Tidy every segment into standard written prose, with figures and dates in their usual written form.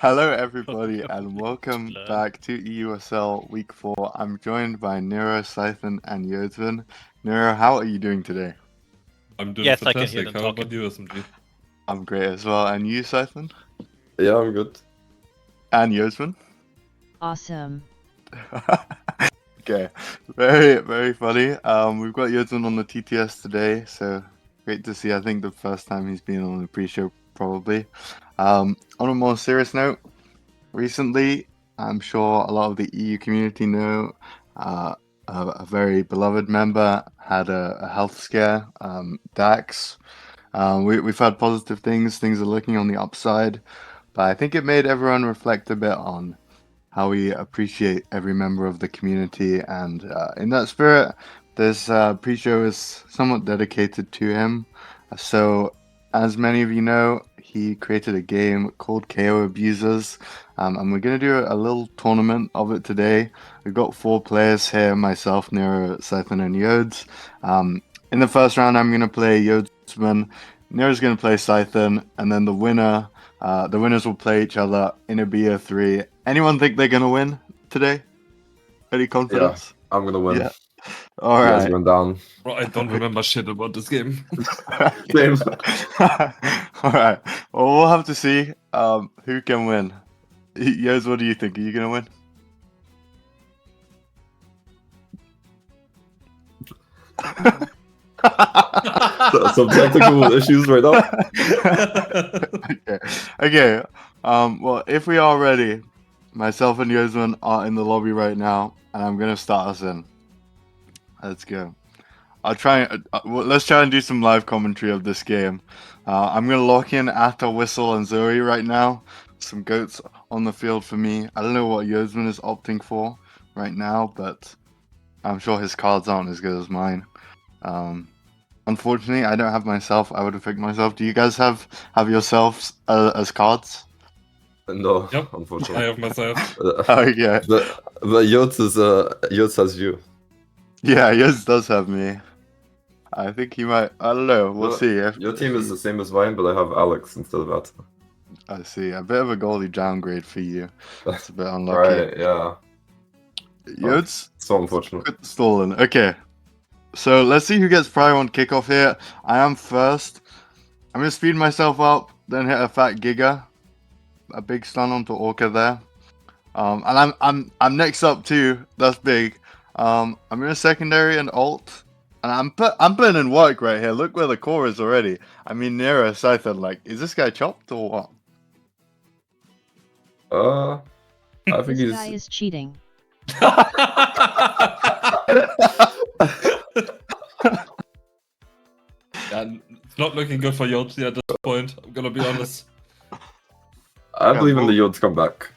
Hello, everybody, and welcome back to EUSL Week 4. I'm joined by Nero, Scythen, and Yodsvin. Nero, how are you doing today? I'm doing fantastic. How about you, SMG? I'm great as well. And you, Scythen? Yeah, I'm good. And Yodsvin? Awesome. Okay, very funny. We've got Yodsvin on the TTS today, so great to see. I think the first time he's been on the pre-show, probably. On a more serious note, recently, I'm sure a lot of the EU community know a very beloved member had a health scare, Dax. We've had positive things are looking on the upside, but I think it made everyone reflect a bit on how we appreciate every member of the community, and in that spirit, this pre-show is somewhat dedicated to him. So, as many of you know, he created a game called KO Abusers, and we're going to do a little tournament of it today. We've got 4 players here, myself, Nero, Scythen, and Yodes. In the first round, I'm going to play Yodesman, Nero's going to play Scythen, and then the winners will play each other in a BO3. Anyone think they're going to win today? Any confidence? Yeah, I'm going to win. Yeah. All right. Going down. Bro, I don't remember shit about this game. Same. All right. Well, we'll have to see who can win. Yoz, what do you think? Are you going to win? Some technical issues right now. Okay. Well, if we are ready, myself and Yozman are in the lobby right now, and I'm gonna start us in. Let's go. Let's try and do some live commentary of this game. I'm gonna lock in Atta, Whistle, and Zoe right now. Some goats on the field for me. I don't know what Yozman is opting for right now, but I'm sure his cards aren't as good as mine. Unfortunately, I don't have myself. I would have picked myself. Do you guys have yourselves as cards? No, yep, unfortunately. I have myself. Okay. The Yods has you. Yeah, Yods does have me. I think he might. I don't know. We'll see. Your team is the same as mine, but I have Alex instead of Atta. I see. A bit of a goalie downgrade for you. That's a bit unlucky. Right, yeah. Yods? So unfortunate. Stolen. Okay. So let's see who gets prior on kickoff here. I am first. I'm gonna speed myself up, then hit a fat giga. A big stun onto Orca there. And I'm next up too. That's big. I'm gonna secondary and ult. And I'm putting in work right here. Look where the core is already. I mean, Nero, Scythen, like, is this guy chopped or what? I think this guy is cheating. Yeah, it's not looking good for Yods at this point, I'm gonna be honest. I believe in the Yods comeback.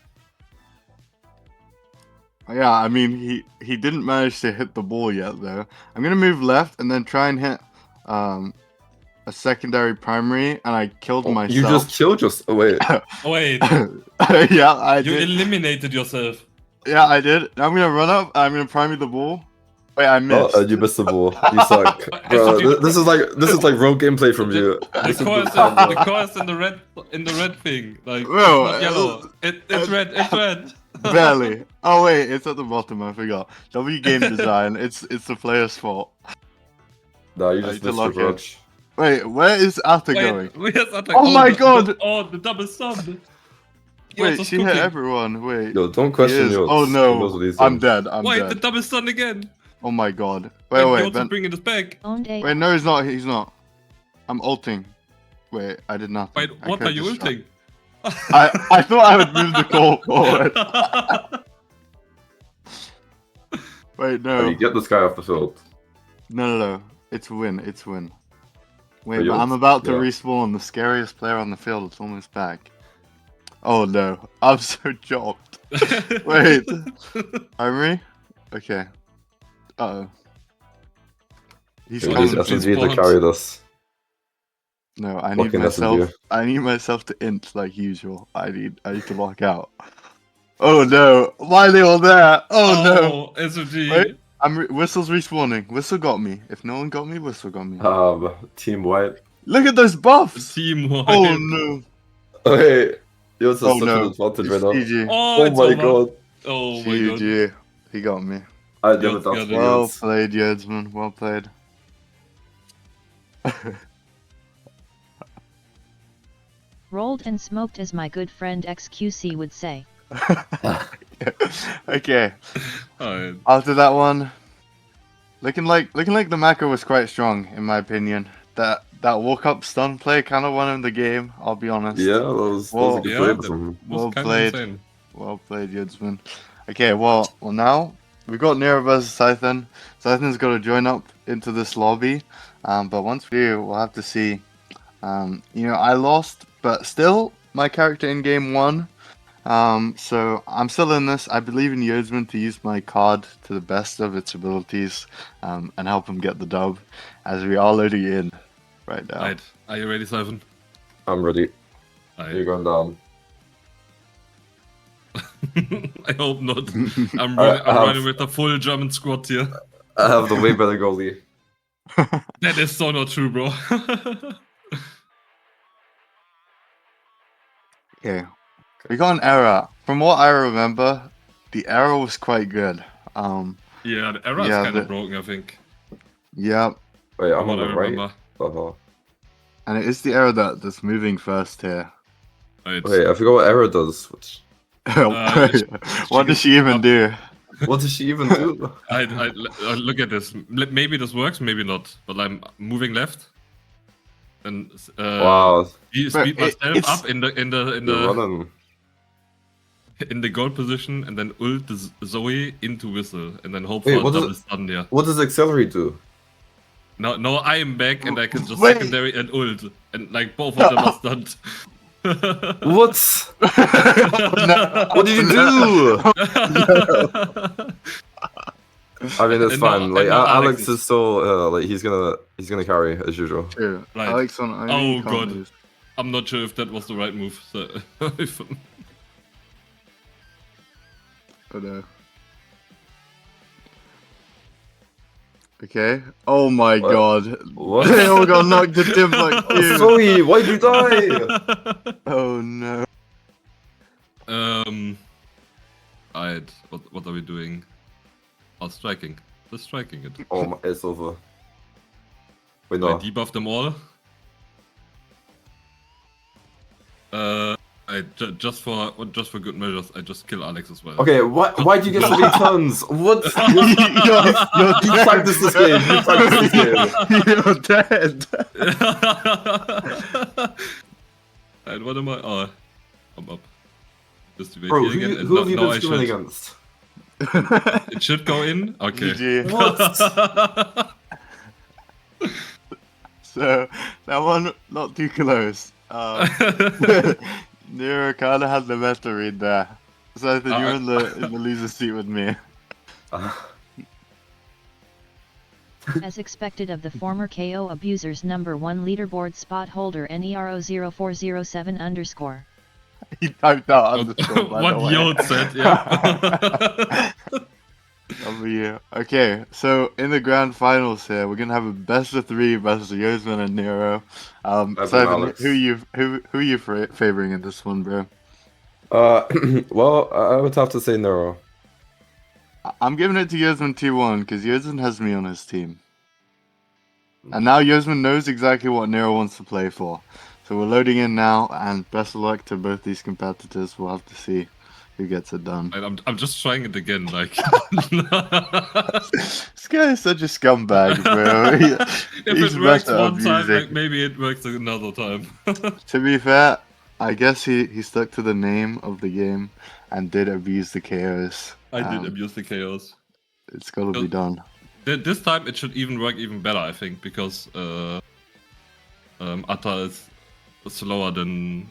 Yeah, I mean, he didn't manage to hit the ball yet, though. I'm going to move left and then try and hit a secondary primary, and I killed myself. You just killed yourself? Oh, wait. Oh, wait. Yeah, I did. You eliminated yourself. Yeah, I did. Now I'm going to run up, I'm going to primary the ball. Wait, I missed. Oh, you missed the ball. You suck. Bro, this is like rogue gameplay from you. The core is in the red thing. Like, Bro, it's not yellow. It's red, it's red. Barely. Oh wait, it's at the bottom. I forgot. W game design. It's the player's fault. No, you just missed your rush. Wait, where is Atta going? Where's Atta? Oh my god! The double stun. Wait, she hit everyone. Wait. Yo, don't question yours. Oh no, I'm dead. I'm dead. Wait, the double stun again. Oh my god. Wait. Ben bringing this back. Wait, no, he's not. He's not. I'm ulting. Wait, I did nothing. Wait, what are you ulting? I thought I would move the call forward. Wait, no. You get this guy off the field. No. It's win. Wait, but I'm about to respawn. The scariest player on the field is almost back. Oh no, I'm so chopped. Wait. Primary? Okay. Uh-oh. He's coming. SMG to carry this. No, I need myself to int like usual. I need to lock out. Oh no! Why are they all there? Oh no! SMG. Wait, Whistle's respawning. Whistle got me. If no one got me, Whistle got me. Team White. Look at those buffs! Team White. Oh no! Okay. He has Oh such no. an advantage It's right now. GG. Oh, Oh it's my over. god. Oh my god. GG. He got me. I never Yes, thought got it. Well played, Yodsman. Well played. Rolled and smoked, as my good friend XQC would say. Okay. Alright. After that one, looking like the Mako was quite strong in my opinion. That walk up stun play kind of won him the game. I'll be honest. Yeah, that was a good Yeah, play that from him. was Well kind played. of insane. Well played, Yodsman. Okay, well now we've got Nero versus Scythen. Scythen's got to join up into this lobby, but once we do, we'll have to see. I lost, but still, my character in game won. So I'm still in this. I believe in Yodsman to use my card to the best of its abilities, and help him get the dub, as we are loading in right now. Alright. Are you ready, Siphon? I'm ready. Alright. You're going down. I hope not. I'm I have- running with a full German squad here. I have the way better goalie. That is so not true, bro. Okay, we got an error. From what I remember, the error was quite good. Yeah, the error is Yeah, kind the- of broken, I think. Yep, Wait, I'm From on what I the right. remember. Uh-huh. and it is the error that's moving first here. Right. Wait, I forgot what error does. What does she even do? What does she even do? I look at this. Maybe this works, maybe not. But I'm moving left, and Wow, speed But myself it's- up in you're running. the goal position, and then ult the Zoe into whistle, and then hope Wait, for a what does double it- stun there. What does accelerate do? No, I am back, and I can just Wait. secondary and ult, and like both of them are stunned. What? No. What did you do? I mean, it's And now- fine. Like and now Alex Alex is still like he's gonna carry as usual. True. Right. Alex on only Oh, can't God. lose. I'm not sure if that was the right move. So Oh no. Okay. Oh my What? god. What? They all got knocked to Timbuk too. Zoe, why'd you die? Oh no. Alright, what are we doing? Oh, striking. Just striking it. Oh, my, it's over. Wait, I no. debuff them all. Just for good measures, I just kill Alex as well. Okay, why'd you get so many tons? What? You're You practiced this game. You practiced this game. You're dead. And what am I? Oh, I'm up. Just wait Bro, here who, again. And who have you now been I swimming should. against? It should go in. Okay. GG. What? So that one not too close. Nero kind of had the better read there. So I think you're in the loser seat with me. As expected of the former KO abusers, number 1 leaderboard spot holder NERO0407_. He typed out underscore by What the way. Yod said, yeah. W. Okay, so in the grand finals here, we're gonna have a best of 3 versus Yodsman and Nero. blame Simon, Alex. who you favoring in this one, bro? Well, I would have to say Nero. I'm giving it to Yodsman 2-1 because Yodsman has me on his team. And now Yodsman knows exactly what Nero wants to play for. So we're loading in now, and best of luck to both these competitors. We'll have to see who gets it done. I'm just trying it again, like. This guy is such a scumbag, bro. If He's it works better one time, abusing. like maybe it works another time. To be fair, I guess he stuck to the name of the game and did abuse the KOs. I did abuse the chaos. It's gotta be done. This time it should even work even better, I think, because Atta is slower than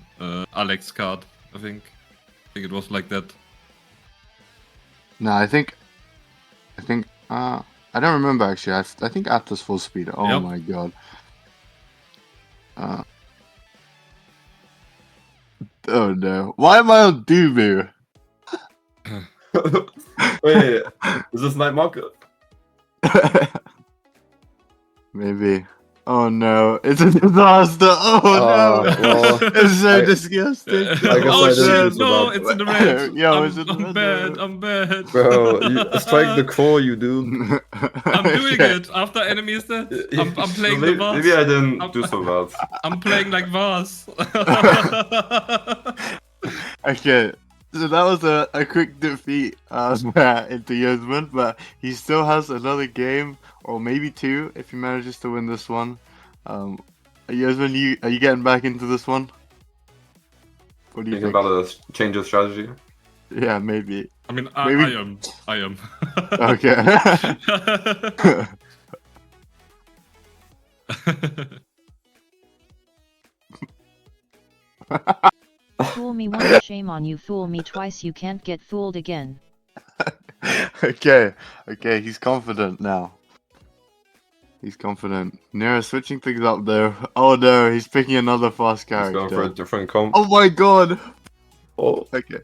Alex card. I think it was like that. No, I think I don't remember actually. I think Atlas full speed. Oh Yep. my god. Oh no. Why am I on Dubu? Wait, is this night market? Maybe. Oh no, it's a disaster. Oh no, well, it's so I- disgusting. I guess Oh I didn't shit! do so No, bad. it's in the red. Yo, it's in the I'm red, bad. bro. I'm bad. Bro, you strike the core, you do. I'm doing Okay. it after enemy is dead. I'm So playing the Vars. maybe I didn't I'm- do so bad. I'm playing like Vars. Okay, so that was a quick defeat into Yosman, but he still has another game, or maybe two, if he manages to win this one. Yosman, are you getting back into this one? What do you Thinking think? about a change of strategy. Yeah, maybe. I mean, Maybe- I am. I am. Okay. Fool me once, shame on you. Fool me twice, you can't get fooled again. Okay, he's confident now. He's confident. Nero switching things up though. Oh no, he's picking another fast He's going for a character. different comp. Oh my god! Oh, Okay.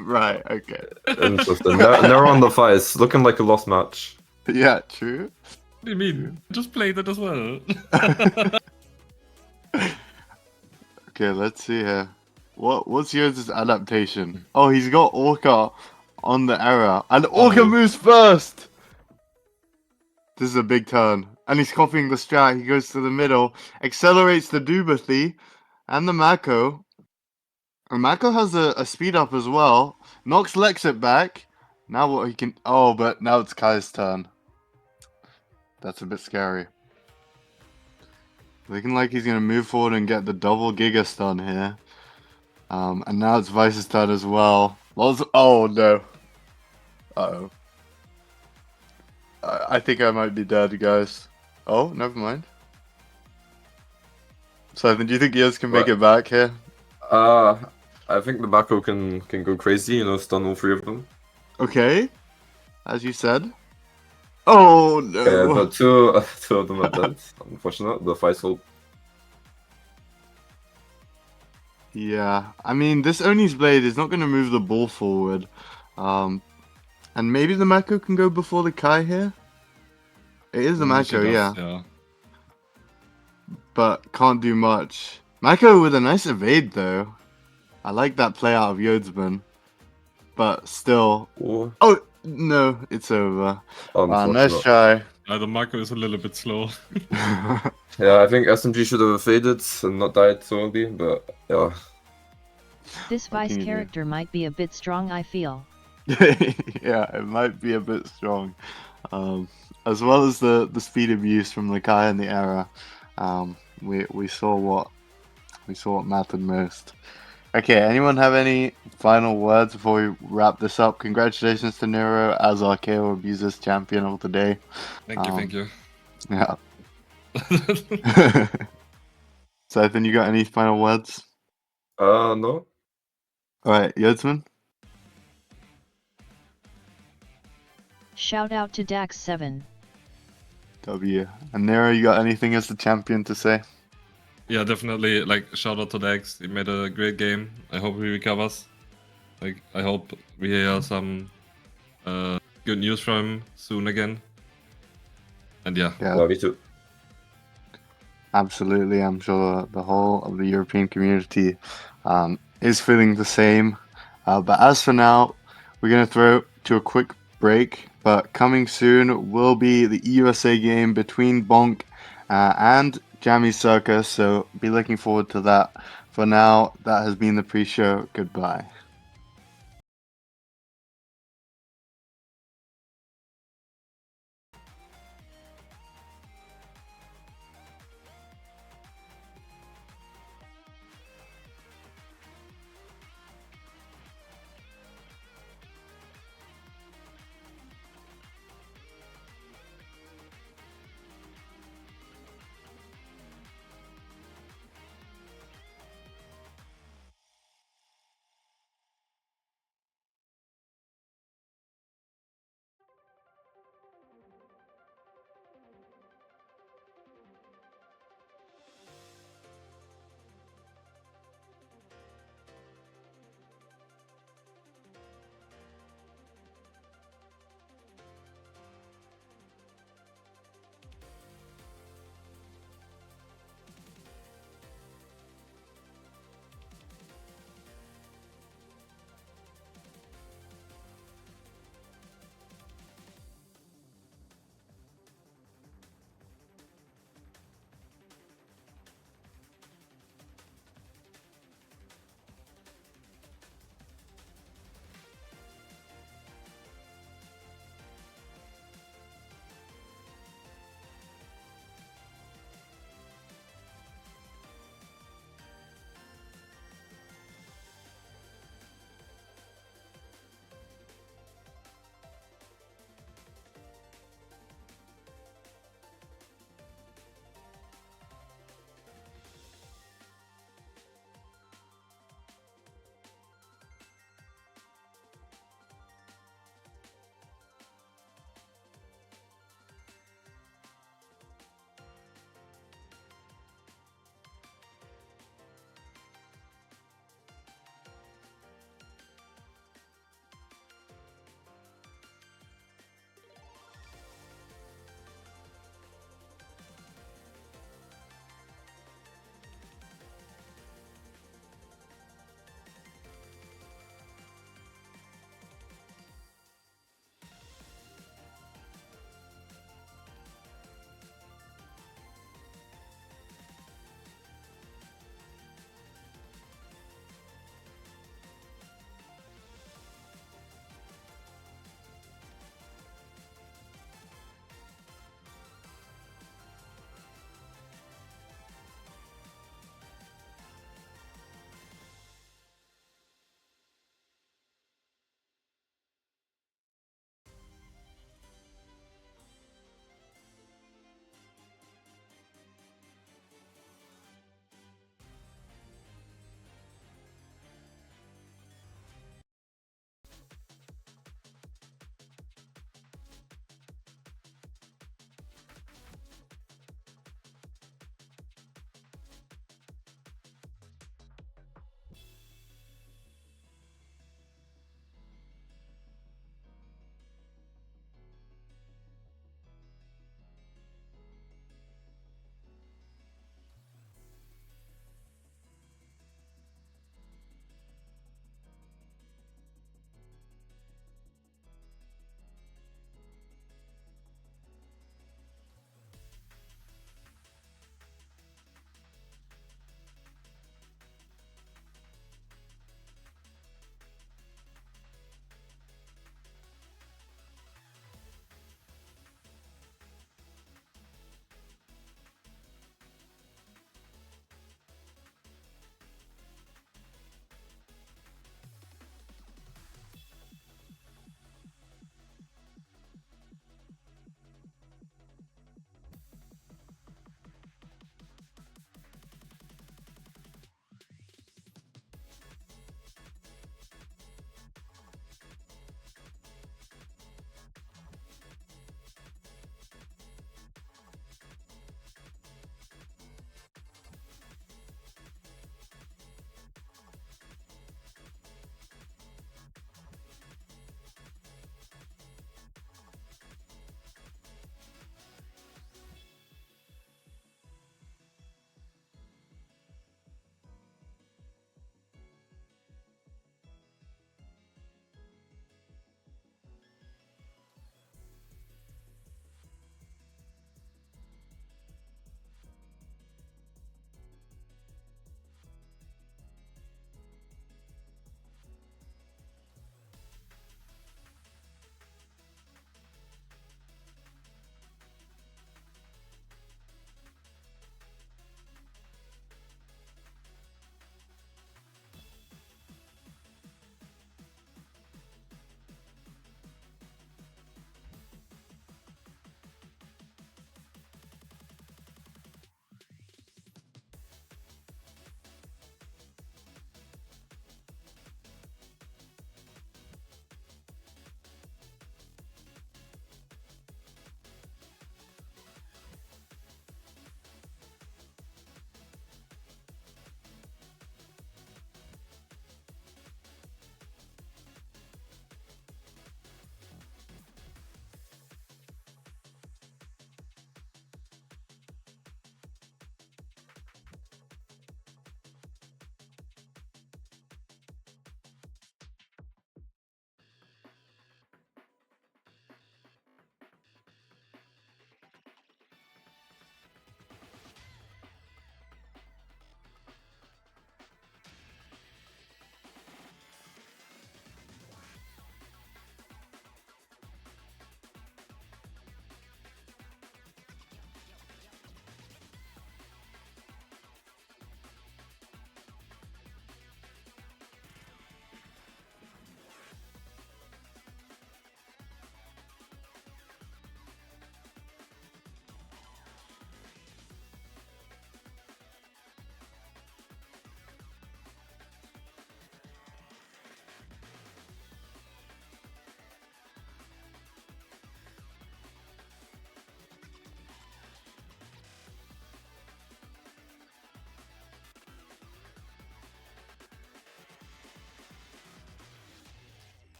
Right, okay. interesting. They're on the fights, looking like a lost match. Yeah, true. What do you mean? I just played it as well. Okay, let's see here. What's yours' adaptation? Oh, he's got Orca on the error. And Orca Oh. moves first! This is a big turn. And he's copying the strat. He goes to the middle, accelerates the Dubathy and the Mako. And Mako has a speed up as well. Knocks Lexit back. Now what he can... Oh, but now it's Kai's turn. That's a bit scary. Looking like he's going to move forward and get the double Giga stun here. And now it's Vice's turn as well. Oh no. Uh-oh. I think I might be dead, guys. Oh, never mind. So, do you think Yos can make What? it back here? I think the Mako can go crazy, stun all three of them. Okay. As you said. Oh no. Yeah, but two of them are dead. Unfortunate. The fight sold. Yeah, I mean, this Oni's Blade is not going to move the ball forward. And maybe the Mako can go before the Kai here? It is the She Mako, does, yeah. Yeah. But can't do much. Mako with a nice evade, though. I like that play out of Yodsman. But still... Oh, Oh, no, it's over. Wow, nice unfortunate. try. The Marco is a little bit slow. Yeah, I think SMG should have faded and not died so early, but yeah. This Vice Continue. character might be a bit strong, I feel. Yeah, it might be a bit strong. As well as the speed abuse from the Kai and the era. We saw what mattered most. Okay, anyone have any final words before we wrap this up? Congratulations to Nero as our KO Abusers champion of the day. Thank you. Yeah. So, Ethan, you got any final words? No. Alright, Yodsman? Shout out to Dax7. W. And Nero, you got anything as the champion to say? Yeah, definitely. Like, shout out to Dex. He made a great game. I hope he recovers. Like, I hope we hear some good news from him soon again. And yeah. Yeah, me too. Absolutely, I'm sure the whole of the European community is feeling the same. But as for now, we're going to throw to a quick break. But coming soon will be the EUSA game between Bonk and Jammy Circus. So be looking forward to that. For now, that has been the pre-show. Goodbye.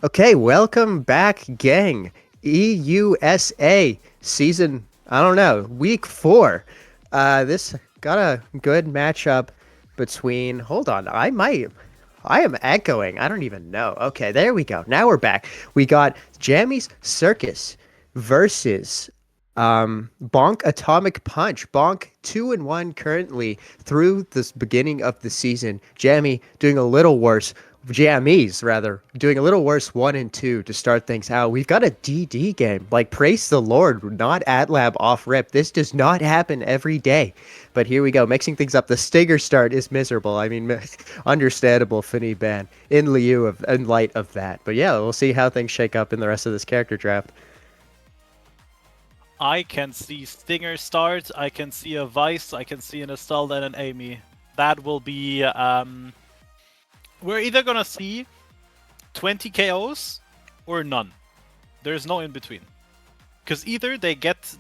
Okay, welcome back, gang. EUSA season, I don't know, week 4. This got a good matchup between. Hold on, I am echoing. I don't even know. Okay, there we go. Now we're back. We got Jammy's Circus versus Bonk Atomic Punch. Bonk 2-1 currently through this beginning of the season. Jammy doing a little worse. Jammies rather doing a little worse 1-2 to start things out. We've got a DD game. Like, praise the Lord, not AtLab off rip. This does not happen every day. But here we go, mixing things up. The Stinger start is miserable. I mean, understandable Finny ban in light of that. But yeah, we'll see how things shake up in the rest of this character draft. I can see Stinger start, I can see a Vice, I can see an Estelle and an Amy. That will be, we're either gonna see 20 KOs or none. There's no in between. Because either they get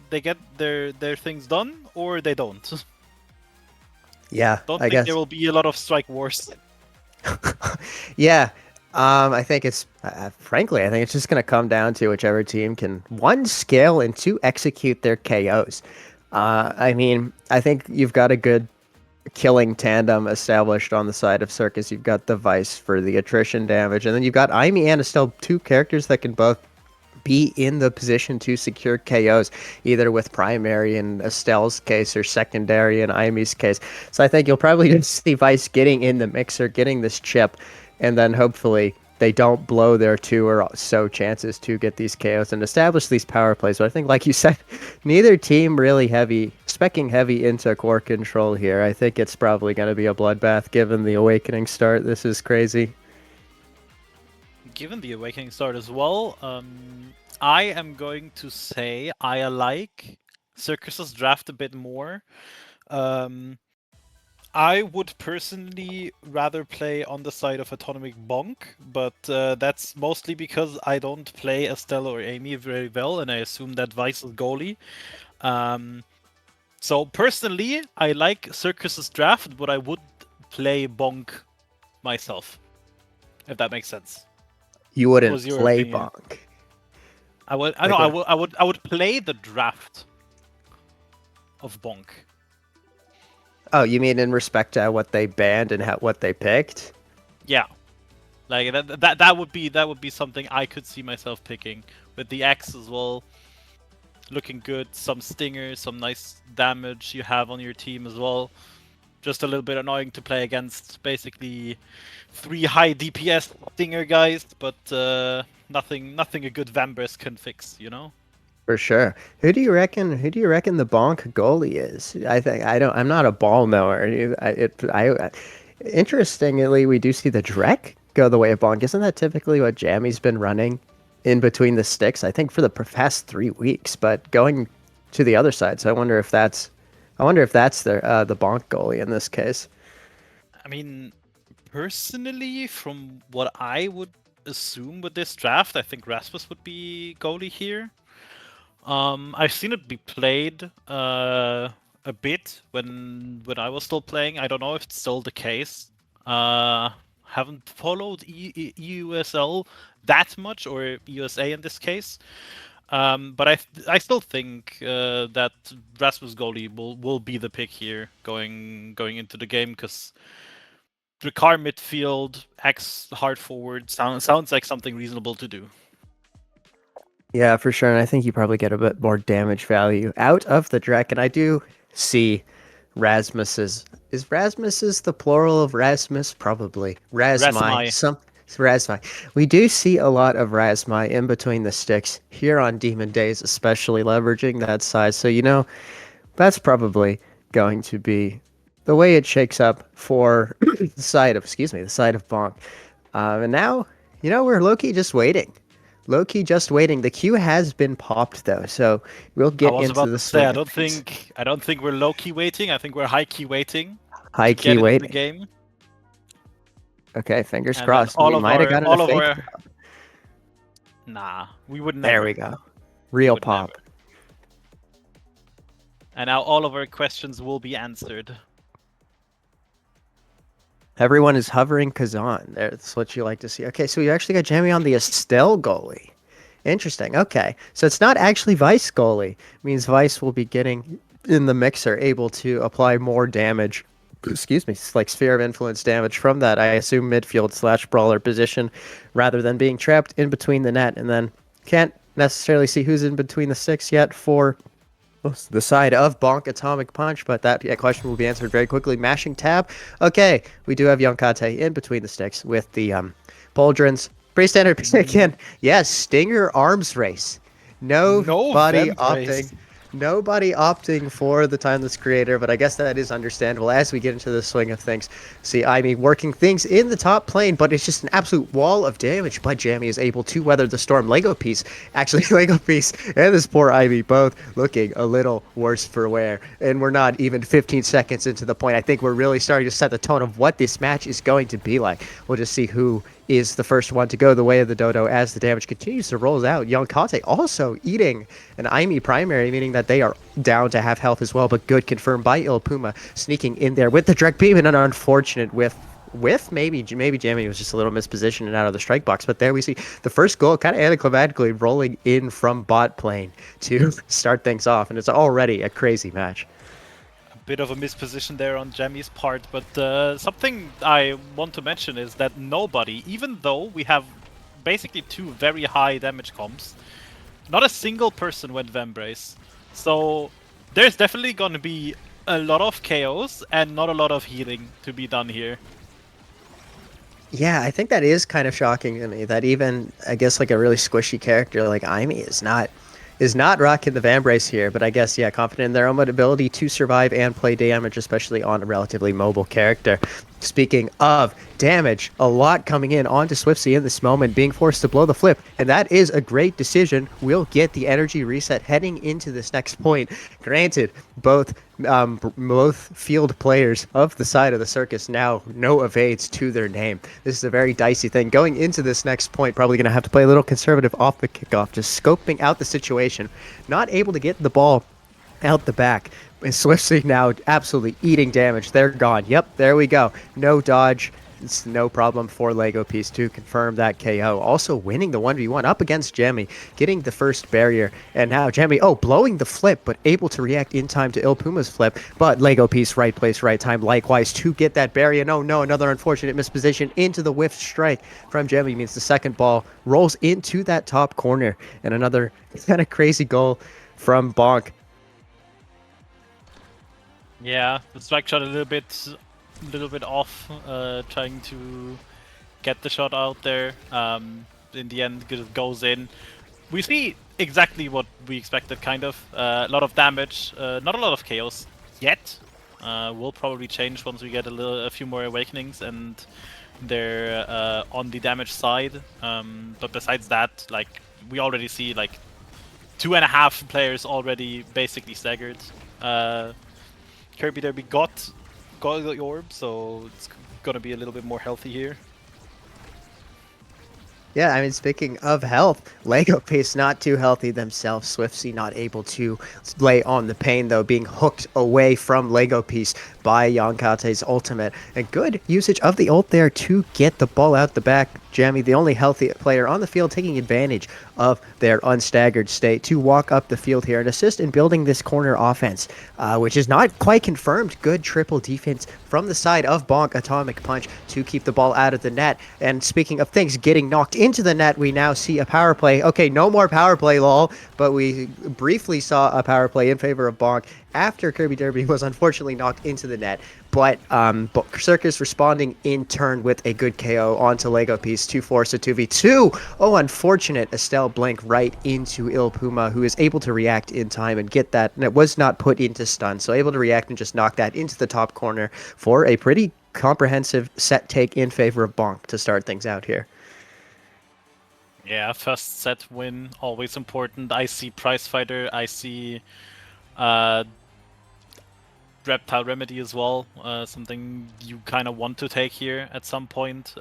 their things done or they don't. Yeah, Don't I think guess. there will be a lot of strike wars. Yeah, I think it's frankly, I think it's just going to come down to whichever team can, one, scale, and two, execute their KOs. I mean, I think you've got a good killing tandem established on the side of Circus. You've got the Vice for the attrition damage, and then you've got Aimee and Estelle, two characters that can both be in the position to secure KOs, either with primary in Estelle's case or secondary in Aimee's case. So I think you'll probably just see Vice getting in the mixer, getting this chip, and then hopefully they don't blow their 2 or so chances to get these KOs and establish these power plays. But I think, like you said, neither team really specking heavy into core control here. I think it's probably going to be a bloodbath given the Awakening start. This is crazy. Given the Awakening start as well, I am going to say I like Circus's draft a bit more. I would personally rather play on the side of Atomic Bonk, but that's mostly because I don't play Estelle or Amy very well, and I assume that Vice is goalie. So personally, I like Circus's draft, but I would play Bonk myself, if that makes sense. You wouldn't What's your play opinion? Bonk. I would play the draft of Bonk. Oh, you mean in respect to what they banned and what they picked? Yeah, like that would be something I could see myself picking with the X as well. Looking good, some stingers, some nice damage you have on your team as well. Just a little bit annoying to play against basically 3 high DPS stinger guys, but nothing a good Vambrace can fix, you know? For sure. Who do you reckon the Bonk goalie is? I'm not a ball knower. Interestingly, we do see the Drek go the way of Bonk. Isn't that typically what Jammy's been running in between the sticks? I think for the past 3 weeks, but going to the other side. So I wonder if that's the Bonk goalie in this case. I mean, personally, from what I would assume with this draft, I think Rasmus would be goalie here. I've seen it be played a bit when I was still playing. I don't know if it's still the case. Haven't followed EUSL that much, or USA in this case. But I still think that Rasmus goalie will be the pick here going into the game, because Drakkar midfield, X hard forward sounds like something reasonable to do. Yeah, for sure. And I think you probably get a bit more damage value out of the Drek. And I do see Rasmus's. Is Rasmus's the plural of Rasmus? Probably. Rasmai. Rasmai. We do see a lot of Rasmai in between the sticks here on Demon Days, especially leveraging that size. So, that's probably going to be the way it shakes up for the side of Bonk. And now, we're low-key just waiting. Low-key just waiting. The queue has been popped though, so we'll get into the swing. I don't think we're low-key waiting. I think we're high-key waiting. High-key waiting. The game. Okay, fingers crossed. We might have gotten a fake. Nah, we would never. There we go. Real pop. Never. And now all of our questions will be answered. Everyone is hovering Kazan. That's what you like to see. Okay, so we actually got Jamie on the Estelle goalie. Interesting. Okay, so it's not actually Vice goalie. It means Vice will be getting in the mixer, able to apply more damage. Excuse me, like sphere of influence damage from that. I assume midfield / brawler position, rather than being trapped in between the net. And then can't necessarily see who's in between the six yet for the side of Bonk Atomic Punch, but that question will be answered very quickly. Mashing tab. Okay, we do have Young Kate in between the sticks with the Pauldrons. Pretty standard pick again. Yes, Stinger arms race. Nobody opting for the Timeless Creator, but I guess that is understandable as we get into the swing of things. See Imi working things in the top plane, but it's just an absolute wall of damage, but Jammy is able to weather the storm. Lego Piece, actually Lego Piece and this poor Imi both looking a little worse for wear, and we're not even 15 seconds into the point. I think we're really starting to set the tone of what this match is going to be like. We'll just see who is the first one to go the way of the dodo as the damage continues to roll out. Young Kate also eating an Imi primary, meaning that they are down to half health as well, but good confirmed by Il Puma, sneaking in there with the direct beam and an unfortunate whiff. Maybe Jamie was just a little mispositioned and out of the strike box, but there we see the first goal kind of anticlimactically rolling in from bot plane to start things off, and it's already a crazy match. Bit of a misposition there on Jamie's part, but something I want to mention is that nobody, even though we have basically two very high damage comps, not a single person went Vembrace. So there's definitely going to be a lot of KOs and not a lot of healing to be done here. Yeah, I think that is kind of shocking to me that even, I guess, like a really squishy character like Imi is not rocking the Vambrace here, but I guess, yeah, confident in their own ability to survive and play damage, especially on a relatively mobile character. Speaking of damage, a lot coming in onto Swiftsy in this moment, being forced to blow the flip, and that is a great decision. We'll get the energy reset heading into this next point. Granted, both field players of the side of the circus now no evades to their name. This is a very dicey thing. Going into this next point, probably going to have to play a little conservative off the kickoff, just scoping out the situation. Not able to get the ball out the back. And Swiftsy now absolutely eating damage. They're gone. Yep, there we go. No dodge. It's no problem for Lego Piece to confirm that KO. Also winning the 1v1 up against Jammy, getting the first barrier. And now Jammy, blowing the flip, but able to react in time to Il Puma's flip. But Lego Piece, right place, right time, likewise to get that barrier. No, another unfortunate misposition into the whiff strike from Jammy means the second ball rolls into that top corner. And another kind of crazy goal from Bonk. Yeah, the strike shot a little bit off, trying to get the shot out there. In the end, it goes in. We see exactly what we expected, kind of. A lot of damage, not a lot of chaos yet. Will probably change once we get a few more awakenings and they're on the damage side. But besides that, like, we already see like 2.5 players already basically staggered. Kirby Derby got the orb, so it's gonna be a little bit more healthy here. Yeah, I mean, speaking of health, Lego Piece not too healthy themselves. Swiftsy not able to lay on the pain, though, being hooked away from Lego Piece by Yankate's ultimate. And good usage of the ult there to get the ball out the back. Jammy, the only healthy player on the field, taking advantage of their unstaggered state to walk up the field here and assist in building this corner offense, which is not quite confirmed. Good triple defense from the side of Bonk Atomic Punch to keep the ball out of the net. And speaking of things getting knocked into the net, we now see a power play. Okay, no more power play, lol, but we briefly saw a power play in favor of Bonk after Kirby Derby was unfortunately knocked into the net. But Circus responding in turn with a good KO onto Lego Piece to force a 2v2. Oh, unfortunate Estelle Blink right into Il Puma, who is able to react in time and get that. And it was not put into stun, so able to react and just knock that into the top corner for a pretty comprehensive set take in favor of Bonk to start things out here. Yeah, first set win, always important. I see Prize Fighter, I see Reptile Remedy as well, something you kind of want to take here at some point,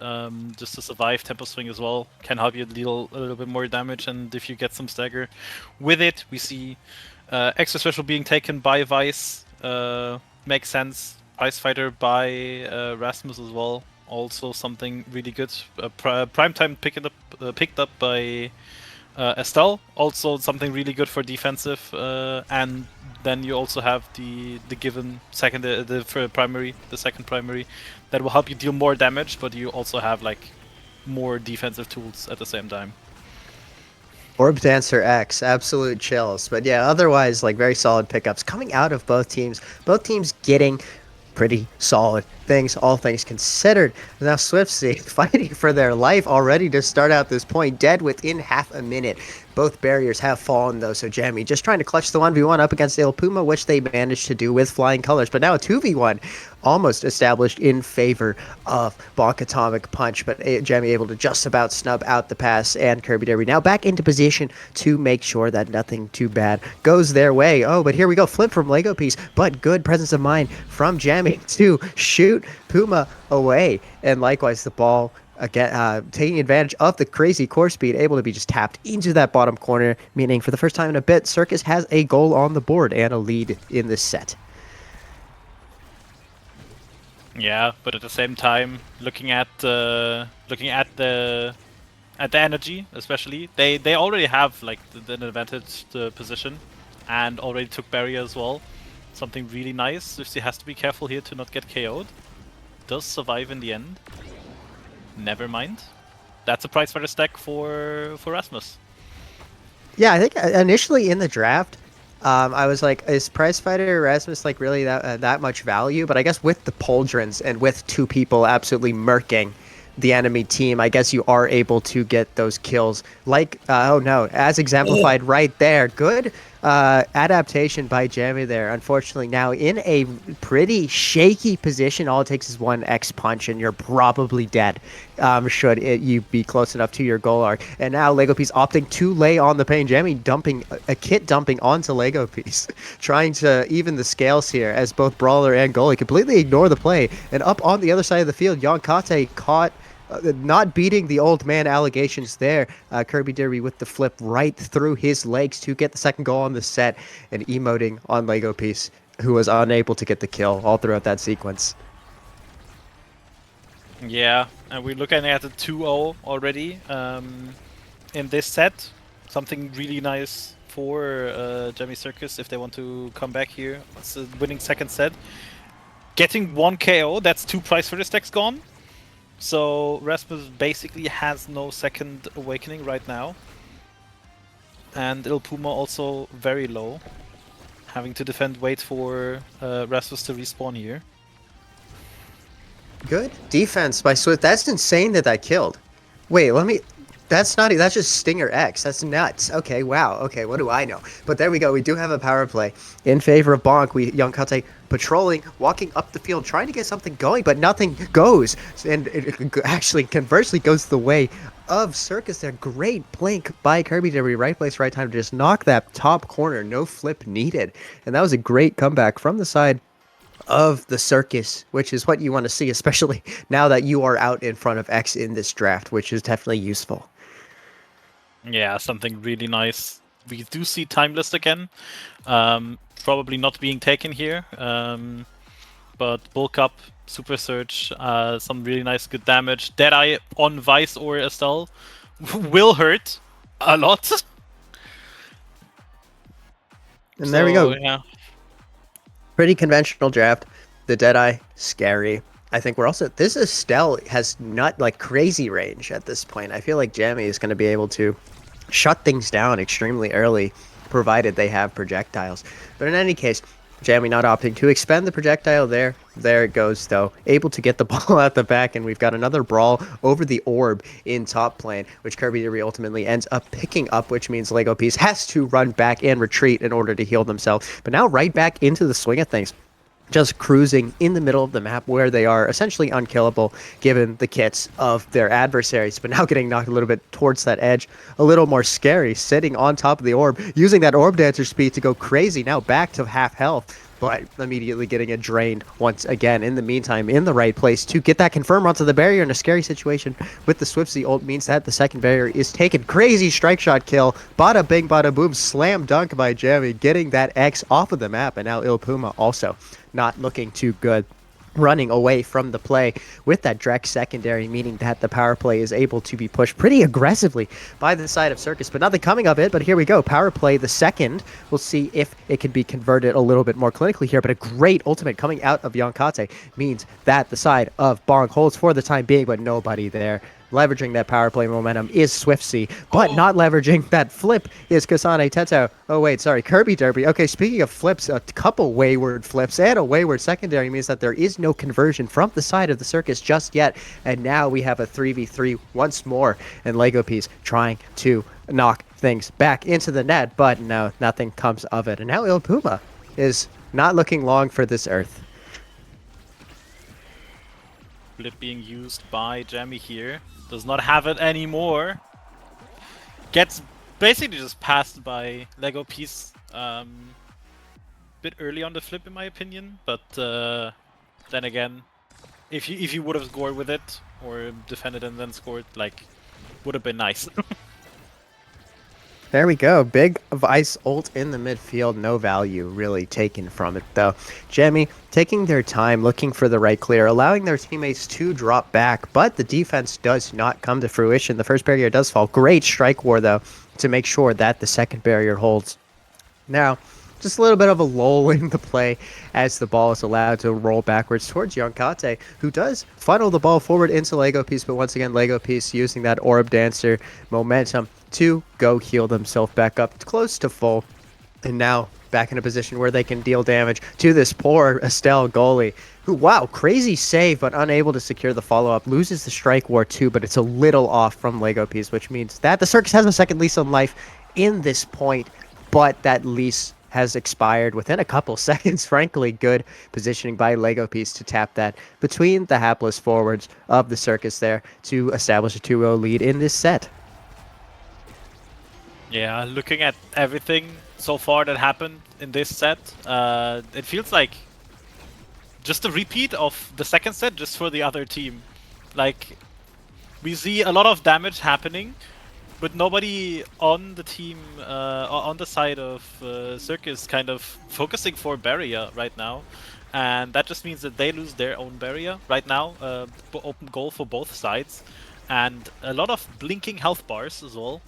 just to survive. Tempo Swing as well can help you deal a little bit more damage, and if you get some stagger with it, we see extra special being taken by Vice, makes sense. prize fighter by Rasmus as well. Also something really good. Primetime picked up by Estelle. Also something really good for defensive. And then you also have the given second the second primary that will help you deal more damage, but you also have like more defensive tools at the same time. Orb Dancer X, absolute chills. But yeah, otherwise, like very solid pickups coming out of both teams. Both teams getting pretty solid things, all things considered. Now Swiftsy fighting for their life already to start out this point, dead within half a minute. Both barriers have fallen though, so Jammy just trying to clutch the 1v1 up against Il Puma, which they managed to do with flying colors. But now a 2v1 almost established in favor of Bonk Atomic Punch, but Jammy able to just about snub out the pass, and Kirby Derby now back into position to make sure that nothing too bad goes their way. Oh, but here we go, flip from Lego Piece, but good presence of mind from Jammy to shoot Puma away, and likewise the ball again taking advantage of the crazy core speed, able to be just tapped into that bottom corner, meaning for the first time in a bit, Circus has a goal on the board and a lead in this set. Yeah, but at the same time, looking at the energy, especially, they already have like an advantage position, and already took barrier as well. Something really nice. Swifty has to be careful here to not get KO'd. Does survive in the end. Never mind. That's a prize fighter stack for Rasmus. Yeah, I think initially in the draft, I was like, is prize fighter Rasmus like really that much value? But I guess with the pauldrons and with two people absolutely murking the enemy team, I guess you are able to get those kills. Like, oh no, as exemplified right there. Good adaptation by Jammy there. Unfortunately, now in a pretty shaky position. All it takes is one X punch and you're probably dead. Should you be close enough to your goal arc. And now Lego Piece opting to lay on the pain. Jammy dumping a kit dumping onto Lego Piece, trying to even the scales here as both brawler and goalie completely ignore the play. And up on the other side of the field, Yonkate caught not beating the old man allegations there. Kirby Derby with the flip right through his legs to get the second goal on the set, and emoting on Lego Piece, who was unable to get the kill all throughout that sequence. Yeah, and we're looking at a 2-0 already in this set. Something really nice for Jammy Circus if they want to come back here. It's a winning second set. Getting 1 KO, that's 2 prize for the stacks gone. So Rasmus basically has no second awakening right now. And Il Puma also very low. Having to wait for Rasmus to respawn here. Good defense by Swift. That's insane that killed. Wait, that's just Stinger X. That's nuts. Okay, wow. Okay, what do I know? But there we go. We do have a power play in favor of Bonk. Yonkate patrolling, walking up the field, trying to get something going, but nothing goes. And it actually, conversely, goes the way of Circus there. Great blink by Kirby Derby. Right place, right time to just knock that top corner. No flip needed. And that was a great comeback from the side of the Circus, which is what you want to see, especially now that you are out in front of X in this draft, which is definitely useful. Yeah, something really nice. We do see Timeless again. Probably not being taken here. But bulk up, super surge, some really nice good damage. Deadeye on Vice or Estelle will hurt a lot. And there we go. Yeah. Pretty conventional draft. The Deadeye, scary. I think we're also, this Estelle has not like crazy range at this point. I feel like Jammy is going to be able to shut things down extremely early, provided they have projectiles. But in any case, Jammy not opting to expend the projectile there. There it goes, though. Able to get the ball out the back, and we've got another brawl over the orb in top lane, which Kirby Derby ultimately ends up picking up, which means Lego Piece has to run back and retreat in order to heal themselves. But now right back into the swing of things. Just cruising in the middle of the map where they are essentially unkillable given the kits of their adversaries, but now getting knocked a little bit towards that edge, a little more scary, sitting on top of the orb, using that orb dancer speed to go crazy, now back to half health, but immediately getting it drained once again. In the meantime, in the right place to get that confirm onto the barrier in a scary situation with the Swiftsy ult means that the second barrier is taken. Crazy strike shot kill, bada bing bada boom, slam dunk by Jammy, getting that X off of the map, and now Il Puma also not looking too good running away from the play with that Drex secondary, meaning that the power play is able to be pushed pretty aggressively by the side of Circus, but nothing coming of it. But here we go, power play the second. We'll see if it can be converted a little bit more clinically here, but a great ultimate coming out of Yonkate means that the side of Bong holds for the time being, but nobody there. Leveraging that power play momentum is Swiftsy, but not leveraging that flip is Kasane Teto. Oh, wait, sorry, Kirby Derby. Okay, speaking of flips, a couple wayward flips and a wayward secondary means that there is no conversion from the side of the Circus just yet. And now we have a 3v3 once more, and Lego Piece trying to knock things back into the net, but no, nothing comes of it. And now Il Puma is not looking long for this Earth. Flip being used by Jammy here. Does not have it anymore. Gets basically just passed by Lego Piece. Bit early on the flip in my opinion, but then again, if you would have scored with it or defended and then scored, like, would have been nice. There we go. Big Vice ult in the midfield. No value really taken from it, though. Jemmy taking their time, looking for the right clear, allowing their teammates to drop back, but the defense does not come to fruition. The first barrier does fall. Great strike war, though, to make sure that the second barrier holds. Now, just a little bit of a lull in the play as the ball is allowed to roll backwards towards Yonkate, who does funnel the ball forward into Lego Piece, but once again, Lego Piece using that Orb Dancer momentum to go heal themselves back up close to full. And now back in a position where they can deal damage to this poor Estelle goalie, who, wow, crazy save, but unable to secure the follow-up. Loses the strike war too, but it's a little off from Lego Piece, which means that the Circus has a second lease on life in this point, but that lease has expired within a couple seconds. Frankly, good positioning by Lego Piece to tap that between the hapless forwards of the Circus there to establish a 2-0 lead in this set. Yeah, looking at everything so far that happened in this set, it feels like just a repeat of the second set, just for the other team. Like, we see a lot of damage happening, but nobody on the team, on the side of Circus, kind of focusing for barrier right now. And that just means that they lose their own barrier right now. Open goal for both sides. And a lot of blinking health bars as well.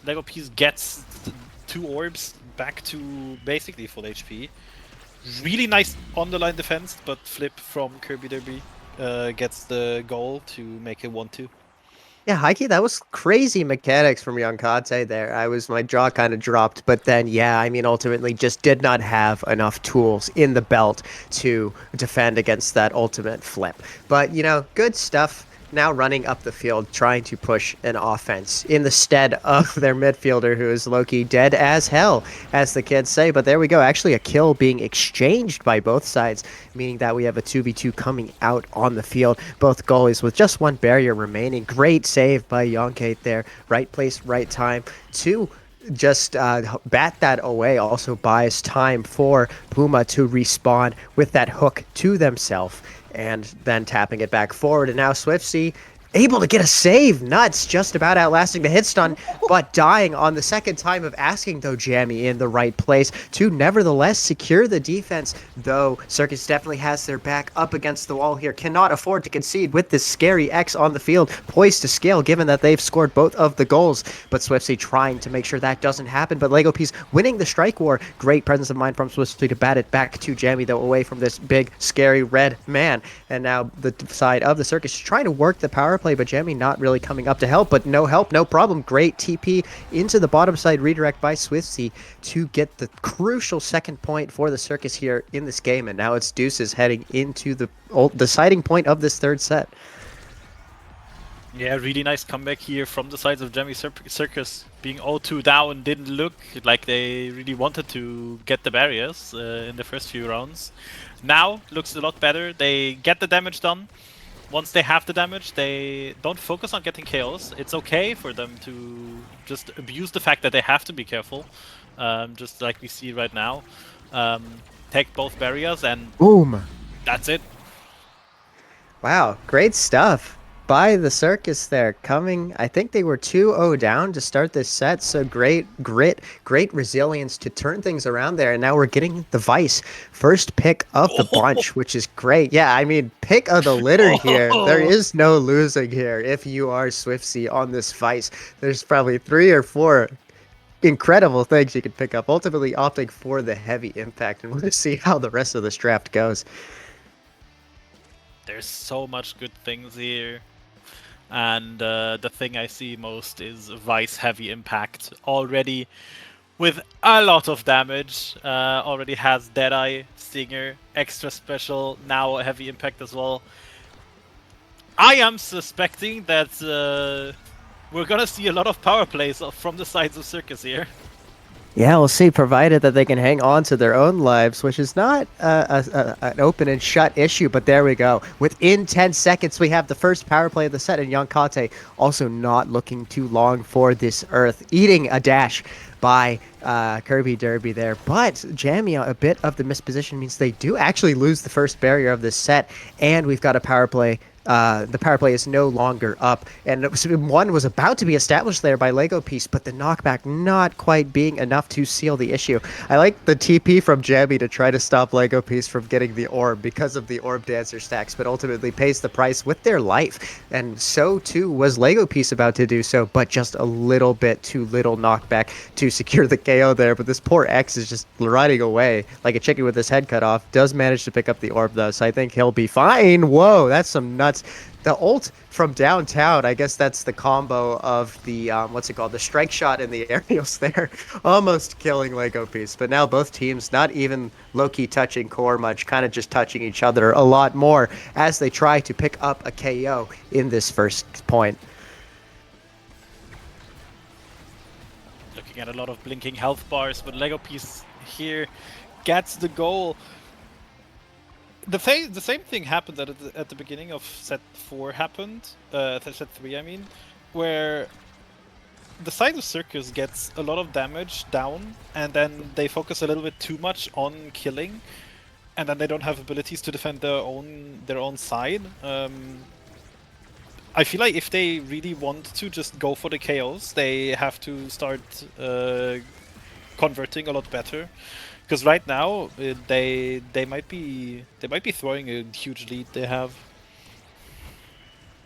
Lego Piece gets 2 orbs back to basically full HP. Really nice on-the-line defense, but flip from Kirby Derby gets the goal to make it 1-2. Yeah, Heike, that was crazy mechanics from Yonkate there. My jaw kind of dropped, but then, yeah, I mean, ultimately just did not have enough tools in the belt to defend against that ultimate flip. But, you know, good stuff. Now running up the field, trying to push an offense in the stead of their midfielder, who is low-key dead as hell, as the kids say. But there we go. Actually, a kill being exchanged by both sides, meaning that we have a 2v2 coming out on the field. Both goalies with just one barrier remaining. Great save by Yonkate there. Right place, right time to just bat that away. Also buys time for Puma to respawn with that hook to themselves, and then tapping it back forward. And now Swiftsy able to get a save. Nuts, just about outlasting the hit stun, but dying on the second time of asking, though, Jammy in the right place to nevertheless secure the defense, though Circus definitely has their back up against the wall here. Cannot afford to concede with this scary X on the field, poised to scale given that they've scored both of the goals. But Swiftsy trying to make sure that doesn't happen, but Lego Piece winning the strike war. Great presence of mind from Swiftsy to bat it back to Jammy, though, away from this big, scary red man. And now the side of the Circus trying to work the power play, but Jammy not really coming up to help, but no help, no problem. Great TP into the bottom side redirect by Swiftsy to get the crucial second point for the Circus here in this game, and now it's Deuces heading into the deciding point of this third set. Yeah, really nice comeback here from the sides of Jammy Circus, being 0-2 down. Didn't look like they really wanted to get the barriers in the first few rounds. Now looks a lot better. They get the damage done. Once they have the damage, they don't focus on getting KOs. It's okay for them to just abuse the fact that they have to be careful, just like we see right now. Take both barriers and boom. That's it. Wow, great stuff. by the Circus there, coming, I think they were 2-0 down to start this set, so great grit, great resilience to turn things around there, and now we're getting the Vice first pick of the bunch, which is great. Yeah, I mean, pick of the litter here. There is no losing here if you are Swiftsy on this Vice. There's probably 3 or 4 incredible things you could pick up, ultimately opting for the heavy impact, and we'll see how the rest of this draft goes. There's so much good things here. And the thing I see most is Vice heavy impact already with a lot of damage. Already has Deadeye, Stinger, extra special, now heavy impact as well. I am suspecting that we're gonna see a lot of power plays from the sides of Circus here. Yeah, we'll see, provided that they can hang on to their own lives, which is not an open and shut issue, but there we go. Within 10 seconds, we have the first power play of the set, and Yonkate also not looking too long for this Earth, eating a dash by Kirby Derby there. But Jammy, a bit of the misposition means they do actually lose the first barrier of this set, and we've got a power play. The power play is no longer up, and one was about to be established there by Lego Piece, but the knockback not quite being enough to seal the issue. I like the TP from Jammy to try to stop Lego Piece from getting the orb because of the orb dancer stacks, but ultimately pays the price with their life, and so too was Lego Piece about to do so, but just a little bit too little knockback to secure the KO there. But this poor X is just riding away like a chicken with his head cut off. Does manage to pick up the orb though, so I think he'll be fine. Whoa, that's some nuts. The ult from downtown, I guess that's the combo of the, what's it called, the strike shot and the aerials there, almost killing Lego Piece. But now both teams not even low-key touching core much, kind of just touching each other a lot more as they try to pick up a KO in this first point. Looking at a lot of blinking health bars, but Lego Piece here gets the goal. The same thing happened at the beginning of set 4 happened, set 3 I mean, where the side of Circus gets a lot of damage down, and then they focus a little bit too much on killing, and then they don't have abilities to defend their own side. I feel like if they really want to just go for the KOs, they have to start converting a lot better. Because right now they might be throwing a huge lead they have.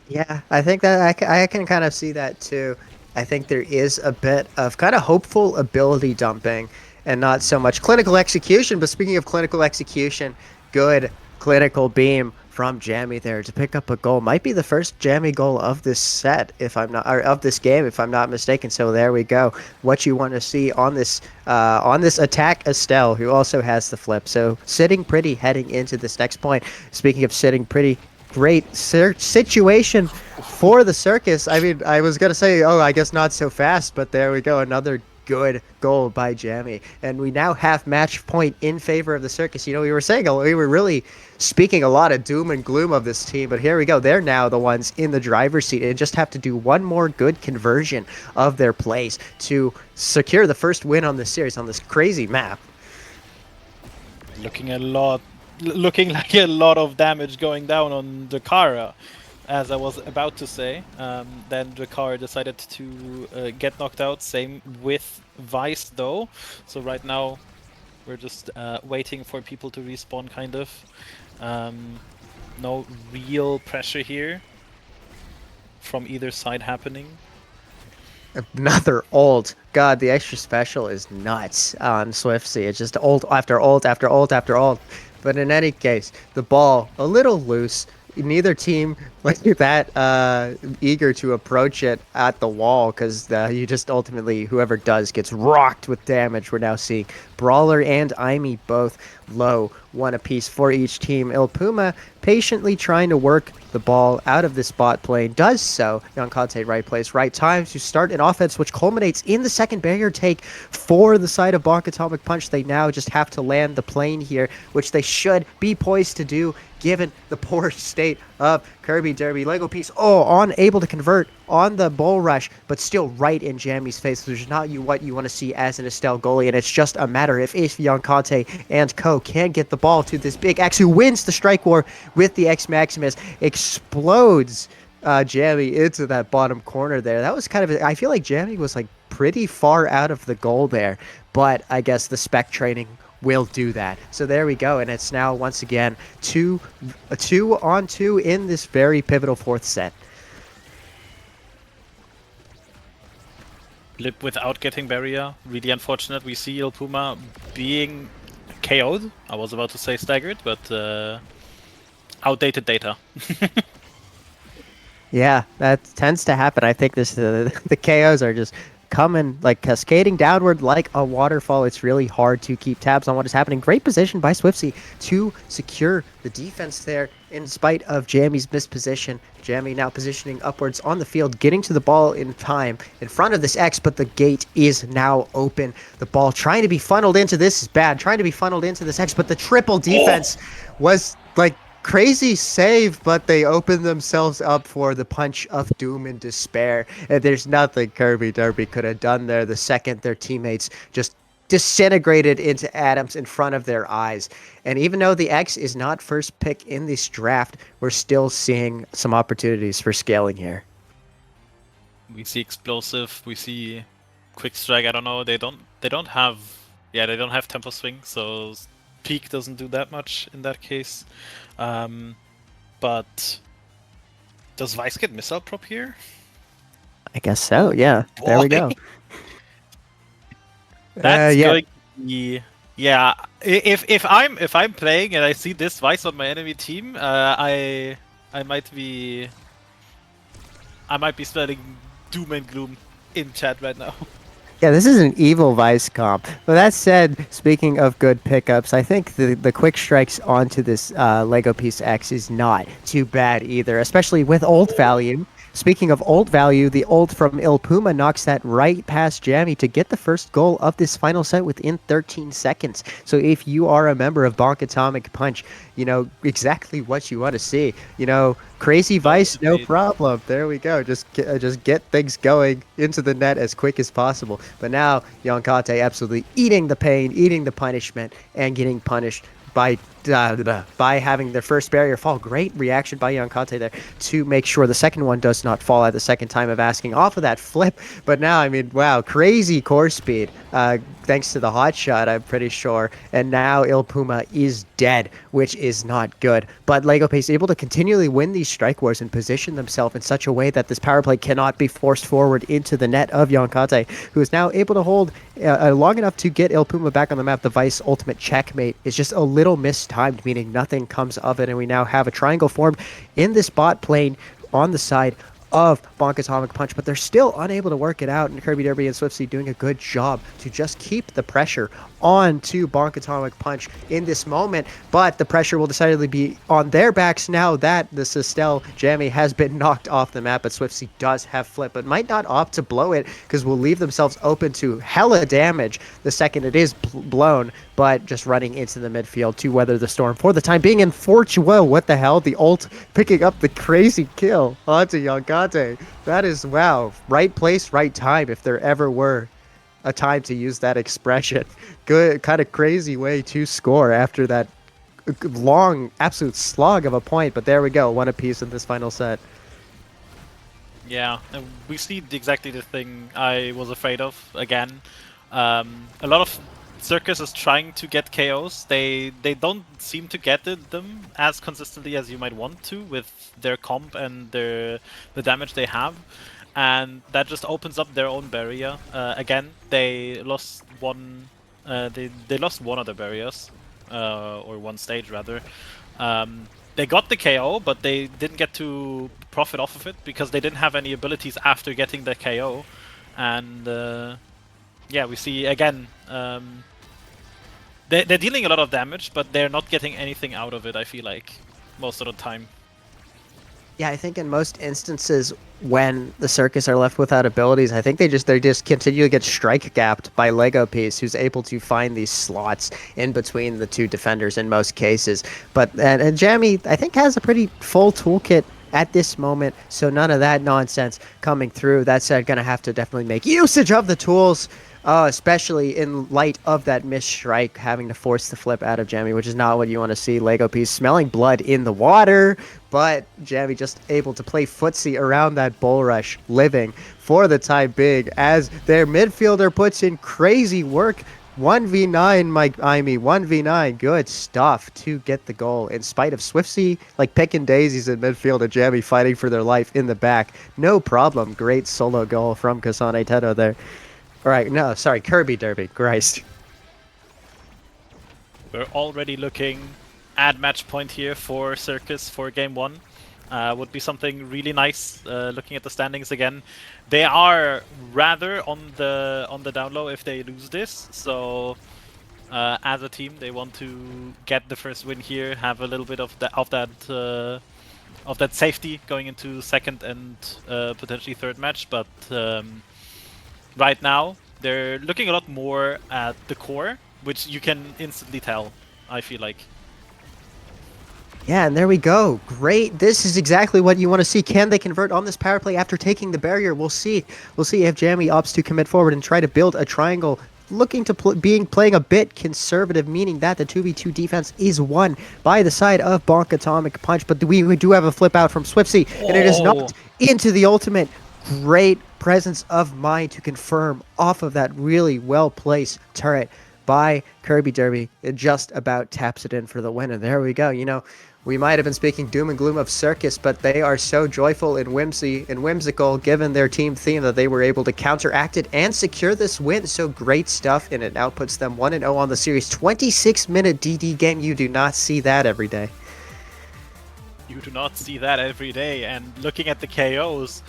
Yeah, I think that I can kind of see that too. I think there is a bit of kind of hopeful ability dumping and not so much clinical execution. But speaking of clinical execution, good clinical beam from Jammy there to pick up a goal. Might be the first Jammy goal of this set, if I'm not, or of this game, if I'm not mistaken. So there we go. What you want to see on this attack, Estelle, who also has the flip. So sitting pretty heading into this next point. Speaking of sitting pretty, great situation for the Circus. I mean, I was gonna say, oh, I guess not so fast, but there we go. Another good goal by Jammy, and we now have match point in favor of the Circus. You know, we were really speaking a lot of doom and gloom of this team, but here we go. They're now the ones in the driver's seat and just have to do one more good conversion of their plays to secure the first win on this series on this crazy map. Looking like a lot of damage going down on Dakara, as I was about to say. Then Dakar decided to get knocked out. Same with Vice though. So right now we're just waiting for people to respawn, kind of. No real pressure here from either side happening. Another ult. God, the extra special is nuts on Swiftsy. It's just ult after ult after ult after ult. But in any case, the ball a little loose. Neither team like that eager to approach it at the wall, because you just ultimately, whoever does gets rocked with damage. We're now seeing Brawler and Aimee both low, one apiece for each team. Il Puma patiently trying to work the ball out of the spot play, does so. Yonkate right place, right time to start an offense, which culminates in the second barrier take for the side of Bonk Atomic Punch. They now just have to land the plane here, which they should be poised to do, given the poor state of Kirby Derby. Lego Piece, unable to convert on the bull rush, but still right in Jammy's face, which is not what you want to see as an Estelle goalie, and it's just a matter if Yonkate and co can get the ball to this big X, who wins the strike war with the X Maximus, explodes Jammy into that bottom corner there. That was kind of, I feel like Jammy was like pretty far out of the goal there, but I guess the spec training will do that. So there we go, and it's now once again 2-on-2 in this very pivotal fourth set. Blip without getting barrier. Really unfortunate. We see Il Puma being KO'd. I was about to say staggered, but outdated data. Yeah, that tends to happen. I think the KOs are just coming like cascading downward like a waterfall. It's really hard to keep tabs on what is happening. Great position by Swiftsy to secure the defense there in spite of Jammy's misposition. Jammy now positioning upwards on the field, getting to the ball in time in front of this X, but the gate is now open. The ball trying to be funneled into this is bad. Trying to be funneled into this X, but the triple defense was like crazy save, but they opened themselves up for the punch of doom and despair. And there's nothing Kirby Derby could have done there the second their teammates just disintegrated into atoms in front of their eyes. And even though the X is not first pick in this draft, we're still seeing some opportunities for scaling here. We see explosive. We see quick strike. I don't know. They don't have tempo swing, so peak doesn't do that much in that case. But does Vice get missile prop here? I guess so. Yeah. There we go. That's going to be, yeah. If I'm playing and I see this Vice on my enemy team, I might be spelling doom and gloom in chat right now. Yeah, this is an evil Vice comp. But that said, speaking of good pickups, I think the quick strikes onto this Lego Piece X is not too bad either, especially with ult value. Speaking of ult value, the ult from Il Puma knocks that right past Jammy to get the first goal of this final set within 13 seconds. So if you are a member of Bonk Atomic Punch, you know exactly what you want to see. You know, crazy Vice, no problem. There we go. Just get things going into the net as quick as possible. But now Yonkate absolutely eating the pain, eating the punishment, and getting punished by having their first barrier fall. Great reaction by Yonkate there to make sure the second one does not fall at the second time of asking off of that flip. But now, I mean, wow, crazy core speed thanks to the hot shot, I'm pretty sure. And now Il Puma is dead, which is not good. But Lego Pace able to continually win these strike wars and position themselves in such a way that this power play cannot be forced forward into the net of Yonkate, who is now able to hold long enough to get Il Puma back on the map. The Vice ultimate checkmate is just a little mistimed, meaning nothing comes of it, and we now have a triangle formed in this bot plane on the side of Bonk Atomic Punch, but they're still unable to work it out, and Kirby Derby and Swiftsy doing a good job to just keep the pressure on to Bonk Atomic Punch in this moment, but the pressure will decidedly be on their backs now that the Sistel Jammy has been knocked off the map, but Swiftsy does have flip, but might not opt to blow it because will leave themselves open to hella damage the second it is blown, but just running into the midfield to weather the storm for the time being. And Fortuel, what the hell? The ult picking up the crazy kill onto Yonkate. That is, wow, right place, right time if there ever were a time to use that expression. Good, kind of crazy way to score after that long, absolute slog of a point. But there we go, one apiece in this final set. Yeah, and we see exactly the thing I was afraid of again. A lot of Circus is trying to get KOs. They don't seem to get them as consistently as you might want to with their comp and the damage they have, and that just opens up their own barrier. Again, they lost one. They lost one of their barriers, or one stage rather. They got the KO, but they didn't get to profit off of it because they didn't have any abilities after getting the KO, and yeah, we see again. They're dealing a lot of damage, but they're not getting anything out of it, I feel like, most of the time. Yeah, I think in most instances when the Circus are left without abilities, I think they just continue to get strike gapped by Lego Piece, who's able to find these slots in between the two defenders in most cases. But and Jammy, I think, has a pretty full toolkit at this moment, so none of that nonsense coming through. That said, gonna have to definitely make usage of the tools, especially in light of that missed strike, having to force the flip out of Jammy, which is not what you want to see. Lego piece smelling blood in the water, but Jammy just able to play footsie around that bull rush, living for the time being as their midfielder puts in crazy work. 1v9, Mike Imee, 1v9, good stuff to get the goal in spite of Swiftsy, like picking daisies in midfield and Jammy fighting for their life in the back. No problem. Great solo goal from Kasane Teto there. All right, no, sorry, Kirby Derby, Christ. We're already looking at match point here for Circus for game 1. Would be something really nice. Looking at the standings again, they are rather on the down low if they lose this. So as a team, they want to get the first win here, have a little bit of that safety going into second and potentially third match. But right now, they're looking a lot more at the core, which you can instantly tell, I feel like. Yeah, and there we go. Great. This is exactly what you want to see. Can they convert on this power play after taking the barrier? We'll see. We'll see if Jammy opts to commit forward and try to build a triangle, looking to playing a bit conservative, meaning that the 2v2 defense is won by the side of Bonk Atomic Punch. But we do have a flip out from Swiftsy, and it is knocked into the ultimate. Great presence of mind to confirm off of that really well-placed turret by Kirby Derby. It just about taps it in for the win, and there we go. You know, we might have been speaking doom and gloom of Circus, but they are so joyful and whimsical given their team theme that they were able to counteract it and secure this win. So great stuff, and it now puts them 1-0 on the series. 26-minute DD game. You do not see that every day. You do not see that every day. And looking at the KOs,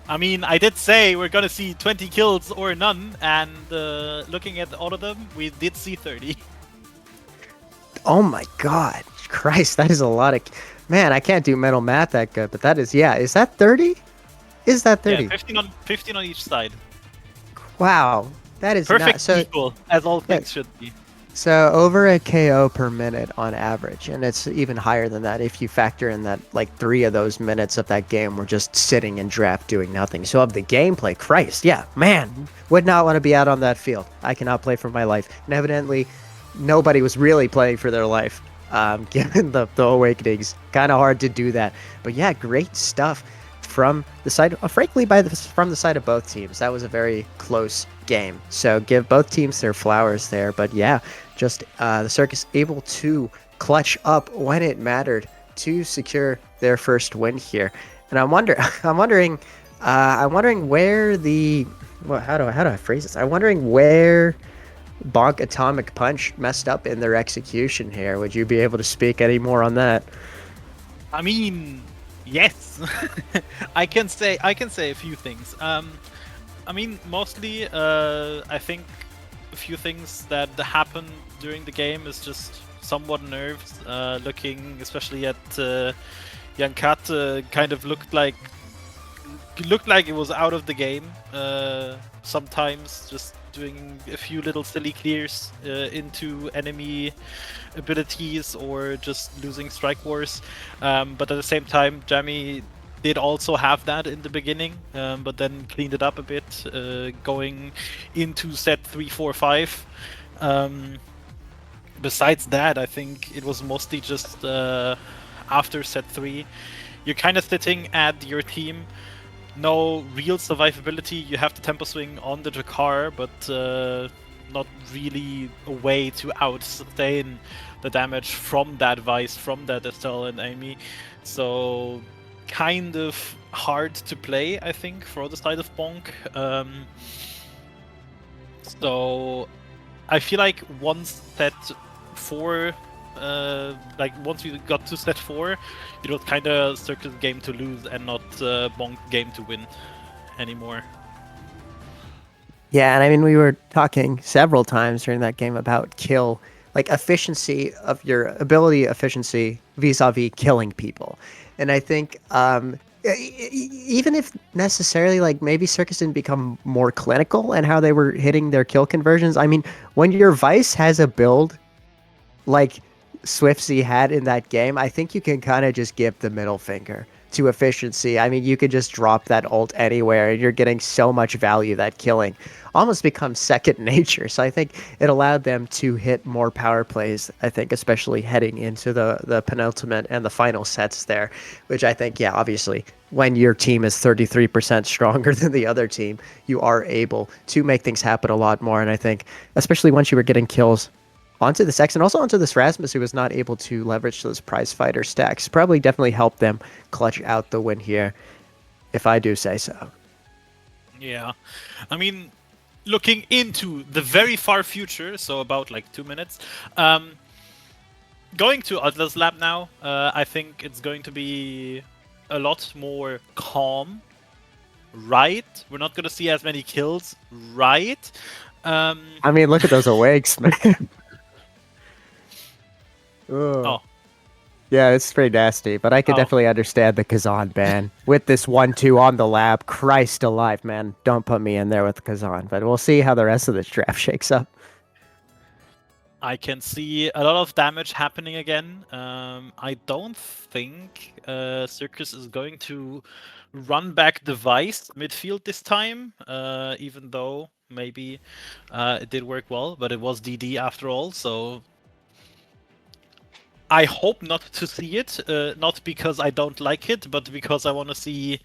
I mean, I did say we're gonna see 20 kills or none, and looking at all of them, we did see 30. Oh my god. Christ, that is a lot of... Man, I can't do mental math that good, but that is... Yeah, is that 30? Is that 30? Yeah, 15 on each side. Wow. That is perfect not... So, equal, as all things should be. So over a KO per minute on average, and it's even higher than that if you factor in that like 3 of those minutes of that game were just sitting in draft doing nothing. So of the gameplay, Christ, yeah, man, would not want to be out on that field. I cannot play for my life. And evidently, nobody was really playing for their life, given the awakenings. Kind of hard to do that. But yeah, great stuff from the side, frankly, from the side of both teams. That was a very close game. So give both teams their flowers there. But yeah, just the Circus able to clutch up when it mattered to secure their first win here. And I'm wondering where the, well, how do I phrase this? I'm wondering where Bonk Atomic Punch messed up in their execution here. Would you be able to speak any more on that? I mean, yes. I can say a few things. I mean, mostly, I think a few things that happened during the game is just somewhat nerves. Looking especially at Young Kat, kind of looked like it was out of the game. Sometimes just doing a few little silly clears into enemy abilities or just losing strike wars. But at the same time, Jammy did also have that in the beginning, but then cleaned it up a bit, going into set 3, 4, 5. Besides that, I think it was mostly just after set 3, you're kind of sitting at your team. No real survivability. You have the tempo swing on the Jakar, but not really a way to out-sustain the damage from that Vice, from that Estelle and Amy. So kind of hard to play, I think, for the side of Bonk. So I feel like once set 4, once we got to set 4, it was kind of Circus game to lose and not Bonk game to win anymore. Yeah, and I mean, we were talking several times during that game about kill, like efficiency of your ability efficiency vis-a-vis killing people. And I think even if necessarily, like, maybe Circus didn't become more clinical and how they were hitting their kill conversions. I mean, when your Vice has a build like Swiftsy had in that game, I think you can kind of just give the middle finger to efficiency. I mean, you could just drop that ult anywhere, and you're getting so much value that killing almost becomes second nature. So I think it allowed them to hit more power plays, I think, especially heading into the penultimate and the final sets there, which I think, yeah, obviously, when your team is 33% stronger than the other team, you are able to make things happen a lot more. And I think, especially once you were getting kills onto the Sex and also onto this Rasmus, who was not able to leverage those prize fighter stacks, probably definitely helped them clutch out the win here, if I do say so. Yeah, I mean, looking into the very far future, so about like 2 minutes, going to Atlas Lab now, I think it's going to be a lot more calm, right? We're not going to see as many kills, right? I mean, look at those awakes, man. Oh. Yeah, it's pretty nasty, but I could definitely understand the Kazan ban. With this 1-2 on the lab, Christ alive, man. Don't put me in there with Kazan, but we'll see how the rest of this draft shakes up. I can see a lot of damage happening again. I don't think Circus is going to run back Device midfield this time, even though maybe it did work well, but it was DD after all, so I hope not to see it, not because I don't like it, but because I want to see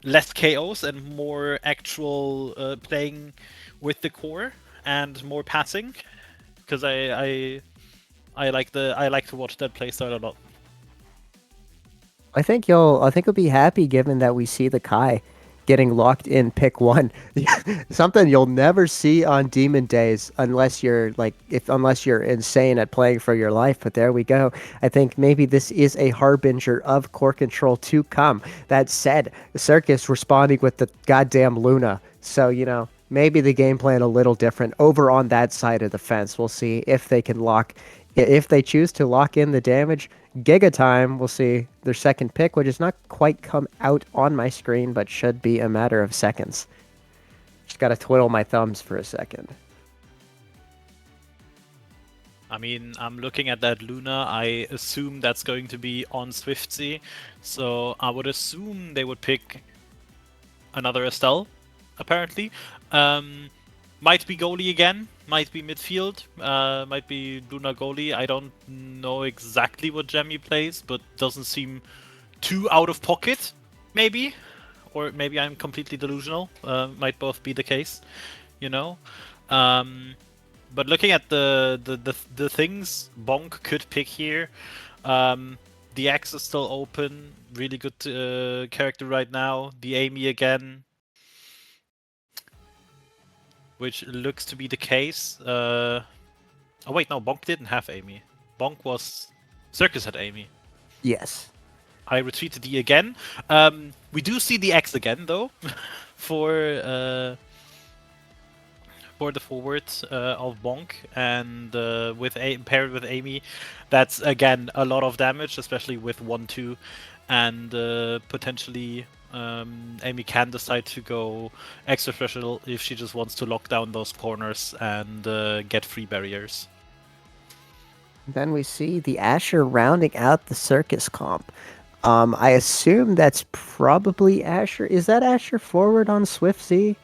less KOs and more actual playing with the core and more passing, because I like to watch that playstyle a lot. I think you'll be happy given that we see the Kai getting locked in pick 1. Something you'll never see on Demon Days unless you're insane at playing for your life. But there we go. I think maybe this is a harbinger of core control to come. That said, Circus responding with the goddamn Luna. So, maybe the game plan a little different over on that side of the fence. We'll see if they choose to lock in the damage. Giga Time, we'll see their second pick, which has not quite come out on my screen, but should be a matter of seconds. Just gotta twiddle my thumbs for a second. I mean, I'm looking at that Luna. I assume that's going to be on Swiftsy, so I would assume they would pick another Estelle, apparently. Might be goalie again, might be midfield, might be Luna goalie. I don't know exactly what Jamie plays, but doesn't seem too out of pocket, maybe. Or maybe I'm completely delusional. Might both be the case, But looking at the things Bonk could pick here, the X is still open. Really good character right now. The Amy again, which looks to be the case. Oh wait, no, Bonk didn't have Amy. Circus had Amy. Yes. I retweeted the again. We do see the X again though, for the forward of Bonk, and paired with Amy, that's again a lot of damage, especially with 1-2, and potentially Amy can decide to go extra special if she just wants to lock down those corners and get free barriers. Then we see the Asher rounding out the Circus comp. I assume that's probably Asher. Is that Asher forward on Swiftsy?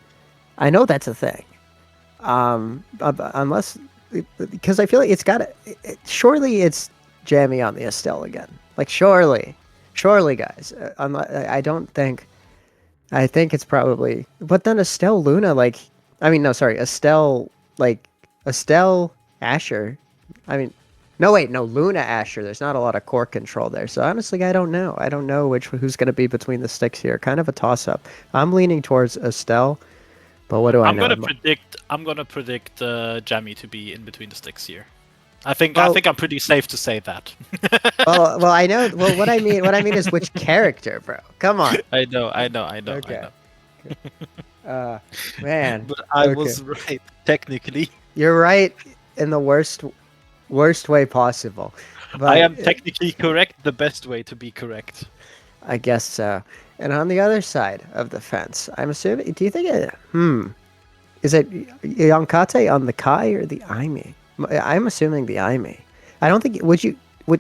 I know that's a thing. Unless, because I feel like surely it's Jamie on the Estelle again. Like surely guys. I think it's probably, but then Estelle Luna, Estelle Asher. Luna Asher. There's not a lot of core control there. So honestly, I don't know. I don't know who's going to be between the sticks here. Kind of a toss up. I'm leaning towards Estelle, but what do I know? I'm gonna predict Jamie to be in between the sticks here. I think I'm pretty safe to say that. well, I know. Well, what I mean is which character, bro. Come on. I know. Okay. Man. But I was right, technically. You're right in the worst way possible. But I am technically correct, the best way to be correct. I guess so. And on the other side of the fence, I'm assuming. Do you think is it Yonkate on the Kai or the Aimee? I'm assuming the Aimee. I don't think would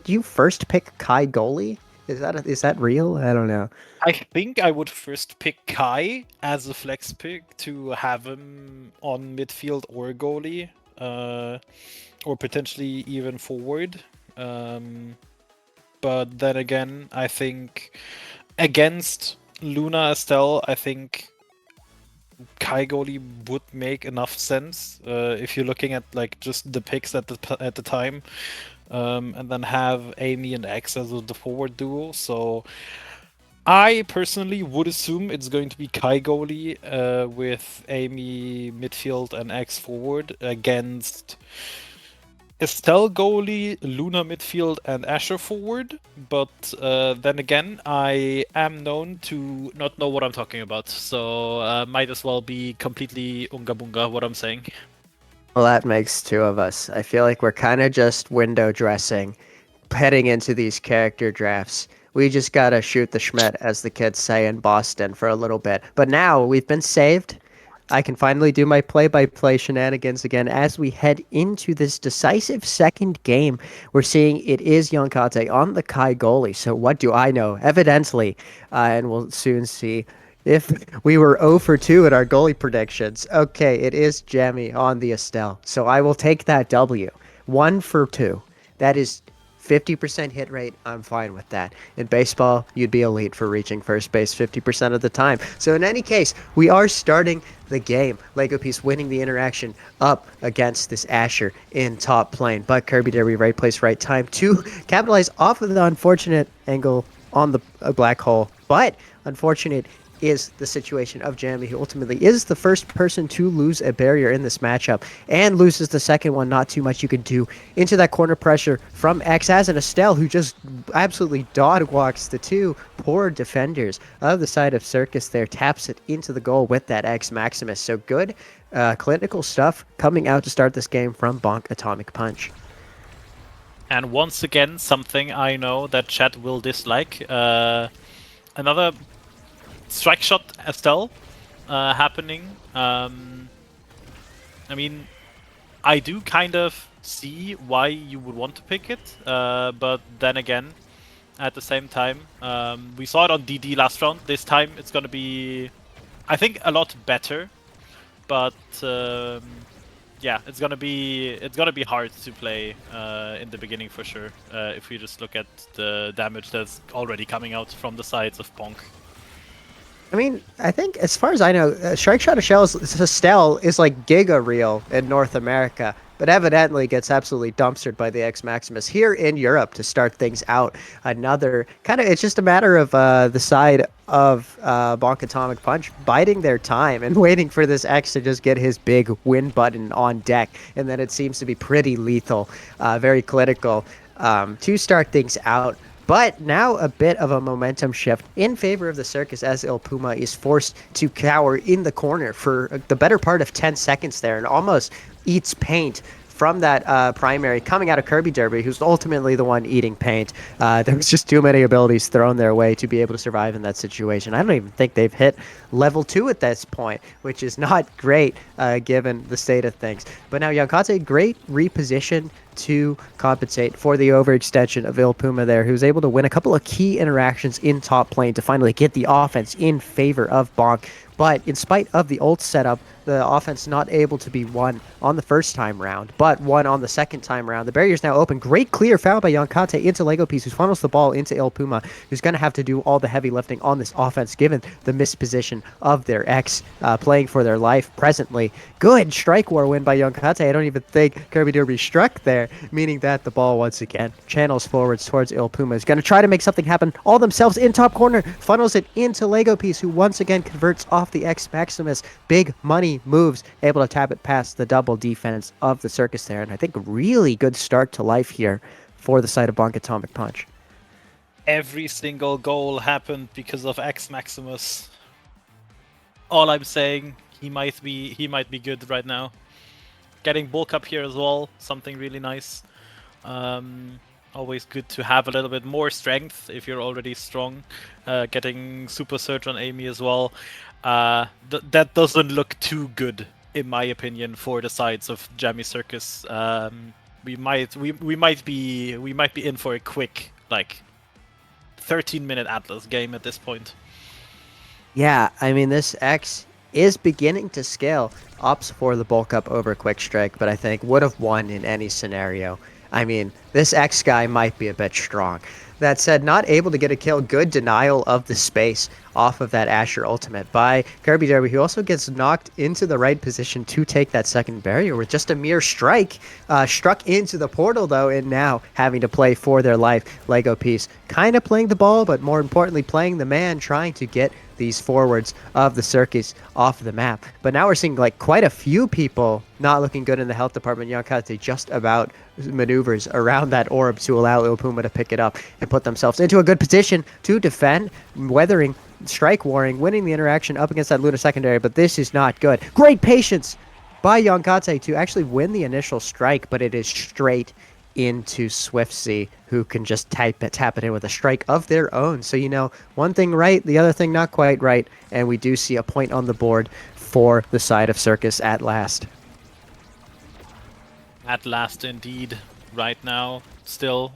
you first pick Kai goalie Is that real? I don't know. I think I would first pick Kai as a flex pick to have him on midfield or goalie, or potentially even forward. But then again, I think against Luna Estelle, I think Kai goalie would make enough sense if you're looking at like just the picks at the time, and then have Amy and X as the forward duo. So I personally would assume it's going to be Kai goalie with Amy midfield and X forward against Estelle goalie, Luna midfield, and Asher forward. But then again, I am known to not know what I'm talking about, so might as well be completely unga bunga what I'm saying. Well, that makes two of us. I feel like we're kind of just window dressing, heading into these character drafts. We just gotta shoot the Schmidt, as the kids say in Boston, for a little bit. But now we've been saved. I can finally do my play-by-play shenanigans again as we head into this decisive second game. We're seeing it is Yonkate on the Kai goalie. So what do I know? Evidently, and we'll soon see if we were 0 for 2 at our goalie predictions. Okay, it is Jamie on the Estelle. So I will take that W. 1 for 2. That is 50% hit rate. I'm fine with that. In baseball, you'd be elite for reaching first base 50% of the time. So in any case, we are starting the game. Lego Piece winning the interaction up against this Asher in top plane. But Kirby Derby, right place, right time to capitalize off of the unfortunate angle on the black hole. But unfortunate is the situation of Jamie, who ultimately is the first person to lose a barrier in this matchup and loses the second one. Not too much you can do into that corner pressure from X as an Estelle, who just absolutely dog walks the two poor defenders of the side of Circus there, taps it into the goal with that X Maximus. So good clinical stuff coming out to start this game from Bonk Atomic Punch. And once again, something I know that chat will dislike. Another strike shot Estelle happening. I mean, I do kind of see why you would want to pick it, but then again, at the same time, we saw it on DD last round. This time it's gonna be, I think, a lot better, but yeah, it's gonna be hard to play in the beginning for sure. If we just look at the damage that's already coming out from the sides of Bonk. I mean, I think as far as I know, Strike Shot Estelle is like Giga Real in North America, but evidently gets absolutely dumpstered by the X Maximus here in Europe to start things out. Another kind of, it's just a matter of the side of Bonk Atomic Punch biding their time and waiting for this X to just get his big win button on deck, and then it seems to be pretty lethal, very clinical to start things out. But now a bit of a momentum shift in favor of the Circus as Il Puma is forced to cower in the corner for the better part of 10 seconds there and almost eats paint from that primary coming out of Kirby Derby, who's ultimately the one eating paint. There was just too many abilities thrown their way to be able to survive in that situation. I don't even think they've hit level 2 at this point, which is not great given the state of things. But now Yonkate, great reposition to compensate for the overextension of Il Puma there, who's able to win a couple of key interactions in top lane to finally get the offense in favor of Bonk. But in spite of the ult setup, the offense not able to be won on the first time round, but won on the second time round. The barrier's now open. Great clear foul by Yonkate into Lego Piece, who funnels the ball into Il Puma, who's going to have to do all the heavy lifting on this offense, given the misposition of their X playing for their life presently. Good strike war win by Yonkate. I don't even think Kirby Derby struck there, meaning that the ball once again channels forwards towards Il Puma. Is going to try to make something happen all themselves in top corner, funnels it into Lego Piece, who once again converts off the X Maximus. Big money moves, able to tap it past the double defense of the Circus there. And I think a really good start to life here for the side of Bonk Atomic Punch. Every single goal happened because of X Maximus. All I'm saying, he might be good right now. Getting bulk up here as well, something really nice. Always good to have a little bit more strength if you're already strong. Getting super surge on Amy as well. That doesn't look too good, in my opinion, for the sides of Jammy Circus. We might be in for a quick 13-minute Atlas game at this point. Yeah, I mean, this X is beginning to scale. Opts for the bulk up over quick strike, but I think would have won in any scenario. I mean, this X guy might be a bit strong. That said, not able to get a kill. Good denial of the space off of that Asher ultimate by Kirby Derby, who also gets knocked into the right position to take that second barrier with just a mere strike. Struck into the portal, though, and now having to play for their life. Lego Piece kind of playing the ball, but more importantly, playing the man, trying to get these forwards of the circus off the map. But now we're seeing like quite a few people not looking good in the health department. Yonkate just about maneuvers around that orb to allow Il Puma to pick it up and put themselves into a good position to defend, weathering, strike warring, winning the interaction up against that Luna secondary, but this is not good. Great patience by Yonkate to actually win the initial strike, but it is straight into Swiftsy, who can just tap it in with a strike of their own. So, you know, one thing right, the other thing not quite right, and we do see a point on the board for the side of Circus at last. At last, indeed. Right now, still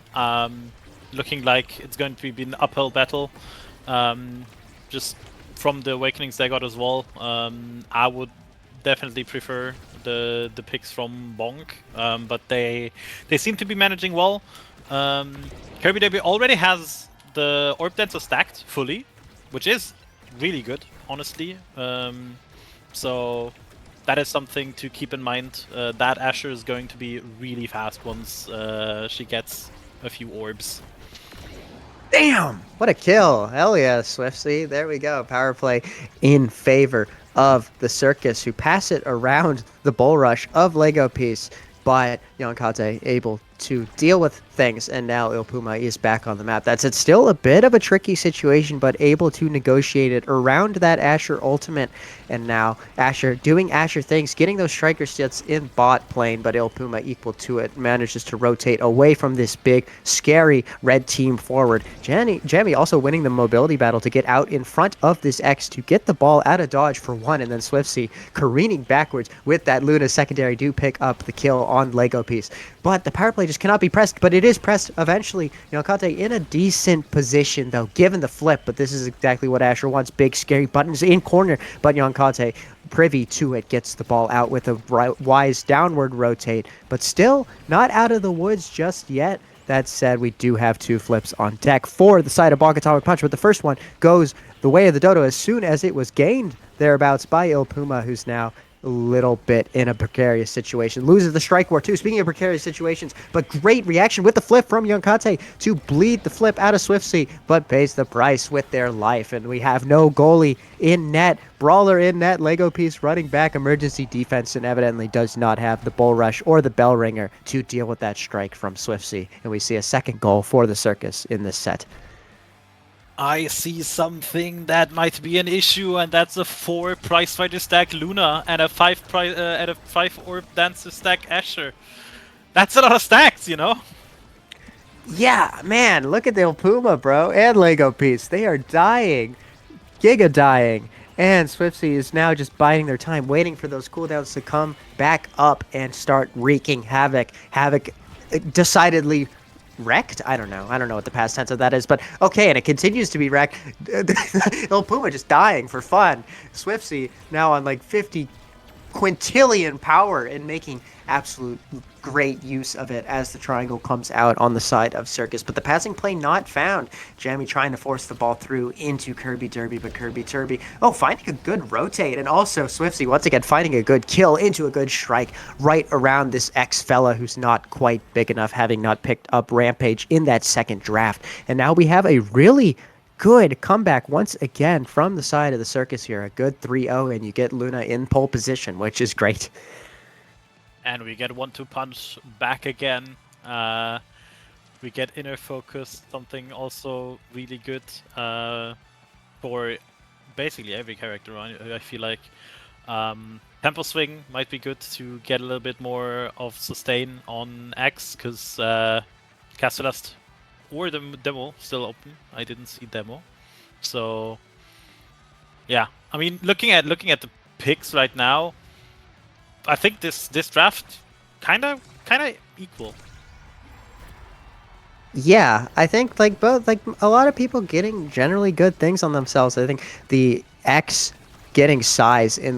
looking like it's going to be an uphill battle. Just from the awakenings they got as well, I would definitely prefer the picks from Bonk, but they seem to be managing well. Kirby Derby already has the Orb Dancer stacked fully, which is really good, honestly. So that is something to keep in mind. That Asher is going to be really fast once she gets a few orbs. Damn! What a kill. Hell yeah, Swiftsy. There we go. Power play in favor of the Circus, who pass it around the bull rush of Lego Piece, but Yonkate able to deal with things, and now Il Puma is back on the map. That's it's still a bit of a tricky situation, but able to negotiate it around that Asher ultimate, and now Asher doing Asher things, getting those striker stats in bot lane, but Il Puma equal to it, manages to rotate away from this big, scary red team forward. Jamie also winning the mobility battle to get out in front of this X to get the ball out of dodge for one, and then Swiftsy careening backwards with that Luna secondary do pick up the kill on Lego Piece. But the power play just cannot be pressed, but it is pressed eventually. Yonkate in a decent position, though, given the flip, but this is exactly what Asher wants. Big, scary buttons in corner, but Yonkate, privy to it, gets the ball out with a wise downward rotate, but still not out of the woods just yet. That said, we do have two flips on deck for the side of Bonk Atomic Punch, but the first one goes the way of the dodo as soon as it was gained thereabouts by Il Puma, who's now a little bit in a precarious situation. Loses the strike war too. Speaking of precarious situations, but great reaction with the flip from Yonkate to bleed the flip out of Swiftsy, but pays the price with their life. And we have no goalie in net. Brawler in net. Lego Piece running back emergency defense, and evidently does not have the bull rush or the bell ringer to deal with that strike from Swiftsy. And we see a second goal for the Circus in this set. I see something that might be an issue, and that's a 4 prize fighter stack Luna and a 5 orb dancer stack Asher. That's a lot of stacks, you know? Yeah, man, look at the Il Puma, bro, and Lego Piece. They are dying, giga dying, and Swiftsy is now just biding their time, waiting for those cooldowns to come back up and start wreaking havoc. Havoc decidedly wrecked? I don't know what the past tense of that is, but okay, and it continues to be wrecked. Il Puma just dying for fun. Swiftsy now on like 50 quintillion power and making absolute great use of it as the triangle comes out on the side of Circus, but the passing play not found. Jamie trying to force the ball through into Kirby Derby, but Kirby Derby, finding a good rotate, and also Swiftsy once again finding a good kill into a good strike right around this X fella who's not quite big enough, having not picked up Rampage in that second draft. And now we have a really good comeback once again from the side of the Circus here. A good 3-0, and you get Luna in pole position, which is great. And we get 1-2 punch back again. We get inner focus, something also really good for basically every character. I feel like tempo swing might be good to get a little bit more of sustain on X, because Castellast or the demo still open. I didn't see demo, so yeah. I mean, looking at the picks right now, I think this draft kind of equal. Yeah, I think like both like a lot of people getting generally good things on themselves. I think the X getting size in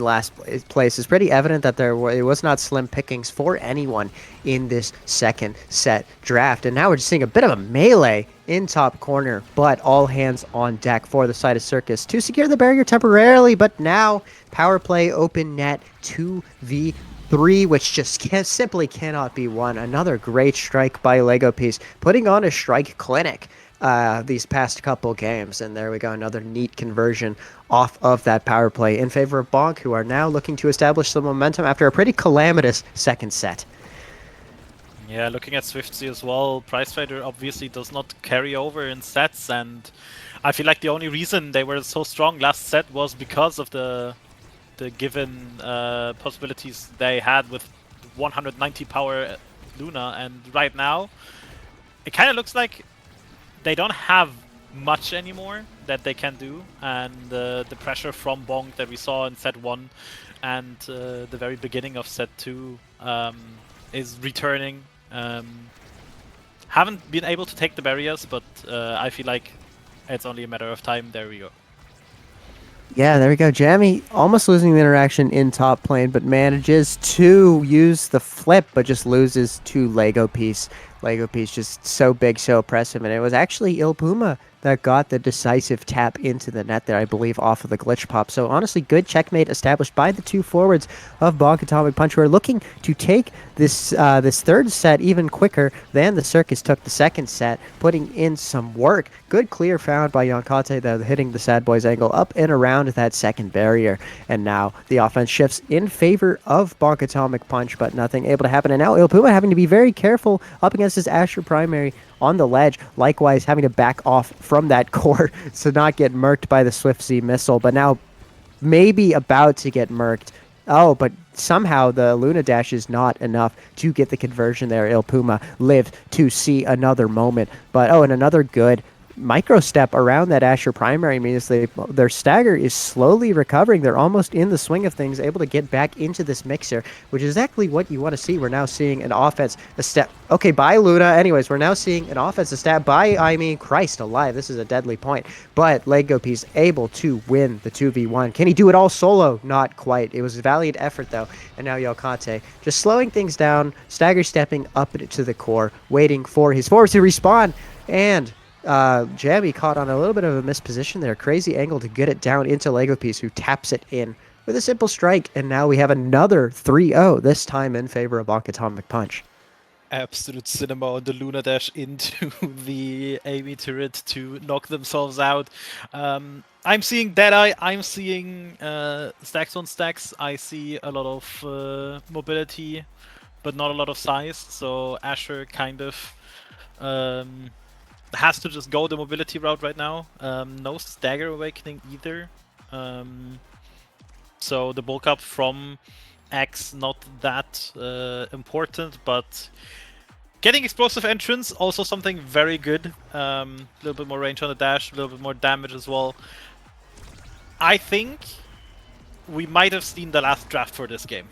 place is pretty evident that it was not slim pickings for anyone in this second set draft. And now we're just seeing a bit of a melee in top corner, but all hands on deck for the side of Circus to secure the barrier temporarily. But now power play open net 2v3, which just simply cannot be won. Another great strike by Lego Piece, putting on a strike clinic these past couple games. And there we go, another neat conversion off of that power play in favor of Bonk, who are now looking to establish some momentum after a pretty calamitous second set. Yeah, looking at Swiftsy as well, Prize Fighter obviously does not carry over in sets, and I feel like the only reason they were so strong last set was because of the given possibilities they had with 190 power Luna, and right now it kind of looks like they don't have much anymore that they can do, and the pressure from Bonk that we saw in set 1 and the very beginning of set 2 is returning. Haven't been able to take the barriers, but I feel like it's only a matter of time. There we go. Yeah, there we go. Jammy almost losing the interaction in top lane, but manages to use the flip, but just loses to Lego Piece. Lego Piece just so big, so oppressive, and it was actually Il Puma that got the decisive tap into the net there, I believe, off of the glitch pop. So honestly, good checkmate established by the two forwards of Bonk Atomic Punch, who are looking to take this this third set even quicker than the Circus took the second set, putting in some work. Good clear found by Yonkate, though, hitting the Sad Boys angle up and around that second barrier. And now the offense shifts in favor of Bonk Atomic Punch, but nothing able to happen. And now Il Puma having to be very careful up against his Asher primary on the ledge, likewise having to back off from that core to not get murked by the Swift Z missile, but now maybe about to get murked. Oh, but somehow the Luna Dash is not enough to get the conversion there. Il Puma lived to see another moment, but and another good micro step around that Asher primary means their stagger is slowly recovering. They're almost in the swing of things, able to get back into this mixer, which is exactly what you want to see. We're now seeing an offense, a step. Okay, bye, Luna. Anyways, we're now seeing an offensive stab by, Christ alive, this is a deadly point. But Lego Piece able to win the 2v1. Can he do it all solo? Not quite. It was a valiant effort, though. And now Yokate just slowing things down, stagger stepping up to the core, waiting for his forwards to respawn. And Jammy caught on a little bit of a misposition there. Crazy angle to get it down into Lego Piece, who taps it in with a simple strike. And now we have another 3-0, this time in favor of Bonk Atomic Punch. Absolute cinema on the Luna Dash into the Amy turret to knock themselves out. I'm seeing Deadeye, I'm seeing stacks on stacks. I see a lot of mobility, but not a lot of size. So Asher kind of has to just go the mobility route right now. No stagger awakening either. So the bulk up from X not that important, but getting explosive entrance, also something very good. A little bit more range on the dash, a little bit more damage as well. I think we might have seen the last draft for this game.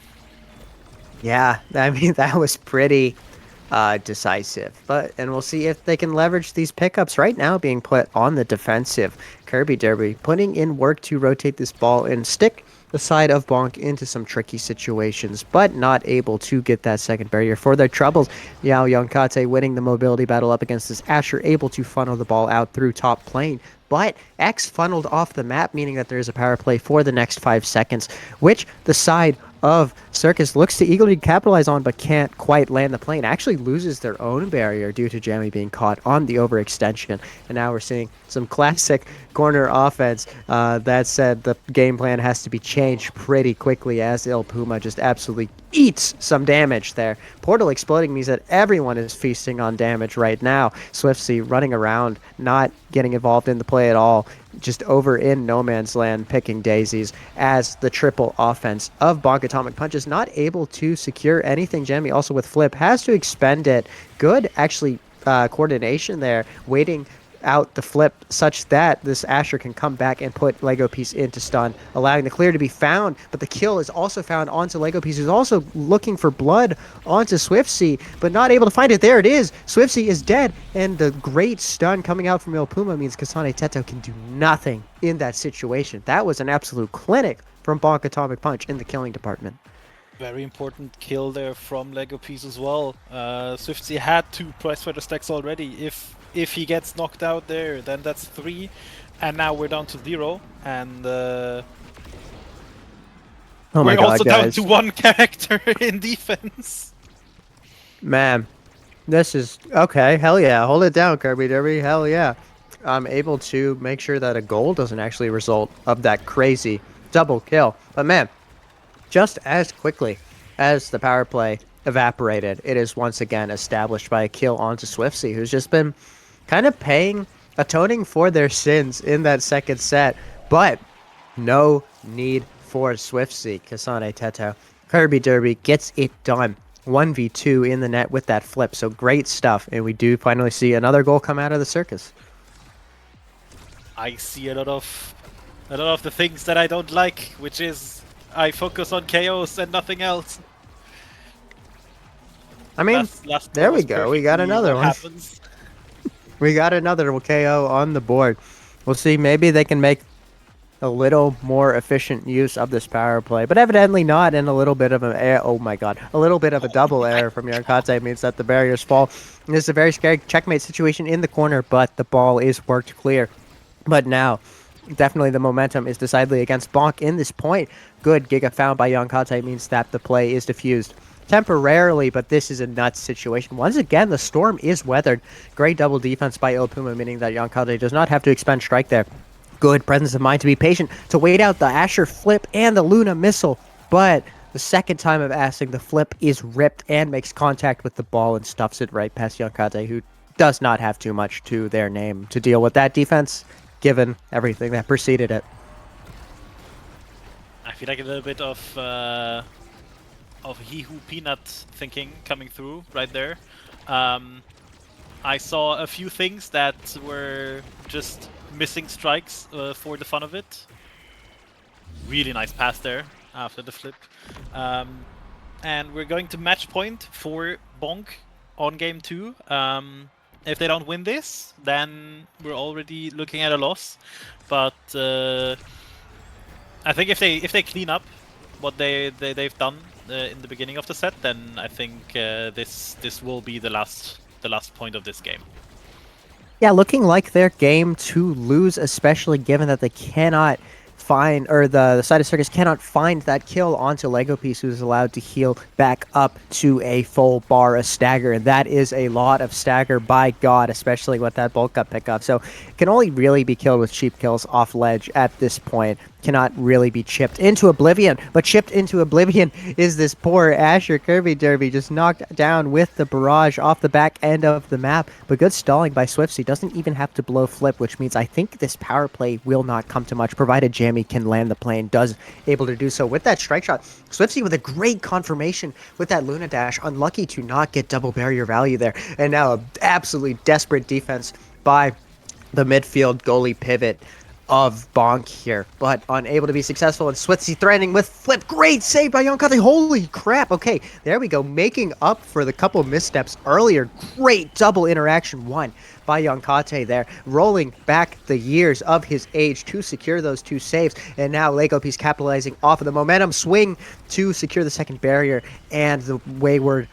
Yeah, I mean, that was pretty decisive. And we'll see if they can leverage these pickups right now being put on the defensive. Kirby Derby putting in work to rotate this ball and stick the side of Bonk into some tricky situations, but not able to get that second barrier for their troubles. Yao Yonkate winning the mobility battle up against this Asher, able to funnel the ball out through top lane. But X funneled off the map, meaning that there is a power play for the next 5 seconds, which the side of Circus looks to eagerly capitalize on, but can't quite land the plane. Actually loses their own barrier due to Jammy being caught on the overextension. And now we're seeing some classic corner offense. That said, the game plan has to be changed pretty quickly as Il Puma just absolutely eats some damage there. Portal exploding means that everyone is feasting on damage right now. Swiftsy running around, not getting involved in the play at all, just over in no man's land picking daisies as the triple offense of Bonk Atomic Punch is not able to secure anything. Jammy also with flip has to expend it. Good actually coordination there, waiting out the flip such that this Asher can come back and put Lego Piece into stun, allowing the clear to be found, but the kill is also found onto Lego Piece, who's also looking for blood onto Swiftsy, but not able to find it. There it is. Swiftsy is dead, and the great stun coming out from Il Puma means Kasane Teto can do nothing in that situation. That was an absolute clinic from Bonk Atomic Punch in the killing department. Very important kill there from Lego Piece as well. Swiftsy had 2 prize fighter stacks already. If he gets knocked out there, then that's 3, and now we're down to 0. And Oh my we're god, also guys. down to 1 character in defense. Man, this is okay. Hell yeah. Hold it down, Kirby Derby. Hell yeah. I'm able to make sure that a goal doesn't actually result of that crazy double kill. But man, just as quickly as the power play evaporated, it is once again established by a kill onto Swiftsy, who's just been kind of atoning for their sins in that second set. But no need for Swiftsy. Kasane Teto, Kirby Derby gets it done. 1v2 in the net with that flip. So great stuff. And we do finally see another goal come out of the circus. I see a lot of the things that I don't like, which is I focus on KOs and nothing else. I mean, Last there goal we was go. We got perfectly another what one. happens. We got another KO on the board. We'll see. Maybe they can make a little more efficient use of this power play, but evidently not. And a little bit of an air. Oh my god! A little bit of a double error from Yankate means that the barriers fall. And this is a very scary checkmate situation in the corner, but the ball is worked clear. But now, definitely the momentum is decidedly against Bonk in this point. Good Giga found by Yankate means that the play is diffused temporarily, but this is a nuts situation. Once again, the storm is weathered. Great double defense by Il Puma, meaning that Yankate does not have to expend strike there. Good presence of mind to be patient, to wait out the Asher flip and the Luna missile. But the second time of asking, the flip is ripped and makes contact with the ball and stuffs it right past Yankate, who does not have too much to their name to deal with that defense, given everything that preceded it. I feel like a little bit of he who peanut thinking coming through right there. I saw a few things that were just missing strikes for the fun of it. Really nice pass there after the flip. And we're going to match point for Bonk on game 2. If they don't win this, then we're already looking at a loss. But I think if they clean up what they've done in the beginning of the set, then I think this will be the last point of this game. Yeah, looking like their game to lose, especially given that they cannot find, or the side of circus cannot find that kill onto Lego Piece, who's allowed to heal back up to a full bar of stagger, and that is a lot of stagger, by God, especially with that bulk up pickup. So it can only really be killed with cheap kills off ledge at this point. Cannot really be chipped into oblivion, but chipped into oblivion is this poor Asher Kirby Derby, just knocked down with the barrage off the back end of the map. But good stalling by Swiftsy, doesn't even have to blow flip, which means I think this power play will not come to much, provided Jammy can land the plane, does able to do so with that strike shot. Swiftsy with a great confirmation with that Luna dash, unlucky to not get double barrier value there, and now an absolutely desperate defense by the midfield goalie pivot of Bonk here, but unable to be successful, and Swiftsy threatening with flip. Great save by Yankate. Holy crap. Okay, there we go. Making up for the couple missteps earlier. Great double interaction one by Yankate there, rolling back the years of his age to secure those 2 saves, and now Lego Piece capitalizing off of the momentum swing to secure the second barrier, and the wayward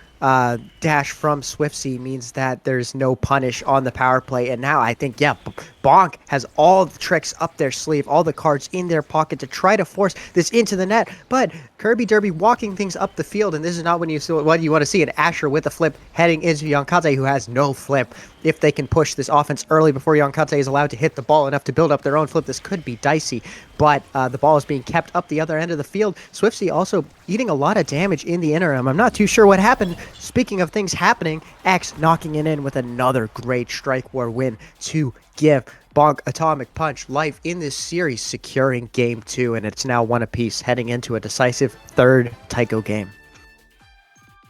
dash from Swiftsy means that there's no punish on the power play. And now I think, yeah, Bonk has all the tricks up their sleeve, all the cards in their pocket to try to force this into the net. But Kirby Derby walking things up the field, and this is not what you want to see, an Asher with a flip heading into Yankate, who has no flip. If they can push this offense early before Yankate is allowed to hit the ball enough to build up their own flip, this could be dicey. But the ball is being kept up the other end of the field. Swiftsy also eating a lot of damage in the interim. I'm not too sure what happened. Speaking of things happening, X knocking it in with another great Strike War win to give Bonk Atomic Punch life in this series, securing game 2, and it's now 1 apiece heading into a decisive 3rd Taiko game.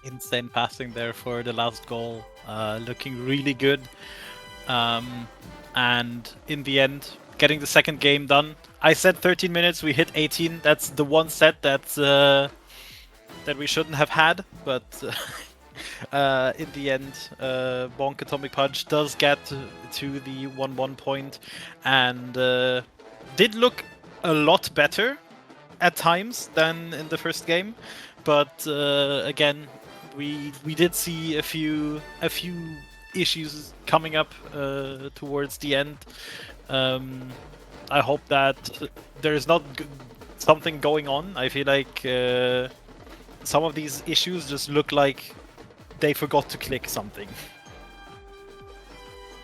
Insane passing there for the last goal. Looking really good. and in the end, getting the second game done. I said 13 minutes, we hit 18. That's the one set that we shouldn't have had, but in the end, Bonk Atomic Punch does get to the 1-1 point, and did look a lot better at times than in the first game, but again, we did see a few issues coming up towards the end. I hope that there's not something going on. I feel like some of these issues just look like they forgot to click something.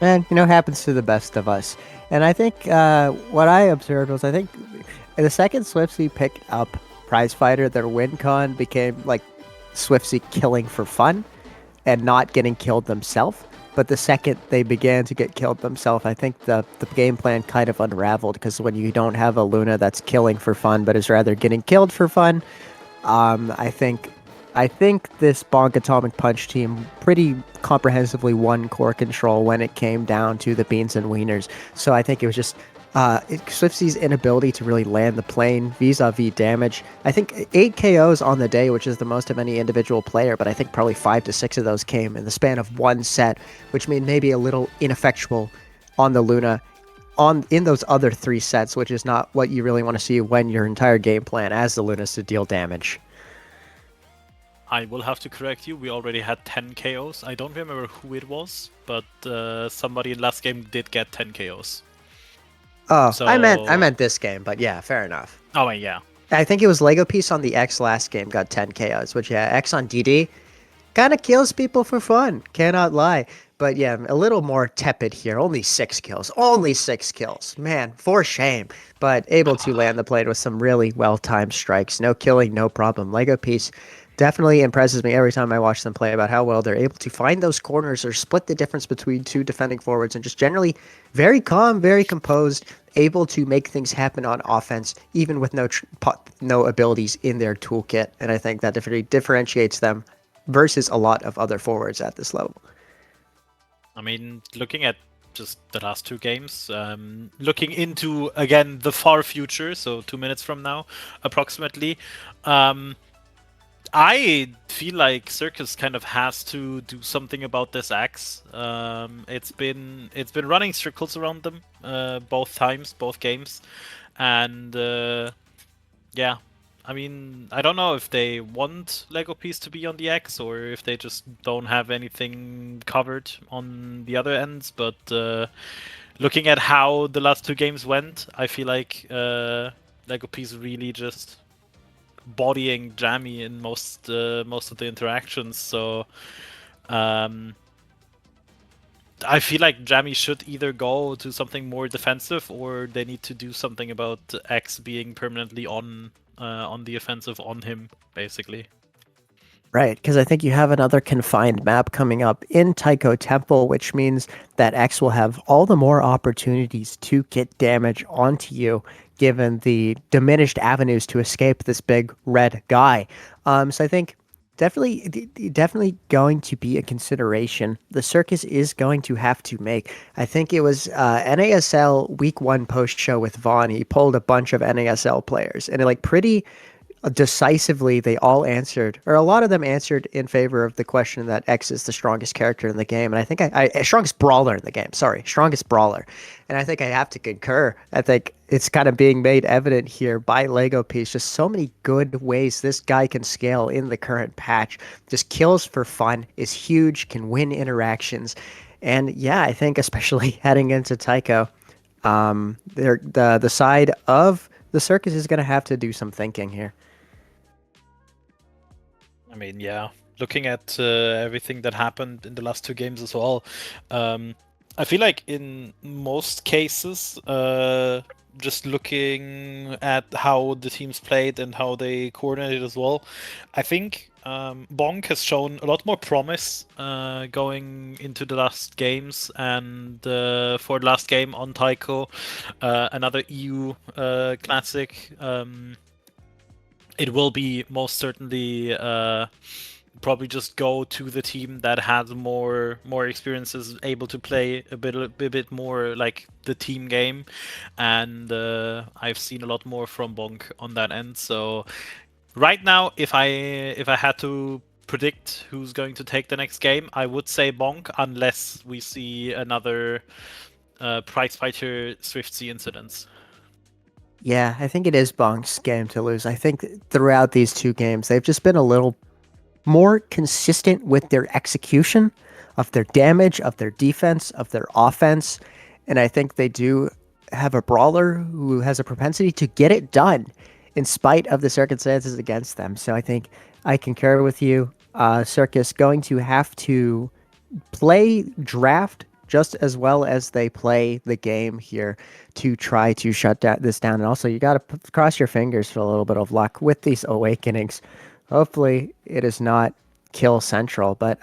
Man, happens to the best of us. And I think what I observed was, I think the second Swiftsy picked up Prize Fighter, their win con became like Swiftsy killing for fun and not getting killed themselves. But the second they began to get killed themselves, I think the game plan kind of unraveled, because when you don't have a Luna that's killing for fun, but is rather getting killed for fun, I think this Bonk Atomic Punch team pretty comprehensively won core control when it came down to the beans and wieners. So I think it was just Swifty's inability to really land the plane vis-a-vis damage. I think 8 KOs on the day, which is the most of any individual player, but I think probably 5 to 6 of those came in the span of one set, which made maybe a little ineffectual on the Luna in those other 3 sets, which is not what you really want to see when your entire game plan as the Luna is to deal damage. I will have to correct you. We already had 10 KOs. I don't remember who it was, but somebody in last game did get 10 KOs. Oh, So... I meant this game, but yeah, fair enough. Oh, yeah. I think it was Lego Piece on the X last game got 10 KOs, which, yeah, X on DD kind of kills people for fun. Cannot lie. But yeah, a little more tepid here. Only 6 kills. Only 6 kills. Man, for shame. But able to land the plane with some really well-timed strikes. No killing, no problem. Lego Piece definitely impresses me every time I watch them play about how well they're able to find those corners or split the difference between 2 defending forwards, and just generally very calm, very composed, able to make things happen on offense, even with no abilities in their toolkit. And I think that definitely differentiates them versus a lot of other forwards at this level. I mean, looking at just the last 2 games, looking into, again, the far future, so 2 minutes from now, approximately, I feel like Circus kind of has to do something about this axe. It's been running circles around them both games, and yeah. I mean, I don't know if they want Lego Piece to be on the X or if they just don't have anything covered on the other ends. But looking at how the last 2 games went, I feel like Lego Piece really just bodying Jammy in most of the interactions. So I feel like Jammy should either go to something more defensive, or they need to do something about X being permanently on the offensive on him, basically. Right, because I think you have another confined map coming up in Tycho Temple, which means that X will have all the more opportunities to get damage onto you, given the diminished avenues to escape this big red guy. So I think definitely going to be a consideration the Circus is going to have to make. I think it was NASL week 1 post show with Vaughn. He pulled a bunch of NASL players, and like pretty decisively they all answered, or a lot of them answered in favor of the question that X is the strongest character in the game. And I think strongest brawler in the game, strongest brawler. And I think I have to concur. I think it's kind of being made evident here by Lego Piece, just so many good ways this guy can scale in the current patch. Just kills for fun, is huge, can win interactions. And yeah, I think especially heading into Tycho, the side of the Circus is going to have to do some thinking here. I mean, yeah, looking at everything that happened in the last 2 games as well, I feel like in most cases, just looking at how the teams played and how they coordinated as well, I think Bonk has shown a lot more promise going into the last games, and for the last game on Tycho, another EU classic, it will be most certainly probably just go to the team that has more experiences, able to play a bit more like the team game, and I've seen a lot more from Bonk on that end. So right now, if I had to predict who's going to take the next game, I would say Bonk, unless we see another prize fighter Swift Sea incidents. Yeah, I think it is Bonk's game to lose. I think throughout these two games, they've just been a little more consistent with their execution of their damage, of their defense, of their offense. And I think they do have a brawler who has a propensity to get it done in spite of the circumstances against them. So I think I concur with you. Circus going to have to play draft just as well as they play the game here to try to shut this down. And also, you got to cross your fingers for a little bit of luck with these awakenings. Hopefully, it is not kill central, but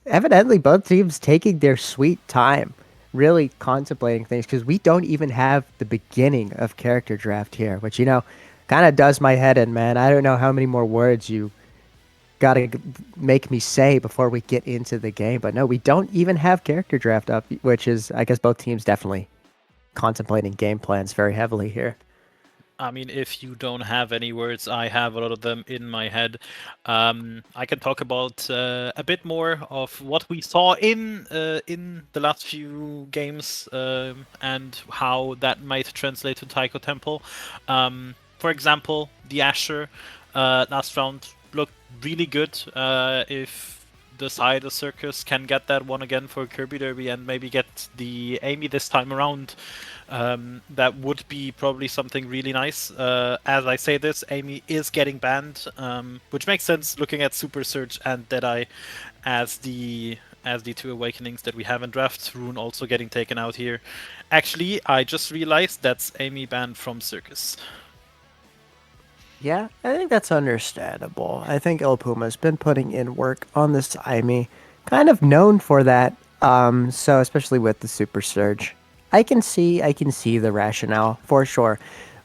evidently both teams taking their sweet time, really contemplating things, because we don't even have the beginning of character draft here, which, you know, kind of does my head in, man. I don't know how many more words you got to make me say before we get into the game, but no, we don't even have character draft up, which is, I guess, both teams definitely contemplating game plans very heavily here. I mean, if you don't have any words, I have a lot of them in my head. I can talk about a bit more of what we saw in the last few games and how that might translate to Taiko Temple. For example, the Asher last round looked really good. If the side of Circus can get that one again for Kirby Derby and maybe get the Amy this time around, that would be probably something really nice. As I say this, Amy is getting banned, which makes sense looking at Super Surge and Deadeye as the two awakenings that we have in draft. Rune also getting taken out here. Actually, I just realized that's Amy banned from Circus. Yeah, I think that's understandable. I think El Puma's been putting in work on this Amy, kind of known for that. So especially with the Super Surge, I can see the rationale for sure,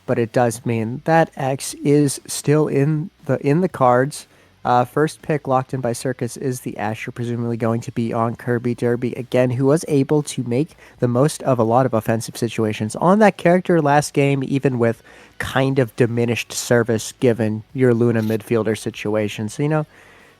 but it does mean that X is still in the cards. First pick locked in by Circus is the Asher, presumably going to be on Kirby Derby again, who was able to make the most of a lot of offensive situations on that character last game, even with kind of diminished service given your Luna midfielder situation. So, you know,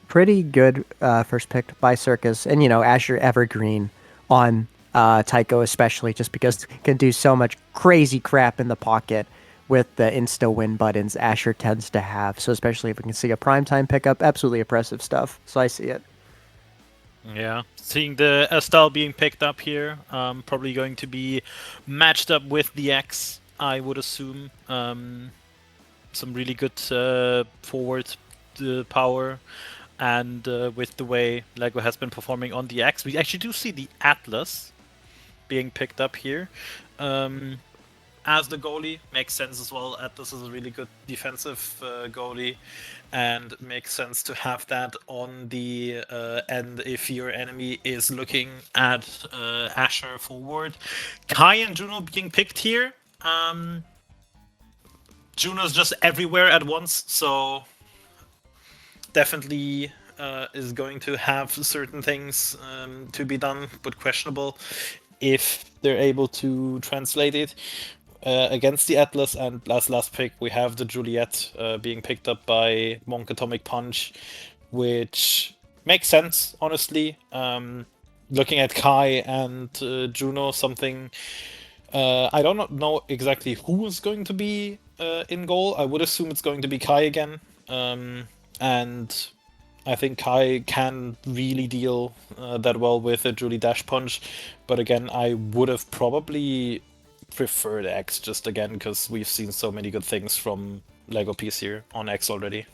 pretty good first pick by Circus. And, you know, Asher Evergreen on Tycho especially, just because can do so much crazy crap in the pocket with the insta-win buttons Asher tends to have. So especially if we can see a primetime pickup, absolutely impressive stuff. So I see it. Yeah, seeing the Estelle being picked up here, probably going to be matched up with the X, I would assume. Some really good forward power, and with the way LEGO has been performing on the X, we actually do see the Atlas being picked up here. As the goalie, makes sense as well. Atlas is a really good defensive goalie, and makes sense to have that on the end if your enemy is looking at Asher forward. Kai and Juno being picked here. Juno's just everywhere at once, so definitely is going to have certain things to be done, but questionable if they're able to translate it. Against the Atlas, and last pick we have the Juliet being picked up by Monk Atomic Punch, which makes sense, honestly. Looking at Kai and Juno, something I don't know exactly who is going to be in goal. I would assume it's going to be Kai again, and I think Kai can really deal that well with a Julie Dash Punch, but again, I would have probably preferred X just again because we've seen so many good things from Lego Piece here on X already.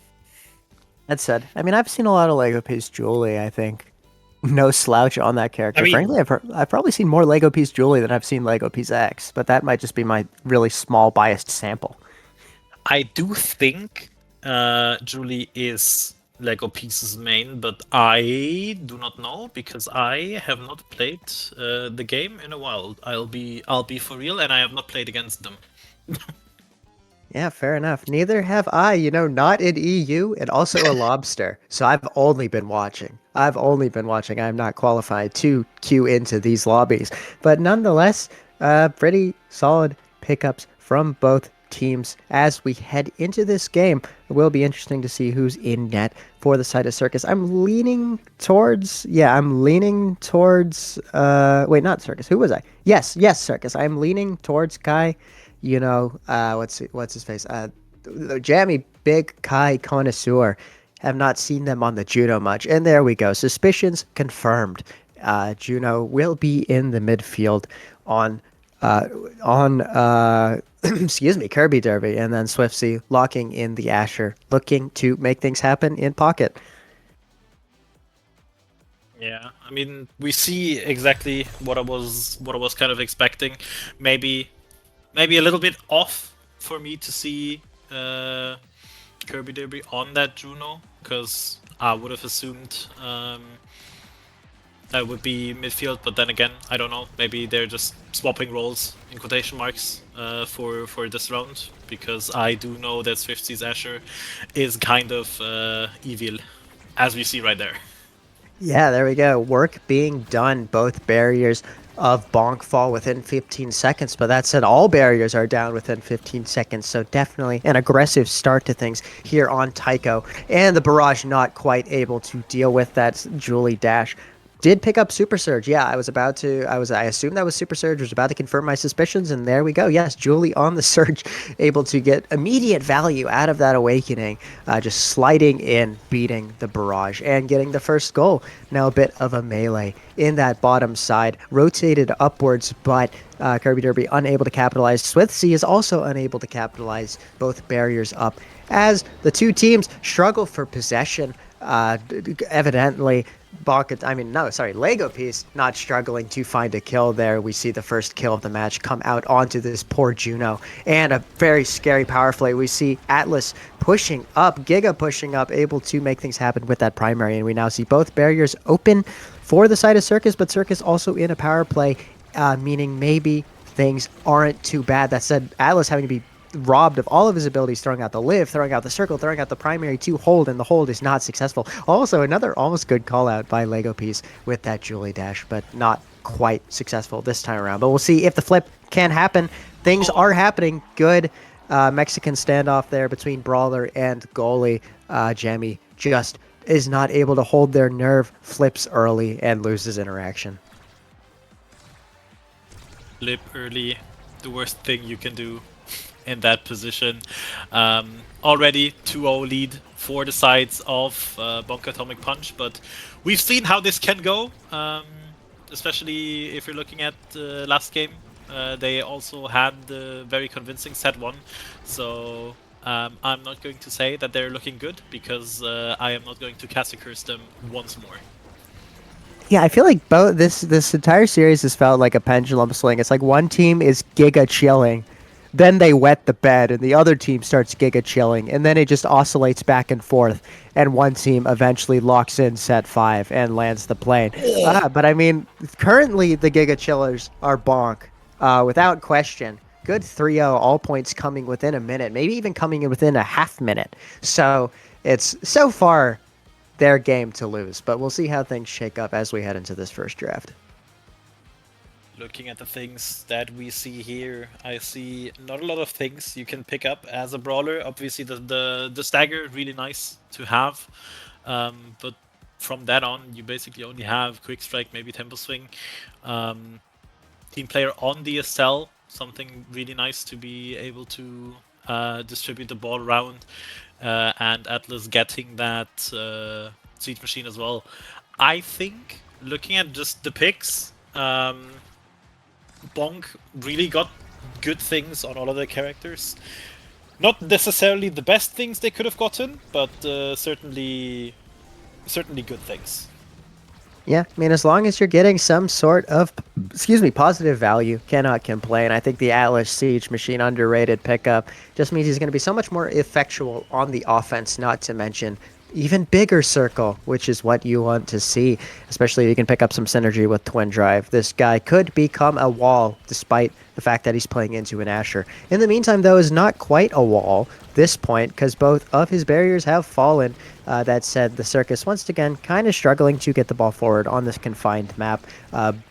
That said, I mean, I've seen a lot of Lego Piece Julie. I think no slouch on that character. I mean, frankly, I've probably seen more Lego Piece Julie than I've seen Lego Piece X, but that might just be my really small biased sample. I do think Julie is Lego Pieces main, but I do not know because I have not played the game in a while. I'll be for real, and I have not played against them. Yeah, fair enough. Neither have I, not in EU and also a lobster. So I've only been watching. I'm not qualified to queue into these lobbies. But nonetheless, pretty solid pickups from both teams as we head into this game. It will be interesting to see who's in net for the side of Circus. I'm leaning towards, wait, not Circus. Who was I? Yes, Circus. I'm leaning towards Kai. What's his face? The jammy big Kai connoisseur. Have not seen them on the Juno much, and there we go. Suspicions confirmed. Juno will be in the midfield on excuse me, Kirby Derby, and then Swiftsy locking in the Asher, looking to make things happen in pocket. Yeah, I mean, we see exactly what I was kind of expecting. Maybe a little bit off for me to see Kirby Derby on that Juno, because I would have assumed that would be midfield, but then again, I don't know. Maybe they're just swapping roles in quotation marks for this round, because I do know that Swiftsy's Asher is kind of evil, as we see right there. Yeah, there we go. Work being done. Both barriers of bonk fall within 15 seconds, but that said, all barriers are down within 15 seconds, so definitely an aggressive start to things here on Tycho, and the barrage not quite able to deal with that. Julie Dash did pick up Super Surge. Yeah, I assumed that was Super Surge, was about to confirm my suspicions, and there we go. Yes, Julie on the Surge, able to get immediate value out of that Awakening, just sliding in, beating the barrage, and getting the first goal. Now a bit of a melee in that bottom side, rotated upwards, but Kirby Derby unable to capitalize. Swiftsy is also unable to capitalize. Both barriers up as the two teams struggle for possession. Evidently, Lego Piece not struggling to find a kill there. We see the first kill of the match come out onto this poor Juno, and a very scary power play. We see Atlas pushing up, Giga pushing up, able to make things happen with that primary, and we now see both barriers open for the side of Circus, but Circus also in a power play, meaning maybe things aren't too bad. That said, Atlas having to be robbed of all of his abilities, throwing out the live, throwing out the circle, throwing out the primary to hold, and the hold is not successful. Also, another almost good call out by Lego Piece with that Julie Dash, but not quite successful this time around. But we'll see if the flip can happen. Things are happening. Good Mexican standoff there between Brawler and goalie. Jammy just is not able to hold their nerve, flips early, and loses interaction. Flip early, the worst thing you can do in that position. Already 2-0 lead for the sides of Bonk Atomic Punch, but we've seen how this can go, especially if you're looking at last game. They also had the very convincing set 1, so I'm not going to say that they're looking good, because I am not going to Casa Curse them once more. Yeah, I feel like both this entire series has felt like a pendulum swing. It's like one team is giga chilling, then they wet the bed, and the other team starts giga chilling, and then it just oscillates back and forth, and one team eventually locks in set 5 and lands the plane. But I mean, currently the giga chillers are Bonk, without question. Good 3-0, all points coming within a minute, maybe even coming in within a half minute. So it's so far their game to lose, but we'll see how things shake up as we head into this first draft. Looking at the things that we see here, I see not a lot of things you can pick up as a brawler. Obviously, the stagger, really nice to have. But from that on, you basically only have Quick Strike, maybe Tempo Swing. Team player on the EUSL, something really nice to be able to distribute the ball around. And Atlas getting that Siege Machine as well. I think, looking at just the picks, Bonk really got good things on all of their characters. Not necessarily the best things they could have gotten, but certainly good things. Yeah, I mean, as long as you're getting some sort of, positive value, cannot complain. I think the Atlas Siege Machine, underrated pickup, just means he's going to be so much more effectual on the offense, not to mention even bigger circle, which is what you want to see, especially if you can pick up some synergy with Twin Drive. This guy could become a wall despite the fact that he's playing into an Asher. In the meantime, though, is not quite a wall this point because both of his barriers have fallen. That said, the Circus, once again, kind of struggling to get the ball forward on this confined map.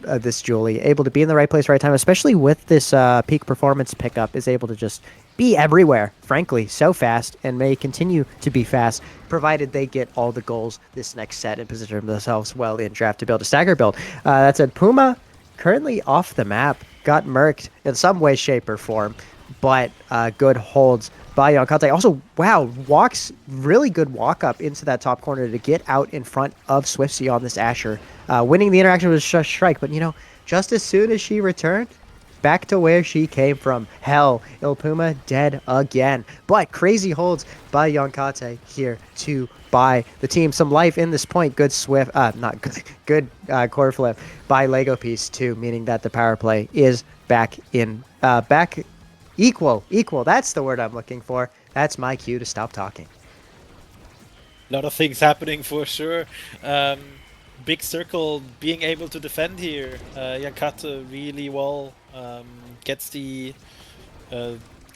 This Julie, able to be in the right place, right time, especially with this peak performance pickup, is able to just be everywhere, frankly, so fast, and may continue to be fast, provided they get all the goals this next set and position themselves well in draft to build a stagger build. That said, Puma, currently off the map, got murked in some way, shape, or form, but good holds by Yonkate. Also, wow, really good walk up into that top corner to get out in front of Swiftsy on this Asher, winning the interaction with a strike, but just as soon as she returned, back to where she came from. Hell, Il Puma dead again. But crazy holds by Yonkate here to buy the team some life in this point. Good good core flip by Lego Piece too, meaning that the power play is back equal. That's the word I'm looking for. That's my cue to stop talking. A lot of things happening for sure. Big circle being able to defend here. Yankata really well gets the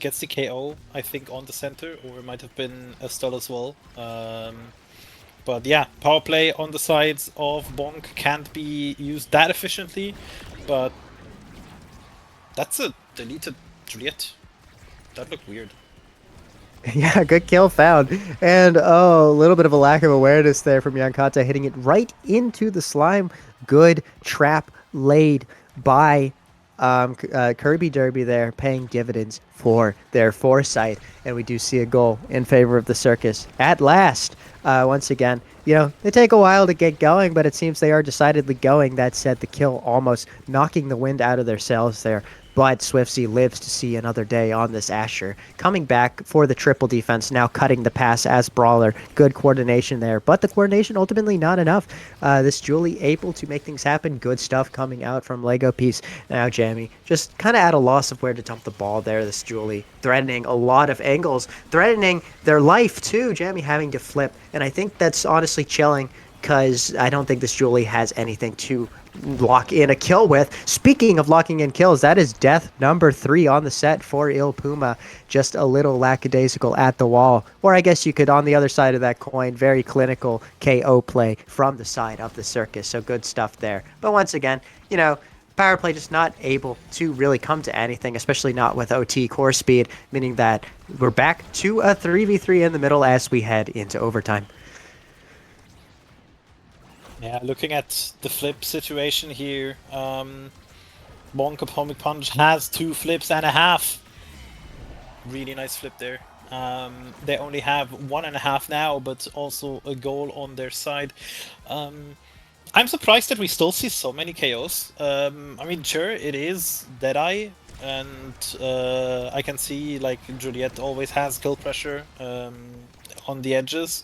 KO, I think, on the center, or it might have been a stall as well. But yeah, power play on the sides of Bonk can't be used that efficiently, but that's a deleted Juliet. That looked weird. Yeah, good kill found. And a little bit of a lack of awareness there from Yankata, hitting it right into the slime. Good trap laid by Kirby Derby there, paying dividends for their foresight. And we do see a goal in favor of the Circus at last. Once again, they take a while to get going, but it seems they are decidedly going. That said, the kill almost knocking the wind out of their sails there. But Swiftsy lives to see another day on this Asher. Coming back for the triple defense, now cutting the pass as Brawler. Good coordination there, but the coordination ultimately not enough. This Julie able to make things happen. Good stuff coming out from Lego Piece. Now Jamie just kind of at a loss of where to dump the ball there. This Julie threatening a lot of angles, threatening their life too. Jamie having to flip, and I think that's honestly chilling because I don't think this Julie has anything to lock in a kill with. Speaking of locking in kills, that is death number 3 on the set for Il Puma. Just a little lackadaisical at the wall. Or I guess you could, on the other side of that coin, very clinical KO play from the side of the Circus. So good stuff there. But once again, power play just not able to really come to anything, especially not with OT core speed, meaning that we're back to a 3v3 in the middle as we head into overtime. Yeah, looking at the flip situation here, Bonk Atomic Punch has 2 flips and a half. Really nice flip there. They only have 1.5 now, but also a goal on their side. I'm surprised that we still see so many KOs. I mean, sure, it is Deadeye, and I can see like Juliet always has kill pressure on the edges.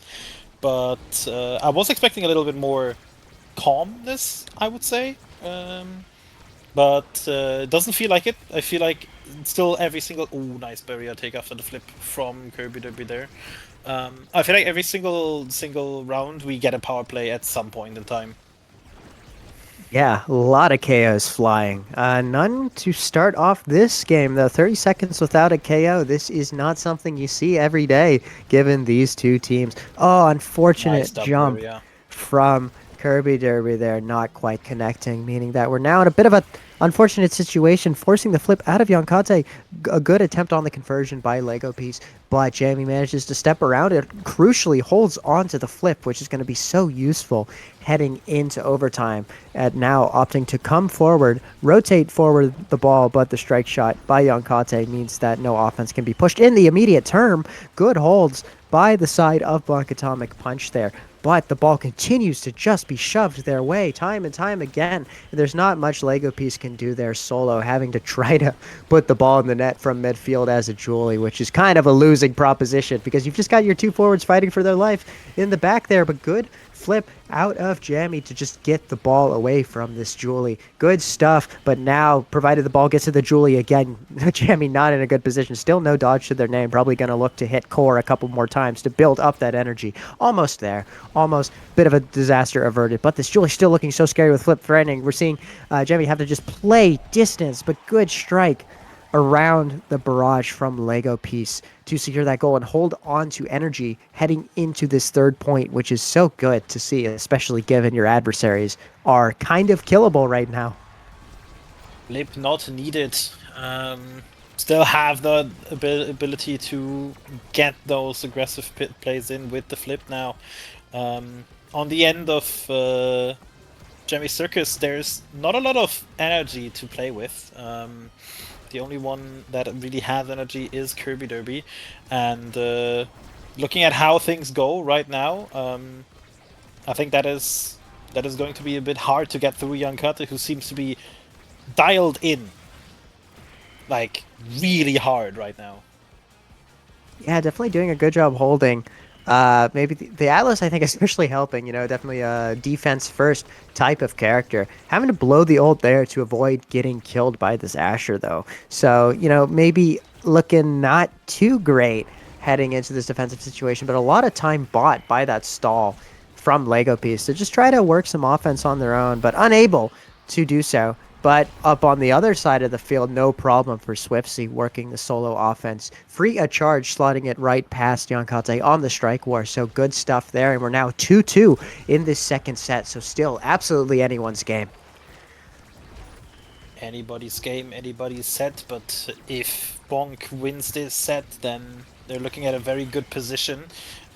But I was expecting a little bit more calmness, I would say. But it doesn't feel like it. I feel like still every single... Ooh, nice barrier take after the flip from Kirby Derby there. I feel like every single round we get a power play at some point in time. Yeah, a lot of KOs flying. None to start off this game, though. 30 seconds without a KO. This is not something you see every day, given these two teams. Oh, unfortunate Nice jump from Kirby Derby there, not quite connecting, meaning that we're now in a bit of a unfortunate situation, forcing the flip out of Yonkate. A good attempt on the conversion by Lego Piece, but Jamie manages to step around it, crucially holds on to the flip, which is going to be so useful heading into overtime. And now opting to come forward, rotate forward the ball, but the strike shot by Yonkate means that no offense can be pushed in the immediate term. Good holds by the side of Blanc Atomic Punch there. But the ball continues to just be shoved their way time and time again. There's not much Lego Piece can do there solo, having to try to put the ball in the net from midfield as a Julie, which is kind of a losing proposition because you've just got your 2 forwards fighting for their life in the back there. But good flip out of Jammy to just get the ball away from this Julie. Good stuff, but now, provided the ball gets to the Julie again, Jammy not in a good position. Still no dodge to their name. Probably going to look to hit core a couple more times to build up that energy. Almost there. Almost. Bit of a disaster averted, but this Julie still looking so scary with flip threatening. We're seeing Jammy have to just play distance, but good strike around the barrage from Lego Piece to secure that goal and hold on to energy heading into this third point, which is so good to see, especially given your adversaries are kind of killable right now. Flip not needed. Still have the ability to get those aggressive plays in with the flip now. On the end of Jammy Circus, there's not a lot of energy to play with. The only one that really has energy is Kirby Derby, and looking at how things go right now, I think that is going to be a bit hard to get through Yankate, who seems to be dialed in, like really hard right now. Yeah, definitely doing a good job holding. Maybe the Atlas, I think, especially helping, definitely a defense first type of character. Having to blow the ult there to avoid getting killed by this Asher, though. So, maybe looking not too great heading into this defensive situation, but a lot of time bought by that stall from Lego Piece to just try to work some offense on their own, but unable to do so. But up on the other side of the field, no problem for Swiftsy working the solo offense. Free a charge, slotting it right past Yankate on the strike war. So good stuff there. And we're now 2-2 in this second set. So still absolutely anyone's game. Anybody's game, anybody's set. But if Bonk wins this set, then they're looking at a very good position.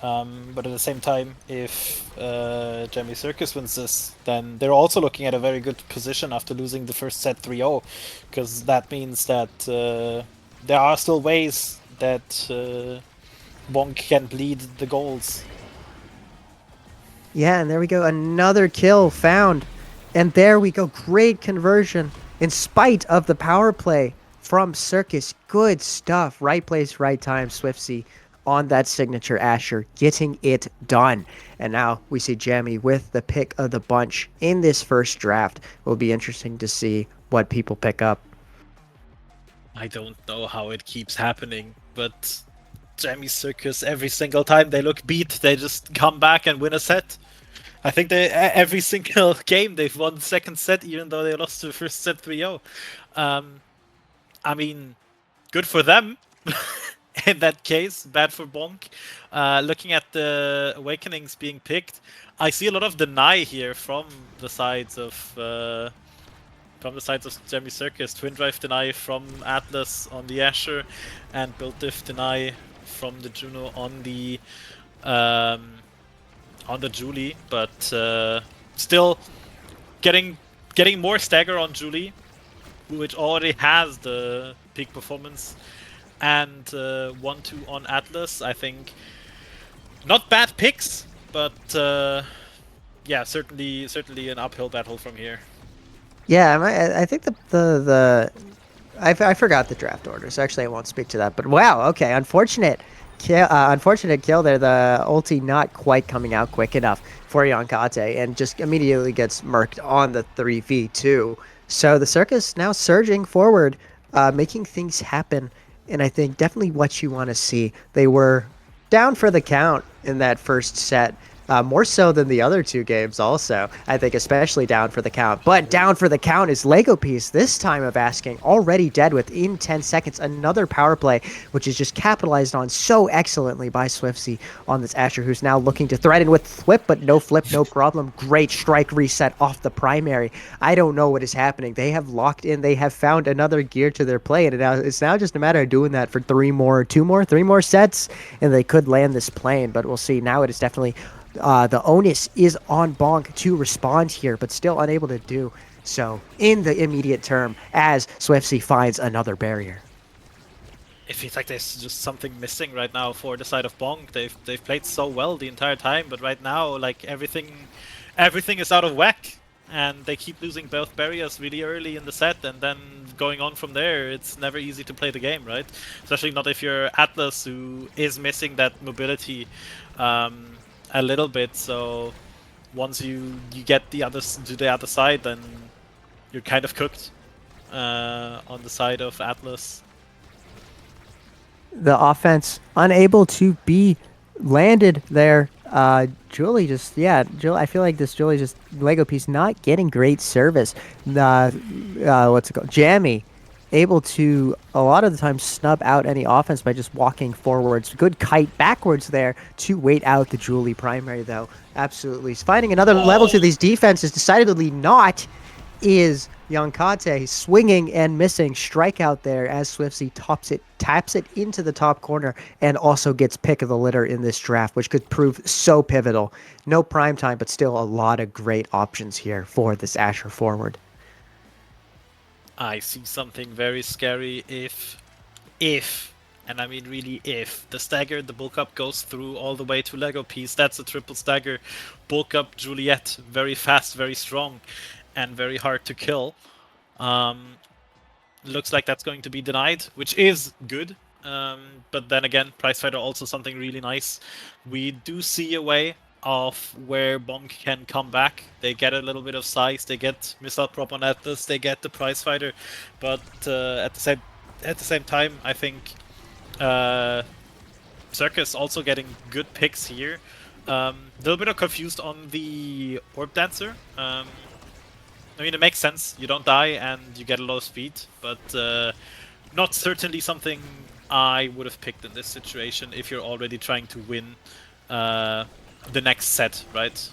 But at the same time, if Jammy Circus wins this, then they're also looking at a very good position after losing the first set 3-0, because that means that there are still ways that Bonk can bleed the goals. Yeah, and there we go. Another kill found. And there we go. Great conversion in spite of the power play from Circus. Good stuff. Right place, right time, Swiftsy on that signature Asher, getting it done. And now we see Jammy with the pick of the bunch in this first draft. Will be interesting to see what people pick up. I don't know how it keeps happening, but Jammy Circus, every single time they look beat, they just come back and win a set. I think every single game they've won the second set, even though they lost the first set 3-0. I mean, good for them. In that case, bad for Bonk. Looking at the Awakenings being picked, I see a lot of deny here from the sides of Jammy Circus. Twin Drive deny from Atlas on the Asher, and Build Diff deny from the Juno on the Julie. But still getting more stagger on Julie, which already has the peak performance. And 1-2 on Atlas, I think not bad picks, but yeah, certainly an uphill battle from here. Yeah, I think I forgot the draft order, so actually I won't speak to that. But wow, okay, unfortunate kill there. The ulti not quite coming out quick enough for Yankate, and just immediately gets murked on the 3v2. So the Circus now surging forward, making things happen. And I think definitely what you want to see. They were down for the count in that first set, more so than the other two games also. I think especially down for the count. But down for the count is Lego Piece, this time of asking, already dead within 10 seconds. Another power play, which is just capitalized on so excellently by Swiftsy on this Asher, who's now looking to threaten with flip, but no flip, no problem. Great strike reset off the primary. I don't know what is happening. They have locked in. They have found another gear to their play, and it's now just a matter of doing that for three more sets, and they could land this plane. But we'll see. Now it is definitely the onus is on Bonk to respond here, but still unable to do so in the immediate term as Swiftsy finds another barrier. It feels like there's just something missing right now for the side of Bonk. They've played so well the entire time, but right now, like everything is out of whack, and they keep losing both barriers really early in the set, and then going on from there, it's never easy to play the game, right? Especially not if you're Atlas, who is missing that mobility a little bit. So once you get the to the other side, then you're kind of cooked on the side of Atlas. The offense unable to be landed there. Julie just, I feel like this Julie just Lego piece not getting great service. What's it called? Jammy able to a lot of the time snub out any offense by just walking forwards. Good kite backwards there to wait out the Julie primary though. Absolutely. He's finding another level to these defenses. Decidedly not is Yonkate swinging and missing. Strikeout there as Swiftsy taps it into the top corner and also gets pick of the litter in this draft, which could prove so pivotal. No prime time, but still a lot of great options here for this Asher forward. I see something very scary if, and I mean really if, the stagger, the bulk up goes through all the way to Lego piece. That's a triple stagger. Bulk up Juliet, very fast, very strong, and very hard to kill. Looks like that's going to be denied, which is good. But then again, Prize Fighter also something really nice. We do see a way of where Bonk can come back. They get a little bit of size, they get missile prop on Atlas, they get the Prize Fighter, but at the same time, I think Circus also getting good picks here. A little bit of confused on the Orb Dancer. I mean, it makes sense. You don't die and you get a lot of speed, but not certainly something I would have picked in this situation if you're already trying to win the next set, right?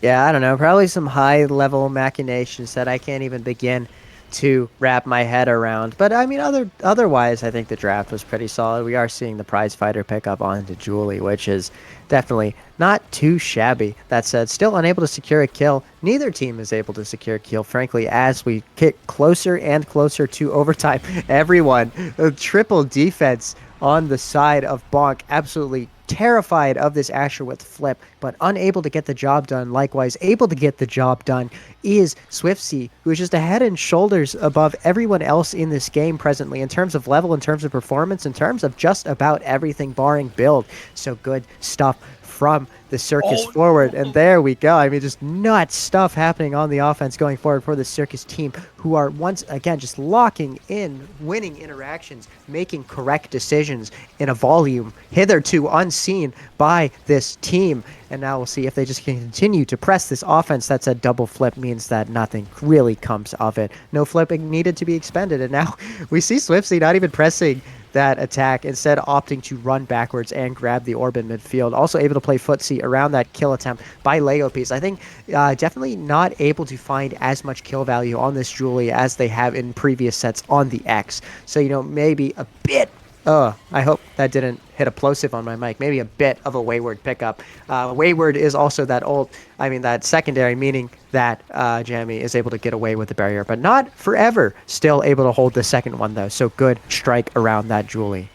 Yeah, I don't know. Probably some high-level machinations that I can't even begin to wrap my head around. But I mean, otherwise, I think the draft was pretty solid. We are seeing the Prize Fighter pick up onto Julie, which is definitely not too shabby. That said, still unable to secure a kill. Neither team is able to secure a kill, frankly, as we get closer and closer to overtime. Everyone, a triple defense on the side of Bonk, absolutely terrified of this Asher with flip, but unable to get the job done. Likewise, able to get the job done is Swiftsy, who is just a head and shoulders above everyone else in this game presently in terms of level, in terms of performance, in terms of just about everything barring build. So good stuff from the Circus forward. And there we go. I mean, just nuts stuff happening on the offense going forward for the Circus team, who are once again just locking in, winning interactions, making correct decisions in a volume hitherto unseen by this team. And now we'll see if they just can continue to press this offense. That's a double flip, means that nothing really comes of it. No flipping needed to be expended. And now we see Swiftsy not even pressing that attack, instead opting to run backwards and grab the orb in midfield. Also able to play footsie around that kill attempt by Lego piece. I think definitely not able to find as much kill value on this Julie as they have in previous sets on the X. So, you know, maybe a bit, I hope that didn't hit a plosive on my mic. Maybe a bit of a wayward pickup. Wayward is also that secondary, meaning that Jammy is able to get away with the barrier, but not forever. Still able to hold the second one, though. So good strike around that Julie.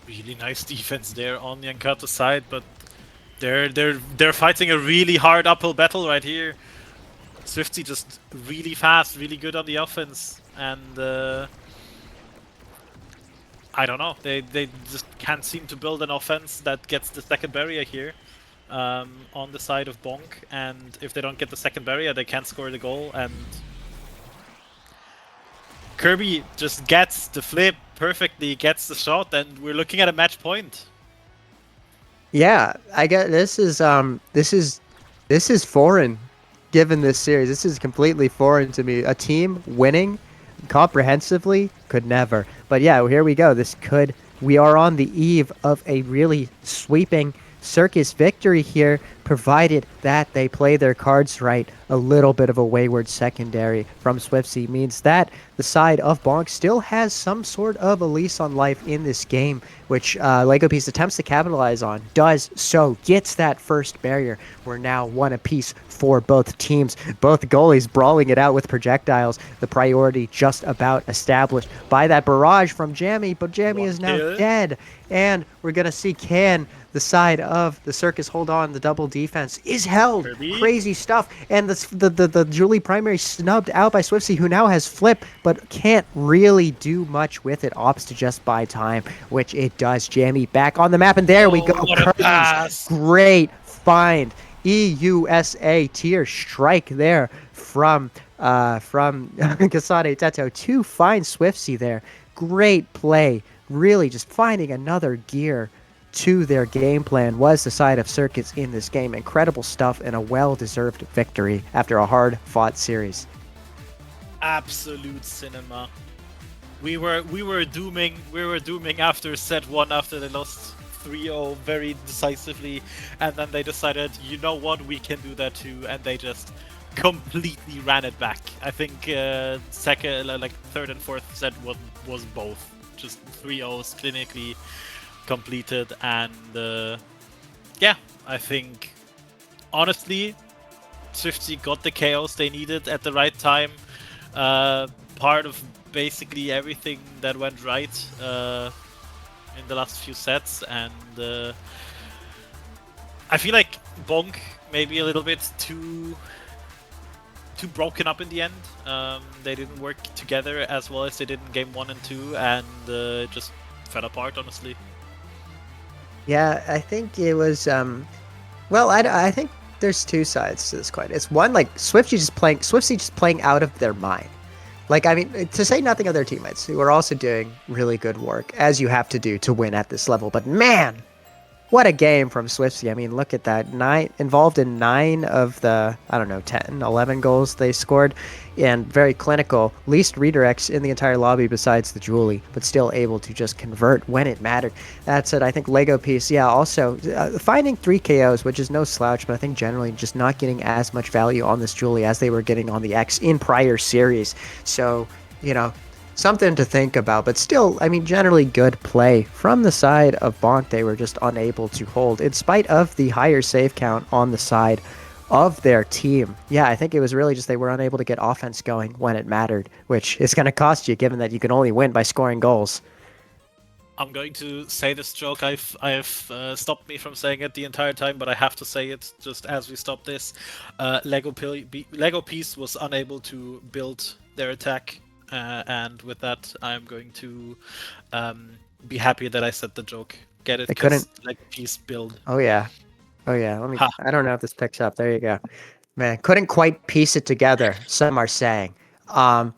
Really nice defense there on the Yankata side, but they're fighting a really hard uphill battle right here. Swifty just really fast, really good on the offense, and I don't know. They just can't seem to build an offense that gets the second barrier here on the side of Bonk. And if they don't get the second barrier, they can't score the goal. And Kirby just gets the flip perfectly, gets the shot, and we're looking at a match point. Yeah, I get this is foreign. Given this series, this is completely foreign to me. A team winning comprehensively could never. But yeah, here we go. We are on the eve of a really sweeping Circus victory here, provided that they play their cards right. A little bit of a wayward secondary from Swiftsy means that the side of Bonk still has some sort of a lease on life in this game, which Lego Piece attempts to capitalize on. Does so, gets that first barrier. We're now one apiece for both teams. Both goalies brawling it out with projectiles. The priority just about established by that barrage from Jammy, but Jammy is now dead. And we're going to see the side of the Circus hold on. The double defense is held. Kirby. Crazy stuff. And the Julie primary snubbed out by Swiftsy, who now has flip, but can't really do much with it. Opts to just buy time, which it does. Jammy back on the map, and there we go. What a pass. Great find EUSA tier strike there from Kasane Teto to find Swiftsy there. Great play. Really just finding another gear to their game plan was the side of Circuits in this game. Incredible stuff and a well-deserved victory after a hard-fought series. Absolute cinema. We were dooming after set 1 after they lost 3-0 very decisively, and then they decided, you know what, we can do that too, and they just completely ran it back. I think third and fourth set was both just 3-0s clinically completed, and yeah, I think honestly Swifty got the chaos they needed at the right time. Part of basically everything that went right in the last few sets, and I feel like Bonk maybe a little bit too broken up in the end. They didn't work together as well as they did in game 1 and 2, and just fell apart, honestly. Yeah, I think it was. Well, I think there's two sides to this coin. It's one, like Swifty just playing out of their mind. Like, I mean, to say nothing of their teammates who are also doing really good work, as you have to do to win at this level. But man, what a game from Swifty. I mean, look at that. Involved in 9 of the, 10, 11 goals they scored. And very clinical. Least redirects in the entire lobby besides the Julie, but still able to just convert when it mattered. That said, I think Lego Piece, yeah, also finding 3 KOs, which is no slouch, but I think generally just not getting as much value on this Julie as they were getting on the X in prior series. So, something to think about, but still, I mean, generally good play from the side of Bonk. They were just unable to hold in spite of the higher save count on the side of their team. Yeah, I think it was really just they were unable to get offense going when it mattered, which is going to cost you given that you can only win by scoring goals. I'm going to say this joke. I've stopped me from saying it the entire time, but I have to say it just as we stop this. Lego Piece was unable to build their attack. And with that, I'm going to be happy that I said the joke. Get it? They couldn't. Like piece build. Oh yeah. Let me. I don't know if this picks up. There you go. Man, couldn't quite piece it together. Some are saying.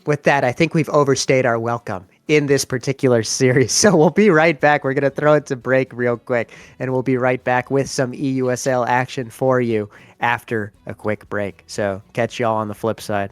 With that, I think we've overstayed our welcome in this particular series. So we'll be right back. We're gonna throw it to break real quick, and we'll be right back with some EUSL action for you after a quick break. So catch y'all on the flip side.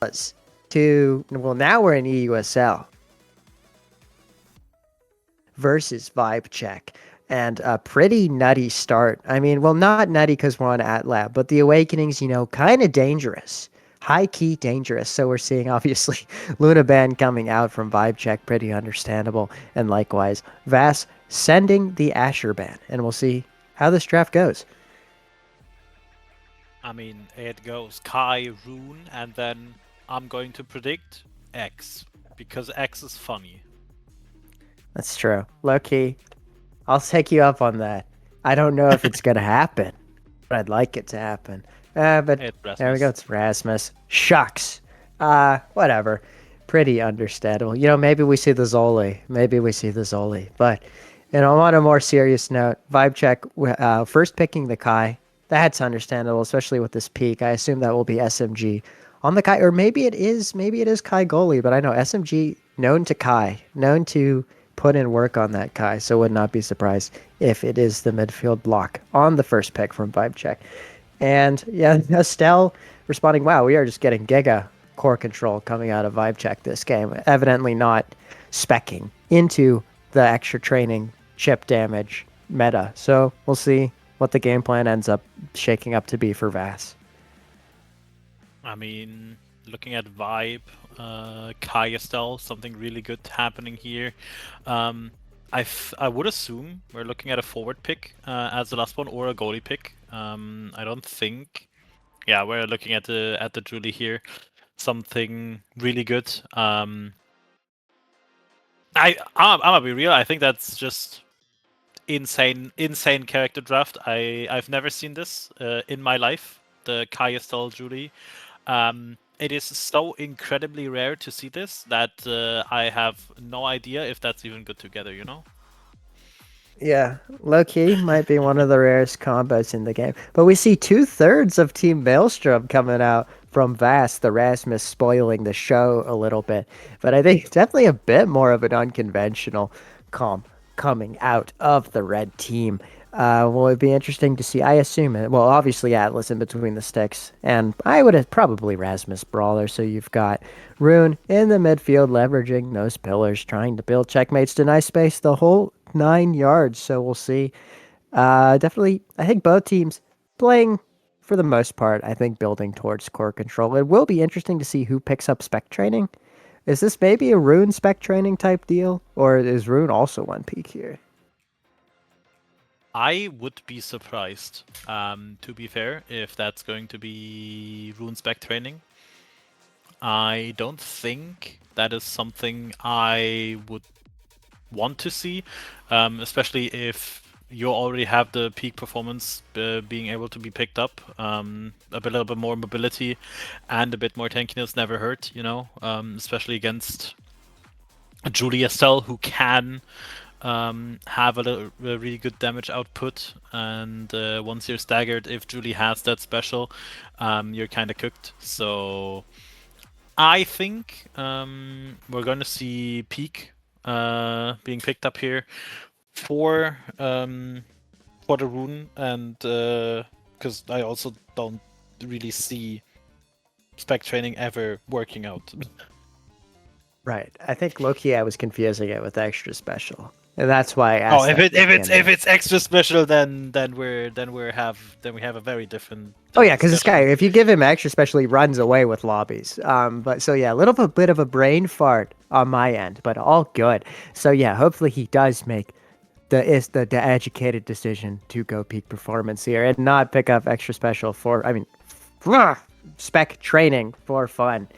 Now we're in EUSL versus Vibe Check. And a pretty nutty start. I mean, well, not nutty because we're on At Lab, but the Awakening's, kind of dangerous. High-key dangerous. So we're seeing, obviously, Luna Ban coming out from Vibe Check, pretty understandable. And likewise, Vass sending the Asher ban. And we'll see how this draft goes. I mean, it goes Kai, Rune, and then I'm going to predict X, because X is funny. That's true. Low-key, I'll take you up on that. I don't know if it's going to happen, but I'd like it to happen. But there we go. It's Rasmus. Shucks. Whatever. Pretty understandable. Maybe we see the Zoli. But, on a more serious note, Vibe Check, first picking the Kai. That's understandable, especially with this peak. I assume that will be SMG on the Kai. Or maybe it is Kai goalie, but I know SMG known to Kai. Known to put in work on that Kai, so would not be surprised if it is the midfield block on the first pick from Vibe Check. And yeah, Estelle responding, wow, we are just getting giga core control coming out of Vibe Check this game. Evidently not speccing into the extra training chip damage meta. So we'll see what the game plan ends up shaking up to be for Vass. I mean, looking at Vibe, Kai Estelle, something really good happening here. I would assume we're looking at a forward pick as the last one, or a goalie pick. I don't think. Yeah, we're looking at the Julie here. Something really good. I'm gonna be real. I think that's just insane character draft. I've never seen this in my life. The Kai Estelle Julie. It is so incredibly rare to see this that I have no idea if that's even good together, Yeah, low-key might be one of the rarest combos in the game. But we see 2/3 of Team Maelstrom coming out from Vass, the Rasmus spoiling the show a little bit. But I think definitely a bit more of an unconventional comp coming out of the red team. Well, it'd be interesting to see. I assume it. Well, obviously Atlas in between the sticks, and I would have probably Rasmus Brawler. So you've got Rune in the midfield, leveraging those pillars, trying to build checkmates, deny space, the whole 9 yards. So we'll see. Definitely, I think both teams playing for the most part. I think building towards core control. It will be interesting to see who picks up spec training. Is this maybe a Rune spec training type deal, or is Rune also one peak here? I would be surprised, to be fair, if that's going to be Rune spec training. I don't think that is something I would want to see, especially if you already have the peak performance being able to be picked up. A little bit more mobility and a bit more tankiness never hurt, especially against Julie Estelle, who can have a really good damage output, and once you're staggered, if Julie has that special, you're kind of cooked. So I think we're going to see Peak being picked up here for the Rune, and because I also don't really see spec training ever working out. Right. I think low-key I was confusing it with extra special. And that's why I asked. If it's extra special, then we have a very different. Oh yeah, because this guy, if you give him extra special, he runs away with lobbies. But so yeah, a little bit of a brain fart on my end, but all good. So yeah, hopefully he does make the educated decision to go peak performance here and not pick up extra special spec training for fun.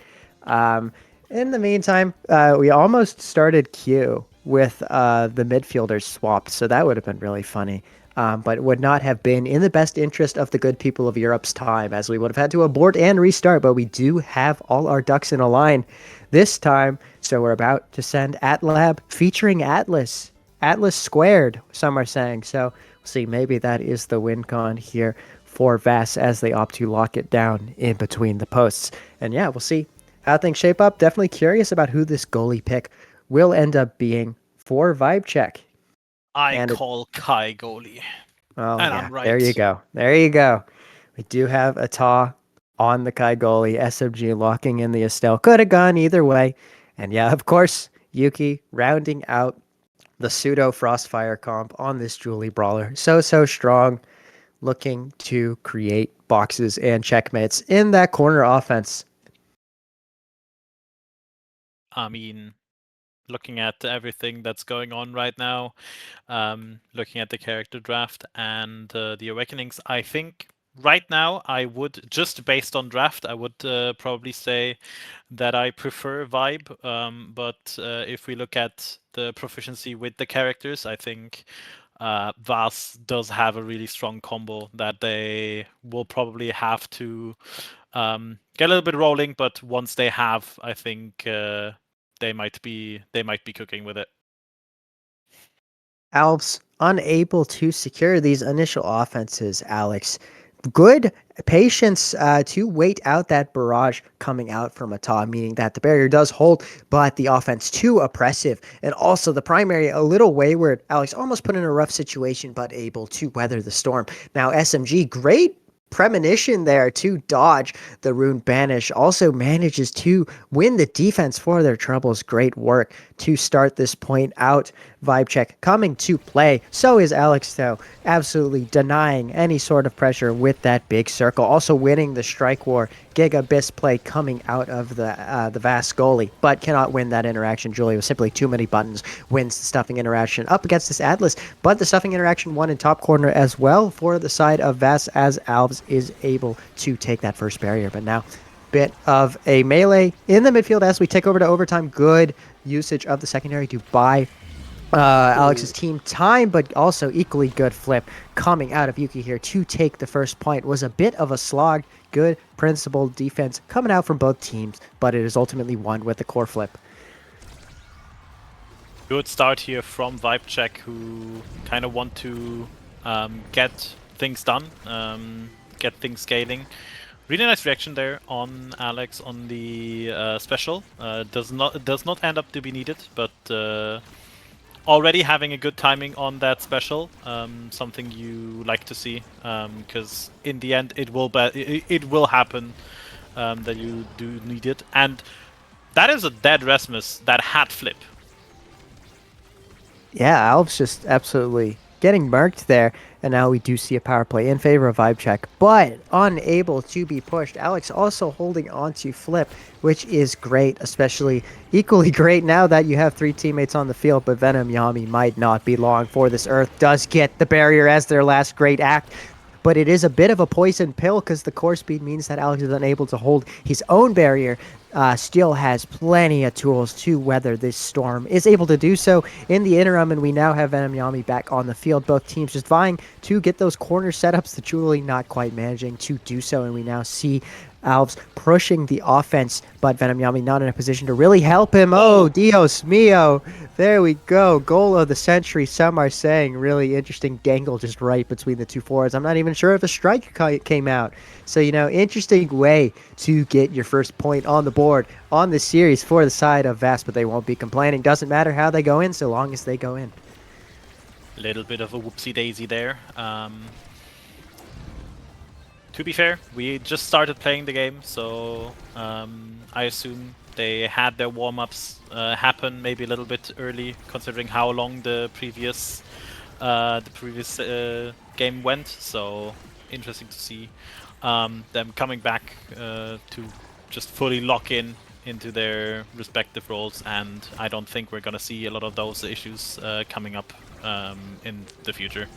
In the meantime, we almost started Q with the midfielders swapped, so that would have been really funny. But would not have been in the best interest of the good people of Europe's time, as we would have had to abort and restart. But we do have all our ducks in a line this time, so we're about to send AtLab featuring Atlas. Atlas squared, some are saying. So we'll see, maybe that is the win con here for Vass as they opt to lock it down in between the posts. And yeah, we'll see how things shape up. Definitely curious about who this goalie pick will end up being for Vibe Check. I call Kai goalie. Oh, and yeah. I'm right. There you go. We do have a Taw on the Kai goalie. SMG locking in the Estelle. Could have gone either way. And yeah, of course, Yuki rounding out the pseudo Frostfire comp on this Julie brawler. So strong, looking to create boxes and checkmates in that corner offense. I mean, looking at everything that's going on right now, looking at the character draft and the Awakenings, I think right now I would, just based on draft, I would probably say that I prefer Vibe. But if we look at the proficiency with the characters, I think Vas does have a really strong combo that they will probably have to get a little bit rolling. But once they have, I think they might be cooking with it. Alves unable to secure these initial offenses, Alex. Good patience to wait out that barrage coming out from atop, meaning that the barrier does hold, but the offense too oppressive. And also the primary a little wayward. Alex almost put in a rough situation, but able to weather the storm. Now SMG, great premonition there to dodge the rune banish, also manages to win the defense for their troubles. Great work to start this point out. Vibe check coming to play. So is Alex, though, absolutely denying any sort of pressure with that big circle. Also winning the strike war. Gigabyss play coming out of the Vast goalie, but cannot win that interaction. Julie with simply too many buttons wins the stuffing interaction up against this Atlas, but the stuffing interaction won in top corner as well for the side of Vast, as Alves is able to take that first barrier. But now bit of a melee in the midfield as we take over to overtime. Good usage of the secondary to buy Alex's team time, but also equally good flip coming out of Yuki here to take the first point. Was a bit of a slog. Good principled defense coming out from both teams, but it is ultimately won with the core flip. Good start here from Vibe Check, who kind of want to get things done, get things scaling. Really nice reaction there on Alex on the special. Does not end up to be needed, but already having a good timing on that special, something you like to see, because in the end it will happen that you do need it. And that is a dead Rasmus that had flip. Yeah, Alves just absolutely getting marked there. And now we do see a power play in favor of Vibe Check, but unable to be pushed. Alex also holding on to flip, which is great, especially equally great now that you have 3 teammates on the field, but Venom Yami might not be long for this Earth. Does get the barrier as their last great act, but it is a bit of a poison pill because the core speed means that Alex is unable to hold his own barrier. Still has plenty of tools to weather this storm. Is able to do so in the interim, and we now have Venom Yami back on the field. Both teams just vying to get those corner setups. The Julie not quite managing to do so, and we now see Alves pushing the offense, but Venom Yami not in a position to really help him. Oh, Dios mio. There we go. Goal of the century, some are saying. Really interesting dangle just right between the two forwards. I'm not even sure if a strike came out. So, interesting way to get your first point on the board on the series for the side of Vast, but they won't be complaining. Doesn't matter how they go in, so long as they go in. Little bit of a whoopsie daisy there. To be fair, we just started playing the game, so I assume they had their warm-ups happen maybe a little bit early, considering how long the previous game went. So interesting to see them coming back to just fully lock into their respective roles, and I don't think we're gonna see a lot of those issues coming up in the future.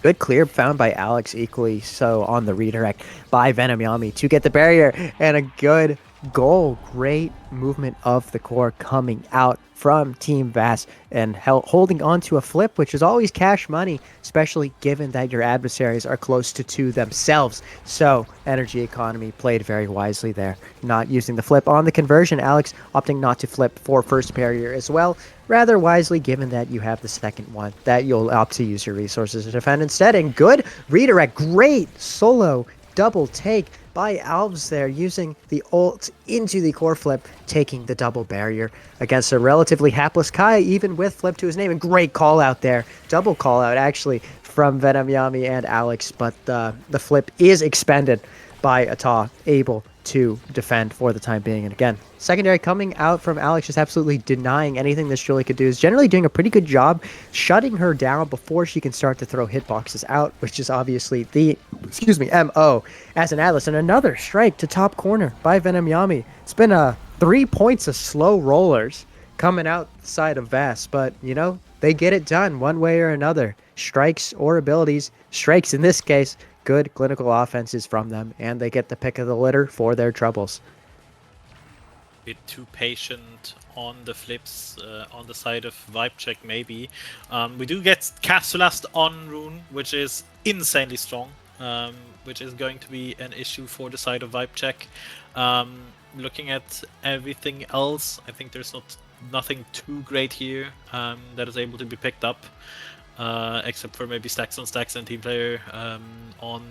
Good clear found by Alex, equally so on the redirect by Venom Yami to get the barrier, and a good goal. Great movement of the core coming out from Team Vast and holding on to a flip, which is always cash money, especially given that your adversaries are close to 2 themselves. So energy economy played very wisely there, not using the flip on the conversion. Alex opting not to flip for first barrier as well, rather wisely, given that you have the second one that you'll opt to use your resources to defend instead. And good redirect, great solo double take by Alves there, using the ult into the core flip, taking the double barrier against a relatively hapless Kai, even with flip to his name. And great call out there, double call out actually from Venom Yami and Alex, but the flip is expended by Ata, able to defend for the time being. And again, secondary coming out from Alex, just absolutely denying anything this Julie could do, is generally doing a pretty good job shutting her down before she can start to throw hitboxes out, which is obviously the, MO as an Atlas. And another strike to top corner by Venom Yami. It's been 3 points of slow rollers coming out the side of Vass, but you know, they get it done one way or another. Strikes or abilities, strikes in this case, good clinical offenses from them, and they get the pick of the litter for their troubles. Bit too patient on the flips on the side of Vibe Check, maybe. We do get Castulast on Rune, which is insanely strong, which is going to be an issue for the side of Vibe Check. Looking at everything else, I think there's nothing too great here that is able to be picked up. Except for maybe stacks on stacks and team player on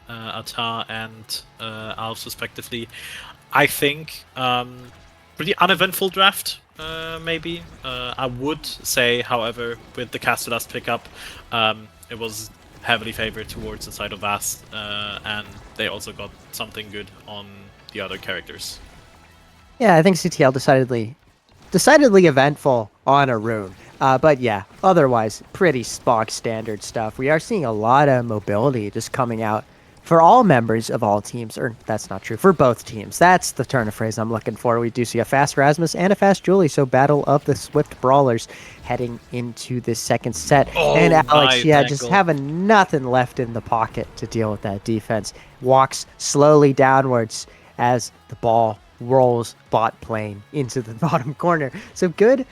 Ata and Alves respectively. I think pretty uneventful draft, maybe. I would say, however, with the Castulast pickup, it was heavily favored towards the side of Vass, and they also got something good on the other characters. Yeah, I think CTL decidedly eventful on a Rune. But yeah, otherwise, pretty Spock standard stuff. We are seeing a lot of mobility just coming out for all members of all teams. Or that's not true, for both teams. That's the turn of phrase I'm looking for. We do see a fast Rasmus and a fast Julie, so battle of the Swift Brawlers heading into this second set. Oh, and Alex, nice yeah, angle. just having nothing left in the pocket to deal with that defense. Walks slowly downwards as the ball rolls bot plane into the bottom corner. So good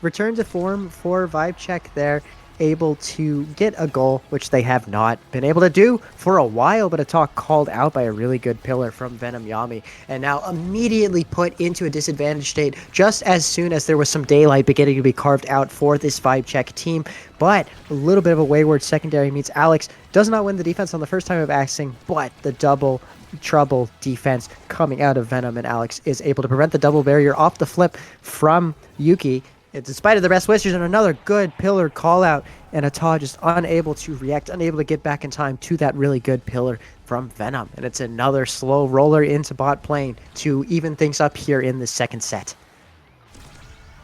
return to form for Vibe Check there, able to get a goal, which they have not been able to do for a while, but a talk called out by a really good pillar from Venom Yami, and now immediately put into a disadvantaged state just as soon as there was some daylight beginning to be carved out for this Vibe Check team. But a little bit of a wayward secondary means Alex does not win the defense on the first time of axing, but the double trouble defense coming out of Venom, and Alex is able to prevent the double barrier off the flip from Yuki. In spite of the best wishes, and another good pillar call out, and Ata just unable to react, unable to get back in time to that really good pillar from Venom. And it's another slow roller into bot plane to even things up here in the second set.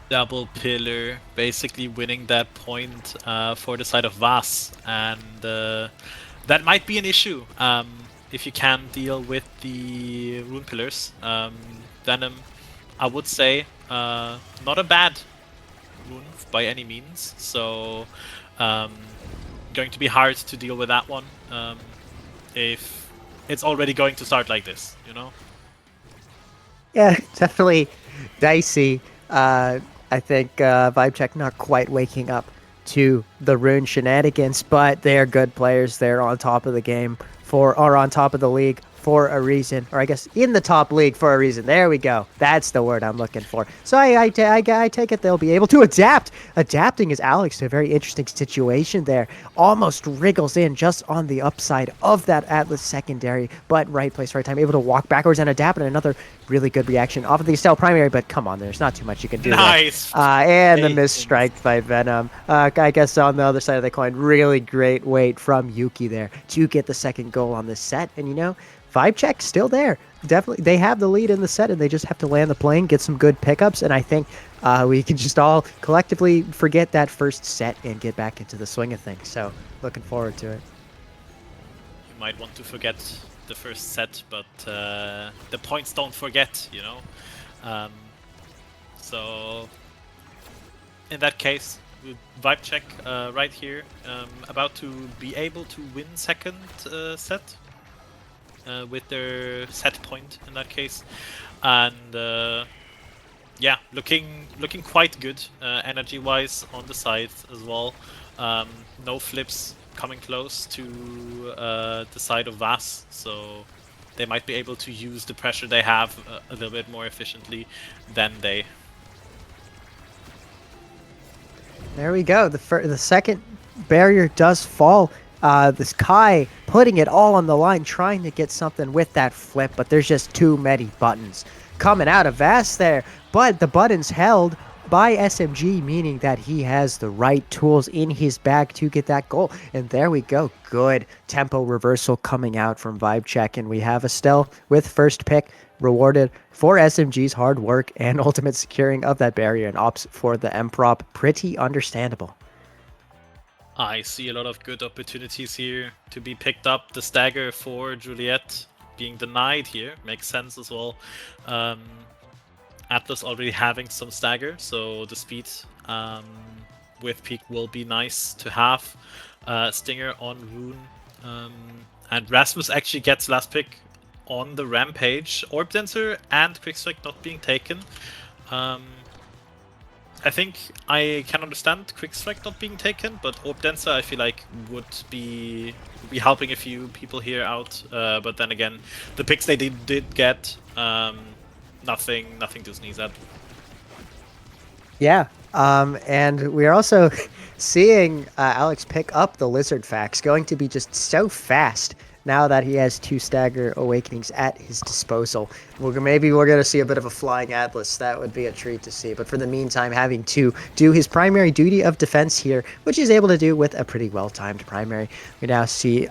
Double pillar, basically winning that point for the side of Vass, and that might be an issue if you can deal with the rune pillars. Venom, I would say, not a bad rune by any means, so going to be hard to deal with that one if it's already going to start like this, you know? Yeah, definitely dicey. I think Vibe Check not quite waking up to the rune shenanigans, but they are good players. They're on top of the game or on top of the league for a reason, or I guess in the top league for a reason. There we go. That's the word I'm looking for. So I take it they'll be able to adapt. Adapting is Alex to a very interesting situation there. Almost wriggles in just on the upside of that Atlas secondary, but right place, right time, able to walk backwards and adapt, and another really good reaction off of the Estelle primary, but come on, there's not too much you can do. Nice! And the missed strike by Venom. I guess on the other side of the coin, really great wait from Yuki there to get the second goal on this set, and you know, Vibe Check still there. Definitely, they have the lead in the set, and they just have to land the plane, get some good pickups, and I think we can just all collectively forget that first set and get back into the swing of things. So, looking forward to it. You might want to forget the first set, but the points don't forget, you know? So, in that case, with Vibe Check right here, about to be able to win second set. With their set point in that case, and yeah, looking quite good energy wise on the side as well. No flips coming close to the side of Vass, so they might be able to use the pressure they have a little bit more efficiently than they. There we go. The second barrier does fall. This Kai putting it all on the line, trying to get something with that flip, but there's just too many buttons coming out of Vass there. But the buttons held by SMG, meaning that he has the right tools in his bag to get that goal. And there we go. Good tempo reversal coming out from Vibe Check. And we have Estelle with first pick rewarded for SMG's hard work and ultimate securing of that barrier and ops for the M-Prop. Pretty understandable. I see a lot of good opportunities here to be picked up. The stagger for Juliet being denied here makes sense as well. Atlas already having some stagger, so the speed with peak will be nice to have. Stinger on Rune, and Rasmus actually gets last pick on the Rampage. Orb Dancer and Quickstrike not being taken. I think I can understand Quickstrike not being taken, but Orb Dancer I feel like would be helping a few people here out. But then again, the picks they did get, nothing to sneeze at. Yeah, and we are also seeing Alex pick up the Lizard Facts, going to be just so fast now that he has 2 Stagger Awakenings at his disposal. Maybe we're going to see a bit of a flying Atlas. That would be a treat to see. But for the meantime, having to do his primary duty of defense here, which he's able to do with a pretty well-timed primary. We now see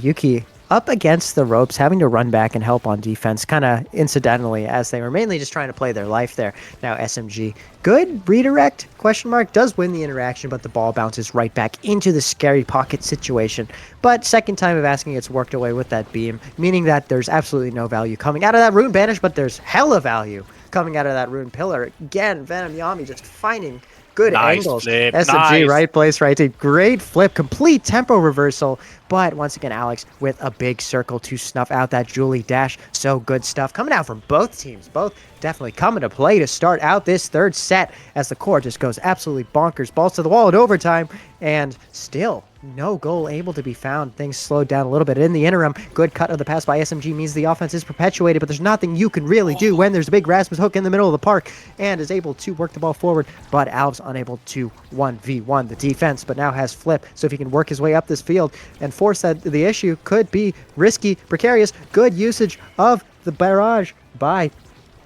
Yuki up against the ropes, having to run back and help on defense, kind of incidentally, as they were mainly just trying to play their life there. Now SMG, good redirect, question mark, does win the interaction, but the ball bounces right back into the scary pocket situation. But second time of asking, it's worked away with that beam, meaning that there's absolutely no value coming out of that rune banish, but there's hella value coming out of that rune pillar. Again, Venom Yami just finding good angles. Flip, SMG, nice. right place, right team. Great flip, complete tempo reversal. But once again, Alex with a big circle to snuff out that Julie dash. So good stuff coming out from both teams. Both definitely coming to play to start out this third set as the core just goes absolutely bonkers. Balls to the wall in overtime, and still no goal able to be found. Things slowed down a little bit in the interim. Good cut of the pass by SMG means the offense is perpetuated, but there's nothing you can really do when there's a big Rasmus hook in the middle of the park and is able to work the ball forward, but Alv's unable to 1v1 the defense, but now has Flip, so if he can work his way up this field and force that, the issue could be risky, precarious. Good usage of the barrage by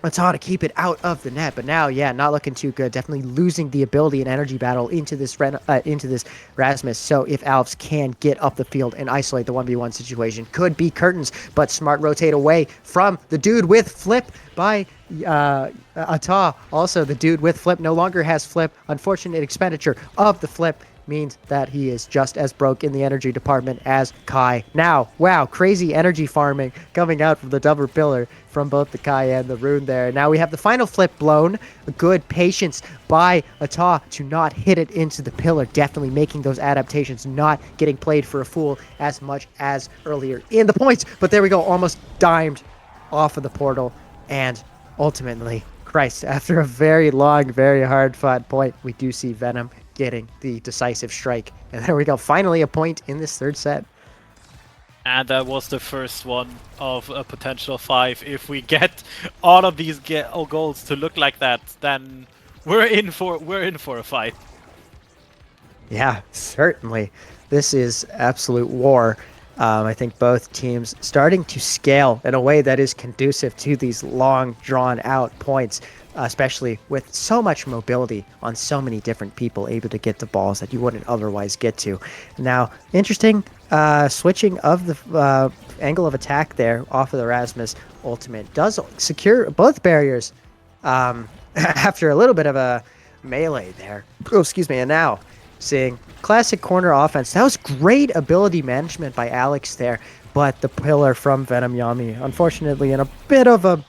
Mata to keep it out of the net, but now, yeah, not looking too good. Definitely losing the ability and energy battle into this Rasmus. So if Alves can get up the field and isolate the 1v1 situation, could be curtains, but smart rotate away from the dude with Flip by Ata. Also, the dude with Flip no longer has Flip. Unfortunate expenditure of the Flip means that he is just as broke in the energy department as Kai. Now, wow, crazy energy farming coming out from the double pillar from both the Kai and the Rune there. Now we have the final Flip blown. A good patience by Ata to not hit it into the pillar, definitely making those adaptations, not getting played for a fool as much as earlier in the points. But there we go, almost dimed off of the portal, and ultimately, Christ, after a very long, very hard-fought point, we do see Venom getting the decisive strike. And there we go, finally a point in this third set. And that was the first one of a potential 5. If we get all of these goals to look like that, then we're in for a fight. Yeah, certainly. This is absolute war. I think both teams starting to scale in a way that is conducive to these long, drawn-out points, especially with so much mobility on so many different people able to get the balls that you wouldn't otherwise get to. Now, interesting switching of the angle of attack there off of the Rasmus ultimate. Does secure both barriers after a little bit of a melee there. Oh, excuse me. And now seeing classic corner offense. That was great ability management by Alex there, but the pillar from Venom Yami, unfortunately, in a bit of a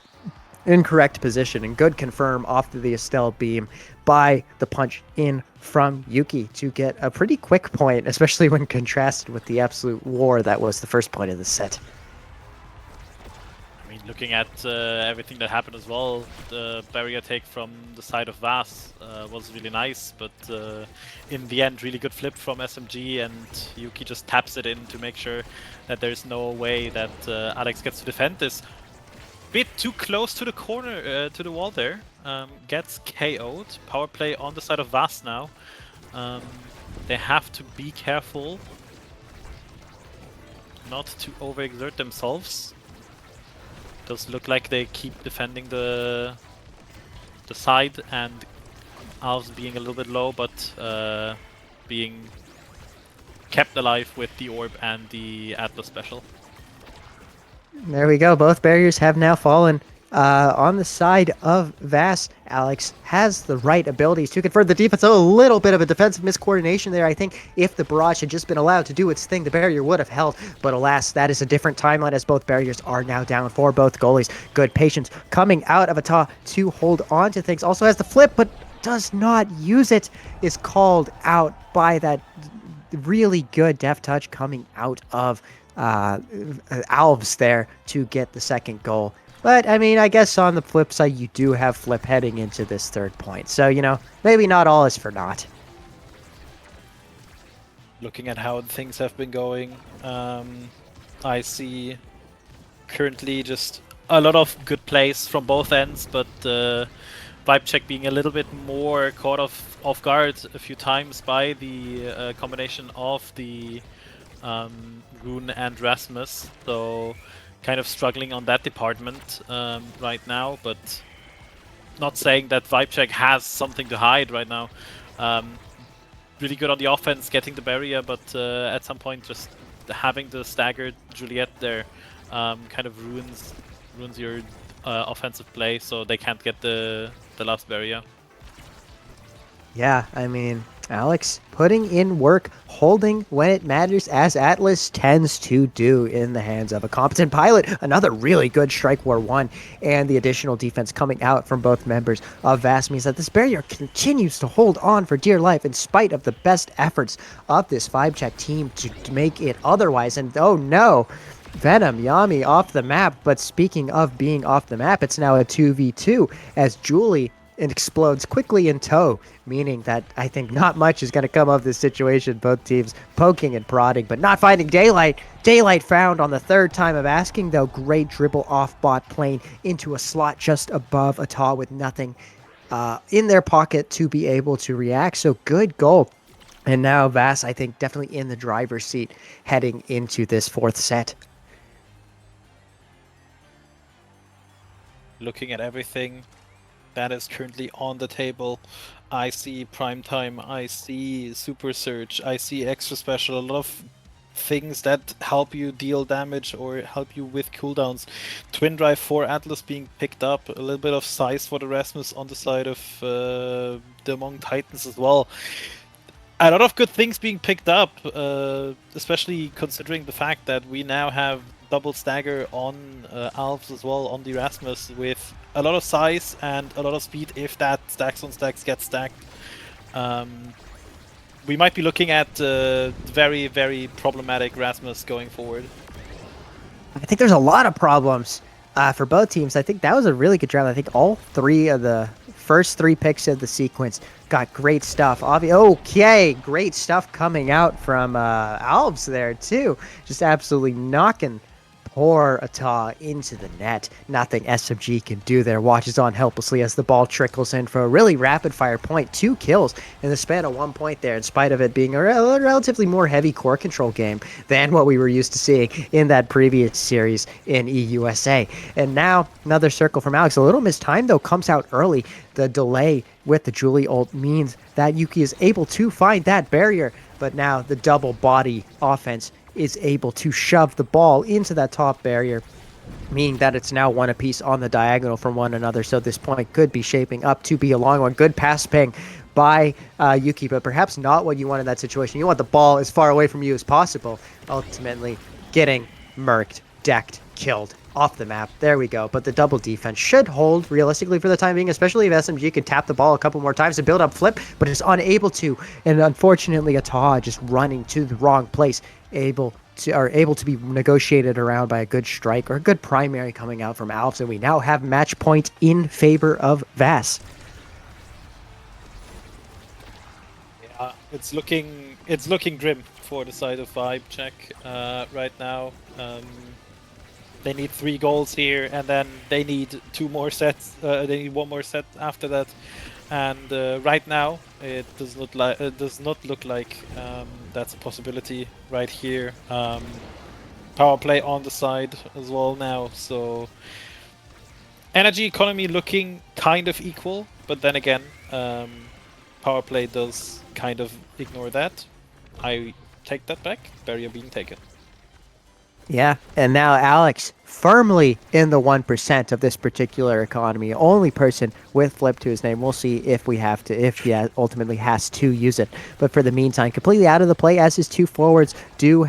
incorrect position, and good confirm off to the Estelle beam by the punch in from Yuki to get a pretty quick point, especially when contrasted with the absolute war that was the first point of the set. I mean, looking at everything that happened as well, the barrier take from the side of Vas was really nice, but in the end, really good flip from SMG, and Yuki just taps it in to make sure that there's no way that Alex gets to defend this. Bit too close to the corner, to the wall there. Gets KO'd. Power play on the side of Vas now. They have to be careful not to overexert themselves. Does look like they keep defending the side, and Alves being a little bit low, but being kept alive with the orb and the Atlas special. There we go. Both barriers have now fallen. On the side of Vass, Alex has the right abilities to convert the defense. A little bit of a defensive miscoordination there. I think if the barrage had just been allowed to do its thing, the barrier would have held. But alas, that is a different timeline as both barriers are now down for both goalies. Good patience coming out of ETOS to hold on to things. Also has the flip, but does not use it. Is called out by that really good deft touch coming out of Alves there to get the second goal. But, I mean, I guess on the flip side, you do have flip heading into this third point. So, you know, maybe not all is for naught. Looking at how things have been going, I see currently just a lot of good plays from both ends, but Vibecheck being a little bit more caught off guard a few times by the combination of the Rune and Rasmus. So kind of struggling on that department right now, but not saying that Vibecheck has something to hide right now. Really good on the offense, getting the barrier, but at some point just having the staggered Juliet there kind of ruins your offensive play, so they can't get the last barrier. Yeah, I mean, Alex putting in work, holding when it matters, as Atlas tends to do in the hands of a competent pilot. Another really good Strike War 1, and the additional defense coming out from both members of VAS means that this barrier continues to hold on for dear life in spite of the best efforts of this Vibecheck team to make it otherwise. And oh no, Venom, Yami off the map. But speaking of being off the map, it's now a 2v2 as Julie explodes quickly in tow, meaning that I think not much is going to come of this situation. Both teams poking and prodding, but not finding daylight. Daylight found on the third time of asking, though. Great dribble off bot plane into a slot just above ETOS with nothing in their pocket to be able to react. So good goal. And now Vass, I think, definitely in the driver's seat heading into this fourth set. Looking at everything that is currently on the table, I see Primetime, I see Super Surge, I see Extra Special, a lot of things that help you deal damage or help you with cooldowns. Twin Drive for Atlas being picked up, a little bit of size for the Rasmus on the side of the Among Titans as well. A lot of good things being picked up, especially considering the fact that we now have double stagger on Alves as well on the Rasmus, with a lot of size and a lot of speed if that stacks on stacks gets stacked. We might be looking at very, very problematic Rasmus going forward. I think there's a lot of problems for both teams. I think that was a really good draft. I think all three of the first three picks of the sequence got great stuff. Okay, great stuff coming out from Alves there too. Just absolutely knocking poor ETOS into the net. Nothing SMG can do there. Watches on helplessly as the ball trickles in for a really rapid fire point. 2 kills in the span of 1 point there, in spite of it being a relatively more heavy core control game than what we were used to seeing in that previous series in EUSA. And now another circle from Alex. A little mistimed though, comes out early. The delay with the Julie ult means that Yuki is able to find that barrier, but now the double body offense is able to shove the ball into that top barrier, meaning that it's now one apiece on the diagonal from one another. So this point could be shaping up to be a long one. Good pass ping by Yuki, but perhaps not what you want in that situation. You want the ball as far away from you as possible. Ultimately getting murked, decked, killed off the map. There we go. But the double defense should hold realistically for the time being, especially if SMG could tap the ball a couple more times to build up flip, but is unable to. And unfortunately, ETOS just running to the wrong place, able to be negotiated around by a good strike or a good primary coming out from Alves, and we now have match point in favor of Vass. Yeah, it's looking grim for the side of Vibecheck right now. They need 3 goals here, and then they need 2 more sets. They need 1 more set after that. And right now, it does not look like that's a possibility right here. Power play on the side as well now, so energy economy looking kind of equal, but then again, power play does kind of ignore that. I take that back. Barrier being taken. Yeah, and now Alex firmly in the 1% of this particular economy. Only person with flip to his name. We'll see if he ultimately has to use it. But for the meantime, completely out of the play as his two forwards do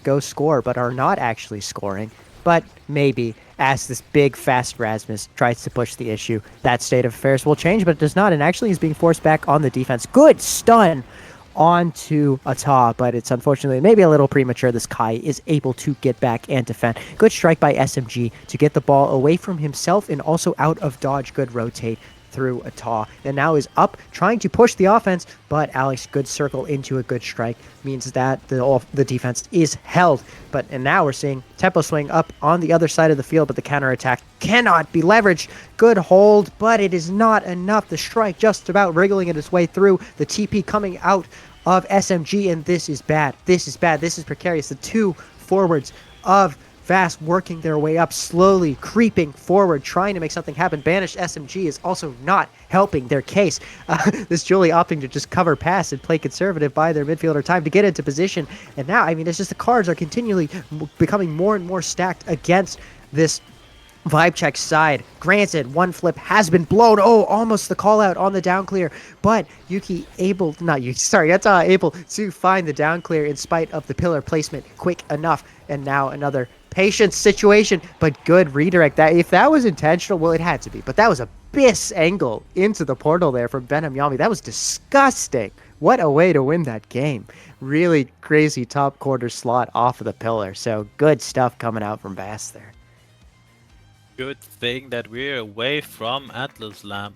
#go score, but are not actually scoring. But maybe as this big, fast Rasmus tries to push the issue, that state of affairs will change, but it does not. And actually is being forced back on the defense. Good stun onto Ata, but it's unfortunately maybe a little premature. This Kai is able to get back and defend. Good strike by SMG to get the ball away from himself and also out of dodge. Good rotate through Ata, and now is up trying to push the offense, but Alex, good circle into a good strike means that the defense is held. And now we're seeing tempo swing up on the other side of the field, but the counterattack cannot be leveraged. Good hold, but it is not enough. The strike just about wriggling its way through. The TP coming out of SMG, and this is bad. This is bad. This is precarious. The two forwards of Fast working their way up, slowly creeping forward, trying to make something happen. Banished SMG is also not helping their case. This Julie opting to just cover pass and play conservative by their midfielder time to get into position. And now, I mean, it's just the cards are continually becoming more and more stacked against this Vibe check side. Granted, one flip has been blown. Oh, almost the call out on the down clear. But able to find the down clear in spite of the pillar placement quick enough. And now another patient situation, but good redirect. That if that was intentional, well, it had to be. But that was a abyss angle into the portal there from Venom Yami. That was disgusting. What a way to win that game. Really crazy top quarter slot off of the pillar. So good stuff coming out from Bass there. Good thing that we're away from Atlas Lab.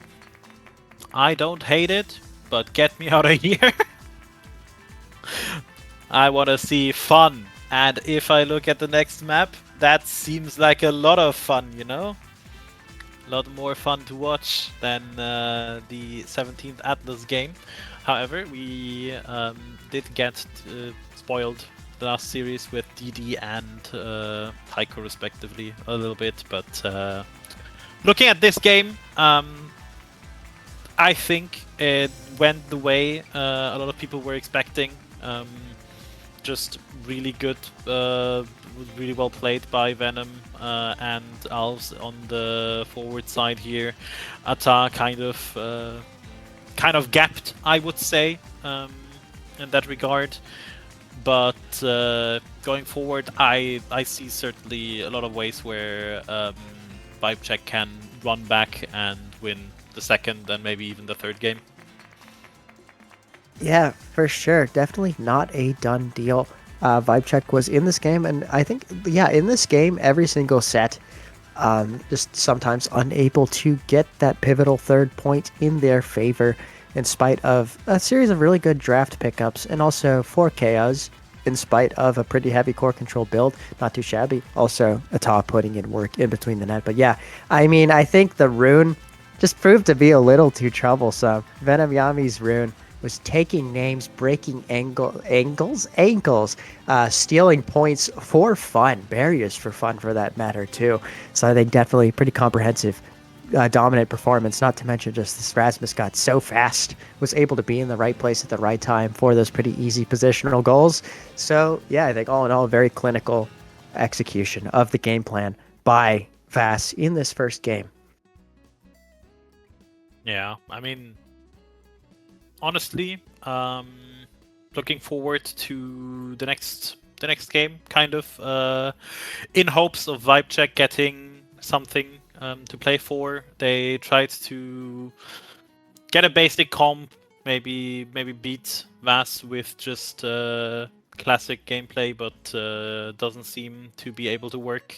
I don't hate it, but get me out of here. I want to see fun. And if I look at the next map, that seems like a lot of fun, you know? A lot more fun to watch than the 17th Atlas game. However, we did get spoiled the last series with DD and Taiko respectively a little bit, but looking at this game, I think it went the way a lot of people were expecting. Just really good, really well played by Venom and Alves on the forward side here. Ata kind of gapped, I would say, in that regard. But going forward, I see certainly a lot of ways where Vibe Check can run back and win the second and maybe even the third game. Yeah, for sure. Definitely not a done deal. Vibe Check was in this game, and I think, in this game, every single set, just sometimes unable to get that pivotal third point in their favor, in spite of a series of really good draft pickups, and also 4 KOs, in spite of a pretty heavy core control build. Not too shabby. Also, Ata putting in work in between the net. But yeah, I mean, I think the rune just proved to be a little too troublesome. Venom Yami's rune was taking names, breaking ankles, stealing points for fun, barriers for fun for that matter too. So I think definitely pretty comprehensive, dominant performance, not to mention just this Rasmus got so fast, was able to be in the right place at the right time for those pretty easy positional goals. So yeah, I think all in all, very clinical execution of the game plan by Vass in this first game. Yeah, I mean, honestly, looking forward to the next game, kind of in hopes of Vibe Check getting something to play for. They tried to get a basic comp, maybe beat Vass with just classic gameplay, but doesn't seem to be able to work.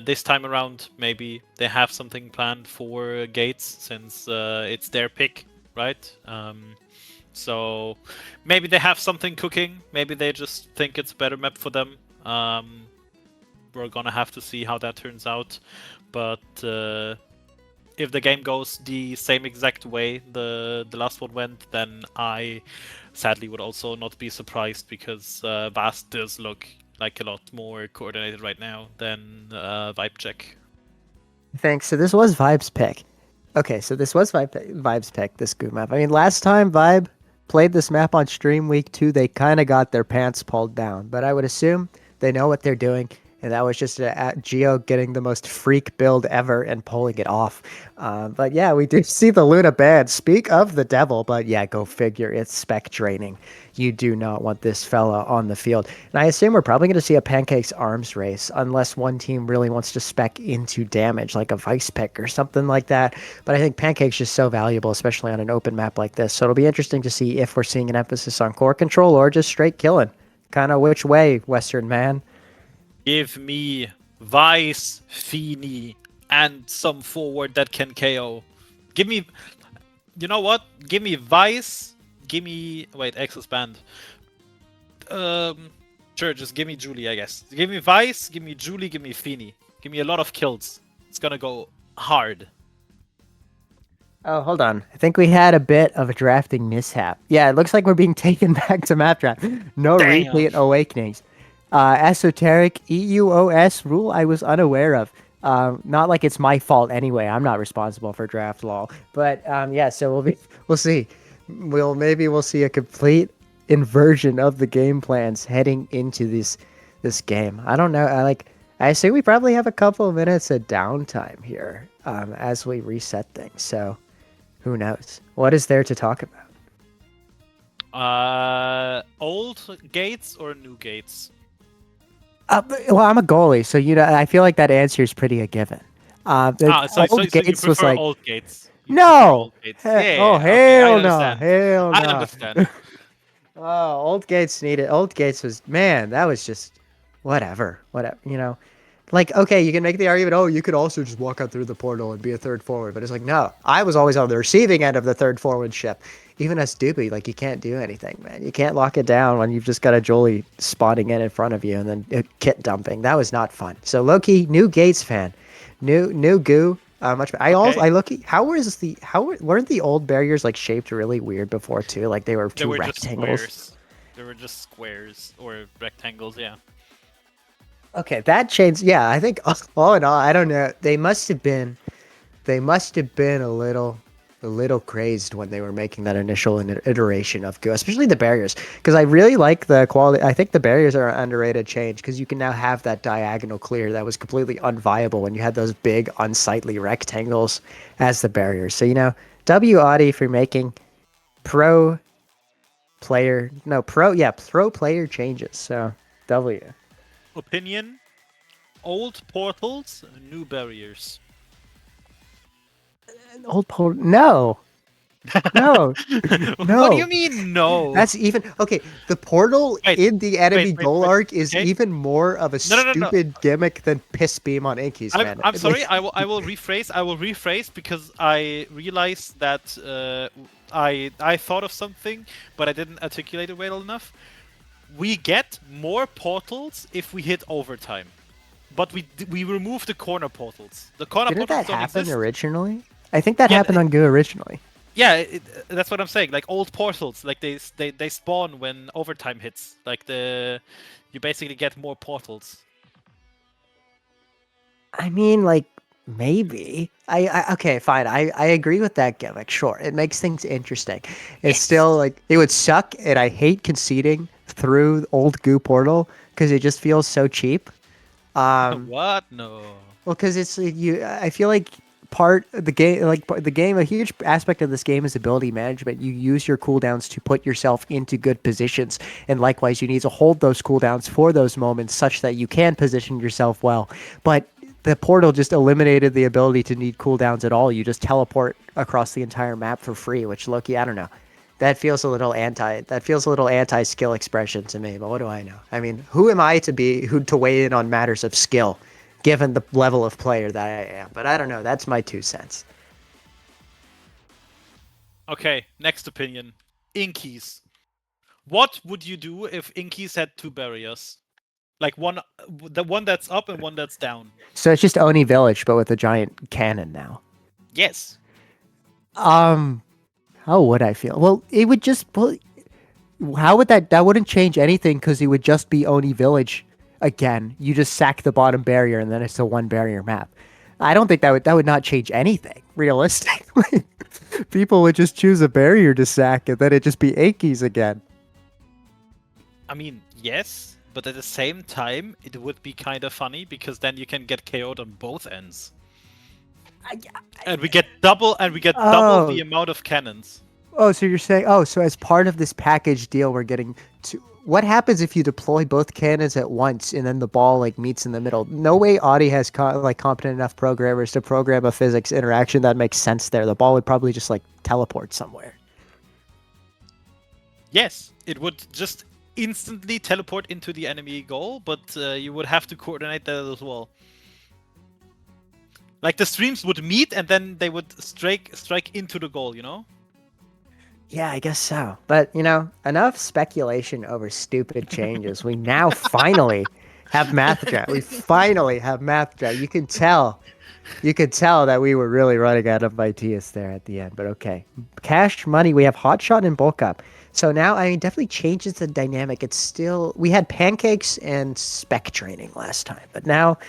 This time around, maybe they have something planned for Gates, since it's their pick, right? So maybe they have something cooking. Maybe they just think it's a better map for them. We're gonna have to see how that turns out. But if the game goes the same exact way the last one went, then I sadly would also not be surprised, because Vass does look like a lot more coordinated right now than Vibe Check. Thanks. So this was Vibe's pick. Okay, so this was Vibe's pick, this goo map. I mean, last time Vibe played this map on stream week 2, they kind of got their pants pulled down. But I would assume they know what they're doing, and that was just Geo getting the most freak build ever and pulling it off. But yeah, we do see the Luna ban. Speak of the devil, but yeah, go figure. It's spec draining. You do not want this fella on the field. And I assume we're probably going to see a Pancakes arms race unless one team really wants to spec into damage, like a Vice pick or something like that. But I think Pancake's just so valuable, especially on an open map like this. So it'll be interesting to see if we're seeing an emphasis on core control or just straight killing. Kind of which way, Western man? Give me Vice, Feeny, and some forward that can KO. Give me... You know what? Give me Vice. Give me... Wait, X is banned. Sure, just give me Julie, I guess. Give me Vice, give me Julie, give me Feeny. Give me a lot of kills. It's gonna go hard. Oh, hold on. I think we had a bit of a drafting mishap. Yeah, it looks like we're being taken back to map draft. No Damn. repeat awakenings. Esoteric EUOS rule I was unaware of. Not like it's my fault anyway. I'm not responsible for draft law. But yeah, so we'll see. Maybe we'll see a complete inversion of the game plans heading into this game. I don't know. I assume we probably have a couple of minutes of downtime here as we reset things. So who knows? What is there to talk about? Old gates or new gates? Well, I'm a goalie, so I feel like that answer is pretty a given. So you Gates was prefer like old gates? You prefer no. old gates. Yeah, Oh okay, hell I no, understand. hell no. I understand. Oh, old Gates needed. Old Gates was that was just whatever. Like, okay, you can make the argument, oh, you could also just walk out through the portal and be a third forward. But it's like, no, I was always on the receiving end of the third forward ship. Even as Doobie, like, you can't do anything, man. You can't lock it down when you've just got a Jolie spawning in front of you and then kit dumping. That was not fun. So, Loki, new Gates fan. New goo. Much better. Weren't the old barriers, like, shaped really weird before, too? Like, they were two rectangles. They were just squares or rectangles, yeah. Okay, that changed. Yeah, I think all in all, I don't know. They must have been a little crazed when they were making that initial iteration of Go, especially the barriers. Because I really like the quality. I think the barriers are an underrated change because you can now have that diagonal clear that was completely unviable when you had those big unsightly rectangles as the barriers. So W Audi for making pro player changes. So W. Opinion: old portals, new barriers. Old portal? No. No. What do you mean no? That's even okay. The portal in the enemy goal arc is okay. even more of a stupid gimmick than piss beam on Inky's, man. I'm sorry. I will rephrase because I realized that I thought of something, but I didn't articulate it well enough. We get more portals if we hit overtime, but we remove the corner portals. The corner Didn't portals that don't happen exist. originally? I think that happened on Goo originally. Yeah, that's what I'm saying. Like old portals, like they spawn when overtime hits. Like you basically get more portals. I mean, like maybe. Okay, fine. I agree with that gimmick. Sure, it makes things interesting. It's still like it would suck, and I hate conceding through old Goo portal because it just feels so cheap. What? No. Well, because it's I feel like the game, a huge aspect of this game is ability management. You use your cooldowns to put yourself into good positions, and likewise, you need to hold those cooldowns for those moments such that you can position yourself well. But the portal just eliminated the ability to need cooldowns at all. You just teleport across the entire map for free, which Loki, I don't know. That feels a little anti skill expression to me, but what do I know? I mean, who am I to weigh in on matters of skill, given the level of player that I am? But I don't know. That's my 2 cents. Okay, next opinion. Inkies. What would you do if Inkies had 2 barriers? Like the one that's up and one that's down. So it's just Oni Village, but with a giant cannon now. Yes. How would I feel? Well, it would just... how would that wouldn't change anything because it would just be Oni Village again. You just sack the bottom barrier and then it's a 1 barrier map. I don't think that would not change anything realistically. People would just choose a barrier to sack, and then it'd just be Aki's again. I mean, yes, but at the same time, it would be kind of funny because then you can get KO'd on both ends. And we get double Oh. the amount of cannons. Oh, so you're saying, so as part of this package deal, we're getting to. What happens if you deploy both cannons at once and then the ball like meets in the middle? No way Audi has competent enough programmers to program a physics interaction that makes sense there. The ball would probably just like teleport somewhere. Yes, it would just instantly teleport into the enemy goal, but you would have to coordinate that as well. Like the streams would meet and then they would strike into the goal, you know? Yeah, I guess so. But, enough speculation over stupid changes. We now finally have math draft. We finally have math draft. You could tell that we were really running out of ideas there at the end. But okay. Cash money, we have Hotshot and Bulk Up. So now, definitely changes the dynamic. It's still, we had pancakes and spec training last time. But now,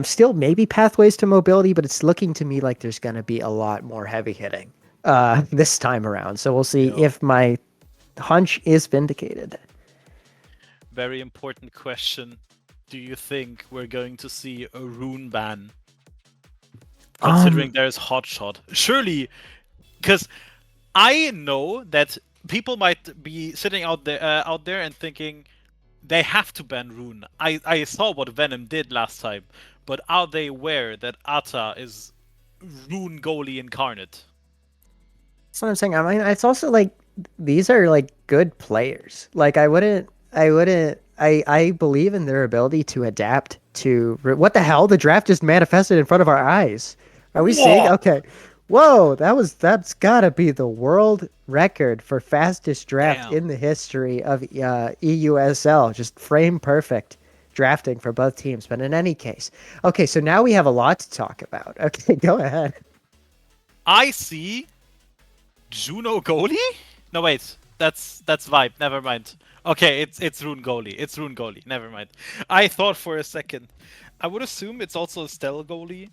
still maybe pathways to mobility, but it's looking to me like there's going to be a lot more heavy hitting. This time around. So we'll see if my hunch is vindicated. Very important question. Do you think we're going to see a rune ban? Considering there's Hotshot. Surely, because I know that people might be sitting out there and thinking they have to ban rune. I saw what Venom did last time, but are they aware that Ata is rune goalie incarnate? That's what I'm saying. I mean, it's also like these are like good players. Like I believe in their ability to adapt to what the hell? The draft just manifested in front of our eyes. Are we seeing? Okay. Whoa, that's gotta be the world record for fastest draft in the history of EUSL. Just frame perfect drafting for both teams. But in any case, okay, so now we have a lot to talk about. Okay, go ahead. I see Juno goalie? No, wait. That's Vibe. Never mind. Okay, it's Rune goalie. It's Rune goalie. Never mind. I thought for a second. I would assume it's also a Stell goalie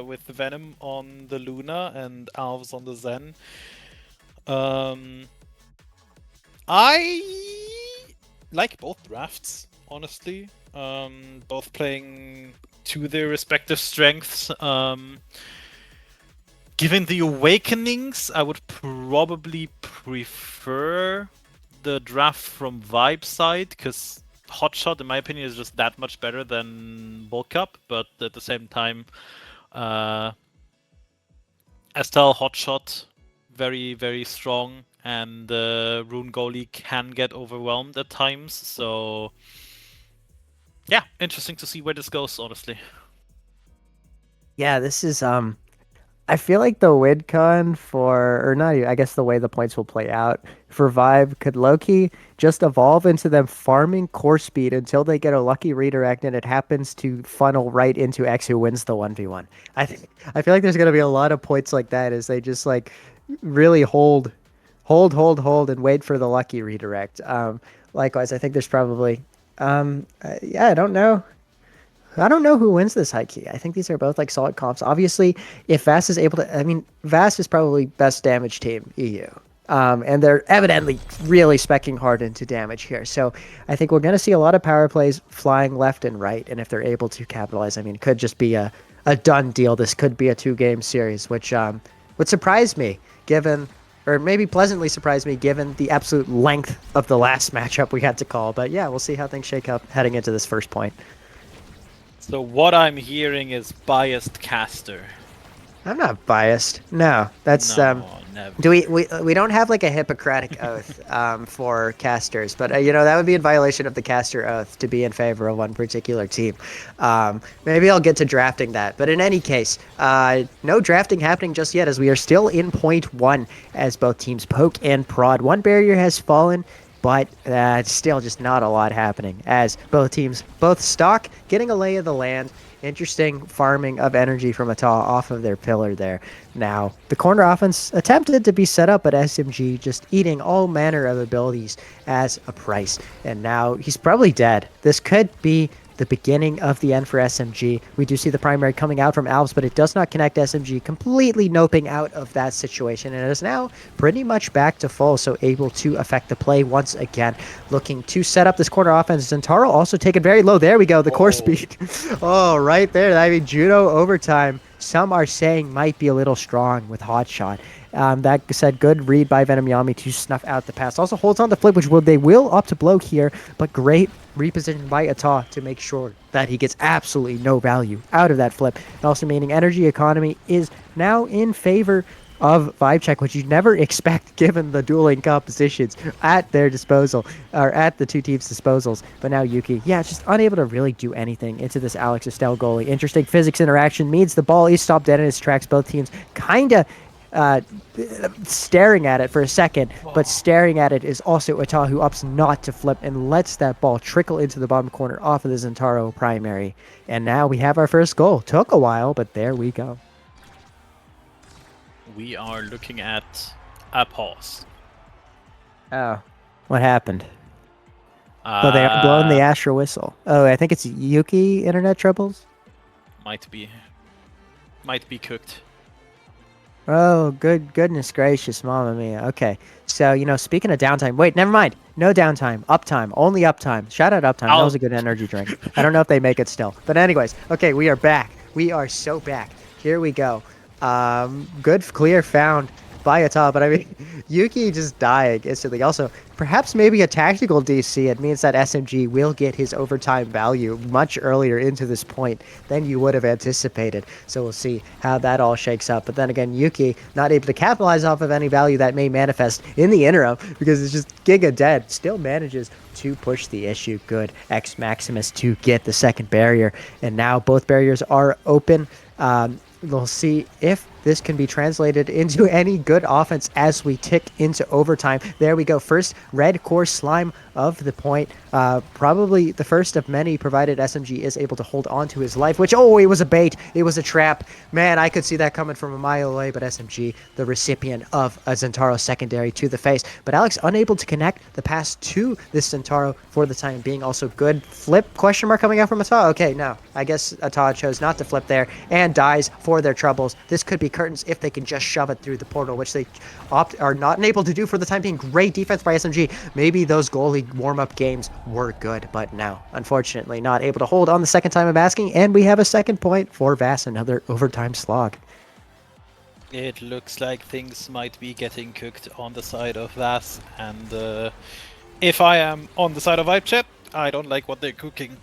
with Venom on the Luna and Alves on the Zen. I like both drafts, honestly. Both playing to their respective strengths. Given the awakenings, I would probably prefer the draft from Vibe side, because Hotshot, in my opinion, is just that much better than Bulk Up, but at the same time, Estelle Hotshot, very, very strong, and Rune Goalie can get overwhelmed at times, so yeah, interesting to see where this goes, honestly. Yeah, this is I feel like the WinCon or not even, I guess the way the points will play out for Vibe could low-key just evolve into them farming core speed until they get a lucky redirect and it happens to funnel right into X who wins the 1v1. I feel like there's going to be a lot of points like that as they just like really hold and wait for the lucky redirect. Likewise, I think there's probably I don't know. I don't know who wins this high key. I think these are both like solid comps. Obviously, if Vass is able to, Vass is probably best damage team EU. And they're evidently really specking hard into damage here. So I think we're going to see a lot of power plays flying left and right. And if they're able to capitalize, it could just be a done deal. This could be a 2-game series, which would surprise me or maybe pleasantly surprise me given the absolute length of the last matchup we had to call. But yeah, we'll see how things shake up heading into this first point. So what I'm hearing is biased caster. I'm not biased. No, that's No, never. Do we don't have like a Hippocratic oath for casters, but that would be in violation of the caster oath to be in favor of one particular team. Maybe I'll get to drafting that, but in any case, no drafting happening just yet as we are still in point 1 as both teams poke and prod. One barrier has fallen, but still just not a lot happening as both teams stock, getting a lay of the land. Interesting farming of energy from Ata off of their pillar there. Now, the corner offense attempted to be set up, but SMG just eating all manner of abilities as a price. And now he's probably dead. This could be the beginning of the end for SMG. We do see the primary coming out from Alves, but it does not connect SMG, completely noping out of that situation, and it is now pretty much back to full, so able to affect the play once again. Looking to set up this corner offense. Zentaro also taken very low. There we go, the core speed. Oh, right there. I mean, Judo overtime, some are saying might be a little strong with Hotshot. That said, good read by Venom Yami to snuff out the pass. Also holds on the flip, which they will opt to blow here, but great reposition by Ata to make sure that he gets absolutely no value out of that flip. And also meaning energy economy is now in favor of Vibe Check, which you'd never expect given the dueling compositions at their disposal, or at the two teams' disposals. But now Yuki, yeah, just unable to really do anything into this Alex Estelle goalie. Interesting physics interaction means the ball is stopped dead in its tracks. Both teams kind of staring at it for a second, but staring at it is also Ata, who opts not to flip and lets that ball trickle into the bottom corner off of the Zentaro primary. And now we have our first goal. Took a while, but there we go. We are looking at a pause. Oh, what happened? Oh, they are blowing the Astro whistle. Oh, I think it's Yuki internet troubles. Might be cooked. Oh, goodness gracious, mamma mia. Okay, so, speaking of downtime, wait, never mind. No downtime, uptime, only uptime. Shout out uptime, that was a good energy drink. I don't know if they make it still. But anyways, okay, we are back. We are so back. Here we go. Good clear found by Ata, but I mean, Yuki just dying instantly. Also, perhaps maybe a tactical DC. It means that SMG will get his overtime value much earlier into this point than you would have anticipated. So we'll see how that all shakes up. But then again, Yuki not able to capitalize off of any value that may manifest in the interim because it's just Giga dead. Still manages to push the issue. Good X Maximus to get the second barrier. And now both barriers are open. We'll see if this can be translated into any good offense as we tick into overtime. There we go. First red core slime of the point. Probably the first of many, provided SMG is able to hold on to his life, which, oh, it was a bait. It was a trap. Man, I could see that coming from a mile away, but SMG, the recipient of a Zentaro secondary to the face. But Alex unable to connect the pass to this Zentaro for the time being. Also good flip, question mark coming out from Ata. Okay, no, I guess Ata chose not to flip there and dies for their troubles. This could be curtains if they can just shove it through the portal, which they are not able to do for the time being. Great defense by SMG. Maybe those goalie warm-up games were good, but no, unfortunately not able to hold on the second time of asking, and we have a second point for Vass, another overtime slog. It looks like things might be getting cooked on the side of Vass, and if I am on the side of Vibe Chat, I don't like what they're cooking.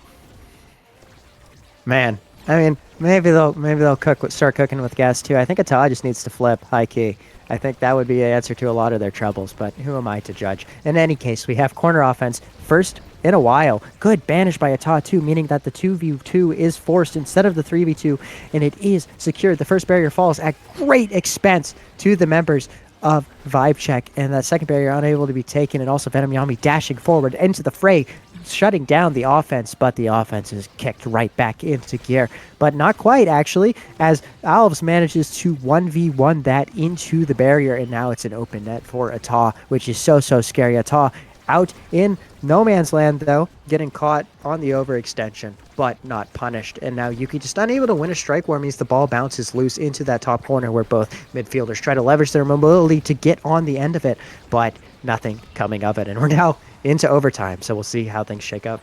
Man, I mean, maybe they'll start cooking with gas too. I think Ata just needs to flip high key. I think that would be the answer to a lot of their troubles, but who am I to judge? In any case, we have corner offense first in a while. Good banish by Ata too, meaning that the 2v2 is forced instead of the 3v2, and it is secured. The first barrier falls at great expense to the members of Vibe Check, and that second barrier unable to be taken, and also Venom Yami dashing forward into the fray, shutting down the offense, but the offense is kicked right back into gear. But not quite, actually, as Alves manages to 1v1 that into the barrier, and now it's an open net for Ata, which is so scary. Ata out in no man's land, though, getting caught on the overextension, but not punished. And now Yuki just unable to win a strike war, means the ball bounces loose into that top corner where both midfielders try to leverage their mobility to get on the end of it, but nothing coming of it. And we're now into overtime, so we'll see how things shake up.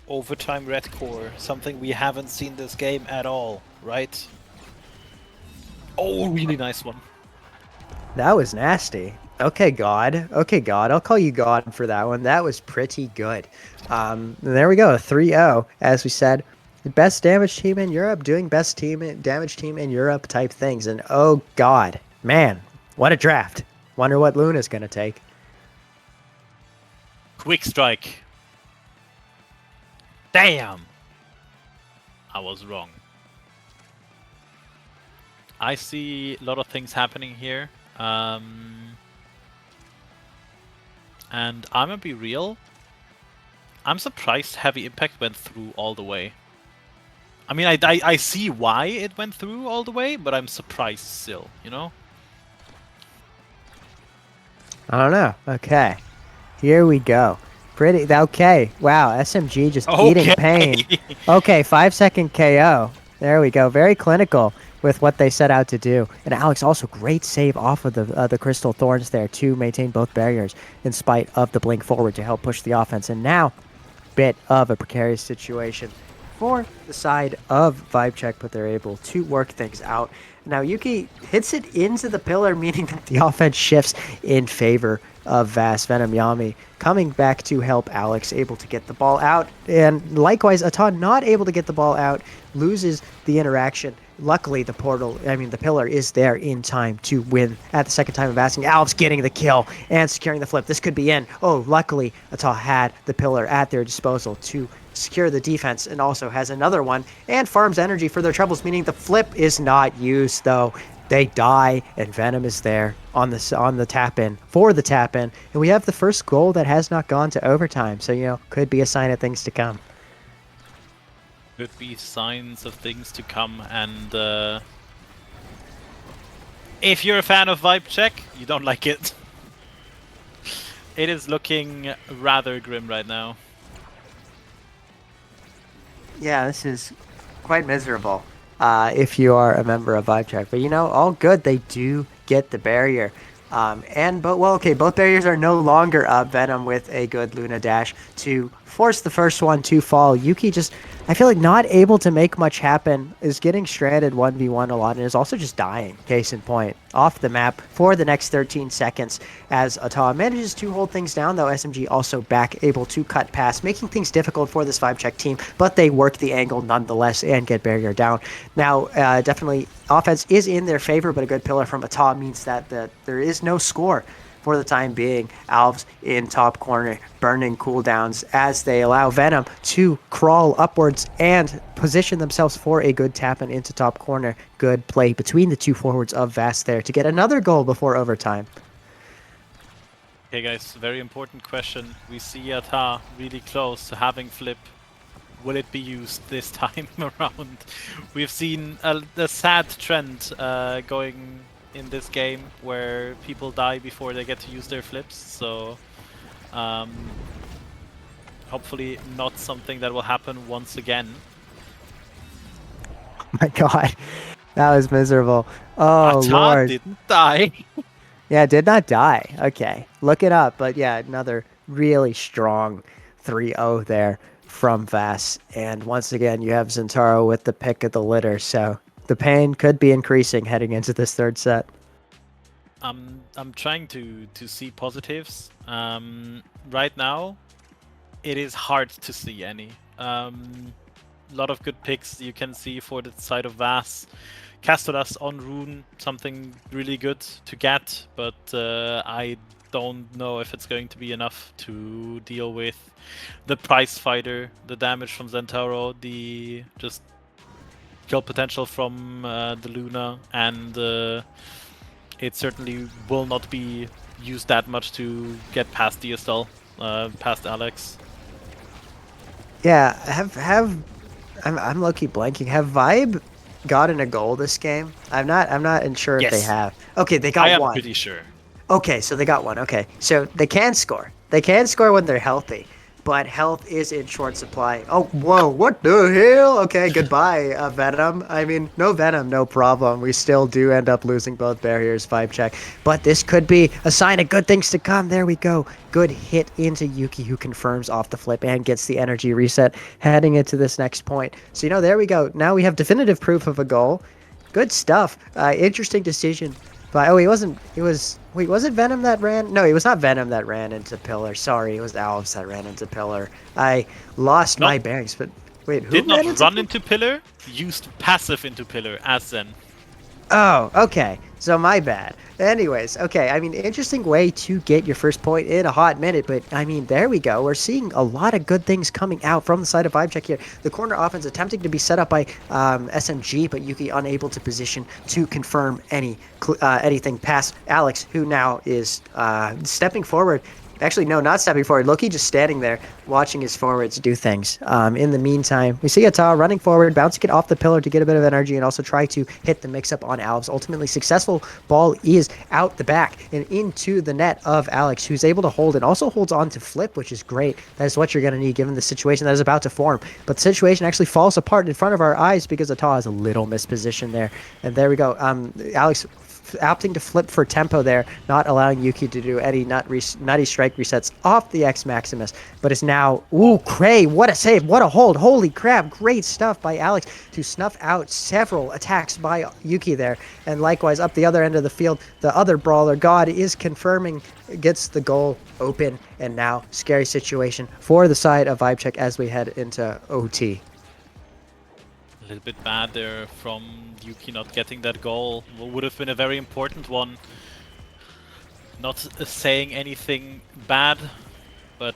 Overtime red core, something we haven't seen this game at all, right? Oh, really nice one. That was nasty. Okay, God. Okay, God. I'll call you God for that one. That was pretty good. There we go. 3-0. As we said, the best damage team in Europe doing best damage team in Europe type things. And oh, God. Man, what a draft. Wonder what Luna's going to take. Quick strike. Damn! I was wrong. I see a lot of things happening here. And I'm gonna be real. I'm surprised Heavy Impact went through all the way. I mean, I see why it went through all the way, but I'm surprised still, you know? I don't know. Okay. Here we go. Pretty okay. Wow, SMG just eating pain. Okay, 5-second KO. There we go. Very clinical with what they set out to do. And Alex also great save off of the Crystal Thorns there to maintain both barriers in spite of the blink forward to help push the offense. And now, bit of a precarious situation for the side of Vibe Check, but they're able to work things out. Now Yuki hits it into the pillar, meaning that the offense shifts in favor of Vass. Venom Yami coming back to help Alex, able to get the ball out. And likewise, Ata not able to get the ball out, loses the interaction. Luckily, the pillar is there in time to win at the second time of asking. Alves getting the kill and securing the flip. This could be in. Oh, luckily, Ata had the pillar at their disposal to secure the defense and also has another one and farms energy for their troubles, meaning the flip is not used, though. They die, and Venom is there on the tap-in, for the tap-in. And we have the first goal that has not gone to overtime, so, could be a sign of things to come. Could be signs of things to come, and if you're a fan of Vibe Check, you don't like it. It is looking rather grim right now. Yeah, this is quite miserable if you are a member of Vibe Check. But, all good. They do get the barrier. Both barriers are no longer up. Venom with a good Luna dash to force the first one to fall. Yuki just, I feel like, not able to make much happen, is getting stranded 1v1 a lot, and is also just dying, case in point, off the map for the next 13 seconds as Ata manages to hold things down, though SMG also back able to cut past, making things difficult for this Vibe Check team, but they work the angle nonetheless and get barrier down. Now, definitely, offense is in their favor, but a good pillar from Ata means that there is no score for the time being. Alves in top corner, burning cooldowns as they allow Venom to crawl upwards and position themselves for a good tap-in into top corner. Good play between the two forwards of Vast there to get another goal before overtime. Okay guys, very important question. We see Ata really close to having flip. Will it be used this time around? We've seen a sad trend going in this game where people die before they get to use their flips, so hopefully not something that will happen once again. Oh my god, that was miserable. Oh Ata lord. didn't die. Yeah, did not die. Okay, look it up. But yeah, another really strong 3-0 there from Vass. And once again, you have Zentaro with the pick of the litter, so the pain could be increasing heading into this third set. I'm trying to see positives. Right now, it is hard to see any. A lot of good picks you can see for the side of Vass. Castoras on Rune, something really good to get, but I don't know if it's going to be enough to deal with the prize fighter, the damage from Zentaro, the just kill potential from the Luna, and it certainly will not be used that much to get past EUSL, past Alex. Yeah, I'm low-key blanking. Have Vibe gotten a goal this game? I'm not sure if they have. Okay, they got one. I am pretty sure. Okay, so they got one. Okay, so they can score. They can score when they're healthy, but health is in short supply. Oh, whoa, what the hell? Okay, goodbye, Venom. I mean, no Venom, no problem. We still do end up losing both barriers, Vibe Check. But this could be a sign of good things to come. There we go. Good hit into Yuki, who confirms off the flip and gets the energy reset heading into this next point. So, there we go. Now we have definitive proof of a goal. Good stuff. Interesting decision. But, was it Venom that ran? No, it was not Venom that ran into Pillar. Sorry, it was Alves that ran into Pillar. I lost my bearings, but wait, who did not run into Pillar? Used passive into Pillar as Zen. Oh, okay. So my bad. Anyways, okay. I mean, interesting way to get your first point in a hot minute, but I mean, there we go. We're seeing a lot of good things coming out from the side of Vibe Check here. The corner offense attempting to be set up by SMG, but Yuki unable to position to confirm anything past Alex, who now is stepping forward. Actually, no, not stepping forward. Loki just standing there, watching his forwards do things. In the meantime, we see Ata running forward, bouncing it off the pillar to get a bit of energy and also try to hit the mix-up on Alves. Ultimately successful. Ball is out the back and into the net of Alex, who's able to hold and also holds on to flip, which is great. That is what you're going to need given the situation that is about to form. But the situation actually falls apart in front of our eyes because Ata has a little misposition there. And there we go. Alex opting to flip for tempo there, not allowing Yuki to do any nutty strike resets off the X Maximus, but is now, ooh, Cray, what a save, what a hold, holy crap, great stuff by Alex to snuff out several attacks by Yuki there, and likewise up the other end of the field, the other brawler, God, is confirming, gets the goal open, and now scary situation for the side of Vibecheck as we head into OT. A little bit bad there from Yuki not getting that goal. Would have been a very important one. Not saying anything bad, but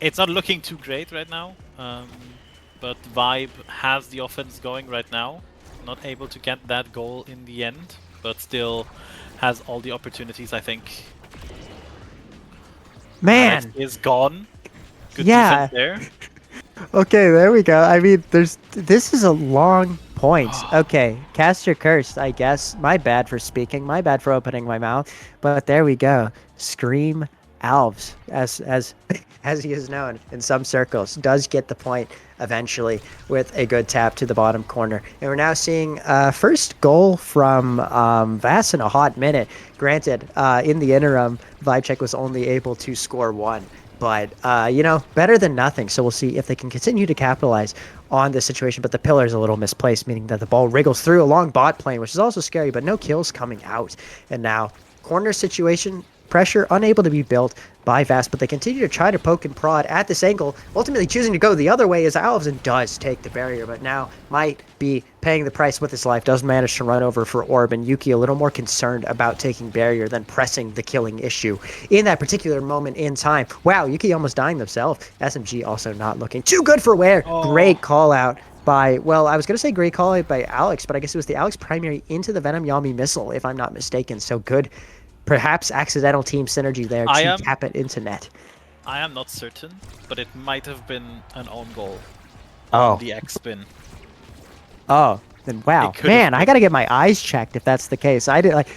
it's not looking too great right now. But Vibe has the offense going right now. Not able to get that goal in the end, but still has all the opportunities, I think. Man! Alex is gone. Good Yeah. defense there. Okay, there we go. I mean, this is a long point. Okay, cast your curse, I guess. My bad for speaking. My bad for opening my mouth. But there we go. Scream Alves, as he is known in some circles, does get the point eventually with a good tap to the bottom corner. And we're now seeing first goal from Vass in a hot minute. Granted, in the interim, Vibecheck was only able to score one. But, you know, better than nothing. So we'll see if they can continue to capitalize on this situation. But the pillar is a little misplaced, meaning that the ball wriggles through a long bot plane, which is also scary, but no kills coming out. And now, corner situation, pressure unable to be built by Vast, but they continue to try to poke and prod at this angle, ultimately choosing to go the other way as Alves and does take the barrier, but now might be paying the price with his life, does manage to run over for Orb, and Yuki a little more concerned about taking barrier than pressing the killing issue in that particular moment in time. Wow, Yuki almost dying themselves. SMG also not looking too good for wear. Great call out by, well, I was going to say great call out by Alex, but I guess it was the Alex primary into the Venom Yami missile, if I'm not mistaken. So good. Perhaps accidental team synergy there to tap it into net. I am not certain, but it might have been an own goal Oh. on the X spin. Oh, then wow. It could Man, have I got to get my eyes checked if that's the case. I did like,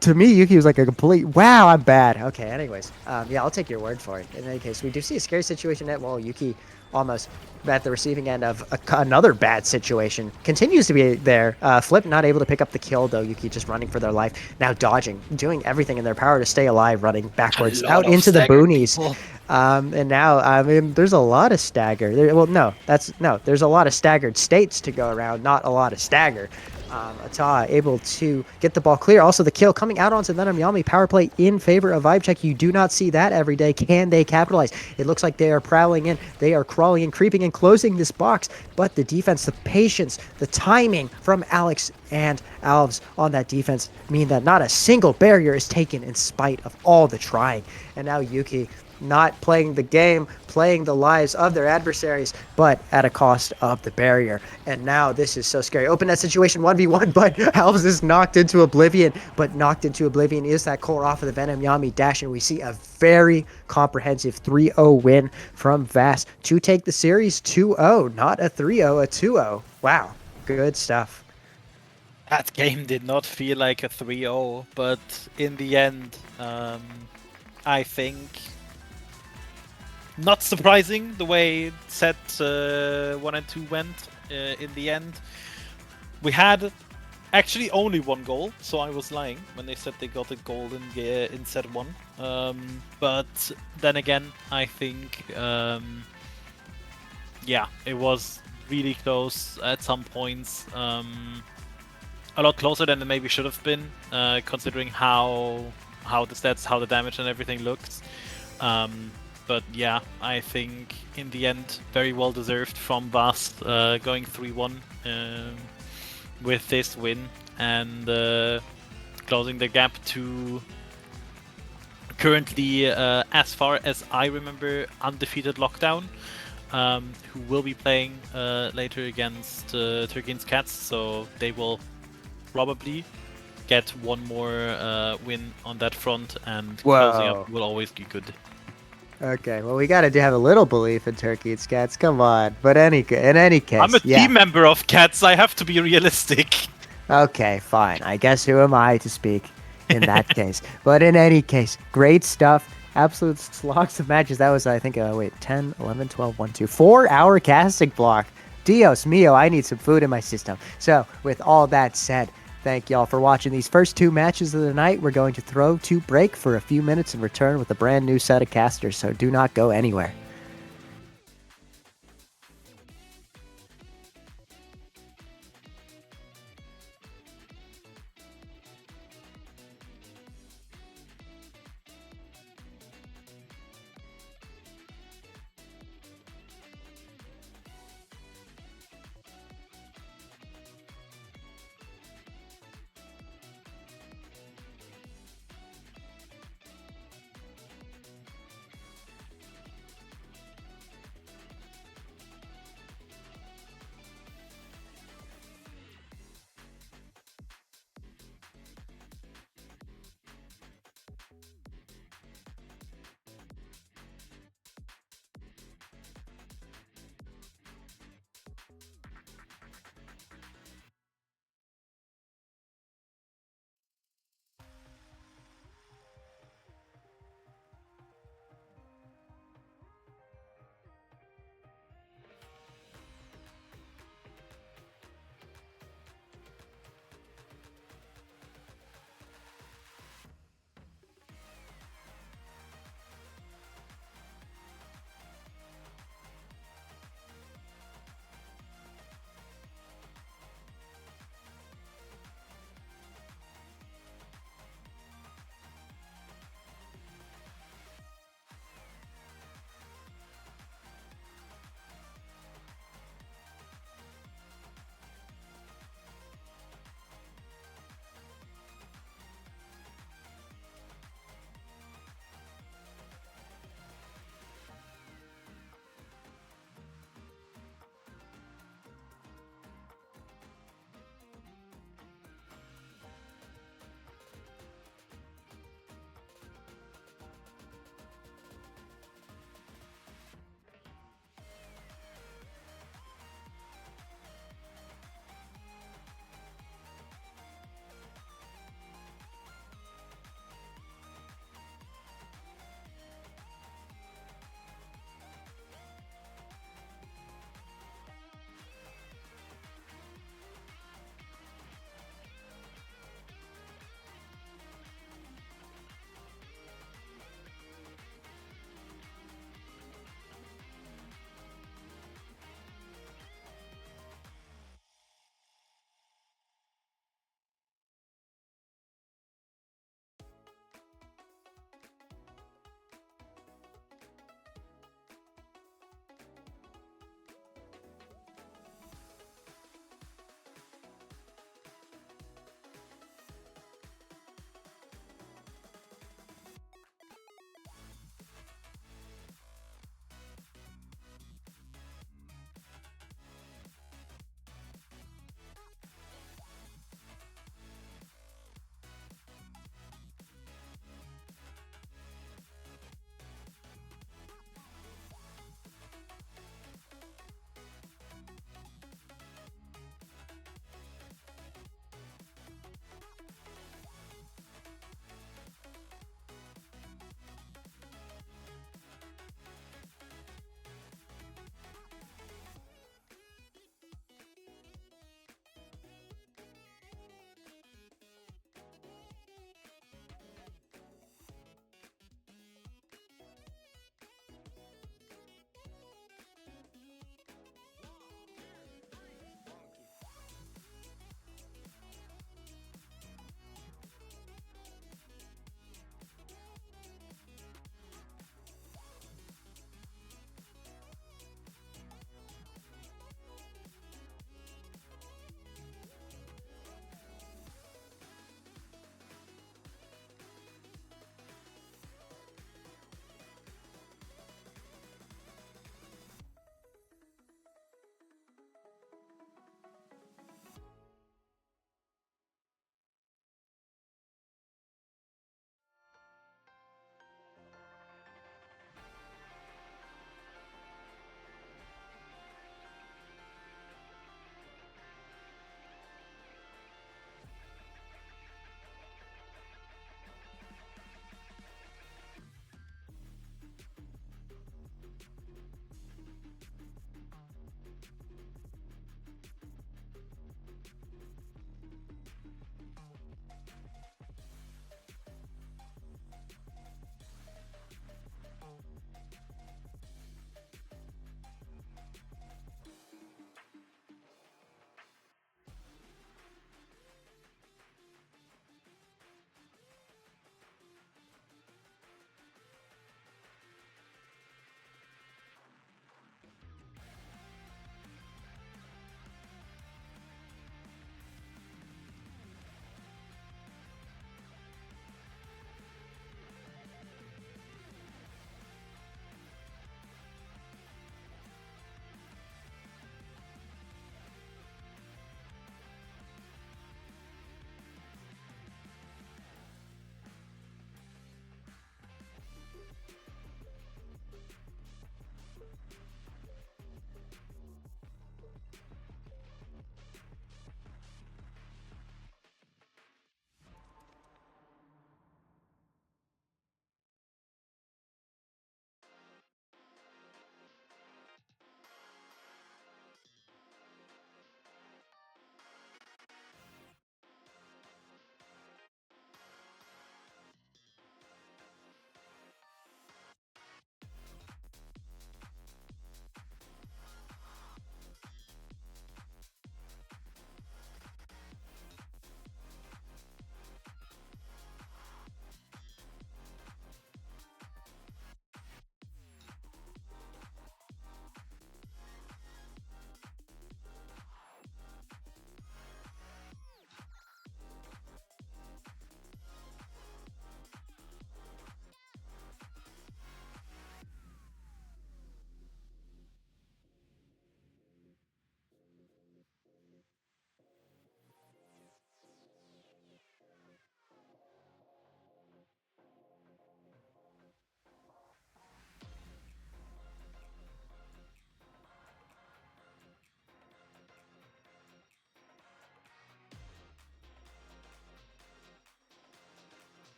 to me, Yuki was like a complete, wow, I'm bad. Okay, anyways. Yeah, I'll take your word for it. In any case, we do see a scary situation net while Yuki almost at the receiving end of another bad situation. Continues to be there. Flip not able to pick up the kill, though. Yuki just running for their life. Now dodging, doing everything in their power to stay alive, running backwards out into the boonies. And now, I mean, there's a lot of stagger. There's a lot of staggered states to go around, not a lot of stagger. Ata able to get the ball clear. Also the kill coming out onto Venom Yami. Power play in favor of Vibecheck. You do not see that every day. Can they capitalize? It looks like they are prowling in. They are crawling and creeping and closing this box. But the defense, the patience, the timing from Alex and Alves on that defense mean that not a single barrier is taken in spite of all the trying. And now Yuki not playing the game, playing the lives of their adversaries, but at a cost of the barrier. And now this is so scary. Open that situation 1v1, but Alves is knocked into oblivion. But knocked into oblivion is that core off of the Venom Yami dash, and we see a very comprehensive 3-0 win from Vass to take the series 2-0. Not a 3-0, a 2-0. Wow, good stuff. That game did not feel like a 3-0, but in the end, I think not surprising the way set 1 and 2 went in the end. We had actually only one goal, so I was lying when they said they got a goal in set 1. But then again, I think, yeah, it was really close at some points. A lot closer than it maybe should have been, considering how the stats, how the damage and everything looked. But yeah, I think in the end, very well deserved from Vass going 3-1 with this win and closing the gap to currently, as far as I remember, undefeated Lockdown, who will be playing later against Turgin's Cats, so they will probably get one more win on that front, and closing Whoa. up will always be good. Okay, well, we got to have a little belief in Turkey and Scats. Come on. But in any case, I'm a yeah. team member of Cats. I have to be realistic. Okay, fine. I guess who am I to speak in that case? But in any case, great stuff. Absolute slogs of matches. That was, I think, 10, 11, 12, 1, 2, 4-hour casting block. Dios mio, I need some food in my system. So, with all that said, thank y'all for watching these first 2 matches of the night. We're going to throw to break for a few minutes and return with a brand new set of casters, so do not go anywhere.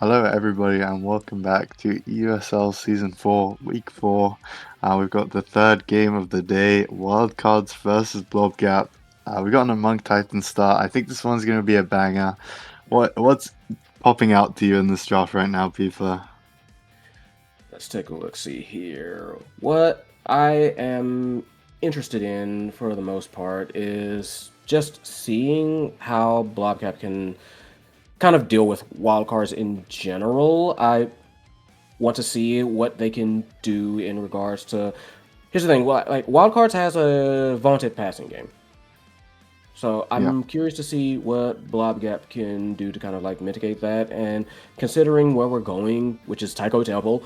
Hello, everybody, and welcome back to EUSL Season 4, Week 4. We've got the third game of the day, Wildcards versus Blob Gap. We've got an Among Titans start. I think this one's going to be a banger. What's popping out to you in this draft right now, people? Let's take a look, see here. What I am interested in, for the most part, is just seeing how Blobcap can kind of deal with wildcards in general. I want to see what they can do in regards to. Here's the thing: like wildcards has a vaunted passing game, so I'm curious to see what Blobgap can do to kind of like mitigate that. And considering where we're going, which is Taiko Temple,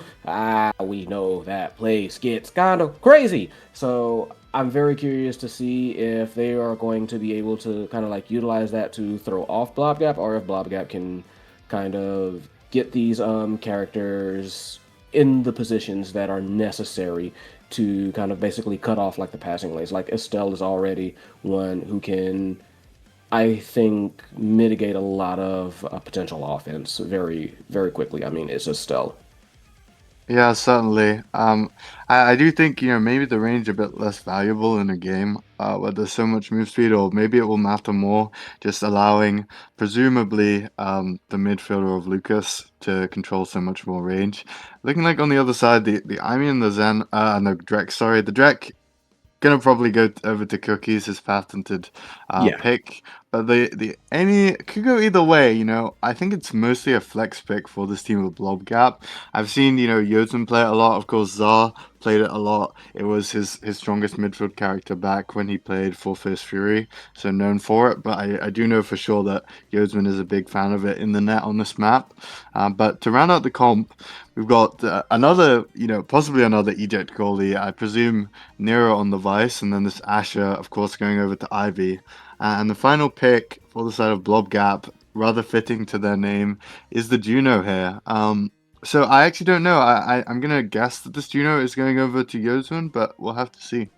we know that place gets kind of crazy. So I'm very curious to see if they are going to be able to kind of like utilize that to throw off Blobgap, or if Blobgap can kind of get these characters in the positions that are necessary to kind of basically cut off like the passing lanes. Like Estelle is already one who can, I think, mitigate a lot of potential offense very, very quickly. I mean, it's Estelle. Yeah, certainly. I do think, maybe the range a bit less valuable in a game where there's so much move speed, or maybe it will matter more just allowing, presumably, the midfielder of Lucas to control so much more range. Looking like on the other side, the Imi and the Zen, and the Drek, sorry, the Drek gonna probably go over to Cookies, his patented pick, but the any could go either way. I think it's mostly a flex pick for this team with Blob Gap. I've seen Jotun play it a lot. Of course, Zar played it a lot. It was his strongest midfield character back when he played for Fierce Fury, so known for it. But I do know for sure that Jotun is a big fan of it in the net on this map. But to round out the comp, we've got another, possibly another eject goalie. I presume Nero on the Vice, and then this Asher, of course, going over to Ivy. And the final pick for the side of Blob Gap, rather fitting to their name, is the Juno here. So I actually don't know. I'm going to guess that this Juno is going over to Jotun, but we'll have to see.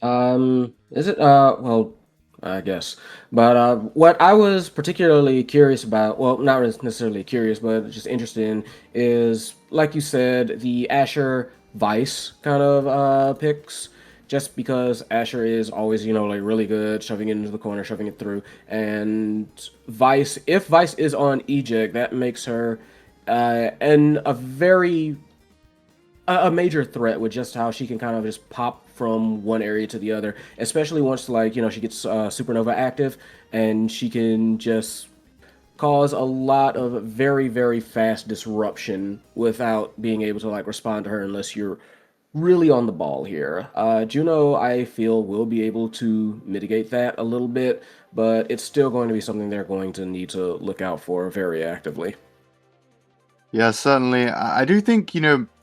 Is it, well, I guess. But what I was particularly curious about, well, not necessarily curious, but just interested in, is, like you said, the Asher Vice kind of picks. Just because Asher is always, like really good, shoving it into the corner, shoving it through. And Vice, if Vice is on eject, that makes her a major threat with just how she can kind of just pop from one area to the other, especially once she gets Supernova active, and she can just cause a lot of very, very fast disruption without being able to like respond to her unless you're really on the ball here. Juno, I feel, will be able to mitigate that a little bit, but it's still going to be something they're going to need to look out for very actively. Yeah, certainly. I do think,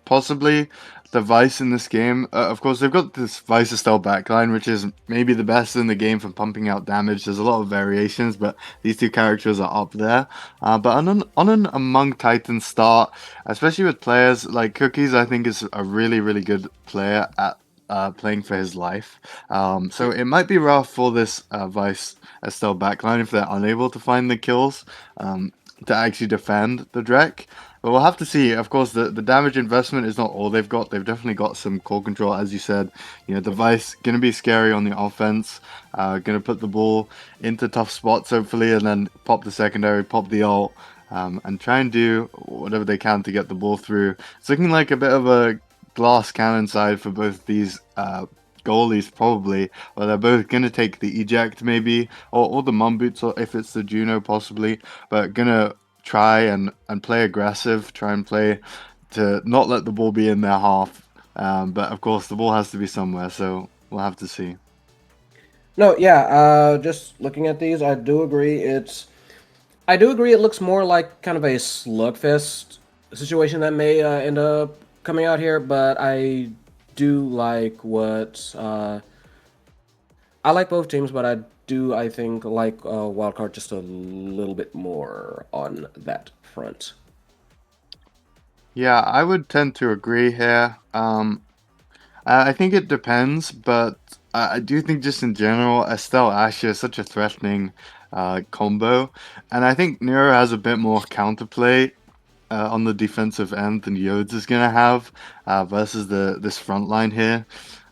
possibly the Vice in this game, of course, they've got this Vice-style backline, which is maybe the best in the game for pumping out damage. There's a lot of variations, but these two characters are up there. But on an Among Titans start, especially with players like Cookies, I think is a really, really good player at playing for his life. So it might be rough for this Vice Estelle backline if they're unable to find the kills to actually defend the Drek. But we'll have to see. Of course, the damage investment is not all they've got. They've definitely got some core control, as you said. The Vice going to be scary on the offense. Going to put the ball into tough spots, hopefully, and then pop the secondary, pop the ult, and try and do whatever they can to get the ball through. It's looking like a bit of a glass cannon side for both these goalies, probably, where they're both going to take the eject, maybe, or the mum boots, or if it's the Juno, possibly, but going to try and play aggressive, try and play to not let the ball be in their half. But of course, the ball has to be somewhere, so we'll have to see. No, yeah, just looking at these, I do agree it looks more like kind of a slugfest situation that may end up coming out here, but I do like what I like both teams, but I think like Wildcard just a little bit more on that front. Yeah, I would tend to agree here. I think it depends, but I do think just in general, Estelle Asher is such a threatening combo. And I think Nero has a bit more counterplay on the defensive end than Yodes is going to have versus this front line here.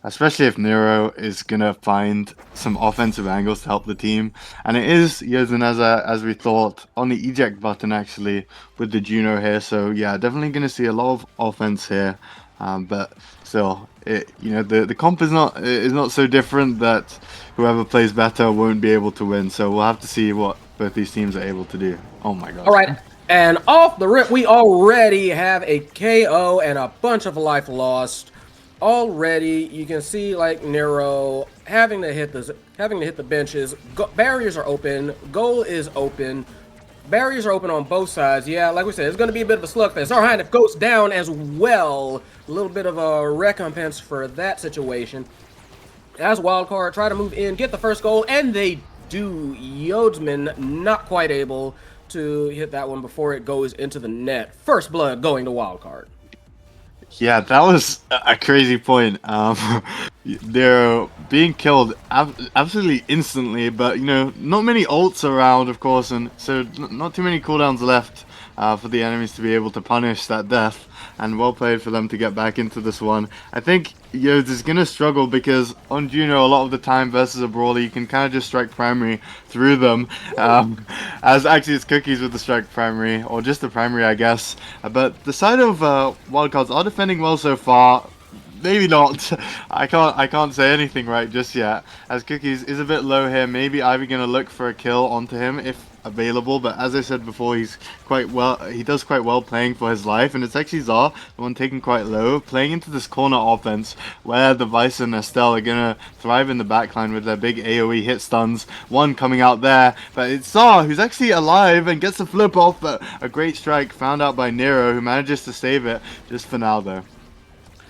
Especially if Nero is going to find some offensive angles to help the team. And it is Yoden, as we thought, on the eject button actually with the Juno here. So yeah, definitely going to see a lot of offense here. But still, the comp is not so different that whoever plays better won't be able to win. So we'll have to see what both these teams are able to do. Oh my god. All right. And off the rip, we already have a KO and a bunch of life lost. Already, you can see like Nero having to hit the benches. Barriers are open. Goal is open. Barriers are open on both sides. Yeah, like we said, it's going to be a bit of a slugfest. Our Highness goes down as well. A little bit of a recompense for that situation. As Wildcard try to move in, get the first goal, and they do. Yodesman not quite able to hit that one before it goes into the net. First blood going to Wildcard. Yeah, that was a crazy point. They're being killed absolutely instantly, but not many ults around, of course, and so not too many cooldowns left for the enemies to be able to punish that death. And well played for them to get back into this one. I think Yodes is going to struggle because on Juno, a lot of the time versus a brawler, you can kind of just strike primary through them. As actually it's Cookies with the strike primary, or just the primary, I guess. But the side of Wildcards are defending well so far. Maybe not. I can't say anything right just yet. As Cookies is a bit low here. Maybe Ivy going to look for a kill onto him if available, but as I said before, he does quite well playing for his life, and it's actually Zar, the one taken quite low, playing into this corner offense where the Vice and Estelle are gonna thrive in the backline with their big AoE hit stuns, one coming out there, but it's Zar who's actually alive and gets the flip off, but a great strike found out by Nero, who manages to save it just for now though.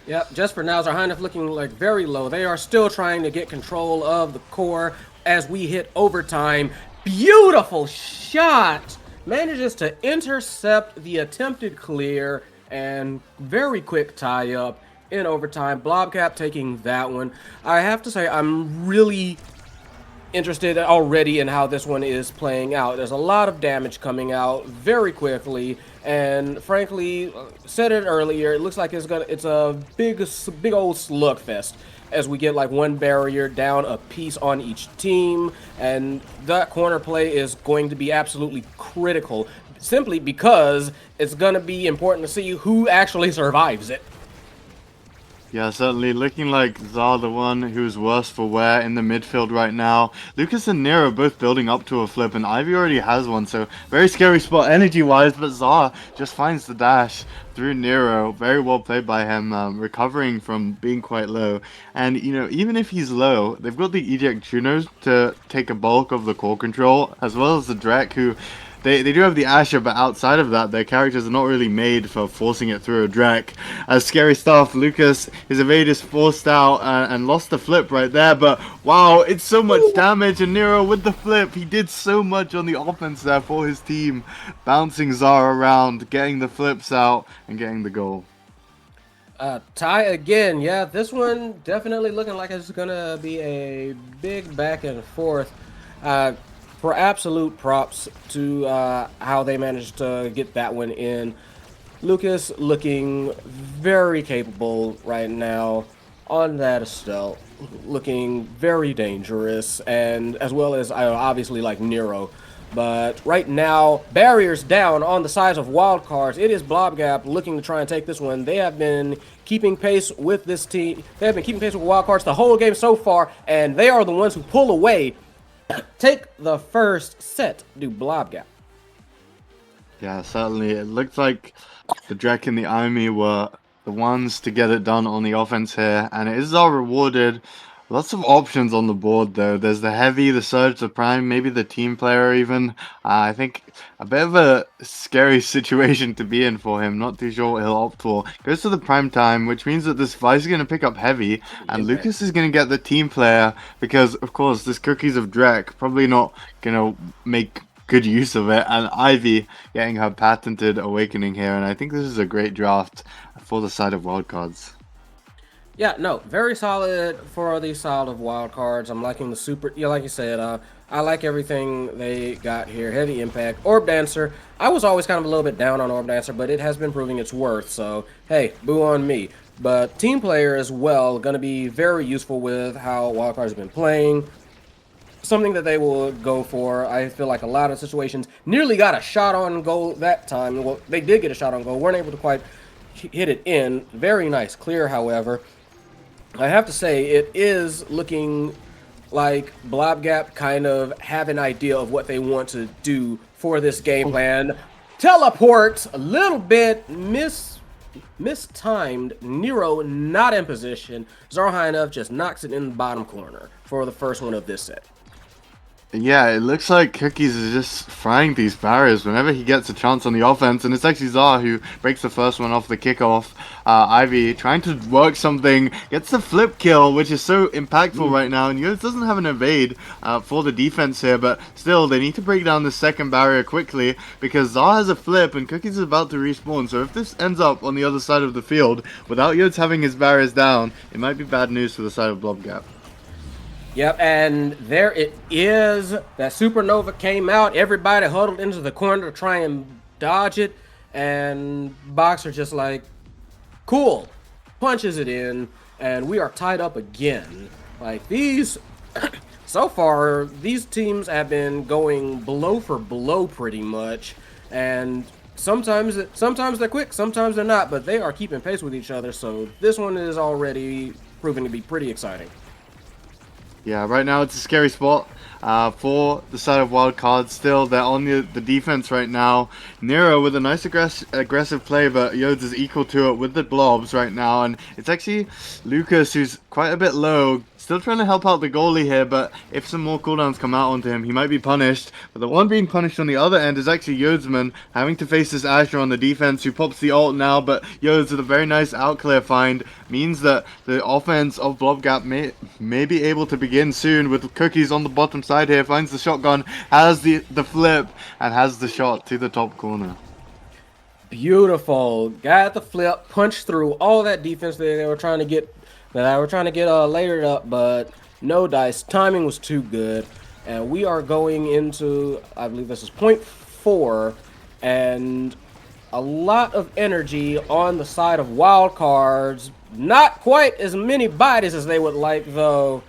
Yep, just for now, Zarheinef looking like very low. They are still trying to get control of the core as we hit overtime. Beautiful shot! Manages to intercept the attempted clear and very quick tie-up in overtime. Blobcap taking that one. I have to say, I'm really interested already in how this one is playing out. There's a lot of damage coming out very quickly, and frankly, said it earlier, it looks like it's a big old slugfest as we get like one barrier down a piece on each team, and that corner play is going to be absolutely critical simply because it's going to be important to see who actually survives it. Yeah, certainly looking like Zar, the one who's worse for wear in the midfield right now. Lucas and Nero both building up to a flip, and Ivy already has one, so very scary spot energy-wise, but Zar just finds the dash through Nero. Very well played by him, recovering from being quite low. And, even if he's low, they've got the Eject Junos to take a bulk of the core control, as well as the Drek, who... They do have the Asher, but outside of that, their characters are not really made for forcing it through a Drek. Scary stuff. Lucas, his evade is forced out and lost the flip right there, but wow, it's so much damage, and Nero with the flip, he did so much on the offense there for his team, bouncing Zara around, getting the flips out, and getting the goal. Tie again. Yeah, this one definitely looking like it's going to be a big back and forth. For absolute props to how they managed to get that one in. Lucas looking very capable right now on that Estelle, looking very dangerous, and as well as obviously like Nero. But right now, barriers down on the sides of Wildcards. It is Blobgap looking to try and take this one. They have been keeping pace with this team. They have been keeping pace with Wildcards the whole game so far, and they are the ones who pull away. Take the first set, do Blobgap. Yeah, certainly. It looked like the Drek and the Army were the ones to get it done on the offense here, and it is all rewarded. Lots of options on the board, though. There's the Heavy, the Surge, the Prime, maybe the Team Player even. I think a bit of a scary situation to be in for him. Not too sure what he'll opt for. Goes to the Prime Time, which means that this Vice is going to pick up Heavy, and Lucas is going to get the Team Player because, of course, this Cookies of Drek probably not going to make good use of it, and Ivy getting her patented Awakening here, and I think this is a great draft for the side of Wildcards. Yeah, no, very solid for the solid of wild cards. I'm liking the super. Yeah, like you said, I like everything they got here. Heavy impact, Orb Dancer. I was always kind of a little bit down on Orb Dancer, but it has been proving its worth. So hey, boo on me. But team player as well, going to be very useful with how wild cards have been playing. Something that they will go for. I feel like a lot of situations nearly got a shot on goal that time. Well, they did get a shot on goal, weren't able to quite hit it in. Very nice clear, however. I have to say, it is looking like Blobgap kind of have an idea of what they want to do for this game plan. Teleport, a little bit mistimed. Nero not in position. Zoro high enough just knocks it in the bottom corner for the first one of this set. Yeah, it looks like Cookies is just frying these barriers whenever he gets a chance on the offense, and it's actually Zar who breaks the first one off the kickoff. Ivy trying to work something, gets the flip kill, which is so impactful right now, and Yodes doesn't have an evade for the defense here, but still, they need to break down the second barrier quickly, because Zar has a flip, and Cookies is about to respawn, so if this ends up on the other side of the field, without Yodes having his barriers down, it might be bad news for the side of Blobgap. Yep, and there it is. That supernova came out. Everybody huddled into the corner to try and dodge it. And Boxer just like, cool, punches it in. And we are tied up again. Like these, so far, these teams have been going blow for blow pretty much. And sometimes they're quick, sometimes they're not. But they are keeping pace with each other. So this one is already proving to be pretty exciting. Yeah, right now it's a scary spot for the side of wild cards. Still, they're on the defense right now. Nero with a nice aggressive play, but Yodes is equal to it with the blobs right now. And it's actually Lucas who's quite a bit low. Still trying to help out the goalie here, but if some more cooldowns come out onto him, he might be punished. But the one being punished on the other end is actually Yodesman, having to face this Azure on the defense, who pops the ult now, but Yodes with a very nice outclear find means that the offense of Blobgap may be able to begin soon with Cookies on the bottom side here, finds the shotgun, has the flip, and has the shot to the top corner. Beautiful. Got the flip, punched through all that defense that they were trying to get layered up, but no dice. Timing was too good. And we are going into, I believe this is point 4, and a lot of energy on the side of wild cards. Not quite as many bodies as they would like, though,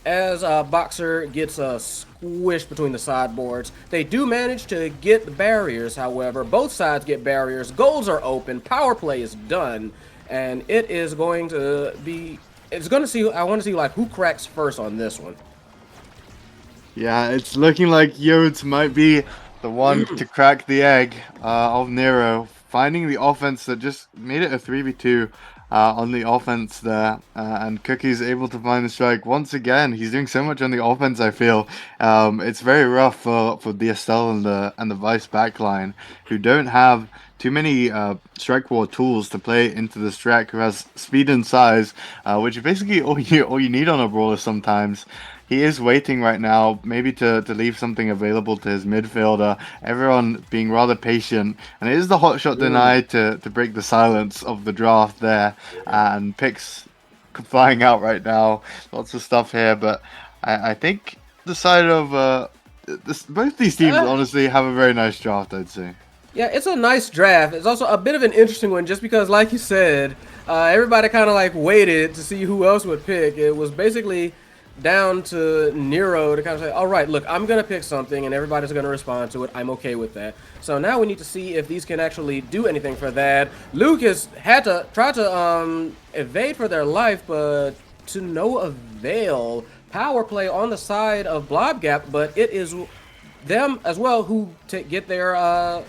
as Boxer gets a squish between the sideboards. They do manage to get the barriers, however. Both sides get barriers. Goals are open. Power play is done. And it is going to be... I want to see, like, who cracks first on this one. Yeah, it's looking like Yodes might be the one to crack the egg of Nero, finding the offense that just made it a 3v2 on the offense there, and Cookie's able to find the strike once again. He's doing so much on the offense, I feel. It's very rough for DSL and the Vice backline, who don't have too many strike war tools to play into the Strike, who has speed and size, which is basically all you need on a brawler sometimes. He is waiting right now, maybe to leave something available to his midfielder. Everyone being rather patient. And it is the hot shot denied to break the silence of the draft there. And picks flying out right now. Lots of stuff here. But I think the side of... both these teams honestly have a very nice draft, I'd say. Yeah, it's a nice draft. It's also a bit of an interesting one just because, like you said, everybody kind of like waited to see who else would pick. It was basically down to Nero to kind of say, all right, look, I'm going to pick something and everybody's going to respond to it. I'm okay with that. So now we need to see if these can actually do anything for that. Lucas had to try to evade for their life, but to no avail. Power play on the side of Blobgap, but it is them as well who get their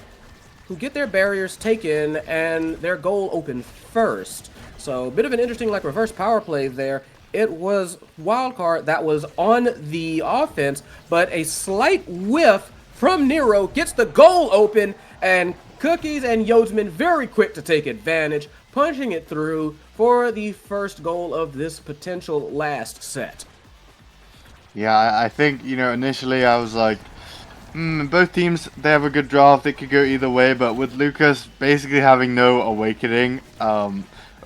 barriers taken and their goal open first. So a bit of an interesting like reverse power play there. It was Wildcard that was on the offense, but a slight whiff from Nero gets the goal open, and Cookies and Yodesman very quick to take advantage, punching it through for the first goal of this potential last set. Yeah, I think, initially I was like, both teams, they have a good draft. It could go either way, but with Lucas basically having no awakening,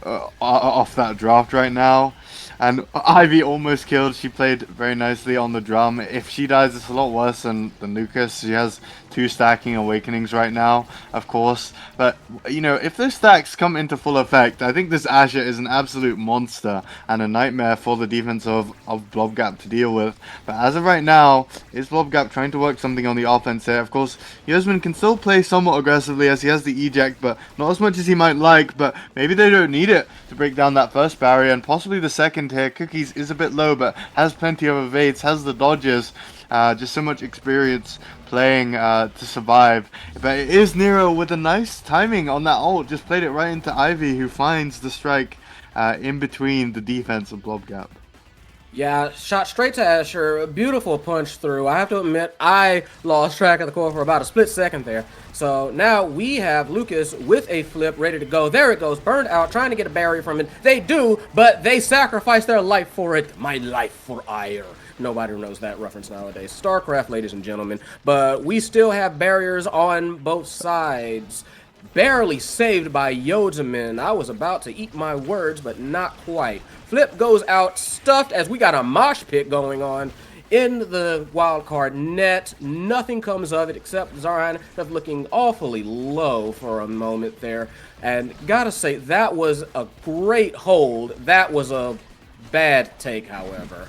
off that draft right now. And Ivy almost killed. She played very nicely on the drum. If she dies, it's a lot worse than Lucas. She has 2 stacking awakenings right now, of course. But, you know, if those stacks come into full effect, I think this Asher is an absolute monster and a nightmare for the defense of Blobgap to deal with. But as of right now, is Blobgap trying to work something on the offense here? Of course, Yosman can still play somewhat aggressively as he has the eject, but not as much as he might like. But maybe they don't need it to break down that first barrier, and possibly the second here. Cookies is a bit low, but has plenty of evades, has the dodges, just so much experience playing to survive. But it is Nero with a nice timing on that ult, just played it right into Ivy, who finds the strike in between the defense of Blobgap. Yeah, shot straight to Asher. Beautiful punch through. I have to admit, I lost track of the core for about a split second there. So now we have Lucas with a flip ready to go. There it goes. Burned out, trying to get a barrier from it. They do, but they sacrifice their life for it. My life for ire. Nobody knows that reference nowadays. StarCraft, ladies and gentlemen. But we still have barriers on both sides. Barely saved by Yodaman. I was about to eat my words, but not quite. Flip goes out stuffed as we got a mosh pit going on in the wildcard net. Nothing comes of it except Zaran looking awfully low for a moment there. And gotta say, that was a great hold. That was a bad take, however.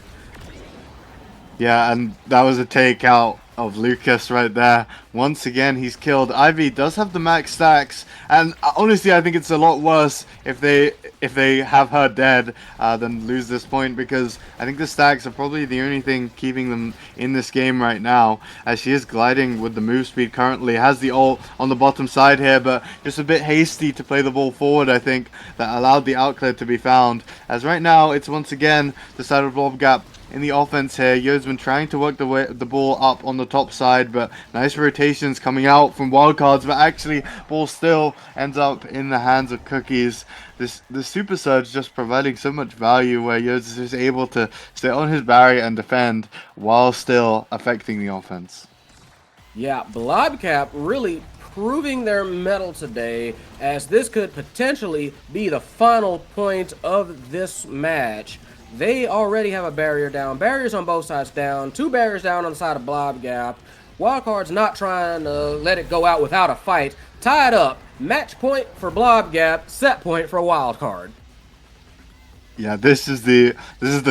Yeah, and that was a takeout of Lucas right there. Once again, he's killed. Ivy does have the max stacks, and honestly, I think it's a lot worse if they have her dead than lose this point, because I think the stacks are probably the only thing keeping them in this game right now, as she is gliding with the move speed currently, has the ult on the bottom side here, but just a bit hasty to play the ball forward, I think, that allowed the outclear to be found, as right now, it's once again the side of Blobgap in the offense here. Yo's trying to work the ball up on the top side, but nice rotations coming out from wildcards, but actually ball still ends up in the hands of Cookies. The Super Surge just providing so much value where Yo's is able to stay on his barrier and defend while still affecting the offense. Yeah, Blobcap really proving their mettle today, as this could potentially be the final point of this match. They already have a barrier down. Barriers on both sides down. 2 barriers down on the side of Blobgap. Wildcard's not trying to let it go out without a fight. Tied up. Match point for Blobgap. Set point for Wildcard. Yeah, this is the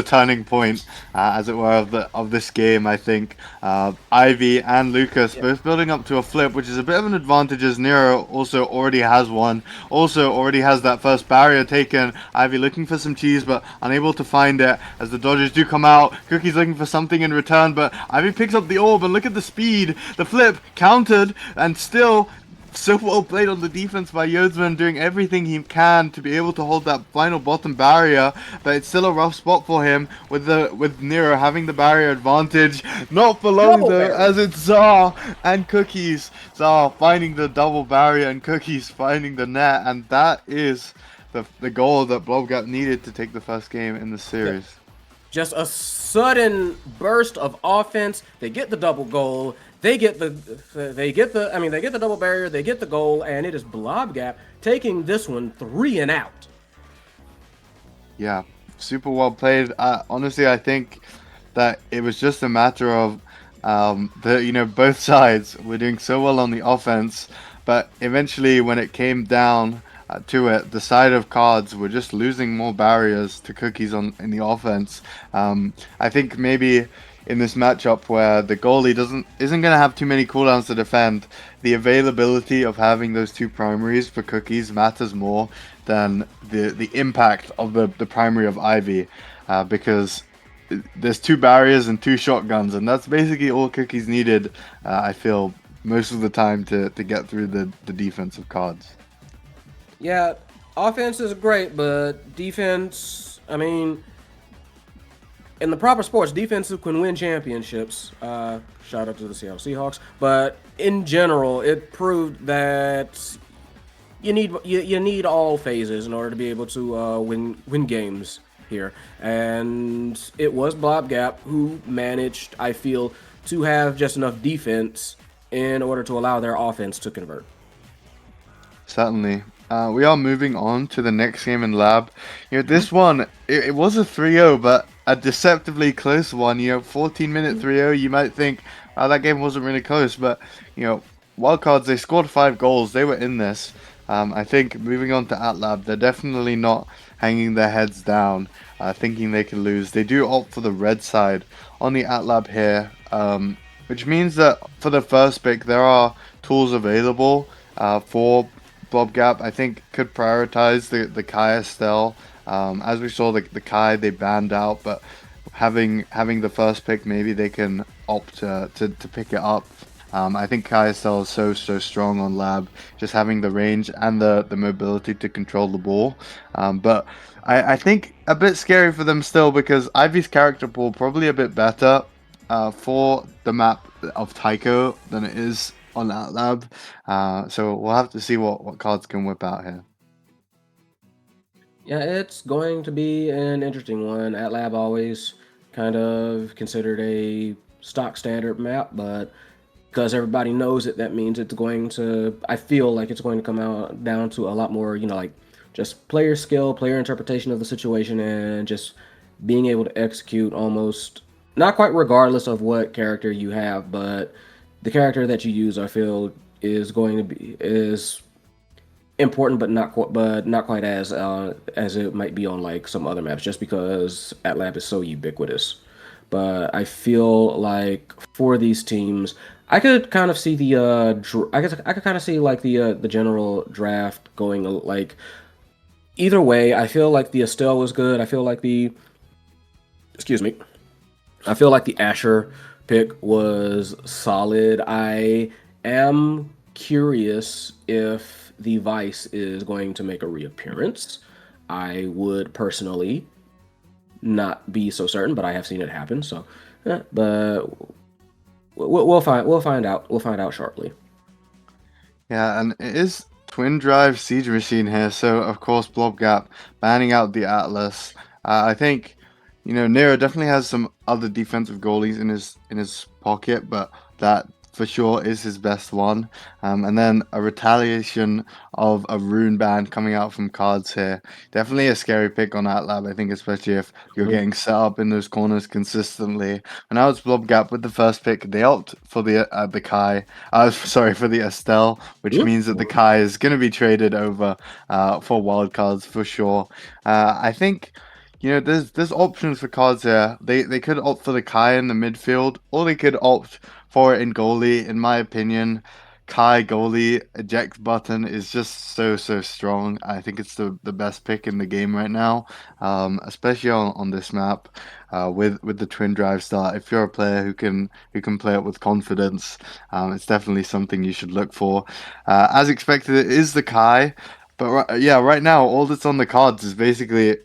turning point, as it were, of this game. I think Ivy and Lucas both building up to a flip, which is a bit of an advantage, as Nero also already has one. Also already has that first barrier taken. Ivy looking for some cheese, but unable to find it as the dodges do come out. Cookie's looking for something in return, but Ivy picks up the orb, and look at the speed. The flip countered, and still so well played on the defense by Yodsman, doing everything he can to be able to hold that final bottom barrier, but it's still a rough spot for him with Nero having the barrier advantage. Not for long though, as it's Zar and Cookies. Zar finding the double barrier and Cookies finding the net, and that is the goal that Blobgap needed to take the first game in the series. Just a sudden burst of offense. They get the double goal. They get the double barrier, they get the goal, and it is Blobgap taking this one 3 and out. Yeah, super well played. Honestly, I think that it was just a matter of both sides were doing so well on the offense, but eventually when it came down to it, the side of cards were just losing more barriers to Cookies in the offense. I think maybe in this matchup where the goalie isn't going to have too many cooldowns to defend, the availability of having those 2 primaries for Cookies matters more than the impact of the primary of Ivy, because there's 2 barriers and 2 shotguns, and that's basically all Cookies needed, I feel, most of the time to get through the defense of cards. Yeah, offense is great, but defense, I mean, in the proper sports, defense can win championships. Shout out to the Seattle Seahawks. But in general, it proved that you need all phases in order to be able to win games here. And it was Blobgap who managed, I feel, to have just enough defense in order to allow their offense to convert. Certainly. We are moving on to the next game in lab. This one, it was a 3-0, but a deceptively close one. 14-minute 3-0. You might think, that game wasn't really close, but Wildcards, they scored 5 goals. They were in this. I think moving on to AtLab, they're definitely not hanging their heads down, thinking they can lose. They do opt for the red side on the AtLab here, which means that for the first pick, there are tools available for Blobgap. I think could prioritize the Kai Estelle. As we saw, the Kai they banned out, but having the first pick, maybe they can opt to pick it up. I think Kai Estelle is so strong on lab, just having the range and the mobility to control the ball. But I think a bit scary for them still, because Ivy's character pool probably a bit better for the map of Tycho than it is on that lab. So we'll have to see what cards can whip out here. Yeah, it's going to be an interesting one. AtLab always kind of considered a stock standard map, but because everybody knows it, that means it's going to, I feel like it's going to come out down to a lot more, like just player skill, player interpretation of the situation, and just being able to execute almost, not quite regardless of what character you have, but the character that you use, I feel, is going to be, is important, but not quite as it might be on like some other maps, just because AtLab is so ubiquitous. But I feel like for these teams, I could kind of see the I could kind of see like the general draft going like either way. I feel like the Estelle was good. I feel like the Asher pick was solid. I am curious if the Vice is going to make a reappearance. I would personally not be so certain, but I have seen it happen. So, but we'll find out. We'll find out shortly. Yeah, and it is Twin Drive Siege Machine here, so of course Blobgap banning out the Atlas. I think Nero definitely has some other defensive goalies in his pocket, but that for sure is his best one. And then a retaliation of a rune ban coming out from cards here. Definitely a scary pick on AtLab, I think, especially if you're getting set up in those corners consistently. And now it's Blobgap with the first pick. They opt for the Kai. Sorry, for the Estelle, which means that the Kai is going to be traded over for wildcards for sure. I think there's options for cards here. They could opt for the Kai in the midfield, or they could opt for it in goalie. In my opinion, Kai goalie eject button is just so strong. I think it's the best pick in the game right now, especially on this map with the twin drive start. If you're a player who can play it with confidence, it's definitely something you should look for. As expected, it is the Kai, but right now all that's on the cards is basically.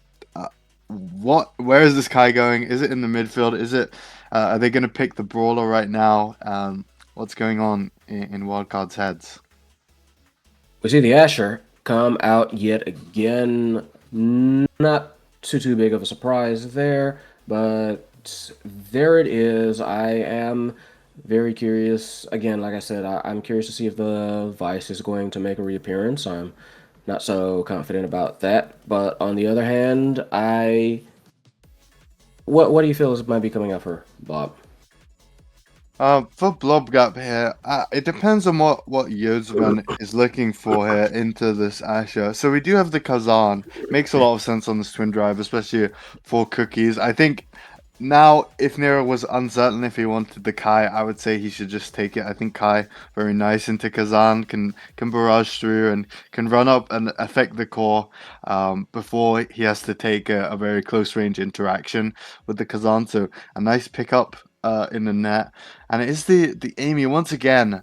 Where is this Kai going? Is it in the midfield? Is it? Are they going to pick the brawler right now? What's going on in Wildcard's heads? We see the Asher come out yet again. Not too big of a surprise there, but there it is. I am very curious. Again, like I said, I'm curious to see if the Vice is going to make a reappearance. I'm not so confident about that. But on the other hand, what do you feel is might be coming up for Bob? For Blobgap here, it depends on what Yodsman is looking for here into this Asher. So we do have the Kazan. Makes a lot of sense on this twin drive, especially for cookies. I think now, if Nero was uncertain if he wanted the Kai, I would say he should just take it. I think Kai, very nice into Kazan, can barrage through and can run up and affect the core before he has to take a very close range interaction with the Kazan. So a nice pickup in the net, and it is the Amy once again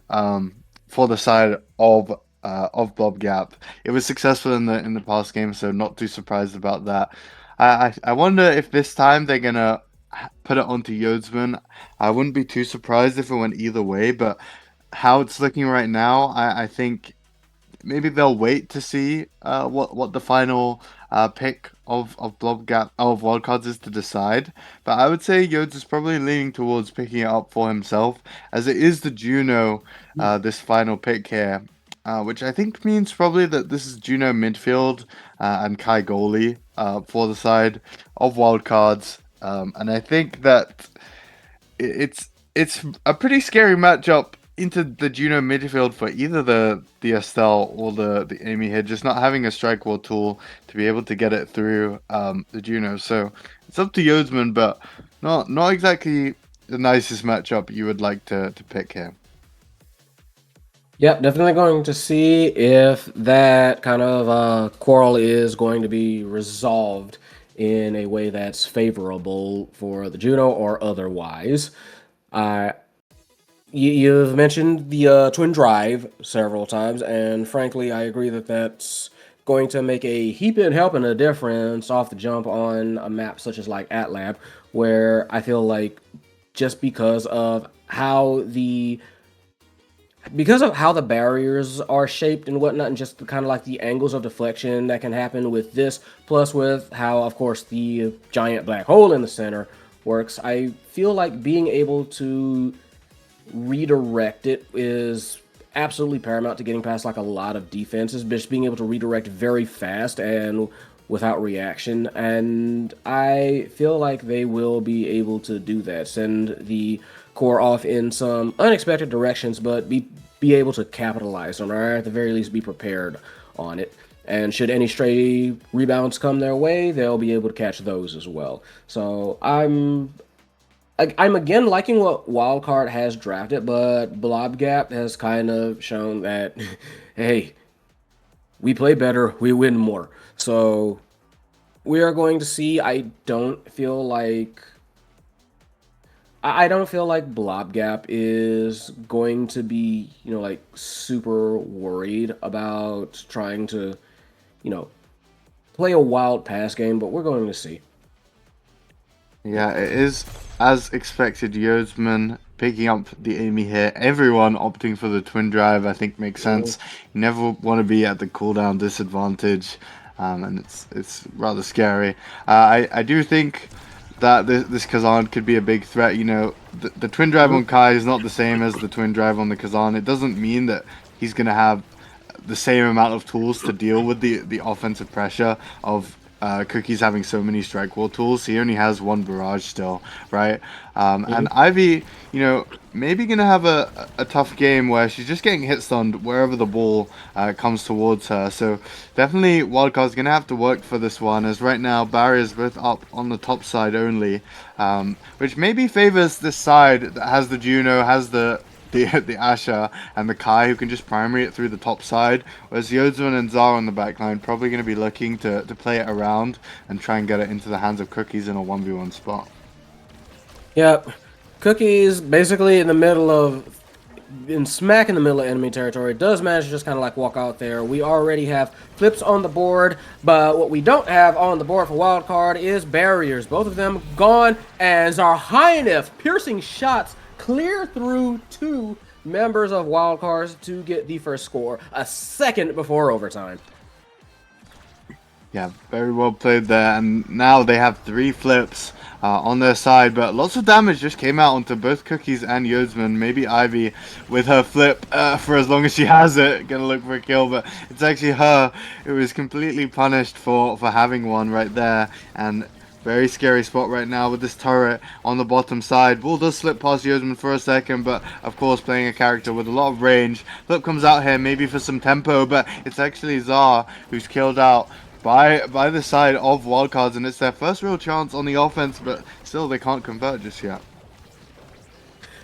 for the side of Blobgap. It was successful in the past game, so not too surprised about that. I wonder if this time they're gonna put it onto Yodsman. I wouldn't be too surprised if it went either way, but how it's looking right now, I think maybe they'll wait to see what the final pick of Blobgap of Wildcards is to decide. But I would say Yods is probably leaning towards picking it up for himself, as it is the Juno this final pick here. which I think means probably that this is Juno midfield and Kai goalie for the side of wildcards. And I think that it's a pretty scary matchup into the Juno midfield for either the Estelle or the Amy here, just not having a strike wall tool to be able to get it through the Juno. So it's up to Yodsman, but not exactly the nicest matchup you would like to pick here. Yep, definitely going to see if that kind of quarrel is going to be resolved in a way that's favorable for the Juno or otherwise. You've mentioned the twin drive several times, and frankly, I agree that that's going to make a heaping helping a difference off the jump on a map such as like AtLab, where I feel like just because of how the barriers are shaped and whatnot, and just kind of like the angles of deflection that can happen with this, plus with how, of course, the giant black hole in the center works, I feel like being able to redirect it is absolutely paramount to getting past like a lot of defenses, just being able to redirect very fast and without reaction. And I feel like they will be able to do that, send the core off in some unexpected directions, but be able to capitalize on it, or at the very least be prepared on it. And should any stray rebounds come their way, they'll be able to catch those as well. So I'm again liking what Wildcard has drafted, but Blobgap has kind of shown that, hey, we play better, we win more. So we are going to see. I don't feel like Blobgap is going to be, like super worried about trying to, play a wild pass game, but we're going to see. Yeah, it is as expected. Yodsman picking up the Amy here. Everyone opting for the twin drive, I think, makes sense. You never want to be at the cooldown disadvantage, and it's rather scary. I do think that this Kazan could be a big threat. The twin drive on Kai is not the same as the twin drive on the Kazan. It doesn't mean that he's going to have the same amount of tools to deal with the offensive pressure of Cookie's having so many strike wall tools. He only has one barrage still, right? And Ivy, maybe gonna have a tough game where she's just getting hit stunned wherever the ball comes towards her. So definitely Wildcard's gonna have to work for this one, as right now barriers both up on the top side only, which maybe favors this side that has the Juno, has the Asha and the Kai, who can just primary it through the top side, whereas Yodsman and Zara on the backline probably going to be looking to play it around and try and get it into the hands of Cookies in a 1v1 spot. Yep. Cookies basically smack in the middle of enemy territory, does manage to just kind of like walk out there. We already have flips on the board, but what we don't have on the board for Wildcard is barriers. Both of them gone, and Zarhainif piercing shots clear through two members of Wildcards to get the first score, a second before overtime. Yeah, very well played there, and now they have 3 flips on their side, but lots of damage just came out onto both Cookies and Yodsman. Maybe Ivy with her flip for as long as she has it, gonna look for a kill, but it's actually her who is completely punished for having one right there. And very scary spot right now with this turret on the bottom side. Ball does slip past Yodsman for a second, but of course playing a character with a lot of range. Flip comes out here maybe for some tempo, but it's actually Zar who's killed out by the side of Wildcards, and it's their first real chance on the offense, but still they can't convert just yet.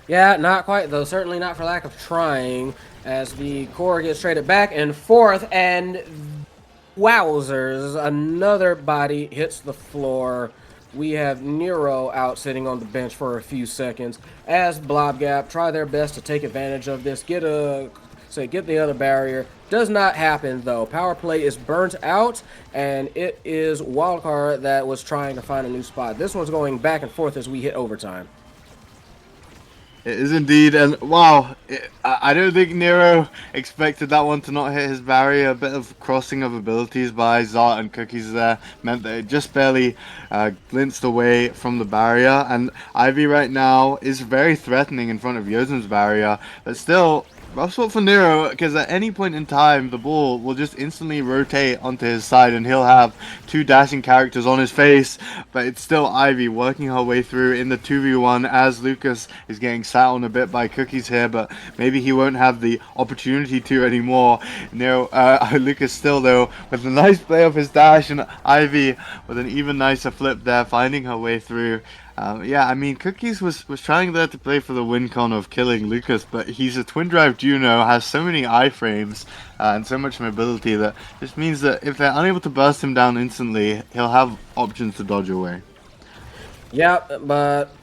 Yeah, not quite though. Certainly not for lack of trying, as the core gets traded back and forth, and wowzers, another body hits the floor. We have Nero out sitting on the bench for a few seconds as Blobgap try their best to take advantage of this, get the other barrier. Does not happen though. Power play is burnt out, and it is Wildcard that was trying to find a new spot. This one's going back and forth as we hit overtime. It is indeed, and wow, I don't think Nero expected that one to not hit his barrier. A bit of crossing of abilities by Zart and Cookies there meant that it just barely glimpsed away from the barrier, and Ivy right now is very threatening in front of Yosem's barrier, but still rough spot for Nero, because at any point in time, the ball will just instantly rotate onto his side, and he'll have two dashing characters on his face, but it's still Ivy working her way through in the 2v1 as Lucas is getting sat on a bit by Cookies here, but maybe he won't have the opportunity to anymore. Nero, Lucas still, though, with a nice play of his dash, and Ivy with an even nicer flip there, finding her way through. Yeah, I mean, Cookies was trying there to play for the win con of killing Lucas, but he's a twin drive Juno, has so many iframes and so much mobility that just means that if they're unable to burst him down instantly, he'll have options to dodge away. Yeah, but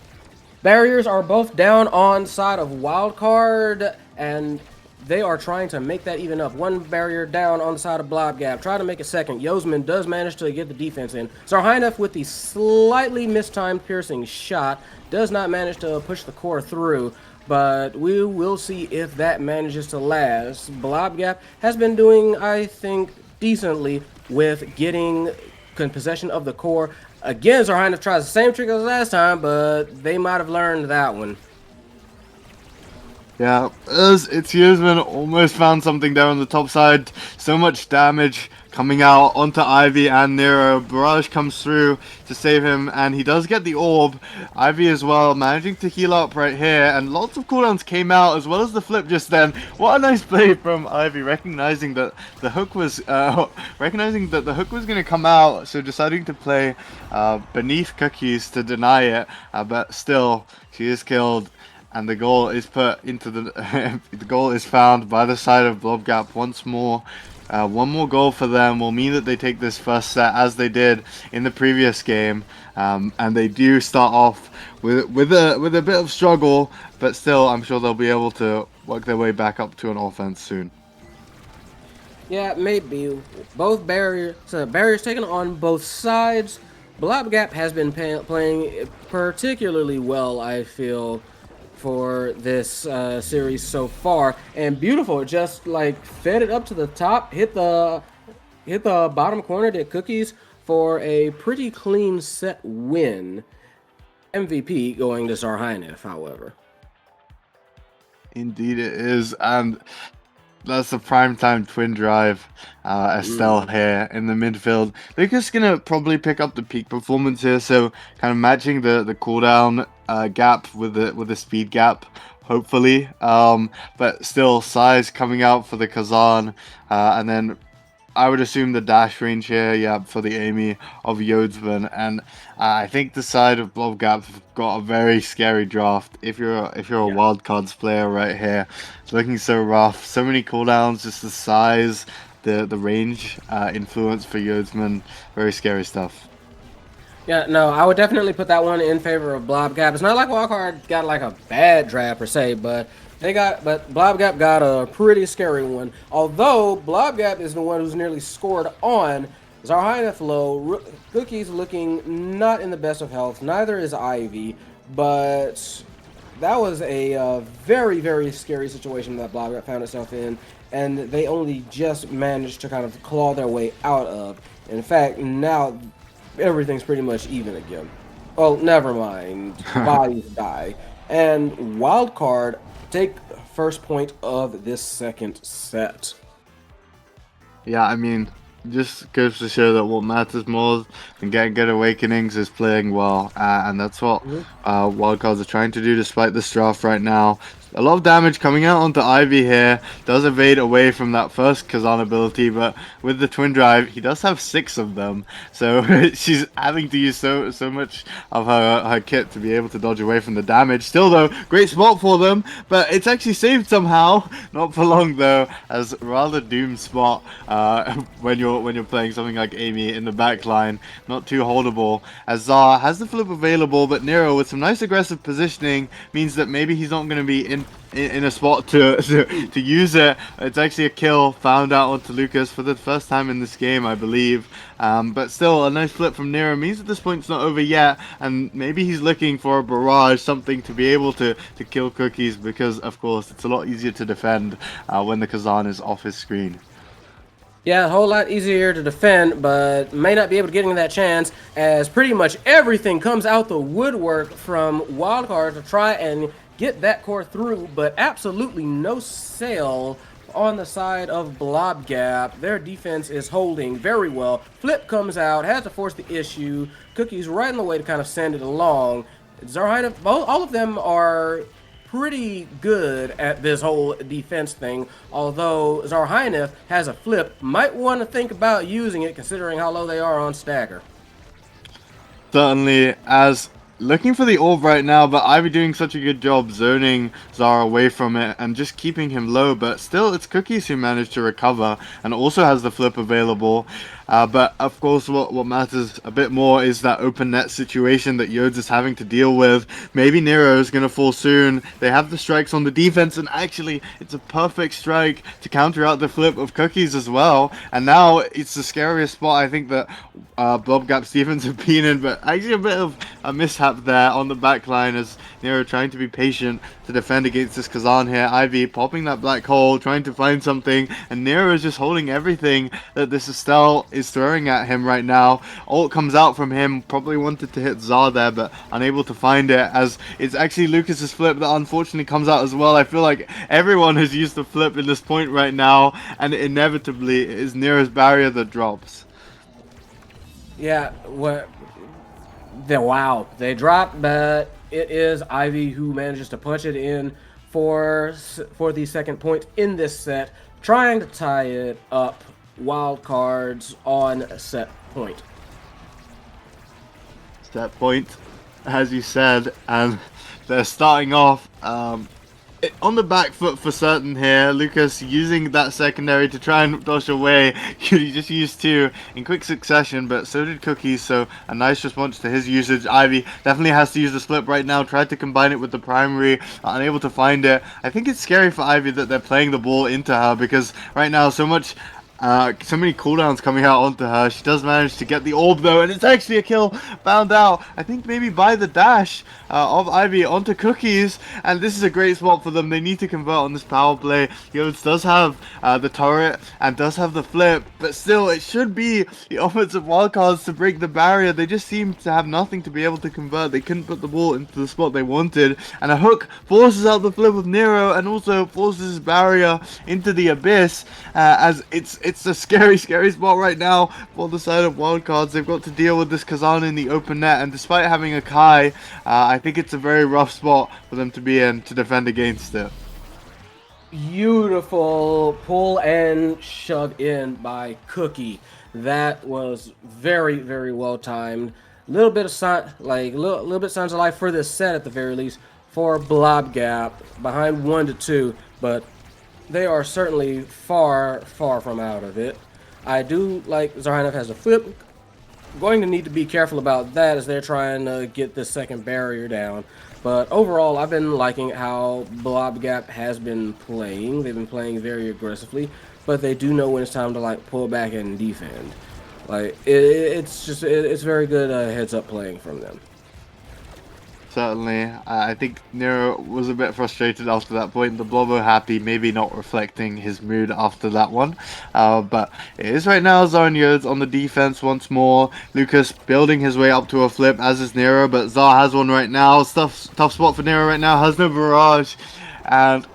barriers are both down on side of Wildcard, and they are trying to make that even up. One barrier down on the side of Blob Gap. Try to make a second. Yosman does manage to get the defense in. Zarhynef with the slightly mistimed piercing shot does not manage to push the core through, but we will see if that manages to last. Blob Gap has been doing, I think, decently with getting possession of the core. Again, Zarhynef tries the same trick as last time, but they might have learned that one. Yeah, it's Yusman almost found something there on the top side. So much damage coming out onto Ivy and Nero. Barrage comes through to save him, and he does get the orb. Ivy as well, managing to heal up right here, and lots of cooldowns came out as well as the flip just then. What a nice play from Ivy, recognizing that the hook was going to come out, so deciding to play beneath Cookies to deny it, but still she is killed. And the goal is put into the goal is found by the side of Blob Gap once more. One more goal for them will mean that they take this first set as they did in the previous game, and they do start off with a bit of struggle, but still I'm sure they'll be able to work their way back up to an offense soon. Yeah, maybe. Both barriers taken on both sides. Blob Gap has been playing particularly well, I feel, for this series so far, and beautiful, just like fed it up to the top, hit the bottom corner to Cookies for a pretty clean set win. MVP going to Zarhynef, however. Indeed it is, and that's the primetime twin drive. Estelle here in the midfield. Lucas gonna probably pick up the peak performance here, so kind of matching the cooldown gap with the speed gap, hopefully. But still, size coming out for the Kazan, and then I would assume the dash range here, yeah, for the Amy of Yodsman, and I think the side of Blob Gap got a very scary draft. If you're a wildcards player right here, it's looking so rough, so many cooldowns, just the size, the range influence for Yodsman, very scary stuff. Yeah, no, I would definitely put that one in favor of Blob Gap. It's not like Wildcard got like a bad draft per se, but Blob Gap got a pretty scary one. Although Blob Gap is the one who's nearly scored on. Zarhynef low, Cookies looking not in the best of health. Neither is Ivy, but that was a very, very scary situation that Blob Gap found itself in, and they only just managed to kind of claw their way out of. In fact, now everything's pretty much even again. Oh, never mind. Bodies die. And Wildcard take first point of this second set. Yeah, I mean, just goes to show that what matters more than getting good awakenings is playing well, and that's what Wildcards are trying to do despite this draft right now. A lot of damage coming out onto Ivy here. Does evade away from that first Kazan ability, but with the twin drive, he does have 6 of them. So she's having to use so much of her kit to be able to dodge away from the damage. Still though, great spot for them, but it's actually saved somehow. Not for long though, as rather doomed spot when you're playing something like Amy in the back line. Not too holdable, as Zar has the flip available, but Nero with some nice aggressive positioning means that maybe he's not going to be in a spot to use it. It's actually a kill found out onto Lucas for the first time in this game, I believe. But still, a nice flip from Nero means at this point it's not over yet, and maybe he's looking for a barrage, something to be able to kill Cookies, because of course it's a lot easier to defend when the Kazan is off his screen. Yeah, a whole lot easier to defend, but may not be able to get into that chance, as pretty much everything comes out the woodwork from Wildcard to try and get that core through, but absolutely no sail on the side of Blob Gap. Their defense is holding very well. Flip comes out, has to force the issue. Cookie's right in the way to kind of send it along. Zarhina, all of them are pretty good at this whole defense thing, although Zarhina has a flip, might want to think about using it considering how low they are on stagger. Certainly, as looking for the orb right now, but Ivy doing such a good job zoning Zara away from it and just keeping him low, but still it's Cookies who managed to recover and also has the flip available. But of course what matters a bit more is that open net situation that Yodes is having to deal with. Maybe Nero is going to fall soon. They have the strikes on the defense, and actually it's a perfect strike to counter out the flip of Cookies as well. And now it's the scariest spot I think that Blob Gap's defense have been in, but actually a bit of a mishap there on the back line as Nero trying to be patient to defend against this Kazan here. Ivy popping that black hole, trying to find something, and Nero is just holding everything that this Estelle is throwing at him right now. Ult comes out from him, probably wanted to hit Zar there, but unable to find it, as it's actually Lucas's flip that unfortunately comes out as well. I feel like everyone has used the flip in this point right now, and inevitably it is Nero's barrier that drops. Yeah, wow, they dropped, but it is Ivy who manages to punch it in for the second point in this set, trying to tie it up. Wild cards on set point. Set point, as you said, and they're starting off on the back foot for certain here. Lucas using that secondary to try and dodge away. He just used two in quick succession, but so did Cookies, so a nice response to his usage. Ivy definitely has to use the split right now, tried to combine it with the primary, unable to find it. I think it's scary for Ivy that they're playing the ball into her, because right now so many cooldowns coming out onto her. She does manage to get the orb though, and it's actually a kill found out, I think maybe by the dash of Ivy onto Cookies, and this is a great spot for them. They need to convert on this power play. Yodes does have the turret and does have the flip, but still it should be the offensive wildcards to break the barrier. They just seem to have nothing to be able to convert. They couldn't put the ball into the spot they wanted, and a hook forces out the flip of Nero and also forces his barrier into the abyss, as it's a scary spot right now for the side of wildcards. They've got to deal with this Kazan in the open net, and despite having a Kai, I think it's a very rough spot for them to be in to defend against it. Beautiful pull and shove in by Cookie. That was very, very well timed. Little bit of little bit signs of life for this set at the very least for Blob Gap, behind 1-2, but they are certainly far from out of it. I do like Zarhina has a flip. Going to need to be careful about that as they're trying to get this second barrier down. But overall, I've been liking how Blob Gap has been playing. They've been playing very aggressively, but they do know when it's time to pull back and defend. It's very good heads up playing from them. Certainly. I think Nero was a bit frustrated after that point. The Blobbo happy, maybe not reflecting his mood after that one. But it is right now Zar and Yodes on the defense once more. Lucas building his way up to a flip, as is Nero, but Zar has one right now. Tough spot for Nero right now, has no barrage. And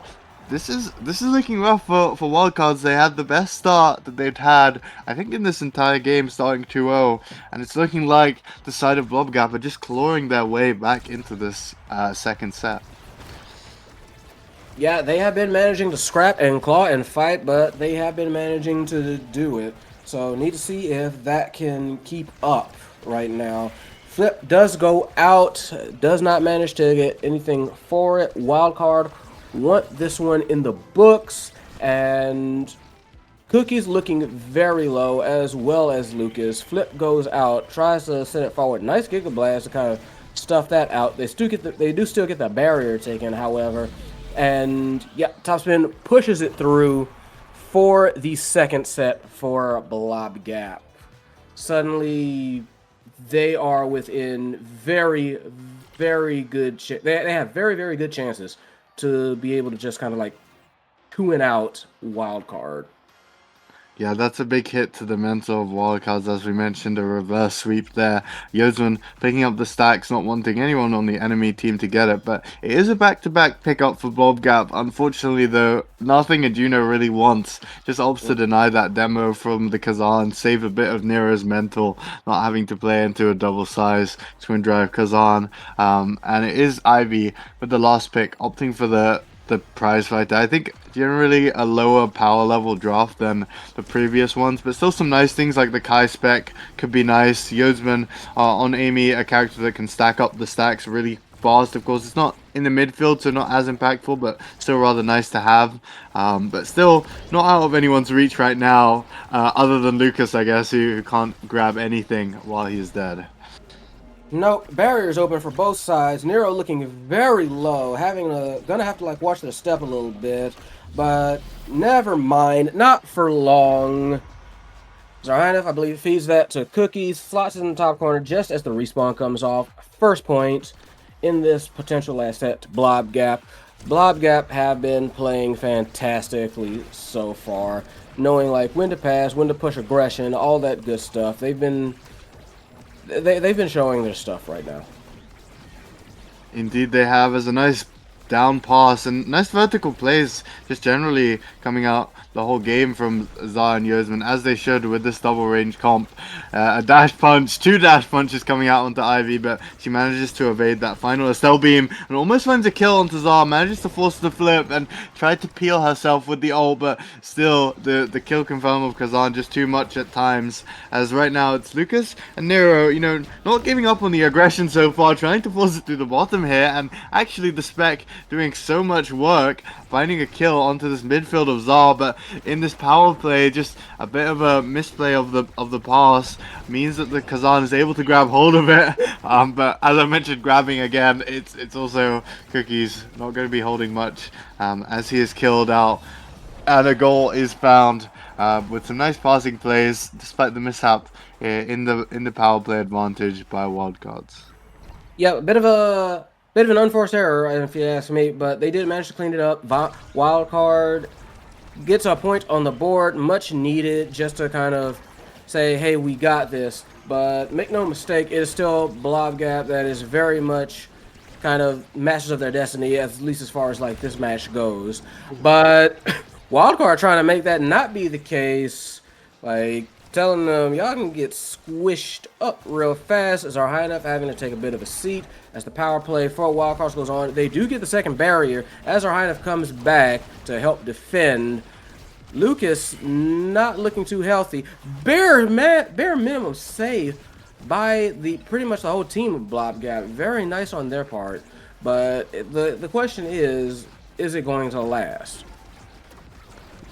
this is looking rough for wildcards. They had the best start that they've had, I think, in this entire game, starting 2-0, and it's looking like the side of Blob Gap are just clawing their way back into this second set. Yeah, they have been managing to scrap and claw and fight, but they have been managing to do it. So need to see if that can keep up right now. Flip does go out, does not manage to get anything for it. Wildcard want this one in the books, and Cookie's looking very low, as well as Lucas. Flip goes out, tries to send it forward. Nice Giga Blast to kind of stuff that out. They do still get the barrier taken, however, and yeah, Topspin pushes it through for the second set for Blob Gap. Suddenly, they are within very good. They have very good chances to be able to just kind of tune out Wildcard. Yeah, that's a big hit to the mental of wildcards, as we mentioned, a reverse sweep there. Yodsman picking up the stacks, not wanting anyone on the enemy team to get it, but it is a back-to-back pickup for Blobgap. Unfortunately, though, nothing Aduno really wants. Just opts to deny that demo from the Kazan, save a bit of Nero's mental, not having to play into a double-size twin drive Kazan. And it is Ivy with the last pick, opting for the prize fighter. I think generally a lower power level draft than the previous ones, but still some nice things like the Kai spec could be nice. Yodsman on Amy, a character that can stack up the stacks really fast. Of course, it's not in the midfield, so not as impactful, but still rather nice to have. But still not out of anyone's reach right now, other than Lucas, I guess, who can't grab anything while he's dead. No, barriers open for both sides. Nero looking very low, gonna have to like watch their step a little bit, but never mind, not for long. Zarhanov, I believe, feeds that to Cookies, slots in the top corner just as the respawn comes off. First point in this potential last set to Blobgap. Blobgap have been playing fantastically so far, knowing like when to pass, when to push aggression, all that good stuff. They've been showing their stuff right now. Indeed, they have, as a nice down pass and nice vertical plays, just generally coming out the whole game from Zar and Yodsman, as they should with this double range comp. A dash punch, 2 dash punches coming out onto Ivy, but she manages to evade that final Estelle beam and almost finds a kill onto Zar, manages to force the flip and try to peel herself with the ult, but still the kill confirm of Kazan just too much at times, as right now it's Lucas and Nero, you know, not giving up on the aggression so far, trying to force it through the bottom here, and actually the spec doing so much work, finding a kill onto this midfield of Zar, but in this power play, just a bit of a misplay of the pass means that the Kazan is able to grab hold of it. But as I mentioned, grabbing again, it's also Cookies not going to be holding much as he is killed out, and a goal is found with some nice passing plays, despite the mishap in the power play advantage by Wildcards. Yeah, a bit of an unforced error, if you ask me, but they did manage to clean it up. Wildcard gets a point on the board, much needed, just to kind of say, hey, we got this. But make no mistake, it is still Blobgap that is very much kind of masters of their destiny, at least as far as like this match goes. But Wildcard trying to make that not be the case, like telling them y'all can get squished up real fast. As Zarhanov having to take a bit of a seat as the power play for Wildcards goes on. They do get the second barrier as Zarhanov comes back to help defend. Lucas not looking too healthy. Bare minimum save by pretty much the whole team of Blobgap. Very nice on their part, but the question is it going to last?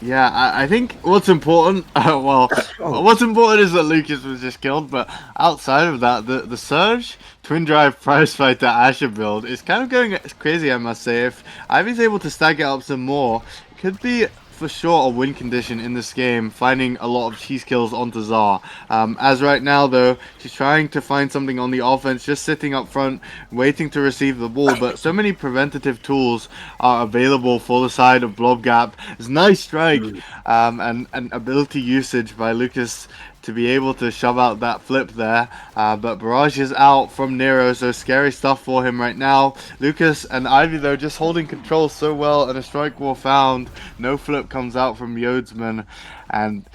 Yeah, I think what's important, what's important is that Lucas was just killed, but outside of that, the Surge Twin Drive Prize Fighter Asher build is kind of going crazy, I must say. If Ivy's able to stack it up some more, it could be for sure a win condition in this game, finding a lot of cheese kills onto Zar. As right now, though, she's trying to find something on the offense, just sitting up front, waiting to receive the ball, but so many preventative tools are available for the side of Blobgap. It's nice strike and ability usage by Lucas to be able to shove out that flip there, but Barrage is out from Nero, so scary stuff for him right now. Lucas and Ivy, though, just holding control so well, and a strike wall found. No flip comes out from Yodsman, and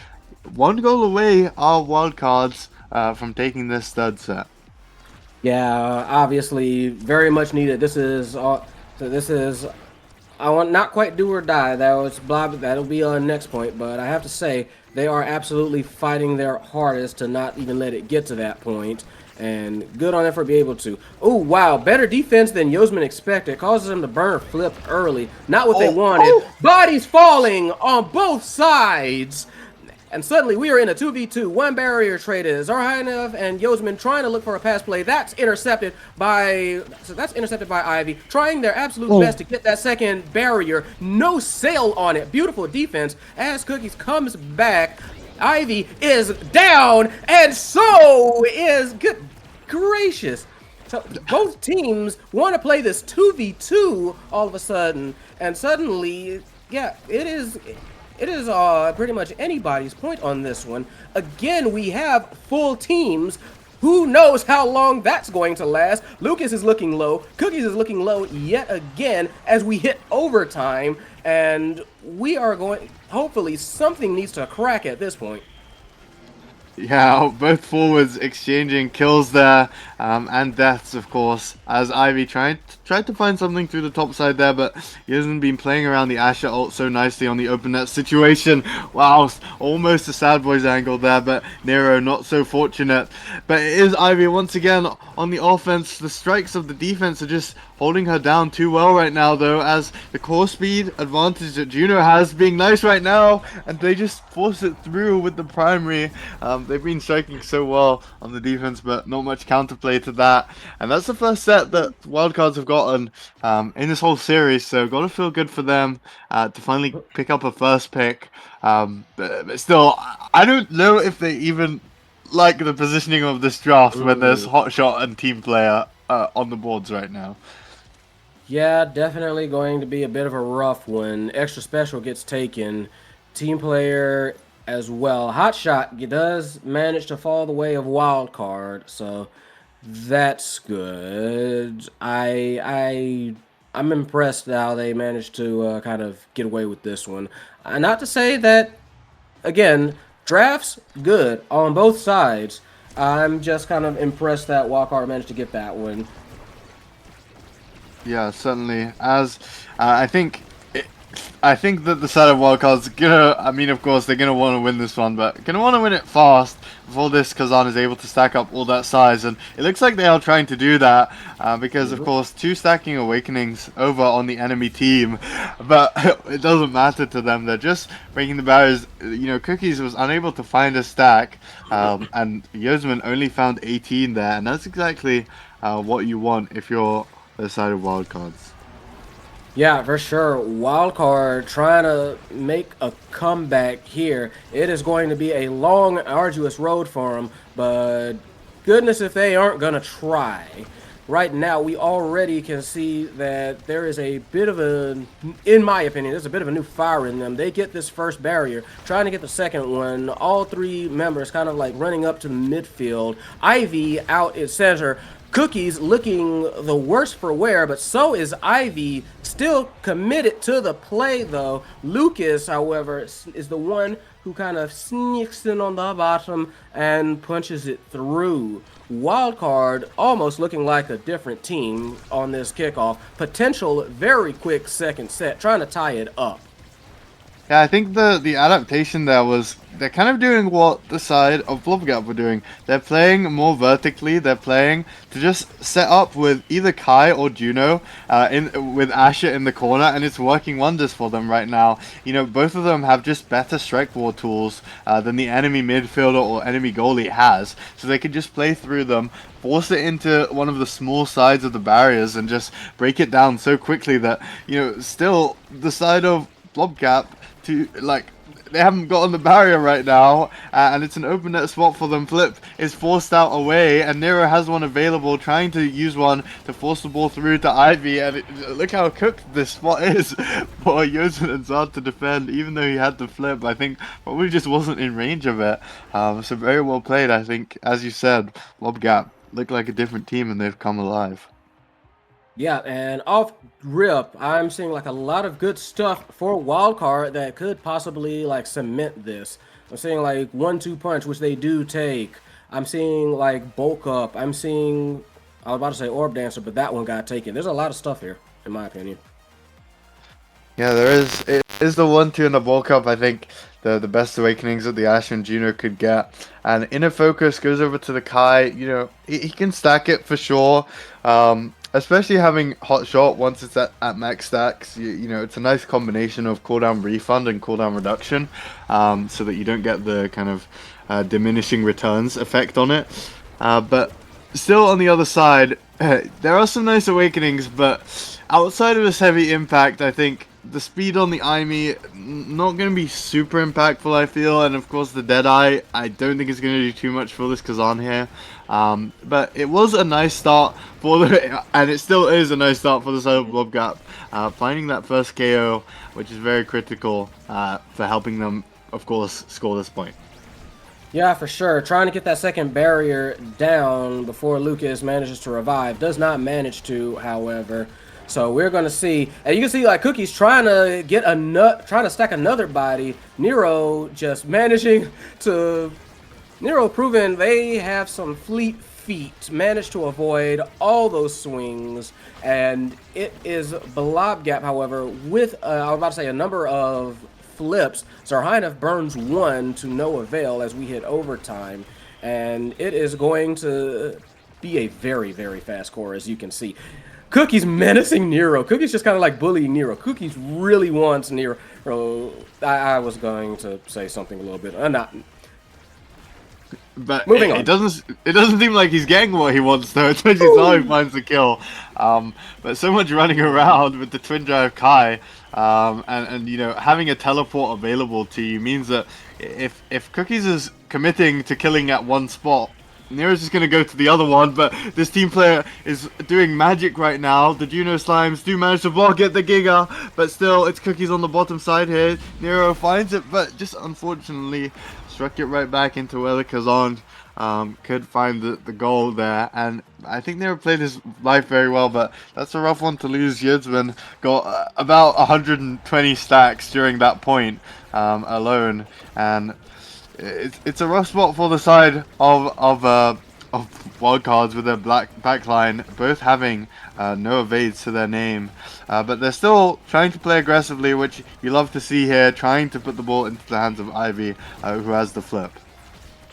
1 goal away are Wildcards from taking this stud set. Yeah, obviously very much needed. This is I want not quite do or die. That'll be on next point, but I have to say they are absolutely fighting their hardest to not even let it get to that point, and good on them for being able to. Oh wow, better defense than Yodsman expected. Causes them to burn flip early. Not what they wanted. Bodies falling on both sides. And suddenly we are in a 2v2. 1 barrier traded. Zarhanov and Yodsman trying to look for a pass play. That's intercepted by Ivy. Trying their absolute best to get that second barrier. No sail on it. Beautiful defense as Cookies comes back. Ivy is down, and so is good gracious. So both teams want to play this 2v2 all of a sudden, and suddenly, yeah, it is. it is pretty much anybody's point on this one. Again, we have full teams. Who knows how long that's going to last? Lucas is looking low. Cookies is looking low yet again as we hit overtime. And we are going... Hopefully something needs to crack at this point. Yeah, both forwards exchanging kills there, and deaths, of course, as Ivy tried to find something through the top side there, but he hasn't been playing around the Asher ult so nicely on the open net situation. Wow, almost a Sad Boys angle there, but Nero not so fortunate. But it is Ivy once again on the offense. The strikes of the defense are just holding her down too well right now, though, as the core speed advantage that Juno has being nice right now, and they just force it through with the primary. They've been striking so well on the defense, but not much counterplay to that. And that's the first set that Wildcards have gotten in this whole series, so got to feel good for them to finally pick up a first pick. But still, I don't know if they even like the positioning of this draft when there's Hotshot and Team Player on the boards right now. Yeah, definitely going to be a bit of a rough one. Extra Special gets taken. Team Player as well. Hotshot does manage to fall the way of Wildcard, so that's good. I'm impressed how they managed to kind of get away with this one. Not to say that, again, drafts good on both sides. I'm just kind of impressed that Wildcard managed to get that one. Yeah, certainly. As I think that the side of Wildcard's gonna, I mean, of course, they're gonna want to win this one, but gonna want to win it fast before this Kazan is able to stack up all that size. And it looks like they are trying to do that because, of course, 2 stacking Awakenings over on the enemy team, but it doesn't matter to them. They're just breaking the barriers. You know, Cookies was unable to find a stack, and Yosman only found 18 there, and that's exactly what you want if you're the side of Wildcards. Yeah, for sure. Wildcard trying to make a comeback here. It is going to be a long, arduous road for them, but goodness if they aren't going to try. Right now, we already can see that there is a bit of a, in my opinion, there's a bit of a new fire in them. They get this first barrier, trying to get the second one. All 3 members kind of like running up to the midfield. Ivy out at center. Cookies looking the worst for wear, but so is Ivy, still committed to the play though. Lucas, however, is the one who kind of sneaks in on the bottom and punches it through. Wildcard almost looking like a different team on this kickoff. Potential very quick second set, trying to tie it up. Yeah, I think the adaptation there was they're kind of doing what the side of Blobgap were doing. They're playing more vertically. They're playing to just set up with either Kai or Juno with Asher in the corner, and it's working wonders for them right now. You know, both of them have just better strike ward tools than the enemy midfielder or enemy goalie has, so they can just play through them, force it into one of the small sides of the barriers, and just break it down so quickly that, you know, still the side of Blobgap to like they haven't gotten the barrier right now, and it's an open net spot for them. Flip is forced out away, and Nero has one available, trying to use one to force the ball through to Ivy, and look how cooked this spot is for Yosin and Zard to defend, even though he had the flip. I think probably just wasn't in range of it. So very well played. I think, as you said, Lobgap looked like a different team, and they've come alive. Yeah, and off rip, I'm seeing like a lot of good stuff for Wildcard that could possibly like cement this. I'm seeing like 1-2 punch, which they do take. I'm seeing like bulk up. I'm seeing, I was about to say orb dancer, but that one got taken. There's a lot of stuff here, in my opinion. Yeah, there is. It is the 1-2 and the bulk up. I think the best awakenings that the Asher and Juno could get. And inner focus goes over to the Kai. You know, he can stack it for sure. Especially having hot shot once it's at max stacks. You know, it's a nice combination of cooldown refund and cooldown reduction, so that you don't get the kind of diminishing returns effect on it. But still, on the other side, there are some nice awakenings, but outside of this heavy impact, I think the speed on the Imi not going to be super impactful, I feel. And of course the Deadeye, I don't think it's going to do too much for this Kazan here. But it was a nice start for the, and it still is a nice start for the side of Blob Gap, finding that first KO, which is very critical for helping them, of course, score this point. Yeah, for sure. Trying to get that second barrier down before Lucas manages to revive. Does not manage to, however. So we're going to see. And you can see, like, Cookie's trying to get trying to stack another body. Nero just managing to... Nero proving they have some fleet feet. Managed to avoid all those swings. And it is Blob Gap, however, with, I was about to say, a number of flips. Zarhainov burns one to no avail as we hit overtime, and it is going to be a very, very fast core, as you can see. Cookie's menacing Nero. Cookie's just kind of like bullying Nero. Cookie's really wants Nero. I was going to say something a little bit, not. But moving on. It doesn't seem like he's getting what he wants though. Especially how he finds the kill. But so much running around with the twin drive Kai, and you know, having a teleport available to you means that if Cookies is committing to killing at one spot, Nero's just gonna go to the other one. But this team player is doing magic right now. The Juno Slimes do manage to block it, the Giga, but still it's Cookies on the bottom side here. Nero finds it, but just unfortunately struck it right back into where the Kazan could find the goal there. And I think Nero played his life very well, but that's a rough one to lose. Yudzman got about 120 stacks during that point alone, and it's a rough spot for the side of wildcards with their black backline, both having no evades to their name, but they're still trying to play aggressively, which you love to see here, trying to put the ball into the hands of Ivy, who has the flip.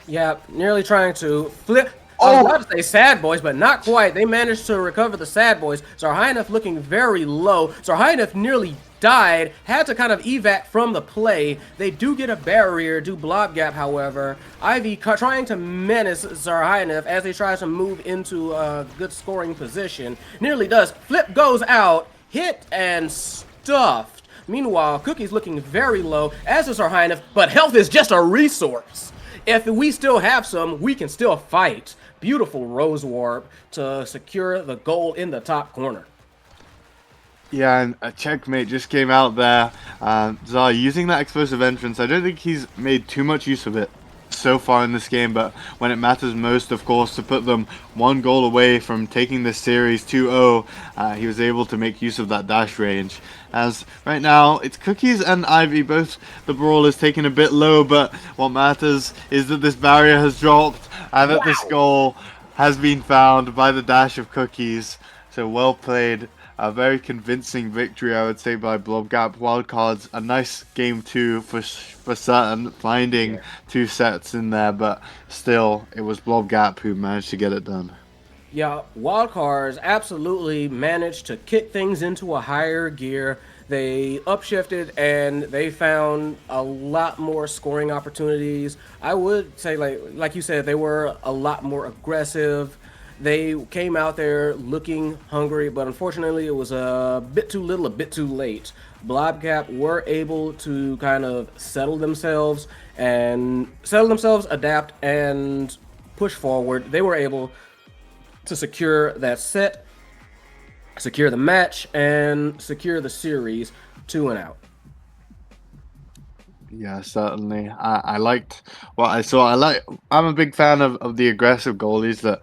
Yeah, nearly trying to flip. I was about to say Sad Boys, but not quite. They managed to recover the Sad Boys. Zarhainov looking very low. Zarhainov nearly died, had to kind of evac from the play. They do get a barrier, do Blob Gap, however. Ivy trying to menace Zarhainov as they try to move into a good scoring position. Nearly does. Flip goes out, hit and stuffed. Meanwhile, Cookie's looking very low, as is Zarhainov, but health is just a resource. If we still have some, we can still fight. Beautiful Rose Warp to secure the goal in the top corner. Yeah, and a checkmate just came out there. Zar using that explosive entrance. I don't think he's made too much use of it so far in this game, but when it matters most, of course, to put them one goal away from taking this series 2-0, he was able to make use of that dash range. As right now, it's Cookies and Ivy, both the brawl is taken a bit low, but what matters is that this barrier has dropped and that this goal has been found by the dash of Cookies. So well played. A very convincing victory, I would say, by Blob Gap Wildcards. A nice game too for certain, finding two sets in there, but still, it was Blob Gap who managed to get it done. Yeah, Wildcards absolutely managed to kick things into a higher gear. They upshifted and they found a lot more scoring opportunities. I would say, like you said, they were a lot more aggressive. They came out there looking hungry, but unfortunately it was a bit too little, a bit too late. Blob Gap were able to kind of settle themselves, adapt, and push forward. They were able to secure that set, secure the match, and secure the series 2-0. Yeah, certainly. I liked what I saw. I'm a big fan of the aggressive goalies that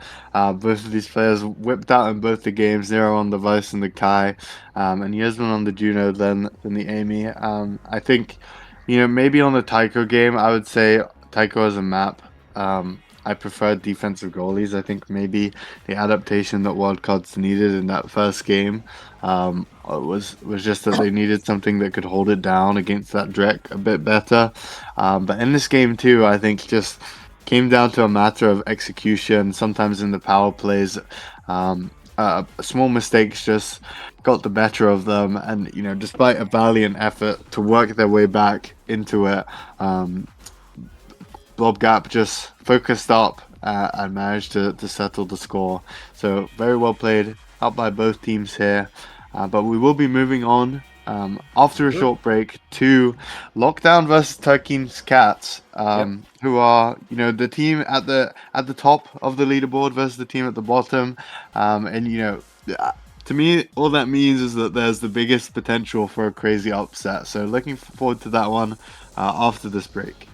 both of these players whipped out in both the games. Nero on the Vice and the Kai, and Yasmin on the Juno, then the Amy. I think, maybe on the Taiko game, I would say Taiko as a map. I prefer defensive goalies. I think maybe the adaptation that Wildcards needed in that first game was just that they needed something that could hold it down against that Drek a bit better. But in this game too, I think just came down to a matter of execution. Sometimes in the power plays, small mistakes just got the better of them, and despite a valiant effort to work their way back into it, Blob Gap just focused up and managed to settle the score. So very well played, up by both teams here. But we will be moving on after a short break to Lockdown versus Turkey's Cats, who are the team at the top of the leaderboard versus the team at the bottom, and to me all that means is that there's the biggest potential for a crazy upset. So looking forward to that one after this break.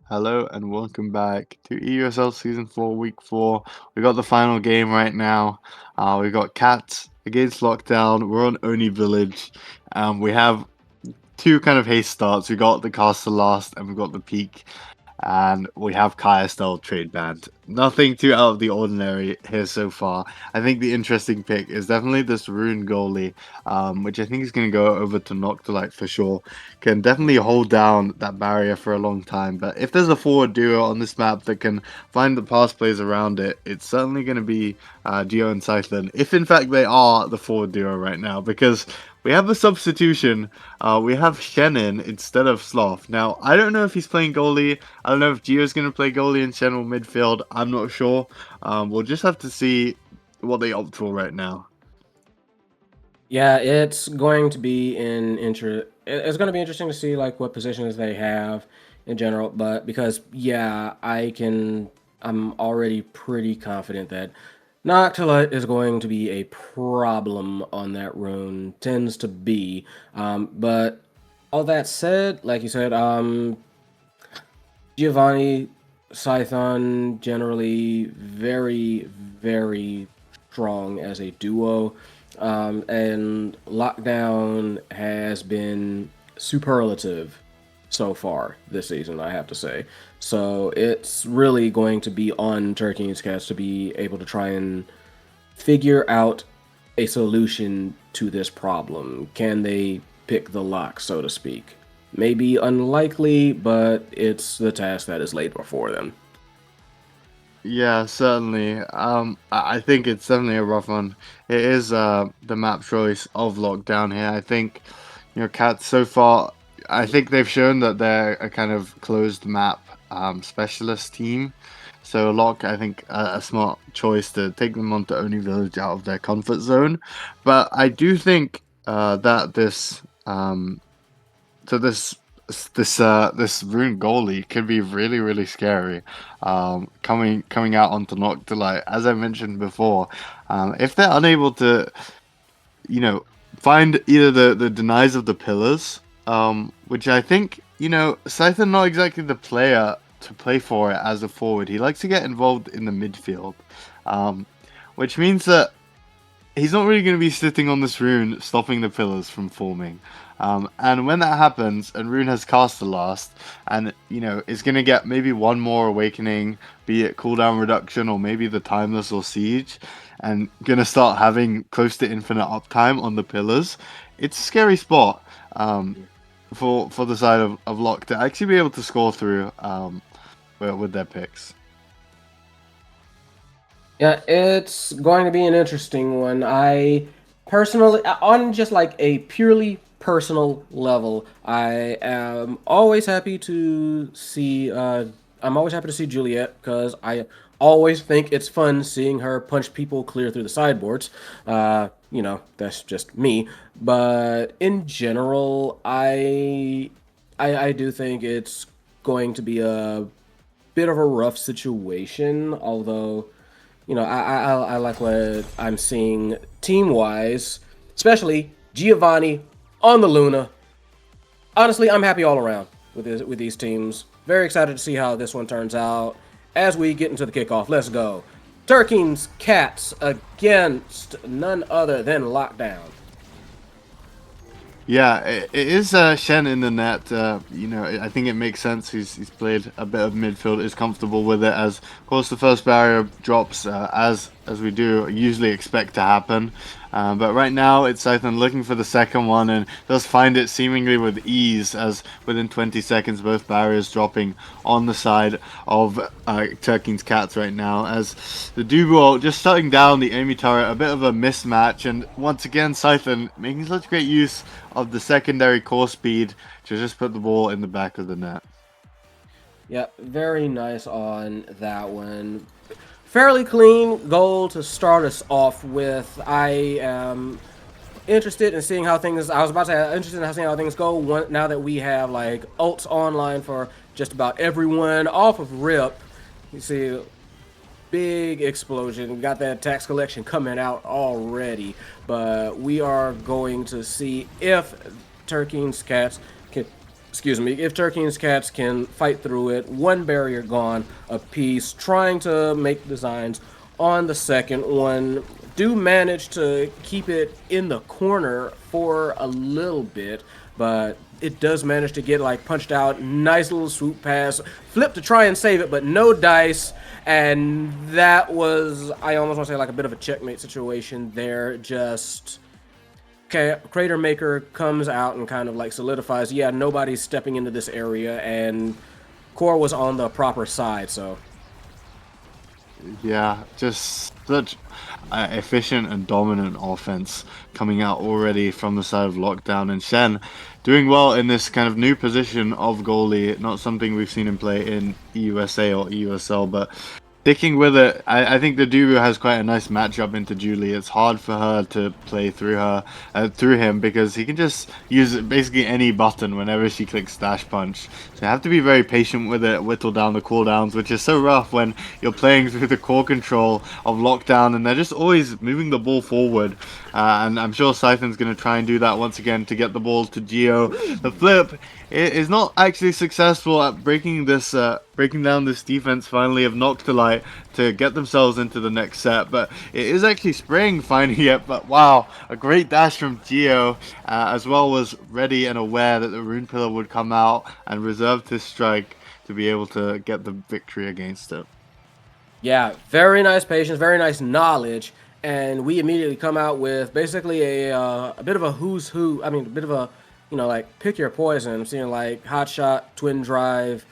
Hello and welcome back to EUSL Season 4, Week 4. We got the final game right now. We got Cats against Lockdown. We're on Oni Village. We have two kind of haste starts. We got the Castle last and we got the Peak. And we have Kaya style trade banned. Nothing too out of the ordinary here so far. I think the interesting pick is definitely this Rune goalie, which I think is going to go over to Noctilite for sure. Can definitely hold down that barrier for a long time. But if there's a forward duo on this map that can find the pass plays around it, it's certainly going to be Geo and Cyclone. If in fact they are the forward duo right now, because we have a substitution. We have Shannon instead of Sloth. Now, I don't know if he's playing goalie. I don't know if Gio's going to play goalie and Shannon will midfield. I'm not sure. We'll just have to see what they opt for right now. Yeah, it's going to be it's going to be interesting to see like what positions they have in general, but because I'm already pretty confident that Noctilite is going to be a problem on that rune, tends to be. But all that said, like you said, Giovanni, Scython, generally very, very strong as a duo. And Lockdown has been superlative so far this season, I have to say. So it's really going to be on Turkey's Cats to be able to try and figure out a solution to this problem. Can they pick the lock, so to speak? Maybe unlikely, but it's the task that is laid before them. Yeah, certainly. I think it's definitely a rough one. It is the map choice of Lockdown here. I think, Cats so far, I think they've shown that they're a kind of closed map specialist team. So Lock, I think, a smart choice to take them onto Oni Village out of their comfort zone. But I do think that this this Rune goalie could be really, really scary. Coming out onto Noctilite, as I mentioned before, if they're unable to, find either the denies of the pillars, which I think, Scyther not exactly the player to play for it as a forward. He likes to get involved in the midfield, which means that he's not really going to be sitting on this rune stopping the pillars from forming. And when that happens, and Rune has cast the last, and is going to get maybe one more awakening, be it cooldown reduction or maybe the timeless or siege, and going to start having close to infinite uptime on the pillars, it's a scary spot for the side of Lock to actually be able to score through with their picks. Yeah, it's going to be an interesting one. I personally, on just like a purely personal level, I am always happy to see. I'm always happy to see Juliet because I always think it's fun seeing her punch people clear through the sideboards. That's just me. But in general, I do think it's going to be a bit of a rough situation, although. I like what I'm seeing team-wise, especially Giovanni on the Luna. Honestly, I'm happy all around with these teams. Very excited to see how this one turns out as we get into the kickoff. Let's go. Turkey's Cats against none other than Lockdown. Yeah, it is Shen in the net. I think it makes sense. He's played a bit of midfield, is comfortable with it. As of course the first barrier drops, as we do usually expect to happen. But right now it's Scython looking for the second one and does find it seemingly with ease, as within 20 seconds both barriers dropping on the side of Turkey's Cats right now, as the duo just shutting down the Amy turret, a bit of a mismatch, and once again Scython making such great use of the secondary core speed to just put the ball in the back of the net. Yeah, very nice on that one. Fairly clean goal to start us off with. I am interested in seeing how things. I was about to say interested in seeing how things go now that we have like ults online for just about everyone. Off of Rip, you see, big explosion. We got that tax collection coming out already, but we are going to see if Turkey's Cats excuse me, if Turkey's Cats can fight through it, one barrier gone apiece, trying to make designs on the second one. Do manage to keep it in the corner for a little bit, but it does manage to get like punched out. Nice little swoop pass, flip to try and save it, but no dice. And that was, I almost want to say, like a bit of a checkmate situation there. Just Crater Maker comes out and kind of like solidifies, yeah, nobody's stepping into this area, and Core was on the proper side, so. Yeah, just such efficient and dominant offense coming out already from the side of Lockdown, and Shen doing well in this kind of new position of goalie. Not something we've seen him play in EUSA or EUSL, but sticking with it. I think the Dubu has quite a nice matchup into Julie. It's hard for her to play through him because he can just use basically any button whenever she clicks dash punch. So you have to be very patient with it, whittle down the cooldowns, which is so rough when you're playing through the core control of Lockdown and they're just always moving the ball forward. And I'm sure Siphon's going to try and do that once again to get the ball to Geo. The flip is not actually successful at breaking down this defense finally of Noctilite to get themselves into the next set, but it is actually spraying finally it. But wow, a great dash from Geo, as well was ready and aware that the Rune Pillar would come out and reserved his strike to be able to get the victory against it. Yeah, very nice patience, very nice knowledge, and we immediately come out with basically a bit of a who's who. I mean, a bit of a, you know, like pick your poison. I'm seeing like hot shot, twin drive,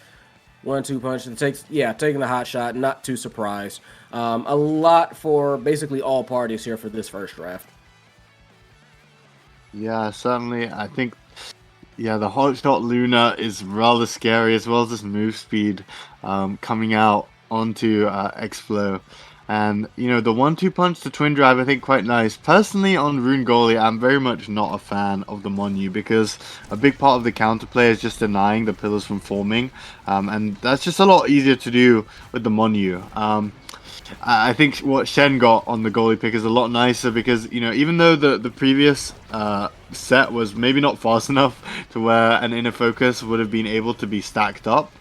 1-2 punch. It takes, yeah, taking the hot shot. Not too surprised. A lot for basically all parties here for this first draft. Yeah, certainly. I think, yeah, the hot shot Luna is rather scary, as well as this move speed coming out onto X-Flow. And, you know, the 1-2 punch to twin drive, I think quite nice. Personally, on Rune Goalie, I'm very much not a fan of the Monu because a big part of the counterplay is just denying the pillars from forming. And that's just a lot easier to do with the Monu. I think what Shen got on the goalie pick is a lot nicer because, you know, even though the previous set was maybe not fast enough to where an inner focus would have been able to be stacked up,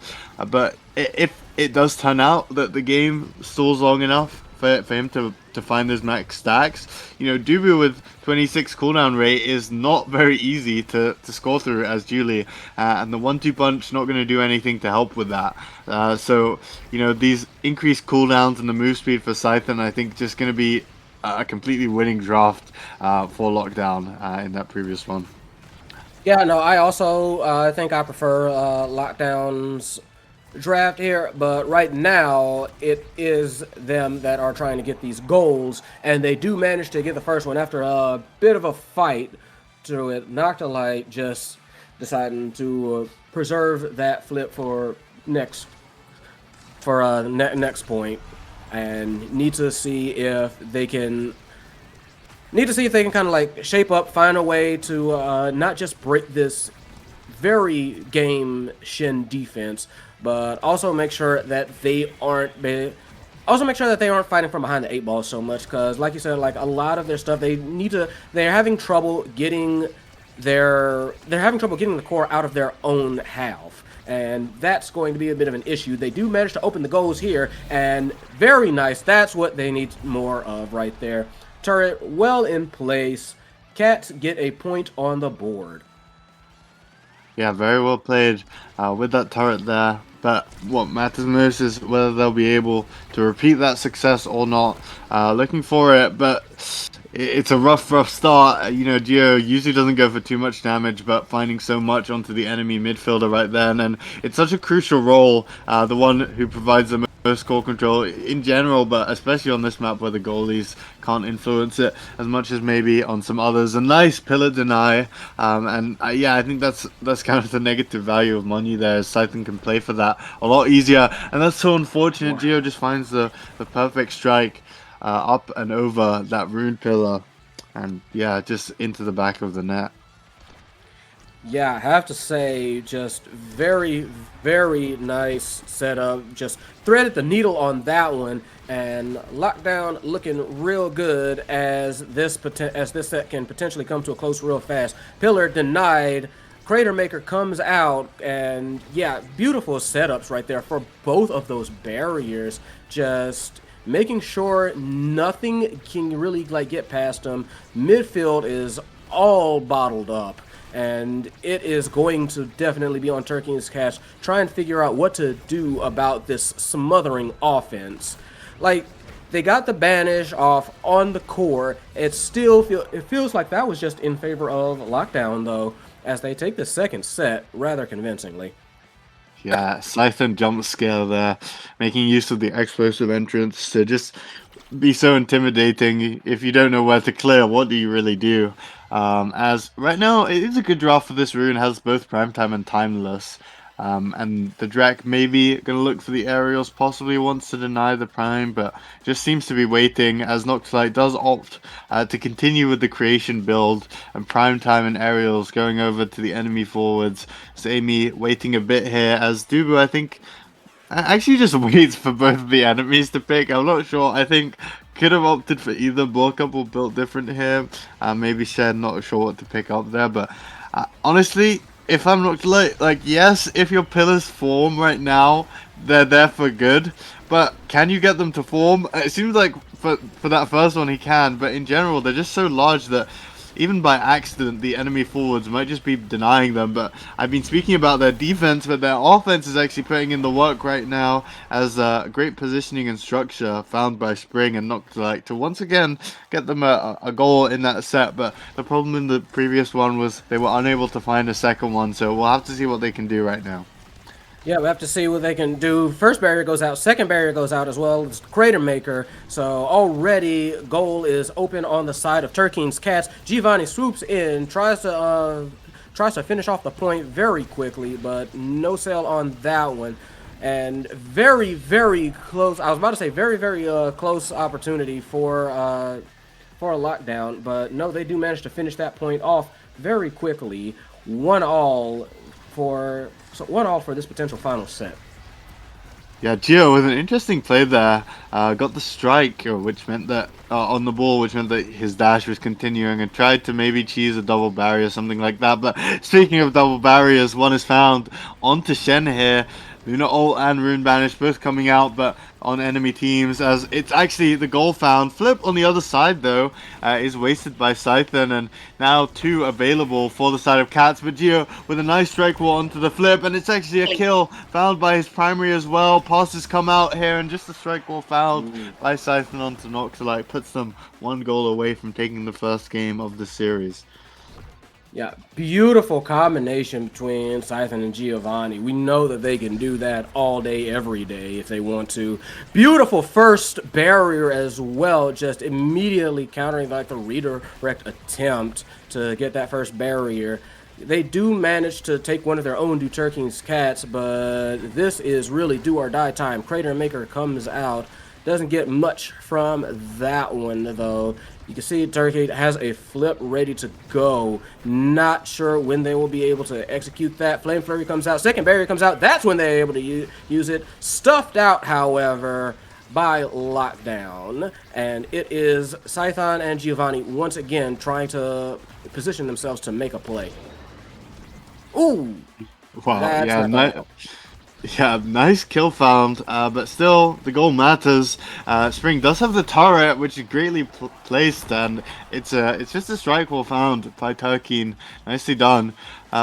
but if it does turn out that the game stalls long enough for him to find those max stacks, you know, Dubu with 26 cooldown rate is not very easy to score through as Julie, and the 1-2 punch not going to do anything to help with that. So, you know, these increased cooldowns and the move speed for Scythen, I think, just going to be a completely winning draft for Lockdown in that previous one. Yeah, no, I also think I prefer Lockdown's draft here, but right now it is them that are trying to get these goals, and they do manage to get the first one after a bit of a fight through it. Noctilite just deciding to preserve that flip for next point, and need to see if they can kind of like shape up, find a way to not just break this very game Shen defense, but also make sure that they aren't fighting from behind the 8 ball so much, because like you said, like a lot of their stuff they're having trouble getting the core out of their own half, and that's going to be a bit of an issue. They do manage to open the goals here, and very nice. That's what they need more of right there. Turret well in place. Cats get a point on the board. Yeah, very well played with that turret there. But what matters most is whether they'll be able to repeat that success or not. Looking for it, but it's a rough start. You know, Geo usually doesn't go for too much damage, but finding so much onto the enemy midfielder right then, and it's such a crucial role, the one who provides the most core control in general, but especially on this map where the goalies can't influence it as much as maybe on some others. A nice pillar deny, and yeah, I think that's kind of the negative value of Monu there. Scythen can play for that a lot easier, and that's so unfortunate. Geo just finds the perfect strike up and over that rune pillar, and yeah, just into the back of the net. Yeah, I have to say, just very, very nice setup. Just threaded the needle on that one, and Lockdown looking real good as this set can potentially come to a close real fast. Pillar denied Crater Maker comes out, and yeah, beautiful setups right there for both of those barriers. Just making sure nothing can really like get past them. Midfield is all bottled up, and it is going to definitely be on Turkey's Cat's try and figure out what to do about this smothering offense. Like, they got the banish off on the core. It feels like that was just in favor of Lockdown, though, as they take the second set rather convincingly. Yeah, Scythe jump scare there, making use of the explosive entrance to just be so intimidating. If you don't know where to clear, what do you really do? As right now, it is a good draft for this rune, has both Primetime and Timeless. And the Drek maybe going to look for the aerials, possibly wants to deny the Prime, but just seems to be waiting as Noctilite does opt to continue with the creation build, and Primetime and aerials going over to the enemy forwards. So Amy waiting a bit here as Dubu, I think, actually just waits for both of the enemies to pick. I'm not sure. I think could have opted for either. Block up or built different here. Maybe Shed, not sure what to pick up there, but honestly, if I'm not like yes, if your pillars form right now, they're there for good. But can you get them to form? It seems like for that first one he can, but in general they're just so large that even by accident the enemy forwards might just be denying them. But I've been speaking about their defense, but their offense is actually putting in the work right now, as great positioning and structure found by Spring and Noctilite to once again get them a goal in that set. But the problem in the previous one was they were unable to find a second one, so we'll have to see what they can do right now. Yeah, we have to see what they can do. First barrier goes out, second barrier goes out as well. It's Crater Maker. So already goal is open on the side of Turkey's Cats. Giovanni swoops in, tries to finish off the point very quickly, but no sale on that one. And very, very close. I was about to say very, very close opportunity for a Lockdown, but no, they do manage to finish that point off very quickly. 1-all for this potential final set. Yeah, Gio with an interesting play there. Got the strike, which meant that on the ball, which meant that his dash was continuing, and tried to maybe cheese a double barrier, something like that. But speaking of double barriers, one is found onto Shen here. Luna ult and Rune Banish both coming out, but on enemy teams, as it's actually the goal found. Flip on the other side, though, is wasted by Scythen, and now 2 available for the side of Cats. But Gio with a nice strike wall onto the flip, and it's actually a kill found by his primary as well. Passes come out here, and just the strike wall found by Scythen onto Noctilite puts them 1 goal away from taking the first game of the series. Yeah, beautiful combination between Scythen and Giovanni. We know that they can do that all day, every day if they want to. Beautiful first barrier as well, just immediately countering like the redirect attempt to get that first barrier. They do manage to take one of their own Turkey's Cats, but this is really do or die time. Crater Maker comes out. Doesn't get much from that one, though. You can see Turkey has a flip ready to go. Not sure when they will be able to execute that. Flame Flurry comes out. Second barrier comes out. That's when they're able to use it. Stuffed out, however, by Lockdown. And it is Scython and Giovanni once again trying to position themselves to make a play. Ooh! Wow, yeah, nice kill found, but still, the goal matters. Spring does have the turret, which is greatly placed, and it's just a strike wall found by Turkey. Nicely done.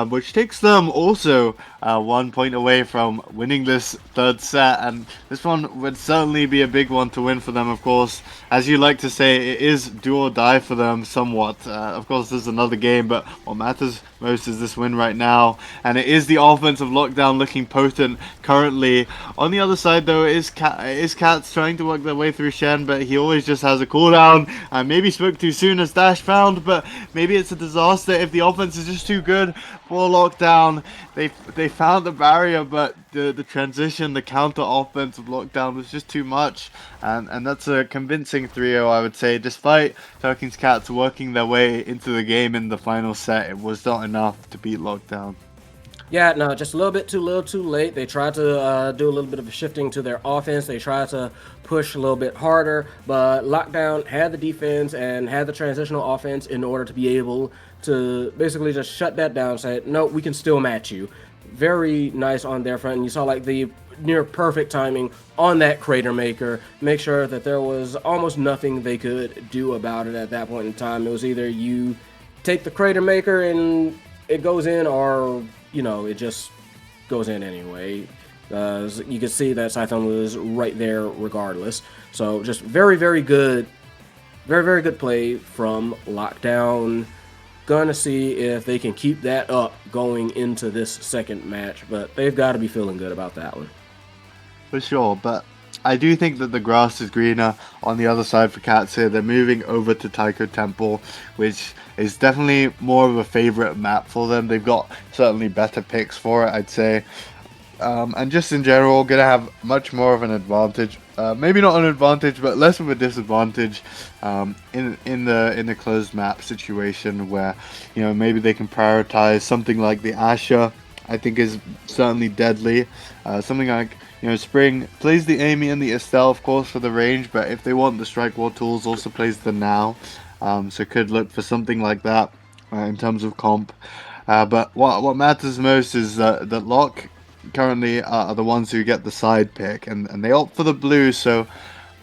Which takes them also 1 point away from winning this third set, and this one would certainly be a big one to win for them, of course. As you like to say, it is do or die for them somewhat. Of course, there's another game, but what matters most is this win right now, and it is the offensive Lockdown looking potent currently. On the other side, though, is Cats trying to work their way through Shen, but he always just has a cooldown. Maybe spoke too soon as Dash found, but maybe it's a disaster if the offense is just too good for Lockdown. They found the barrier, but the transition, the counter offense of Lockdown was just too much, and that's a convincing 3-0, I would say. Despite Turkey's Cats working their way into the game in the final set, it was not enough to beat Lockdown. Yeah, no, just a little too late. They tried to do a little bit of a shifting to their offense. They tried to push a little bit harder, but Lockdown had the defense and had the transitional offense in order to be able to basically just shut that down. Say, no, we can still match you. Very nice on their front. And you saw like the near perfect timing on that Crater Maker. Make sure that there was almost nothing they could do about it at that point in time. It was either you take the Crater Maker and it goes in, or it just goes in anyway. You can see that Scython was right there regardless. So just very, very good play from Lockdown. Gonna see if they can keep that up going into this second match, but they've got to be feeling good about that one. For sure, but I do think that the grass is greener on the other side for Cats here. They're moving over to Taiko Temple, which is definitely more of a favorite map for them. They've got certainly better picks for it, I'd say. And just in general, going to have much more of an advantage. Maybe not an advantage, but less of a disadvantage in the closed map situation, where maybe they can prioritize something like the Asher. I think is certainly deadly. Something like Spring plays the Amy and the Estelle, of course, for the range, but if they want the Strike War tools, also plays the Now. So could look for something like that in terms of comp. But what matters most is that Locke currently are the ones who get the side pick, and they opt for the blue, so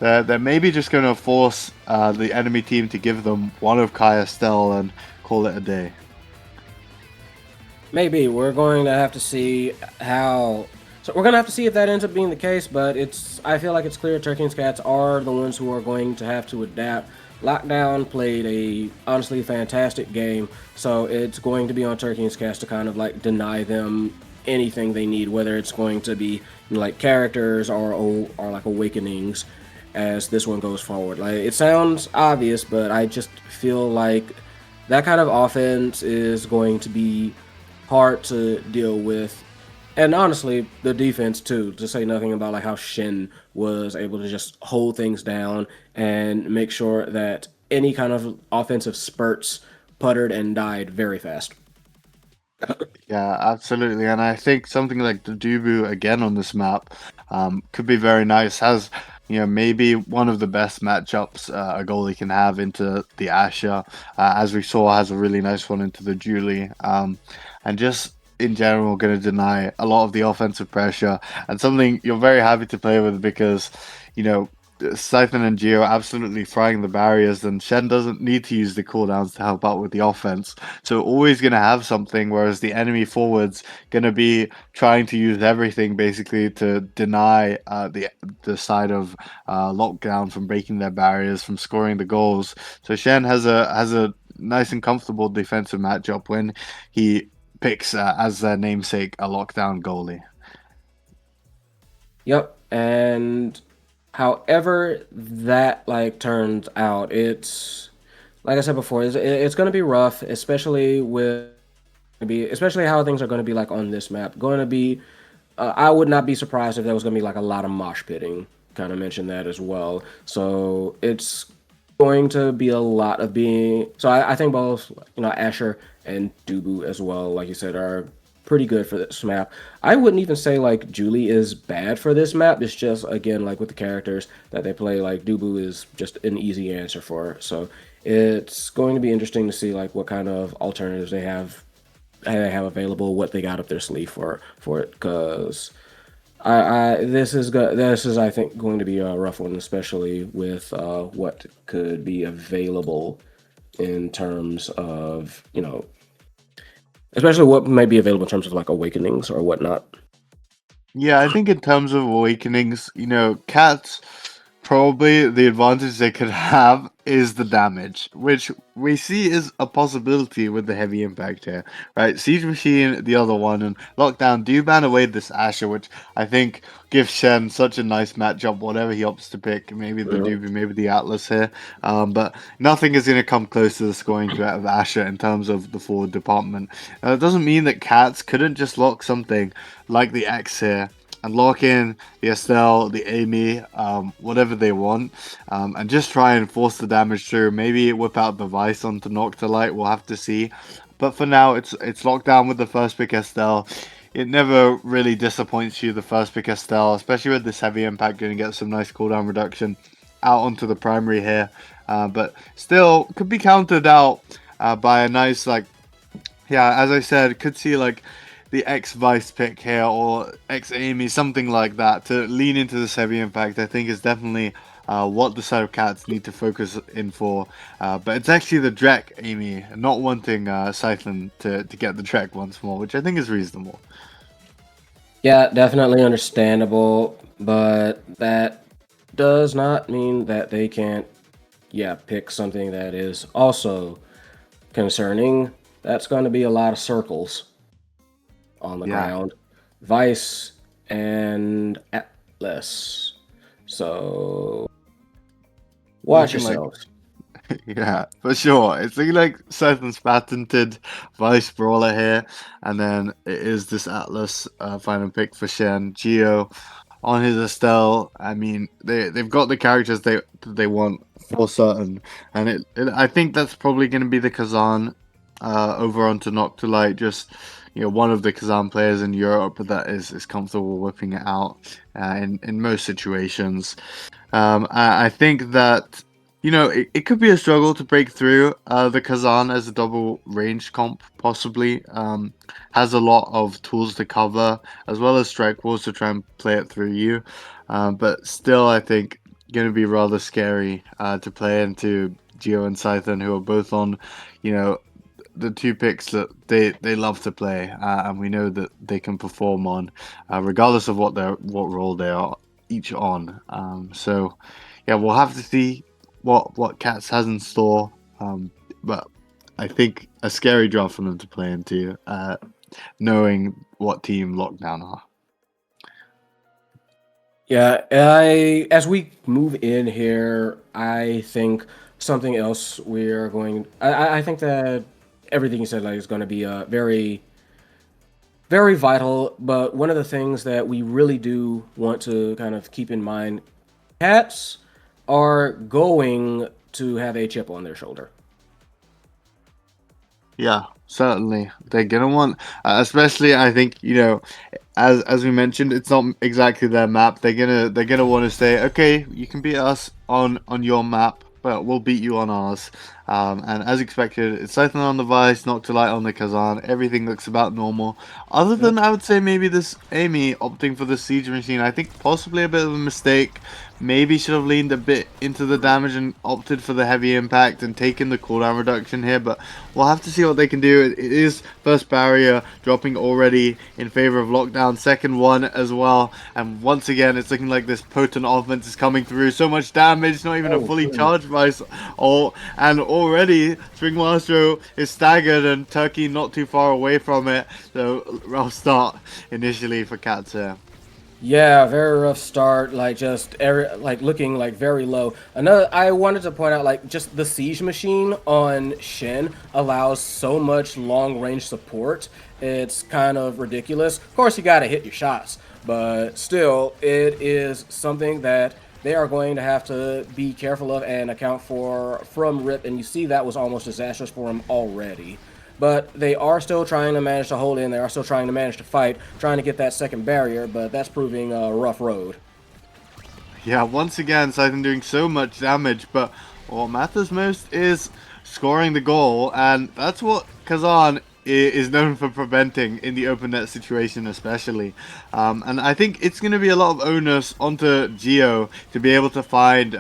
they're maybe just going to force the enemy team to give them one of Kai Estelle and call it a day. Maybe we're going to have to see how. So we're going to have to see if that ends up being the case, but I feel like it's clear Turkey and Cats are the ones who are going to have to adapt. Lockdown played a honestly fantastic game, so it's going to be on Turkey and Cats to kind of like deny them anything they need, whether it's going to be like characters or like awakenings as this one goes forward. Like, it sounds obvious, but I just feel like that kind of offense is going to be hard to deal with. And honestly, the defense too, to say nothing about like how Shen was able to just hold things down and make sure that any kind of offensive spurts puttered and died very fast. Yeah, absolutely. And I think something like the Dubu again on this map could be very nice. Has maybe one of the best matchups a goalie can have into the Asher. As we saw, has a really nice one into the Julie. And just in general, going to deny a lot of the offensive pressure, and something you're very happy to play with because Siphon and Geo absolutely frying the barriers, and Shen doesn't need to use the cooldowns to help out with the offense. So always going to have something, whereas the enemy forwards going to be trying to use everything basically to deny the side of Lockdown from breaking their barriers, from scoring the goals. So Shen has a nice and comfortable defensive matchup when he picks as their namesake a Lockdown goalie. Yep, and however that like turns out, it's like I said before, it's going to be rough, especially how things are going to be like on this map. Going to be, I would not be surprised if there was going to be like a lot of mosh pitting. Kind of mentioned that as well. So it's going to be a lot of being. So I think both Asher and Dubu as well, like you said, are pretty good for this map. I wouldn't even say like Julie is bad for this map. It's just, again, like with the characters that they play, like Dubu is just an easy answer for it. So it's going to be interesting to see like what kind of alternatives they have available, what they got up their sleeve for it, because this is I think going to be a rough one, especially with what could be available in terms of especially what might be available in terms of like awakenings or whatnot. Yeah, I think in terms of awakenings, Cats, probably the advantage they could have is the damage, which we see is a possibility with the heavy impact here, right? Siege Machine, the other one, and Lockdown do ban away this Asher, which I think gives Shen such a nice matchup, whatever he opts to pick, maybe the Doobie, maybe the Atlas here, but nothing is going to come close to the scoring threat of Asher in terms of the forward department. It doesn't mean that Cats couldn't just lock something like the X here, and lock in the Estelle, the Amy, whatever they want, and just try and force the damage through. Maybe whip out the Vice onto Noctilite, we'll have to see. But for now, it's locked down with the first pick Estelle. it never really disappoints you the first pick Estelle, especially with this heavy impact, going to get some nice cooldown reduction out onto the primary here. But still could be countered out by a nice, like, yeah, as I said, could see like the X-Vice pick here or X-Amy, something like that, to lean into this heavy impact. I think is definitely what the side of Cats need to focus in for. But it's actually the Drek Amy, not wanting Scythen to get the Drek once more, which I think is reasonable. Yeah, definitely understandable, but that does not mean that they can't, pick something that is also concerning. That's going to be a lot of circles on the ground. Vice and Atlas. So watch yourselves. Yeah, for sure. It's looking like Scythen's patented Vice Brawler here, and then it is this Atlas final pick for Shen. Geo on his Estelle. I mean, they've got the characters they want for certain, and I think that's probably going to be the Kazan over onto Noctilite. Just one of the Kazan players in Europe that is comfortable whipping it out in most situations. I think that it could be a struggle to break through. The Kazan as a double range comp possibly has a lot of tools to cover, as well as strike walls to try and play it through you. But still, I think going to be rather scary to play into Geo and Scythen, who are both on, the two picks that they love to play, and we know that they can perform on, regardless of what role they are each on. So yeah, we'll have to see what Cats has in store, but I think a scary draft for them to play into, knowing what team Lockdown are. Yeah, as we move in here, I think something else we're going. I think that everything you said is going to be very, very vital. But one of the things that we really do want to kind of keep in mind, Cats are going to have a chip on their shoulder. Yeah, certainly. They're gonna want, especially I think, as we mentioned, it's not exactly their map. They're gonna want to say, okay, you can beat us on your map, but we'll beat you on ours. And as expected, it's Scythen on the Vice, Noctilite on the Kazan. Everything looks about normal. Other than, I would say, maybe this Amy opting for the Siege Machine. I think possibly a bit of a mistake. Maybe should have leaned a bit into the damage and opted for the heavy impact and taken the cooldown reduction here. But we'll have to see what they can do. It is first barrier dropping already in favor of Lockdown. Second one as well. And once again, it's looking like this potent offense is coming through. So much damage, not even a fully charged Vice. And already Spring Maestro is staggered and Turkey not too far away from it. So rough start initially for Cats here. Yeah, very rough start. Looking like very low. Another, I wanted to point out, just the Siege Machine on Shen allows so much long range support. It's kind of ridiculous. Of course, you got to hit your shots, but still, it is something that they are going to have to be careful of and account for from rip. And you see that was almost disastrous for them already. But they are still trying to manage to hold in. They are still trying to manage to fight, trying to get that second barrier, but that's proving a rough road. Yeah, once again, Scythen doing so much damage, but what matters most is scoring the goal, and that's what Kazan is known for preventing in the open net situation especially. And I think it's going to be a lot of onus onto Geo to be able to find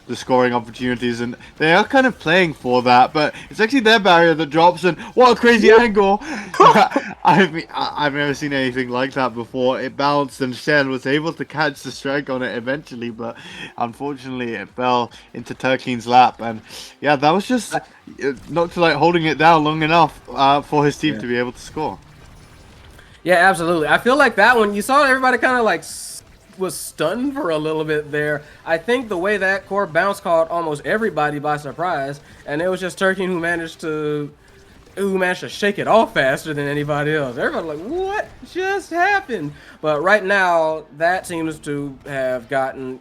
the scoring opportunities, and they are kind of playing for that, but it's actually their barrier that drops, and what a crazy angle. I've never seen anything like that before. It bounced and Shen was able to catch the strike on it eventually, but unfortunately it fell into Turkeen's lap, and yeah, that was just Noctilite holding it down long enough for his team to be able to score. Yeah, absolutely. I feel like that one, you saw everybody kind of was stunned for a little bit there. I think the way that core bounce caught almost everybody by surprise, and it was just Turkey who managed to shake it off faster than anybody else. Everybody like, what just happened? But right now, that seems to have gotten,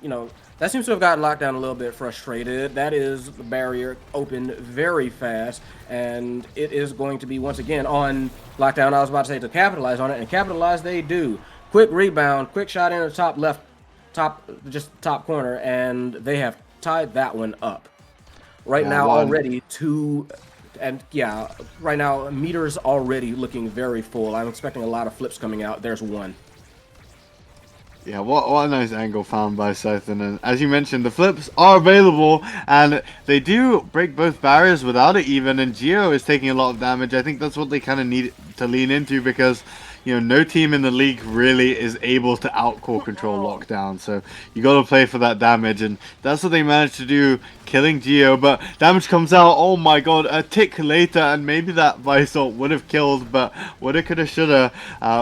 That seems to have gotten Lockdown a little bit frustrated. That is the barrier opened very fast, and it is going to be once again on Lockdown. I was about to say to capitalize on it, and capitalize they do. Quick rebound, quick shot in the top left, just top corner, and they have tied that one up. Right now already right now meters already looking very full. I'm expecting a lot of flips coming out. There's one. Yeah, what a nice angle found by Scythen. And as you mentioned, the flips are available, and they do break both barriers without it even, and Geo is taking a lot of damage. I think that's what they kind of need to lean into, because you know, no team in the league really is able to out-core control Lockdown, so you got to play for that damage, and that's what they managed to do, killing Geo. But damage comes out, oh my god, a tick later, and maybe that Visor would have killed, but woulda, coulda, shoulda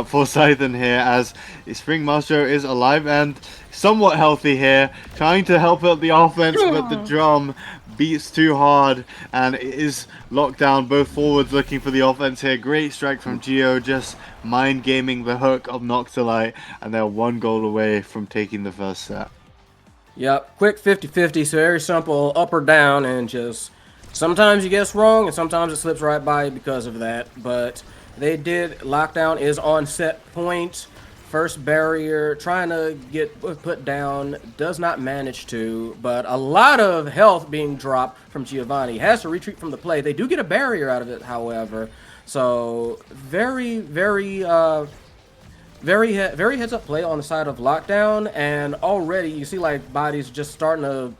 for Scythen here, as Spring Master is alive and somewhat healthy here, trying to help out the offense, but the drum beats too hard, and it is locked down. Both forwards looking for the offense here. Great strike from Geo, just mind gaming the hook of Noctilite, and they're 1 goal away from taking the first set. Yep, quick 50-50, so very simple, up or down, and just sometimes you guess wrong, and sometimes it slips right by you because of that. But they did. Lockdown is on set point. First barrier, trying to get put down, does not manage to, but a lot of health being dropped from Giovanni. Has to retreat from the play. They do get a barrier out of it, however. So very heads up play on the side of Lockdown, and already you see like bodies just starting to.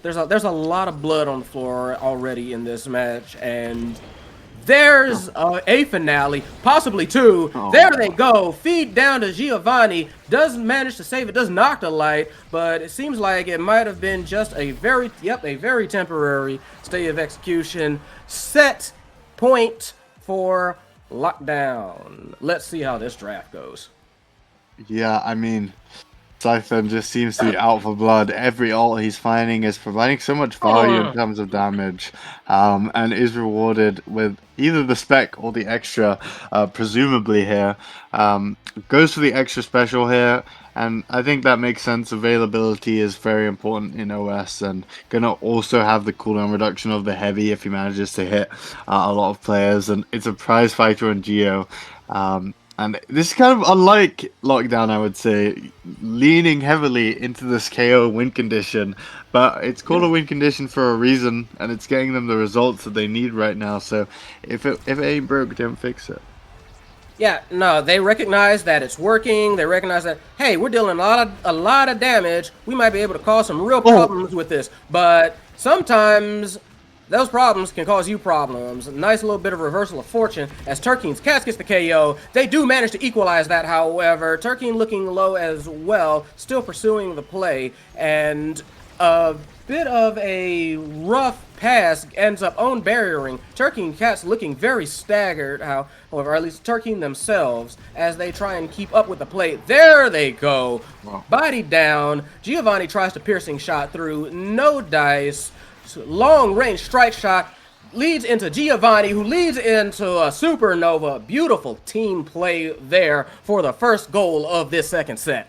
There's a lot of blood on the floor already in this match, and there's a finale, possibly 2. There they go. Feed down to Giovanni. Doesn't manage to save it. Does knock the light, but it seems like it might have been just a very temporary stay of execution. Set point for Lockdown. Let's see how this draft goes. Yeah, I mean, Scythen just seems to be out for blood. Every ult he's finding is providing so much value in terms of damage, and is rewarded with either the spec or the extra, presumably here. Goes for the extra special here, and I think that makes sense. Availability is very important in OS, and gonna also have the cooldown reduction of the heavy if he manages to hit a lot of players, and it's a prize fighter on Geo. And this is kind of unlike Lockdown, I would say, leaning heavily into this KO win condition. But it's called a win condition for a reason, and it's getting them the results that they need right now. So if it ain't broke, don't fix it. Yeah, no, they recognize that it's working. They recognize that, hey, we're dealing a lot of damage. We might be able to cause some real problems with this. But sometimes those problems can cause you problems. A nice little bit of reversal of fortune as Turkeen's Cats gets the KO. They do manage to equalize that, however. Turkeen looking low as well, still pursuing the play, and a bit of a rough pass ends up own barriering. Turkeen Cats looking very staggered, however, or at least Turkeen themselves, as they try and keep up with the play. There they go. Wow. Body down. Giovanni tries to piercing shot through. No dice. Long range strike shot leads into Giovanni, who leads into a supernova. Beautiful team play there for the first goal of this second set.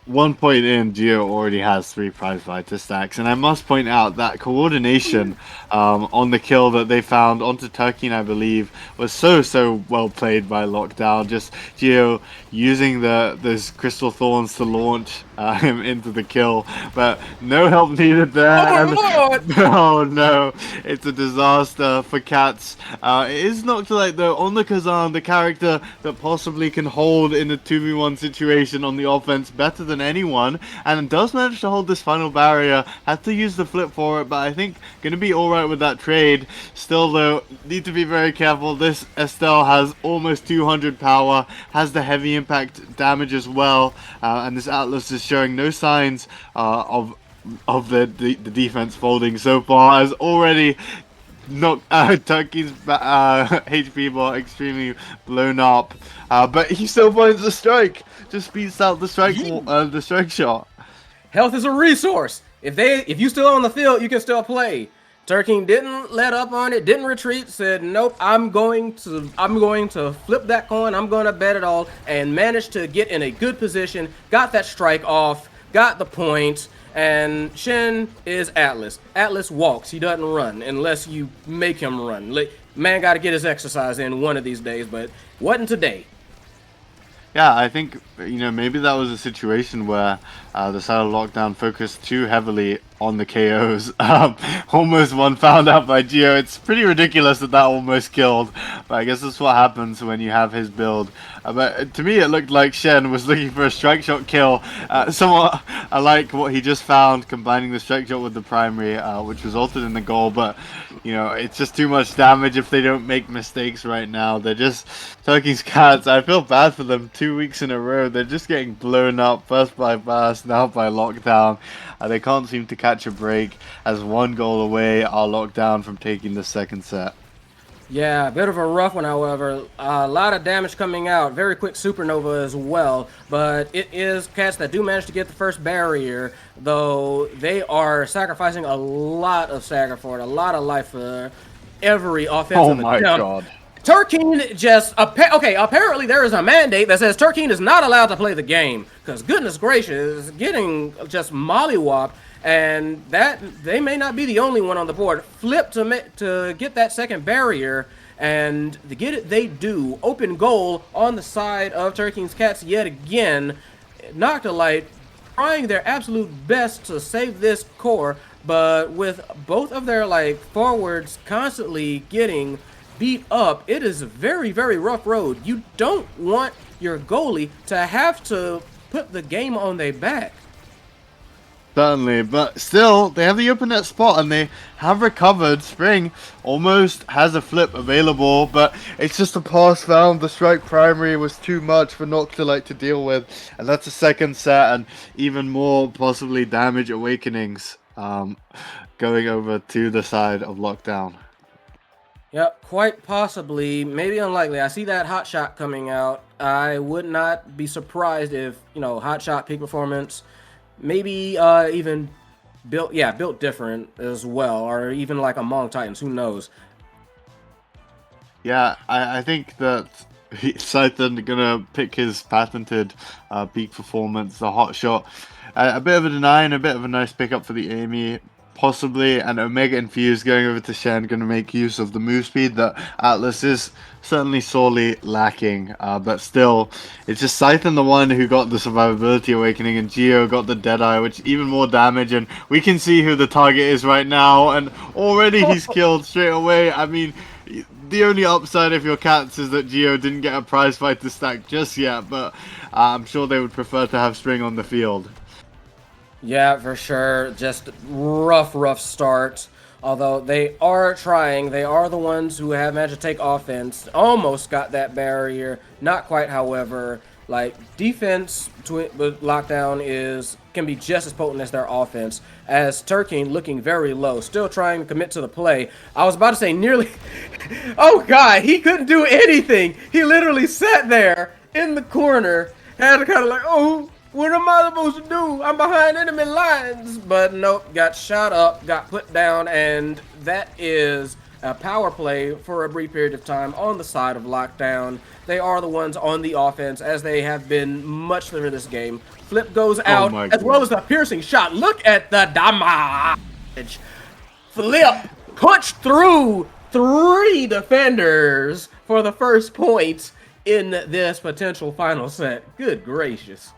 1 point in, Geo already has 3 prize fighter stacks, and I must point out that coordination on the kill that they found onto Turkeen, I believe, was so well played by Lockdown. Just Geo using those crystal thorns to launch him into the kill, but no help needed there. Oh no, it's a disaster for Cats. It is Noctilite though on the Kazan, the character that possibly can hold in a 2v1 situation on the offense better than anyone, and does manage to hold this final barrier. Had to use the flip for it, but I think gonna be alright with that trade. Still though, need to be very careful. This Estelle has almost 200 power, has the heavy impact damage as well, and this Atlas is showing no signs of the defense folding so far, as already Turkey's HP bar extremely blown up, but he still finds the strike. Just beats out the strike shot. Health is a resource. If you still on the field, you can still play. Turkeen didn't let up on it, didn't retreat, said nope, I'm going to flip that coin, I'm going to bet it all, and managed to get in a good position, got that strike off. got the point, and Shen is Atlas. Atlas walks, he doesn't run unless you make him run. Like, man got to get his exercise in one of these days, but wasn't today. Yeah, I think, maybe that was a situation where the side of Lockdown focused too heavily on the KOs. Almost one found out by Geo. It's pretty ridiculous that almost killed, but I guess that's what happens when you have his build. But to me, it looked like Shen was looking for a strike shot kill. Somewhat I like what he just found, combining the strike shot with the primary, which resulted in the goal, but it's just too much damage if they don't make mistakes right now. They're just Turkey's Cats. I feel bad for them 2 weeks in a row. They're just getting blown up, first by Burst, now by Lockdown. They can't seem to catch a break, as one goal away are Lockdown from taking the second set. Yeah, a bit of a rough one, however. A lot of damage coming out. Very quick supernova as well. But it is Cats that do manage to get the first barrier, though they are sacrificing a lot of Stagger for it, a lot of life for every offensive Oh my attempt. god. Turkeen just okay. Apparently, there is a mandate that says Turkeen is not allowed to play the game because goodness gracious, getting just mollywopped, and that they may not be the only one on the board. Flip to get that second barrier, and to get it, they do. Open goal on the side of Turkeen's Cats yet again. Noctilite trying their absolute best to save this core, but with both of their forwards constantly getting beat up, it is a very, very rough road. You don't want your goalie to have to put the game on their back. Certainly, but still, they have the open net spot and they have recovered. Spring almost has a flip available, but it's just a pass found. The strike primary was too much for Noctilite to deal with, and that's a second set and even more possibly damage awakenings going over to the side of Lockdown. Yep, quite possibly, maybe unlikely. I see that hot shot coming out. I would not be surprised if, hot shot peak performance, maybe even built different as well, or even like among Titans, who knows. Yeah, I think that Scythen gonna pick his patented peak performance, the hot shot. A bit of a deny and a bit of a nice pickup for the Amy. Possibly, and Omega Infuse going over to Shen, going to make use of the move speed that Atlas is certainly sorely lacking. But still, it's just Scythen the one who got the survivability awakening, and Geo got the Deadeye, which even more damage. And we can see who the target is right now, and already he's killed straight away. I mean, the only upside if you're Cats is that Geo didn't get a prize fight to stack just yet, but I'm sure they would prefer to have Spring on the field. Yeah, for sure. Just rough start. Although they are trying. They are the ones who have managed to take offense. Almost got that barrier. Not quite, however. Defense with Lockdown can be just as potent as their offense. As Turkeen looking very low. Still trying to commit to the play. I was about to say nearly... Oh, God. He couldn't do anything. He literally sat there in the corner. Had to kind of oh... What am I supposed to do? I'm behind enemy lines. But nope, got shot up, got put down, and that is a power play for a brief period of time on the side of Lockdown. They are the ones on the offense, as they have been much for this game. Flip goes out, as well as a piercing shot. Look at the damage. Flip punched through 3 defenders for the first point in this potential final set. Good gracious.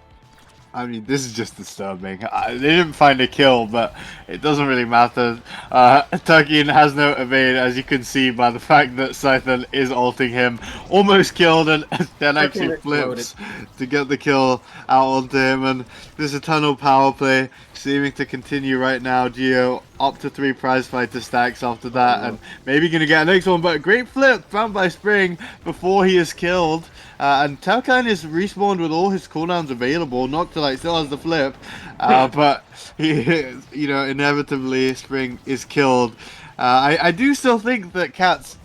I mean, this is just disturbing. They didn't find a kill, but it doesn't really matter. Turkeen has no evade, as you can see by the fact that Scythen is ulting him. Almost killed, and then actually flips to get the kill out onto him. And this eternal power play seeming to continue right now. Geo up to 3 prize fighter stacks after that, and maybe gonna get a next one. But a great flip found by Spring before he is killed. And Talcan is respawned with all his cooldowns available. Noctilite still has the flip, but he, inevitably Spring is killed. I do still think that Cats,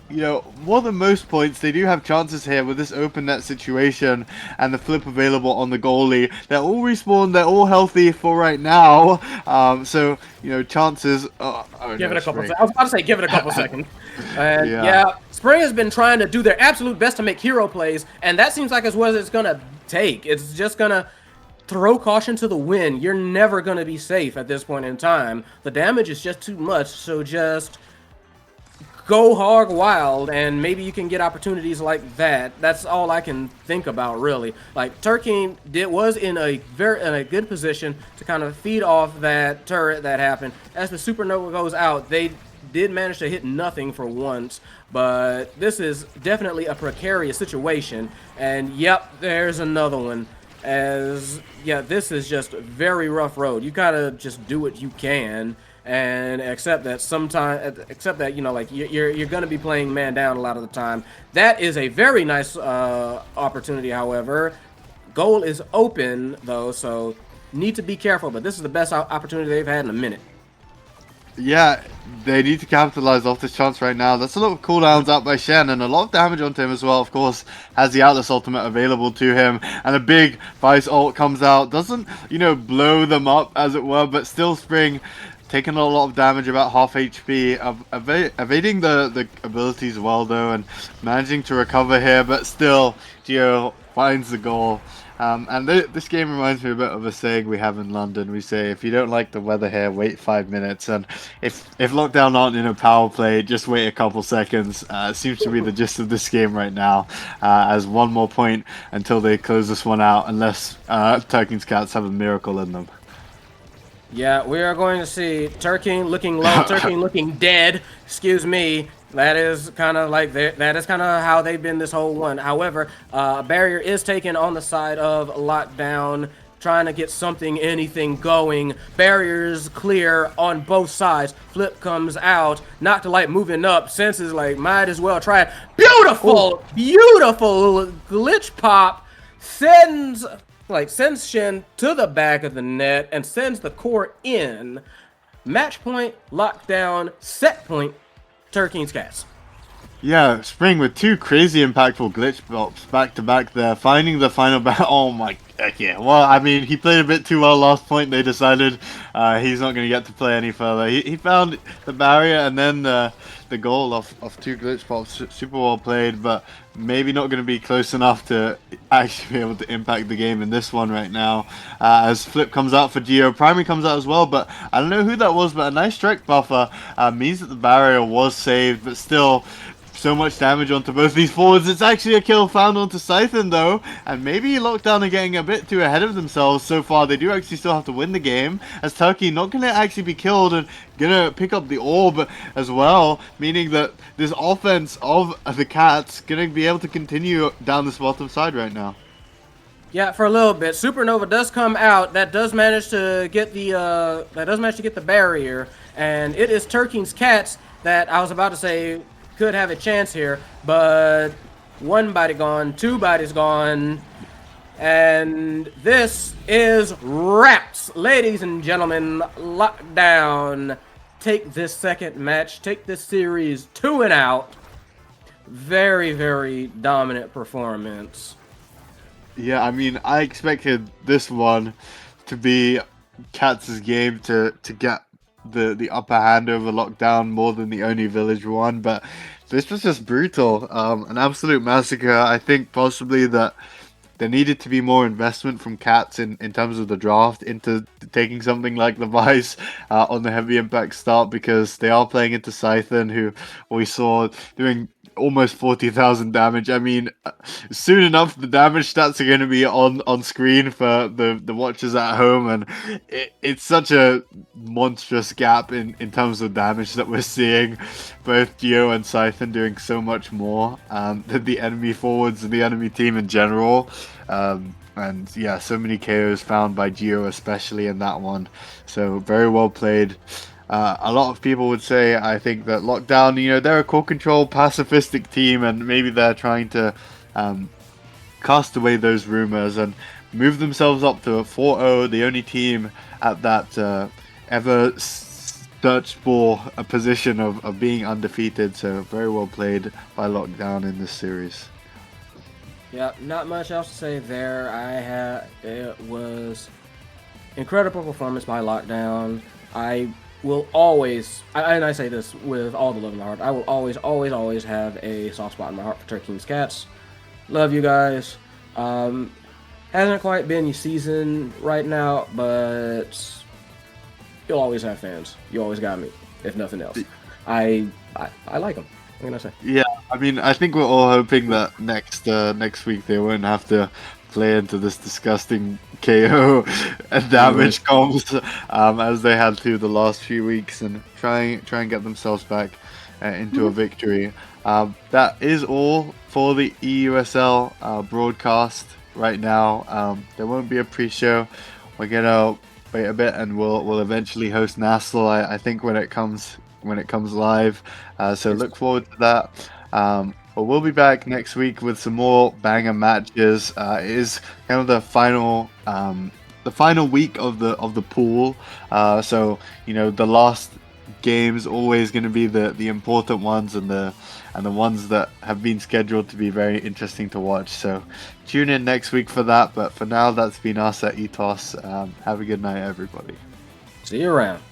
more than most points, they do have chances here with this open net situation and the flip available on the goalie. They're all respawned, they're all healthy for right now. So, chances. Give it a couple seconds. I was about to say give it a couple seconds. And yeah, Spring has been trying to do their absolute best to make hero plays, and that seems like it's what it's gonna take. It's just gonna throw caution to the wind. You're never going to be safe at this point in time. The damage is just too much, so just go hog wild, and maybe you can get opportunities like that. That's all I can think about, really. Like, Turkey was in a good position to kind of feed off that turret that happened. As the supernova goes out, they did manage to hit nothing for once, but this is definitely a precarious situation. And yep, there's another one. This is just a very rough road. You gotta just do what you can and accept that you know, like, you're gonna be playing man down a lot of the time. That is a very nice opportunity. However, goal is open though, so need to be careful. But this is the best opportunity they've had in a minute. Yeah, they need to capitalize off this chance right now. That's a lot of cooldowns out by Shen, and a lot of damage onto him as well. Of course, has the Atlas ultimate available to him, and a big Vice ult comes out. Doesn't, you know, blow them up, as it were, but still Spring taking a lot of damage, about half HP, evading the abilities well, though, and managing to recover here, but still, Gio finds the goal. And this game reminds me a bit of a saying we have in London. We say, if you don't like the weather here, wait 5 minutes. And if Lockdown aren't in a power play, just wait a couple seconds. It seems to be the gist of this game right now, as one more point until they close this one out, unless Turkey's Cats have a miracle in them. Yeah, we are going to see Turkey looking low, Turkey looking dead. Excuse me. That is kind of like that is kind of how they've been this whole one. However, barrier is taken on the side of Lockdown, trying to get anything going. Barriers clear on both sides. Flip comes out. Noctilite moving up. Senses like, might as well try it. Beautiful, beautiful glitch pop. Sends Shen to the back of the net and sends the core in. Match point, Lockdown, set point, Turkey's Cats. Yeah, Spring with two crazy impactful glitch bops back to back there, finding the final battle. Oh my, yeah. Well, I mean, he played a bit too well last point. They decided he's not going to get to play any further. He found the barrier and then the goal of two glitch pops. Super well played, but maybe not going to be close enough to actually be able to impact the game in this one right now. As Flip comes out for Geo, Primary comes out as well, but I don't know who that was, but a nice strike buffer means that the barrier was saved, but still so much damage onto both these forwards. It's actually a kill found onto Scythen though, and maybe Lockdown are getting a bit too ahead of themselves so far. They do actually still have to win the game, as Turkey not going to actually be killed and going to pick up the orb as well, meaning that this offense of the Cats going to be able to continue down this bottom side right now. Yeah, for a little bit. Supernova does come out. That does manage to get the barrier, and it is Turkey's Cats that I was about to say could have a chance here, but one body gone, two bodies gone, and this is wraps. Ladies and gentlemen, Lockdown take this second match, take this series 2-0. Very, very dominant performance. Yeah, I mean, I expected this one to be Cats' game to get the upper hand over Lockdown more than the Oni Village one, but this was just brutal. An absolute massacre. I think possibly that there needed to be more investment from Cats in terms of the draft into taking something like the Vice on the heavy impact start, because they are playing into Scythen, who we saw doing almost 40,000 damage. I mean, soon enough the damage stats are going to be on screen for the watchers at home, and it's such a monstrous gap in terms of damage that we're seeing. Both Geo and Scythen doing so much more than the enemy forwards and the enemy team in general. And yeah, so many KOs found by Geo, especially in that one. So very well played. A lot of people would say, I think, that Lockdown, you know, they're a core control pacifistic team, and maybe they're trying to cast away those rumors and move themselves up to 4-0, the only team at that ever searched for a position of being undefeated. So very well played by Lockdown in this series. Yeah, not much else to say there. It was incredible performance by Lockdown. I will always, and I say this with all the love in my heart, I will always, always, always have a soft spot in my heart for Turkey's Cats. Love you guys. hasn't quite been your season right now, but you'll always have fans. You always got me, if nothing else. I like them. What can I say? Yeah, I mean, I think we're all hoping that next week they won't have to play into this disgusting KO and damage comms as they had to the last few weeks, and try and get themselves back into a victory. That is all for the EUSL broadcast right now. There won't be a pre-show. We're gonna wait a bit, and we'll eventually host NASL. I think when it comes live. So look forward to that. But we'll be back next week with some more banger matches. It is kind of the final week of the pool. So the last game's always going to be the important ones, and the ones that have been scheduled to be very interesting to watch. So tune in next week for that. But for now, that's been us at ETOS. Have a good night, everybody. See you around.